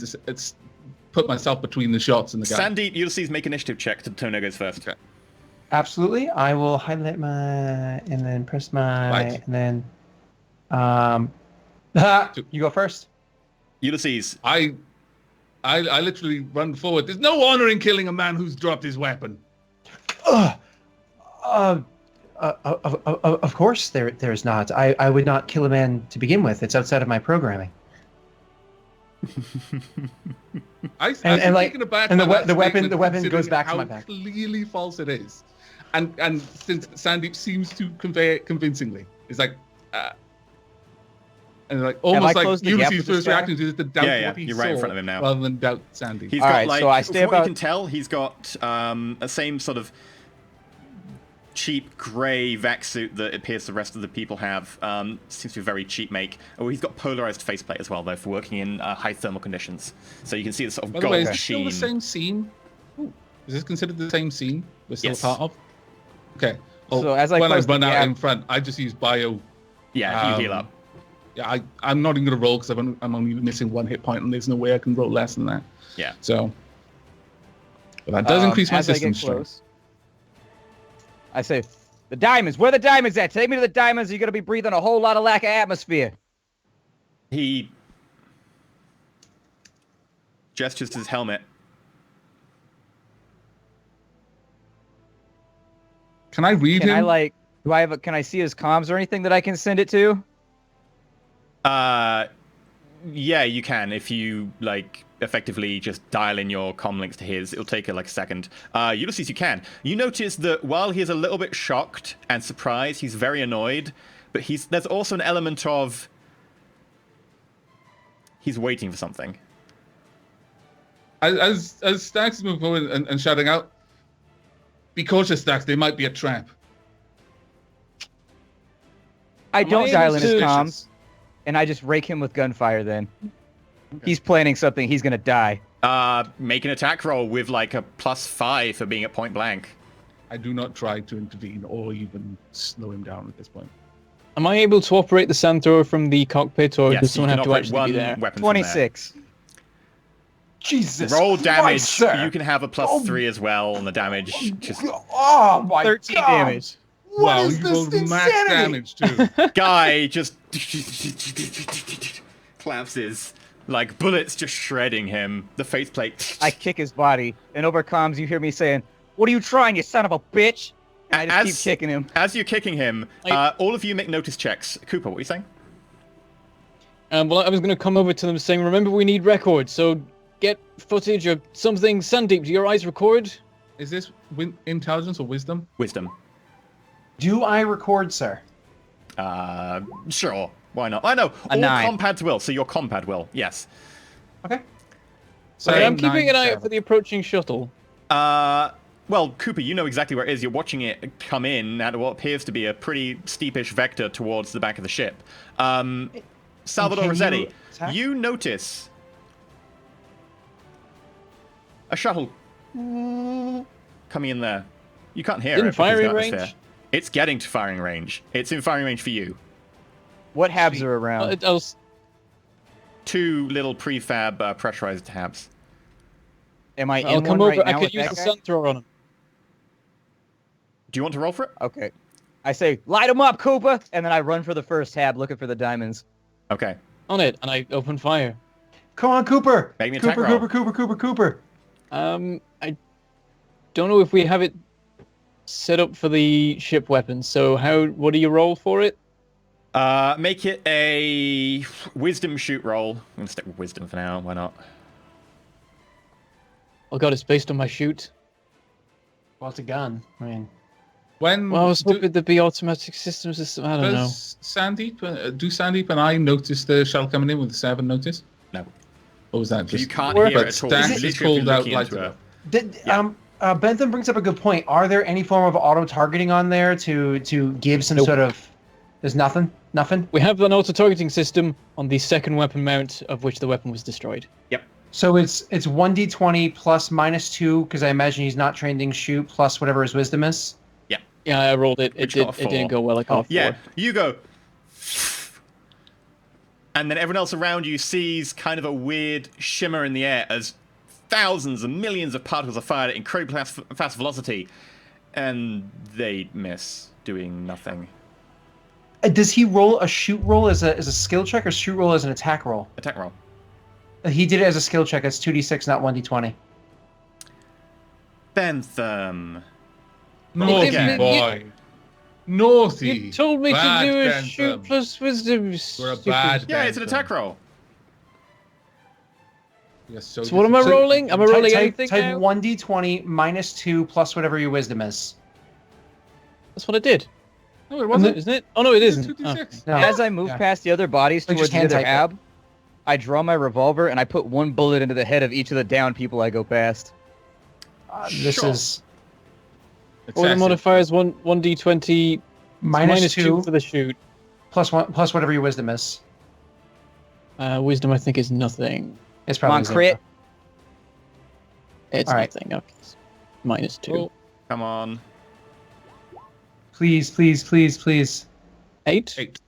put myself between the shots and the guy. Sandeep, Ulysses, make initiative check to Tono goes first. Okay. Absolutely, I will highlight my and then press my Right. and then you go first. Ulysses, I literally run forward. There's no honor in killing a man who's dropped his weapon. Of course there's not. I would not kill a man to begin with. It's outside of my programming. I'm like- taken aback and by that the weapon statement, goes considering back to how my back. Clearly false it is, and since Sandeep seems to convey it convincingly, it's like, and like I almost like closed the gap Ulysses' with this first guy? reaction is to doubt Yeah, what he you're saw, right in front of him now. rather than doubt Sandeep. he's All got right, like, so I stay from what you about- can tell, he's got the same sort of cheap grey vac suit that it appears the rest of the people have. Seems to be a very cheap make. Oh, he's got polarized faceplate as well, though, for working in high thermal conditions. So you can see the sort of By the gold way, is this still sheen. the same scene? Ooh, is this considered the same scene we're still Yes. part of? Okay. Well, So as I when I close the run out gap- in front, I just use bio. Yeah, you heal up. Yeah, I'm not even going to roll because I'm only missing 1 hit point, and there's no way I can roll less than that. Yeah. So, but that does increase my as I system get strength. close, I say, the diamonds. Where are the diamonds at? Take me to the diamonds. You're gonna be breathing a whole lot of lack of atmosphere. He gestures his helmet. Can I read Can him? I like? Do I have? Can I see his comms or anything that I can send it to? Yeah, you can if you like effectively just dial in your comm links to his. It'll take like a second. Ulysses, you can. You notice that while he is a little bit shocked and surprised, he's very annoyed, but there's also an element of he's waiting for something. As Stax is moving forward and shouting out, "Be cautious, Stax. They might be a trap." I Am don't I dial able in his to- comms, and I just rake him with gunfire. Then he's planning something. He's gonna die. Make an attack roll with like a +5 for being at point blank. I do not try to intervene or even slow him down at this point. Am I able to operate the sand thrower from the cockpit, or Yes, does you someone can have to operate actually one be there? weapon from there. 26. Jesus. Roll damage. Christ, sir. You can have a +3 as well on the damage. Just Oh my 13 God. damage. What wow, is you this rolled max insanity? damage too. guy just collapses. Like bullets just shredding him. The faceplate. I kick his body, and over comms you hear me saying, "What are you trying, you son of a bitch?" And I just keep kicking him. As you're kicking him, all of you make notice checks. Cooper, what are you saying? Well, I was going to come over to them saying, "Remember, we need records, so get footage or something. Sandeep, do your eyes record?" Is this intelligence or wisdom? Wisdom. Do I record, sir? Sure. Why not? I know. All 9. compads will. So your compad will. Yes. Okay. So Okay, I'm keeping an eye 9-7. out for the approaching shuttle. Well, Cooper, you know exactly where it is. You're watching it come in at what appears to be a pretty steepish vector towards the back of the ship. Salvador Can you Rossetti, attack? you notice a shuttle coming in there. You can't hear In it. because of the firing atmosphere. range? It's getting to firing range. It's in firing range for you. What habs are around? I was, 2 little prefab pressurized tabs. Am I I'll in come one over. right I now could with use that the guy? sun thrower on him. Do you want to roll for it? Okay. I say, light him up, Koopa! And then I run for the first tab looking for the diamonds. Okay. On it, and I open fire. Come on, Cooper. Make me an attack Cooper, roll. Cooper. I don't know if we have it set up for the ship weapons. So what do you roll for it? Make it a wisdom shoot roll. I'm gonna stick with wisdom for now. Why not? Oh god, it's based on my shoot. Well, it's a gun. I mean, When Well, I was hoping there'd be automatic systems. I don't know. does Sandeep, do Sandeep and I notice the shell coming in with the 7 notice? No. Or was that just... You can't Or- hear But it at all. Stax You is literally have to called be out looking light into above. it. Yeah. Bentham brings up a good point. Are there any form of auto-targeting on there to give some Nope. sort of... There's nothing? Nothing? We have an auto-targeting system on the second weapon mount, of which the weapon was destroyed. Yep. So it's 1d20 plus -2, because I imagine he's not trained in shoot, plus whatever his wisdom is. Yeah, I rolled it. Which It got a didn't 4. go well. I got a 4. Yeah, you go. And then everyone else around you sees kind of a weird shimmer in the air as thousands and millions of particles are fired at incredibly fast velocity. And they miss, doing nothing. Does he roll a shoot roll as a skill check, or shoot roll as an attack roll? Attack roll. He did it as a skill check. It's 2d6, not 1d20. Bentham. Naughty Again. boy. Naughty. You told me to Bad do a Bentham. shoot plus wisdom. You're a stupid. bad Yeah, it's an Bentham. attack roll. You're so So what am I disappointed. rolling? Am I rolling anything Type now? 1d20 -2 plus whatever your wisdom is. That's what I did. No, it wasn't. Isn't it? Oh no, it It's isn't. 2d6. No. As I move Yeah. past the other bodies Like, towards just the hand other type it. hab, I draw my revolver and I put one bullet into the head of each of the down people I go past. This Sure. is All the Excessive. modifiers 1d20 -2 for the shoot. plus whatever your wisdom is. Wisdom I think is nothing. It's Come probably on, zero. crit. It's All right. nothing. Okay. -2. Oh, Come on. Please, please, please, please. 8. 8.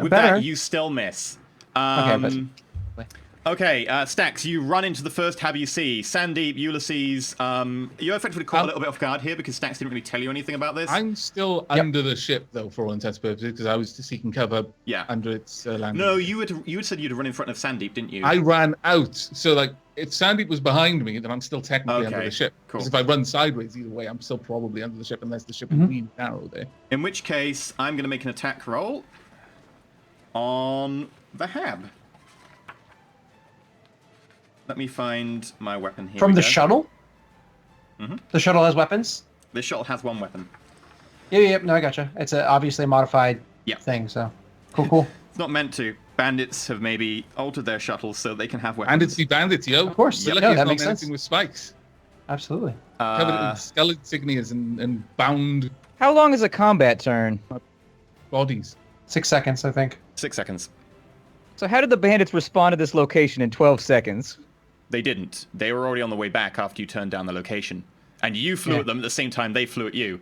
With Better. that, you still miss. but- Okay, Stax, you run into the first hab you see. Sandeep, Ulysses, you're effectively caught a little bit off guard here because Stax didn't really tell you anything about this. I'm still under the ship, though, for all intents and purposes, because I was seeking cover Yeah. under its landing. No, you had said you'd run in front of Sandeep, didn't you? I ran out. So, like, if Sandeep was behind me, then I'm still technically under Okay, the ship. cool. Because if I run sideways, either way, I'm still probably under the ship, unless the ship is really narrow there. In which case, I'm going to make an attack roll on the hab. Let me find my weapon here. From we the go. shuttle? Mhm. The shuttle has weapons? This shuttle has one weapon. Yeah, no, I gotcha. It's obviously a modified Yeah. thing, so. Cool. It's not meant to. Bandits have maybe altered their shuttles so they can have weapons. Bandits be bandits, yo. Of course. We're Yeah, lucky it's that not makes anything sense. with spikes. Absolutely. Covered in skull insignias and bound How long is a combat turn? bodies. 6 seconds, I think. 6 seconds. So how did the bandits respond to this location in 12 seconds? They didn't. They were already on the way back after you turned down the location. And you flew Yeah. at them at the same time they flew at you.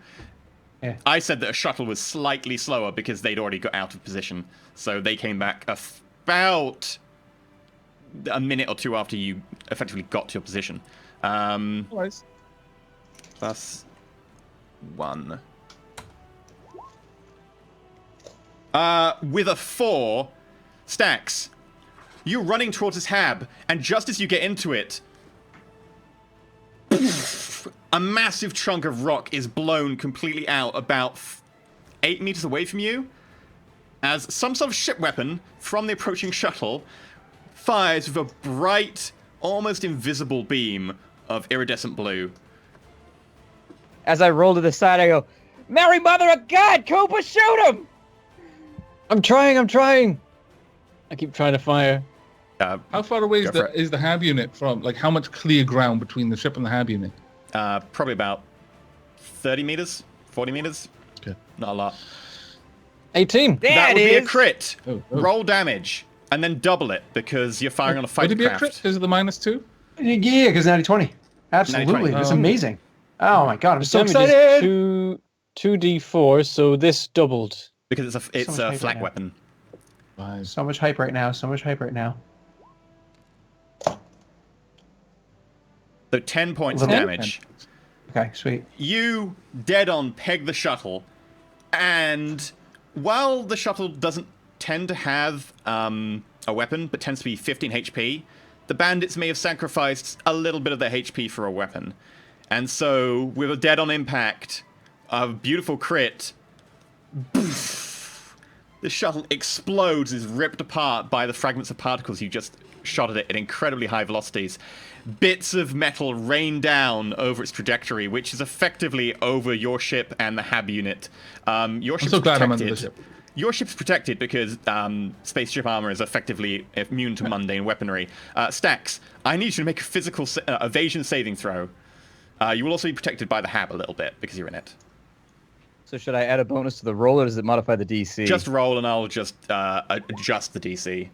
Yeah. I said that a shuttle was slightly slower because they'd already got out of position. So they came back about a minute or two after you effectively got to your position. Otherwise, Plus 1. With a 4, Stax, you're running towards this hab, and just as you get into it, a massive chunk of rock is blown completely out about 8 meters away from you, as some sort of ship weapon from the approaching shuttle fires with a bright, almost invisible beam of iridescent blue. As I roll to the side, I go, Mary Mother of God, Cooper, shoot him! I'm trying. I keep trying to fire. how far away Go is for it. the hab unit from? Like, how much clear ground between the ship and the hab unit? Probably about 30 meters, 40 meters. Okay. Not a lot. 18. There That it would be a is. crit. Oh. Roll damage, and then double it because you're firing on a Would fighter it be a craft. crit because of the -2? Yeah, because 90-20. Absolutely. 90-20. That's Oh. amazing. Oh my god, I'm so Damage is excited! 2d4, so this doubled. Because it's much a paper flak now. weapon. Five. So much hype right now. So 10 points of Little- damage. Okay, sweet. You dead on peg the shuttle, and while the shuttle doesn't tend to have a weapon, but tends to be 15 HP, the bandits may have sacrificed a little bit of their HP for a weapon. And so, with a dead on impact, a beautiful crit. The shuttle explodes, is ripped apart by the fragments of particles you just shot at it at incredibly high velocities. Bits of metal rain down over its trajectory, which is effectively over your ship and the HAB unit. Your ship's so glad protected. I'm under the ship. Your ship's protected because spaceship armor is effectively immune to mundane weaponry. Stax, I need you to make a physical evasion saving throw. You will also be protected by the HAB a little bit because you're in it. So should I add a bonus to the roll, or does it modify the DC? Just roll and I'll just adjust the DC.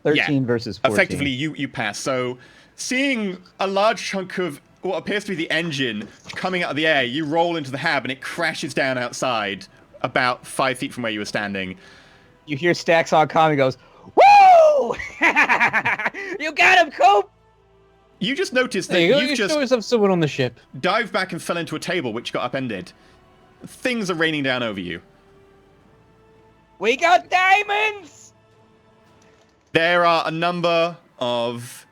13 versus 14. Effectively, you pass. So, seeing a large chunk of what appears to be the engine coming out of the air, you roll into the HAB and it crashes down outside about 5 feet from where you were standing. You hear Stax on comm, he goes, "Woo! You got him, Coop!" You just noticed that There you go. you've You just show us have someone on the ship. dived back and fell into a table which got upended. Things are raining down over you. We got diamonds! There are a number of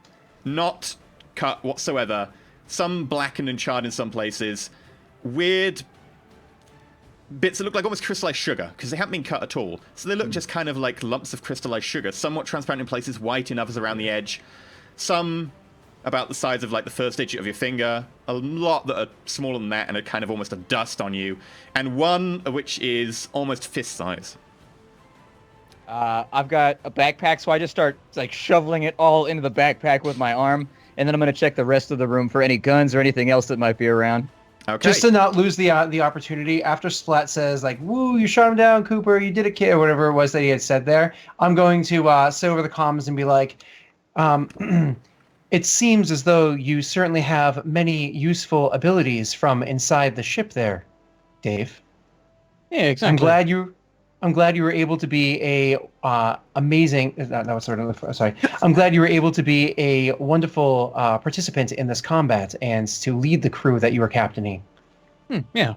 not cut whatsoever, some blackened and charred in some places, weird bits that look like almost crystallized sugar, because they haven't been cut at all. So they look just kind of like lumps of crystallized sugar, somewhat transparent in places, white in others around the edge. Some about the size of like the first digit of your finger, a lot that are smaller than that and are kind of almost a dust on you, and one which is almost fist size. I've got a backpack, so I just start like shoveling it all into the backpack with my arm, and then I'm gonna check the rest of the room for any guns or anything else that might be around. Okay. Just to not lose the opportunity, after Splat says, like, "Woo, you shot him down, Cooper, you did it, kid," or whatever it was that he had said there, I'm going to say over the comms and be like, "It seems as though you certainly have many useful abilities from inside the ship there, Dave. Yeah, exactly. I'm glad you were able to be a amazing. That was sort of sorry. I'm glad you were able to be a wonderful participant in this combat and to lead the crew that you were captaining." Yeah.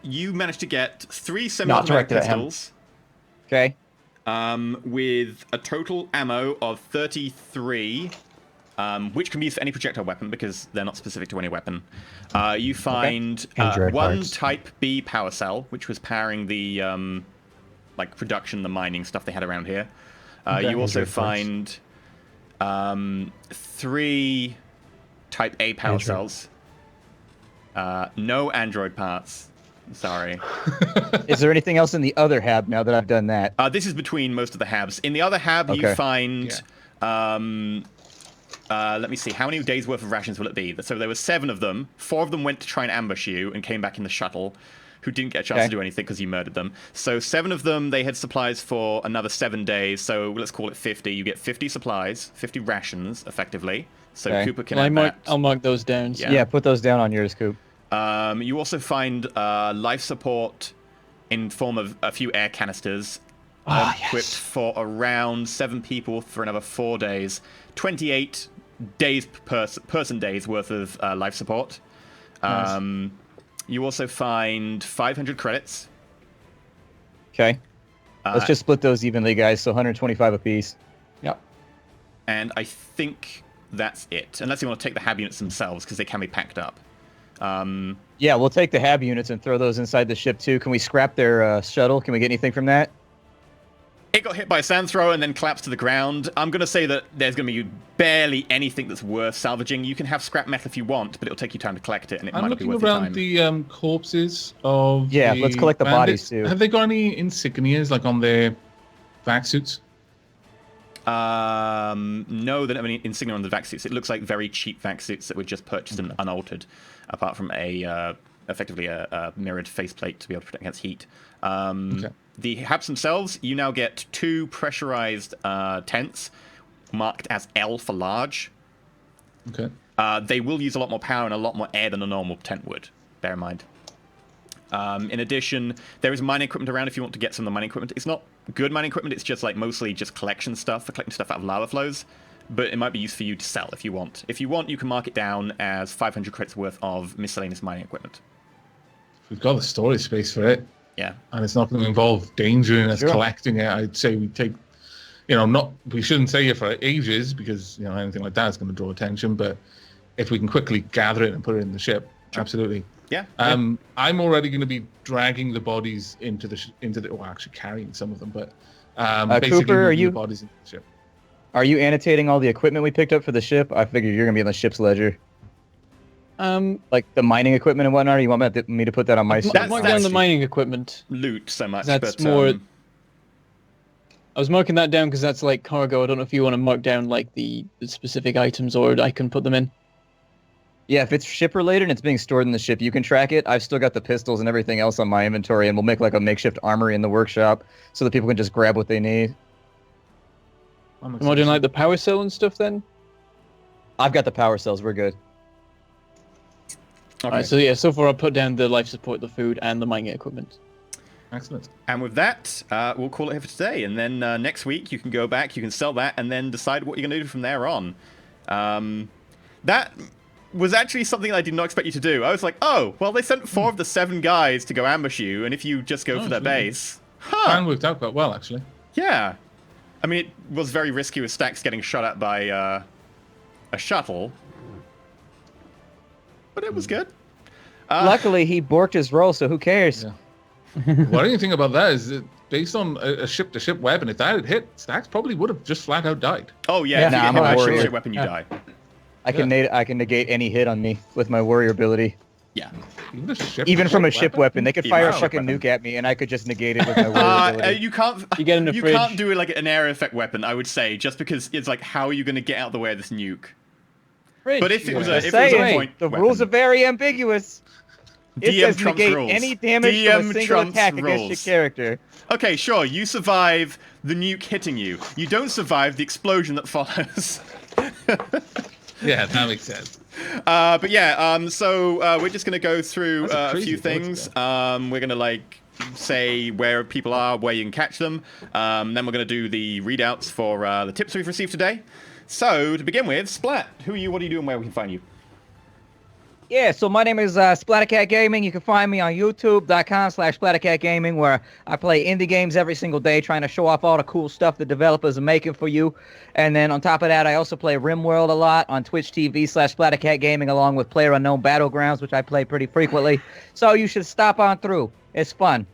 You managed to get 3 Not semi-automatic directed at him. pistols. Okay. With a total ammo of 33, which can be used for any projectile weapon because they're not specific to any weapon. You find Android one parts. Type B power cell, which was powering the like production, the mining stuff they had around here. You also Android find 3 Type A power Android. cells. No Android parts. Sorry. Is there anything else in the other HAB now that I've done that? This is between most of the HABs. In the other HAB, you Okay. find... let me see. How many days worth of rations will it be? So there were 7 of them. 4 of them went to try and ambush you and came back in the shuttle, who didn't get a chance to do anything because you murdered them. So 7 of them, they had supplies for another 7 days. So let's call it 50. You get 50 supplies, 50 rations, effectively. So Okay. Cooper can Well, add that. I'll mark those down. So. Yeah, put those down on yours, Coop. You also find life support in form of a few air canisters. Equipped for around 7 people for another 4 days. 28 days person days worth of life support. Nice. You also find 500 credits. Okay. Let's just split those evenly, guys. So 125 apiece. Yep. And I think that's it. Unless you want to take the HAB units themselves, because they can be packed up. Yeah, we'll take the HAB units and throw those inside the ship too. Can we scrap their shuttle? Can we get anything from that? It got hit by a sand thrower and then collapsed to the ground. I'm going to say that there's going to be barely anything that's worth salvaging. You can have scrap metal if you want, but it'll take you time to collect it, and it I'm might not be looking worth your around time. the corpses of Yeah, the let's collect the bandits. bodies, too. Have they got any insignias like on their vac suits? No, they don't have any insignia on the vac suits. It looks like very cheap vac suits that were just purchased and unaltered, apart from effectively a mirrored faceplate to be able to protect against heat. Okay. The HABs themselves, you now get 2 pressurized tents marked as L for large. Okay. They will use a lot more power and a lot more air than a normal tent would. Bear in mind. In addition, there is mining equipment around if you want to get some of the mining equipment. It's not good mining equipment. It's just like mostly just collection stuff for collecting stuff out of lava flows. But it might be used for you to sell if you want. If you want, you can mark it down as 500 credits worth of miscellaneous mining equipment. We've got the storage space for it, Yeah. and it's not going to involve danger in us Sure. collecting it. I'd say we take, we shouldn't stay here for ages because, anything like that is going to draw attention. But if we can quickly gather it and put it in the ship, absolutely. Yeah. I'm already going to be dragging the bodies into the well, actually carrying some of them, but basically Cooper, moving the bodies into the ship. Are you annotating all the equipment we picked up for the ship? I figured you're gonna be on the ship's ledger. Like the mining equipment and whatnot. Or you want me to put that on my? I'm marking down the mining equipment. Loot so much. That's but, more. I was marking that down because that's like cargo. I don't know if you want to mark down like the specific items, or I can put them in. Yeah, if it's ship related and it's being stored in the ship, you can track it. I've still got the pistols and everything else on my inventory, and we'll make like a makeshift armory in the workshop so that people can just grab what they need. Am I doing like the power cell and stuff then? I've got the power cells. We're good. Okay. Alright, so yeah, so far I'll put down the life support, the food, and the mining equipment. Excellent. And with that, we'll call it here for today. And then next week, you can go back, you can sell that, and then decide what you're going to do from there on. That was actually something I did not expect you to do. I was like, oh, well, they sent 4 of the 7 guys to go ambush you, and if you just go for their base... Plan worked out quite well, actually. Yeah. I mean, it was very risky with Stax getting shot at by a shuttle. But it was good. Luckily, he borked his roll, so who cares? Yeah. What do you think about that? Is it based on a ship-to-ship weapon? If that had hit, Stax probably would have just flat out died. Oh yeah, if you I'm get hit a by a warrior. ship weapon, you die. I can negate any hit on me with my warrior ability. Yeah. Even from a ship weapon, they could Even fire a from a fucking weapon. nuke at me, and I could just negate it with my warrior ability. You can't. You get in the you fridge. can't do it like an area effect weapon. I would say just because it's like, how are you going to get out of the way of this nuke? But if it was a, if it was a Saying, point the weapon, rules are very ambiguous. It DM says trumps negate rules. any damage from DM a single trumps attack rules. against your character. Okay, sure, you survive the nuke hitting you. You don't survive the explosion that follows. Yeah, that makes sense. But yeah, so we're just gonna go through That's a a few crazy things. approach, We're gonna like say where people are, where you can catch them. Then we're gonna do the readouts for the tips we've received today. So to begin with, Splat, who are you? What are you doing? Where we can find you? Yeah, so my name is Splattercat Gaming. You can find me on youtube.com/Splattercat Gaming, where I play indie games every single day, trying to show off all the cool stuff the developers are making for you. And then on top of that, I also play RimWorld a lot on Twitch TV/Splattercat Gaming, along with PlayerUnknown Battlegrounds, which I play pretty frequently. So you should stop on through. It's fun.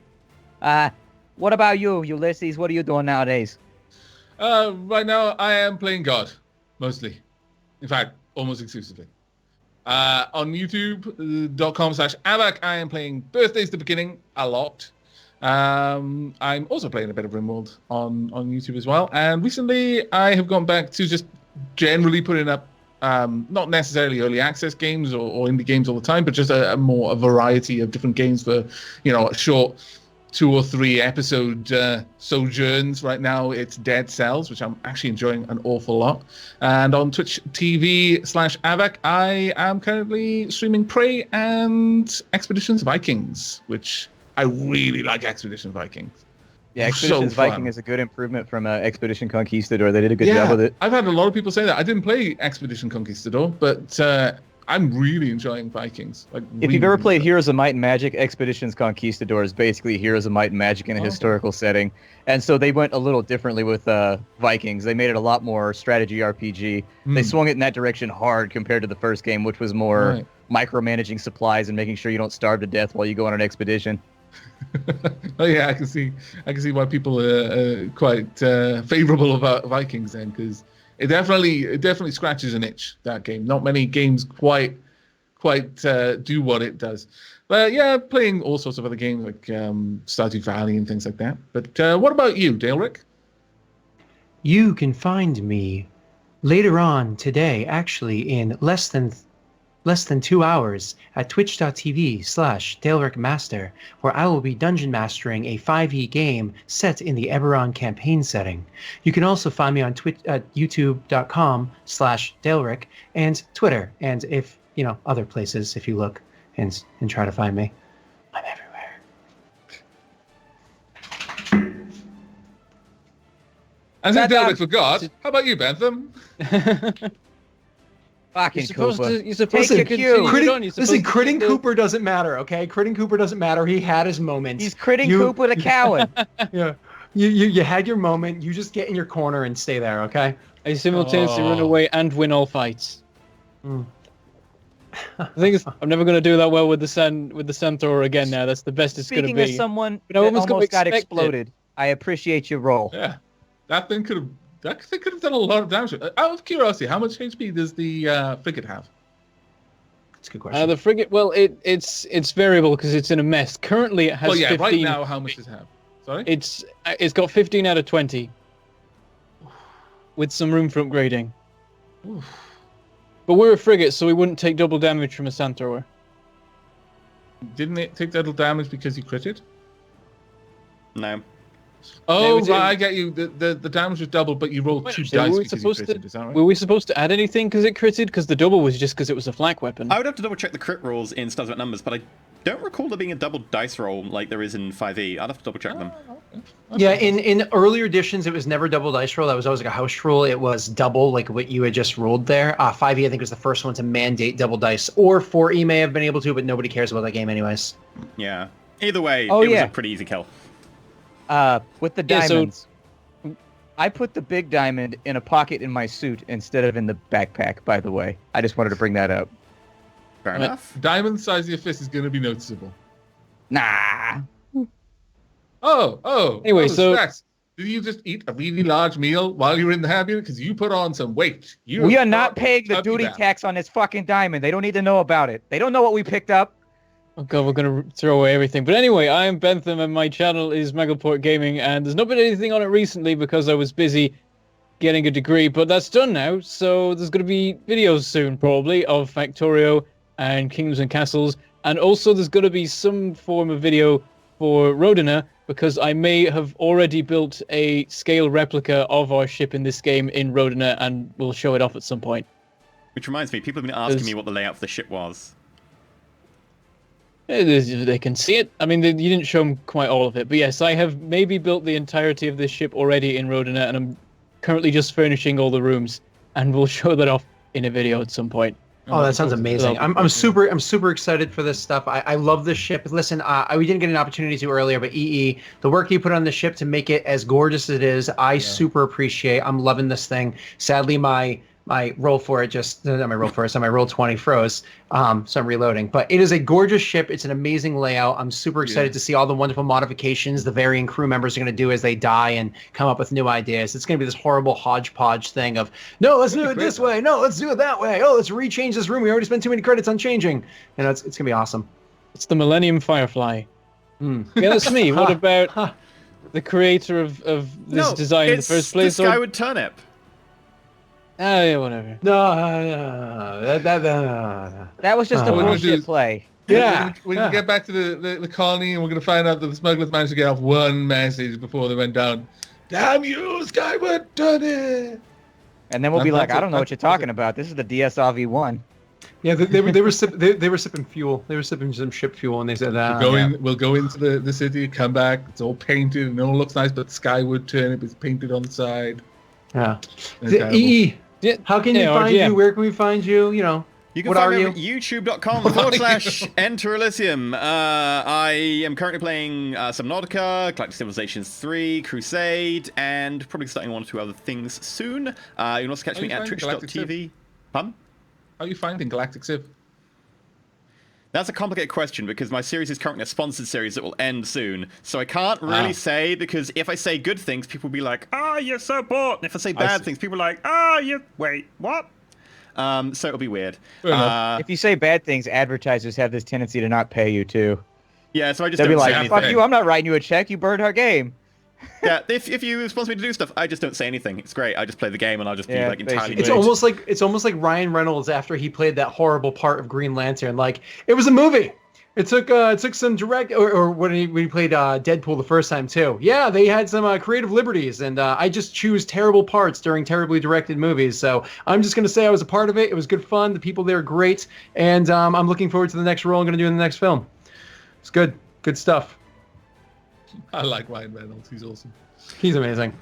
What about you, Ulysses? What are you doing nowadays? Right now, I am playing God, mostly. In fact, almost exclusively. On youtube.com/Avac, I am playing Birthdays the Beginning a lot. I'm also playing a bit of RimWorld on YouTube as well. And recently, I have gone back to just generally putting up not necessarily early access games or indie games all the time, but just a variety of different games for, a short 2 or 3 episode sojourns. Right now it's Dead Cells, which I'm actually enjoying an awful lot. And on Twitch TV/Avac, I am currently streaming Prey and Expeditions Vikings, which I really like. Expedition Vikings. Yeah, Expeditions So fun. Viking is a good improvement from Expedition Conquistador. They did a good job with it. I've had a lot of people say that. I didn't play Expedition Conquistador, but I'm really enjoying Vikings. If you've ever played Heroes of Might and Magic, Expeditions Conquistador is basically Heroes of Might and Magic in a historical setting. And so they went a little differently with Vikings. They made it a lot more strategy RPG. They swung it in that direction hard compared to the first game, which was more micromanaging supplies and making sure you don't starve to death while you go on an expedition. Oh yeah, I can see why people are quite favorable about Vikings then, because it definitely scratches an itch, that game. Not many games quite do what it does. But yeah, playing all sorts of other games like Stardew Valley and things like that. But what about you, Daleric? You can find me later on today, actually in less than 2 hours, at twitch.tv/DaleRickMaster, where I will be dungeon mastering a 5e game set in the Eberron campaign setting. You can also find me on youtube.com/DaleRick and Twitter, and if other places if you look and try to find me. I'm everywhere. And since Daleric forgot, how about you, Bentham? Fucking You're Cooper. supposed to Take your cue. Listen, critting Cooper doesn't matter, okay? Critting Cooper doesn't matter. He had his moment. He's critting Cooper the coward. Yeah. You had your moment. You just get in your corner and stay there, okay? I simultaneously run away and win all fights. The thing is, I'm never going to do that well with the Centaur again now. That's the best it's going to Speaking be. of someone But I that almost almost got expect it. exploded, I appreciate your roll. Yeah, that thing could have done a lot of damage. Out of curiosity, how much HP does the frigate have? That's a good question. The frigate, well, it's variable because it's in a mess. Currently, it has Well, yeah, 15. right now, how much does it have? Sorry? It's got 15 out of 20, with some room for upgrading. Oof. But we're a frigate, so we wouldn't take double damage from a Centaur. Didn't it take double damage because you critted? No. Oh, it's- right, I get you. The damage was double, but you rolled two Were dice we because you supposed critted. to? Is that right? Were we supposed to add anything because it critted? Because the double was just because it was a flak weapon. I would have to double check the crit rolls in Stars About Numbers, but I don't recall there being a double dice roll like there is in 5e. I'd have to double check them. Yeah, in earlier editions, it was never double dice roll. That was always like a house rule. It was double, like what you had just rolled there. 5e, I think, was the first one to mandate double dice. Or 4e may have been able to, but nobody cares about that game anyways. Yeah. Either way, Oh, it was yeah. a pretty easy kill. With the Yeah, so- diamonds, I put the big diamond in a pocket in my suit instead of in the backpack, by the way. I just wanted to bring that up. Fair Right. enough. Diamond size of your fist is going to be noticeable. Nah. Oh. Anyway, oh, so- Strax, did you just eat a really large meal while you were in the hab unit? Because you put on some weight. We are not paying the duty tax on this fucking diamond. They don't need to know about it. They don't know what we picked up. Oh god, we're gonna throw away everything. But anyway, I am Bentham, and my channel is Megalport Gaming, and there's not been anything on it recently because I was busy getting a degree, but that's done now. So there's gonna be videos soon, probably, of Factorio and Kingdoms and Castles, and also there's gonna be some form of video for Rodina because I may have already built a scale replica of our ship in this game in Rodina, and we'll show it off at some point. Which reminds me, people have been asking me what the layout for the ship was. They can see it. I mean, you didn't show them quite all of it. But yes, I have maybe built the entirety of this ship already in Rodina, and I'm currently just furnishing all the rooms. And we'll show that off in a video at some point. Oh, that sounds amazing. Well, I'm super excited for this stuff. I love this ship. Listen, we didn't get an opportunity to earlier, but the work you put on the ship to make it as gorgeous as it is, I super appreciate. I'm loving this thing. Sadly, my Roll4It just, not my Roll4It, so my Roll20 froze, so I'm reloading. But it is a gorgeous ship. It's an amazing layout. I'm super excited to see all the wonderful modifications the varying crew members are going to do as they die and come up with new ideas. It's going to be this horrible hodgepodge thing of, no, let's do it this way. No, let's do it that way. Oh, let's rechange this room. We already spent too many credits on changing. You know, it's going to be awesome. It's the Millennium Firefly. Yeah, that's me. What about the creator of this design in the first place? It's the Skyward Turnip. Oh, yeah, whatever. No. That was just a What we're gonna do bullshit is- play. Yeah. We can get back to the colony, and we're going to find out that the smugglers managed to get off one message before they went down. Damn you, Skyward Turnip! And then we'll be That's like, I it. don't know what you're talking about. This is the DSRV1. Yeah, they were sipping fuel. They were sipping some ship fuel, and they said, We'll go into the city, come back. It's all painted and it all looks nice, but Skyward Turnip is painted on the side. yeah. It's terrible. EE, Yeah, how can you yeah, find RGM. you? Where can we find you? You know, You can what find are me you? over at youtube.com/Enter Elysium. I am currently playing Subnautica, Galactic Civilizations 3, Crusade, and probably starting one or two other things soon. You can also catch How me you at finding Galactic twitch.tv. Pardon? How are you finding Galactic Civ? That's a complicated question because my series is currently a sponsored series that will end soon. So I can't really say, because if I say good things, people will be like, "Ah, you're so bored." And if I say bad see. things, people are like, "Ah, you wait, what?" So it'll be weird. Fair enough. If you say bad things, advertisers have this tendency to not pay you too. Yeah, so I just They'll don't be say like, anything. fuck you, I'm not writing you a check. You burned our game. Yeah, if you sponsor me to do stuff, I just don't say anything. It's great. I just play the game and I'll just be Yeah, like entirely. basically. it's almost like Ryan Reynolds after he played that horrible part of Green Lantern. Like, it was a movie. It took some direct, or when he played Deadpool the first time too. Yeah, they had some creative liberties, and I just choose terrible parts during terribly directed movies. So I'm just gonna say I was a part of it. It was good fun. The people there are great, and I'm looking forward to the next role I'm gonna do in the next film. It's good stuff. I like Ryan Reynolds. He's awesome. He's amazing.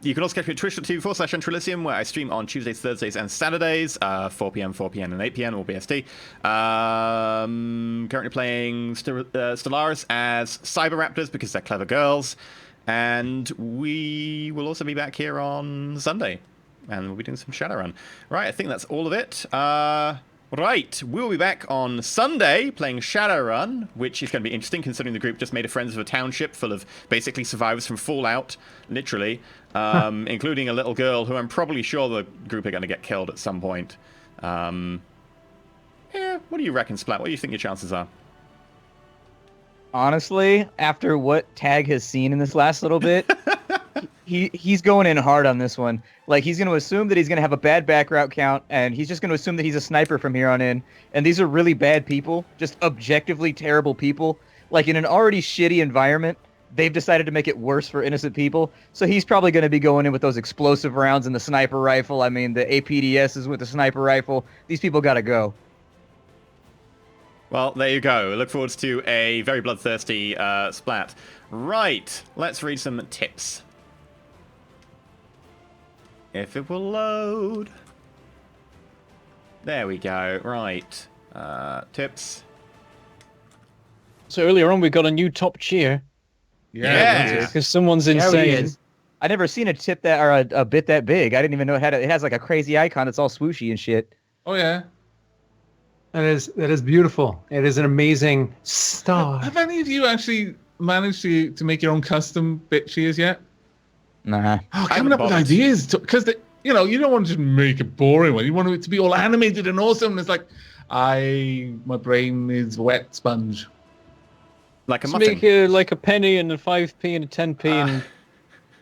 You can also catch me at twitch.tv/Enter Elysium, where I stream on Tuesdays, Thursdays, and Saturdays, 4 p.m., and 8 p.m. or BST. Currently playing Stellaris as Cyberraptors because they're clever girls. And we will also be back here on Sunday. And we'll be doing some Shadowrun. Right, I think that's all of it. Right, we'll be back on Sunday playing Shadowrun, which is going to be interesting considering the group just made a friends of a township full of basically survivors from Fallout, literally, including a little girl who I'm probably sure the group are going to get killed at some point. Yeah, what do you reckon, Splat? What do you think your chances are? Honestly, after what Tag has seen in this last little bit, he's going in hard on this one. Like, he's going to assume that he's going to have a bad back route count, and he's just going to assume that he's a sniper from here on in. And these are really bad people, just objectively terrible people. Like, in an already shitty environment, they've decided to make it worse for innocent people. So he's probably going to be going in with those explosive rounds and the sniper rifle. I mean, the APDSs with the sniper rifle. These people got to go. Well, there you go. Look forward to a very bloodthirsty Splat. Right, let's read some tips. If it will load. There we go. Right. Tips. So earlier on, we got a new top cheer Yeah. because someone's There he insane. is. I never seen a tip that or a bit that big. I didn't even know it had. It has like a crazy icon. It's all swooshy and shit. Oh yeah. That is beautiful. It is an amazing star. Have any of you actually managed to make your own custom bit cheers yet? Nah. Oh, I coming up with haven't bothered. ideas because you don't want to just make a boring one. You want it to be all animated and awesome. It's like my brain is a wet sponge. Like a Let's muffin. make like a penny and a 5p and a 10p and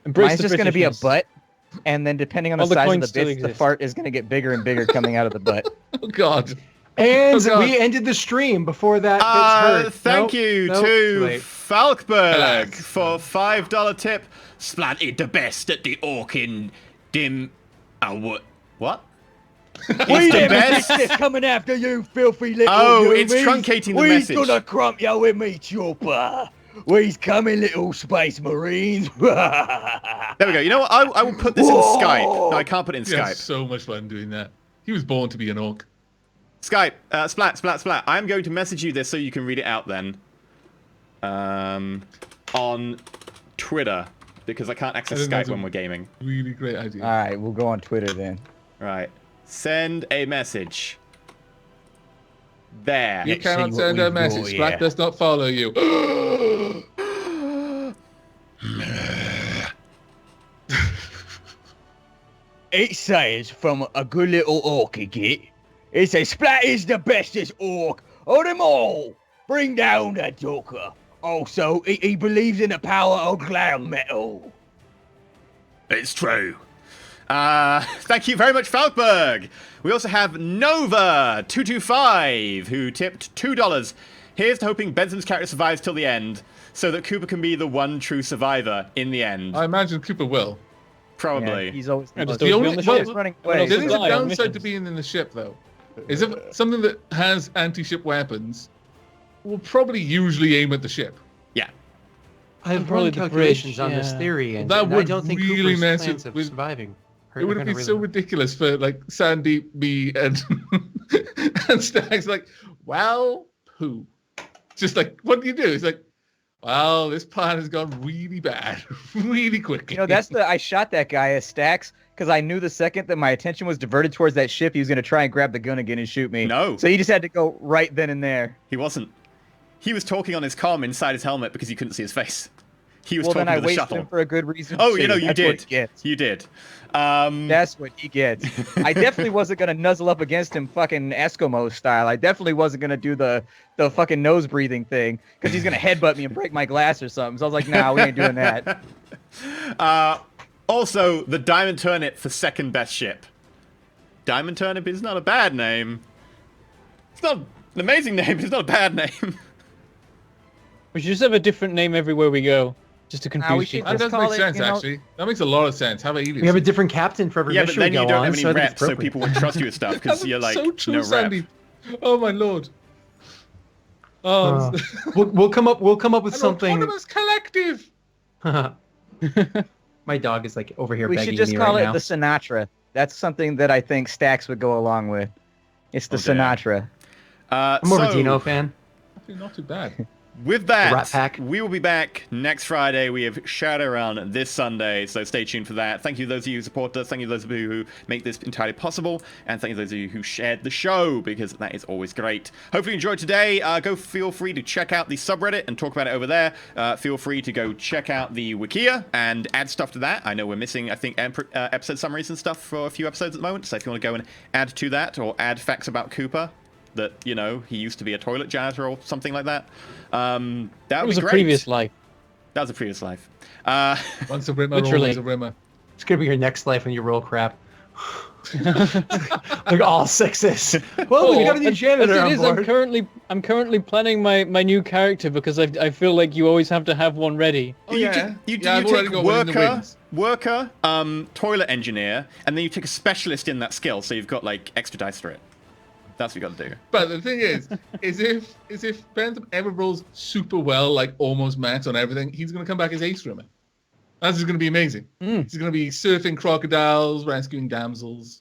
embrace Mine's the just going to be a Britishness. butt, and then depending on the All the size of coins the still bits, the exist. fart is going to get bigger and bigger coming out of the butt. Oh God. And Oh, God. we ended the stream before that gets heard. Thank Nope, you nope, to too late. Falkberg for $5 tip. Splatted the best at the Orkin dim. What? He's the best. coming after you, filthy little Oh, it's truncating the message. crump you with me, chopper. We's coming, little space marines. There we go. You know what? I will put this in Skype. No, I can't put it in Yeah, Skype. so much fun doing that. He was born to be an orc. Skype. Splat. I'm going to message you this so you can read it out then. On Twitter. Because I can't access I think Skype that's a- when we're gaming. Really great idea. All right, we'll go on Twitter then. Right. Send a message. There. You Let's cannot see what send a we've message. got Splat here. does not follow you. 8 sayings from a good little orky git. It says, Splat is the bestest orc of them all. Bring down the Joker. Also, he believes in the power of glam metal. It's true. Thank you very much, Falkberg. We also have Nova225, who tipped $2. Here's to hoping Benson's character survives till the end, so that Cooper can be the one true survivor in the end. I imagine Cooper will. Probably. Yeah, he's always I just The don't only- be on the well, ship. running Well, away. There is a die on downside to missions. being in the ship, though. Is if something that has anti-ship weapons will probably usually aim at the ship. Yeah. I've Probably run the calculations bridge, on this yeah. theory, and, That and I would don't think really Cooper's mess plans with- of surviving. It would have been so ridiculous for like Sandy, me, and and Stag's like, well, who? Just like, what do you do? It's like, well, this plan has gone really bad, really quickly. You know, I shot that guy as Stacks because I knew the second that my attention was diverted towards that ship, he was going to try and grab the gun again and shoot me. No. So he just had to go right then and there. He wasn't. He was talking on his comm inside his helmet because you couldn't see his face. He was Well, then talking I to the wasted shuttle. him for a good reason. Oh, too. you know, you That's what did. he gets. You did. That's what he gets. I definitely wasn't gonna nuzzle up against him fucking Eskimo style. I definitely wasn't gonna do the fucking nose breathing thing because he's gonna headbutt me and break my glass or something. So I was like, nah, we ain't doing that. Also, the Diamond Turnip for second best ship. Diamond Turnip is not a bad name. It's not an amazing name, but it's not a bad name. We should just have a different name everywhere we go, just to we confuse should people. that just does call make it, sense, you know- actually. That makes a lot of sense. Have alias. We have a different captain for every Yeah, but mission then we you go don't on, have any so I think it's reps, so appropriate. people wouldn't trust you with stuff because you're like, so true, no rep. Sandy. Oh my lord. Oh, We'll come up with an something. autonomous collective. My dog is like over here We begging should just me call right it now. the Sinatra. That's something that I think Stacks would go along with. It's the Oh, dear. Sinatra. I'm more of a Dino fan. Actually, not too bad. With The Rat that, Pack. we will be back next Friday. We have Shadowrun this Sunday, so stay tuned for that. Thank you to those of you who support us. Thank you to those of you who make this entirely possible. And thank you to those of you who shared the show, because that is always great. Hopefully you enjoyed today. Go feel free to check out the subreddit and talk about it over there. Feel free to go check out the Wikia and add stuff to that. I know we're missing, I think, episode summaries and stuff for a few episodes at the moment. So if you want to go and add to that or add facts about Cooper, that, you know, he used to be a toilet janitor or something like that. That would be great. It was a previous life. That was a previous life. Once a rimmer, Literally. always a rimmer. It's gonna be your next life when you roll crap. Like all sixes. Well, we got a new janitor As on it is, board. I'm currently planning my new character because I feel like you always have to have one ready. You I've take already got one in the worker, wings. toilet engineer, and then you take a specialist in that skill, so you've got like extra dice for it. That's what you got to do. But the thing is if Bentham ever rolls super well, like almost max on everything, he's going to come back as ace rimmer. That's just going to be amazing. He's going to be surfing crocodiles, rescuing damsels.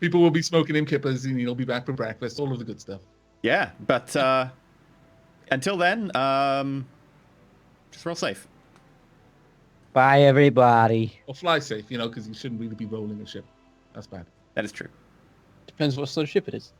People will be smoking him kippas, and he'll be back for breakfast. All of the good stuff. Yeah, but until then, just roll safe. Bye, everybody. Or fly safe, because you shouldn't really be rolling a ship. That's bad. That is true. Depends what sort of ship it is.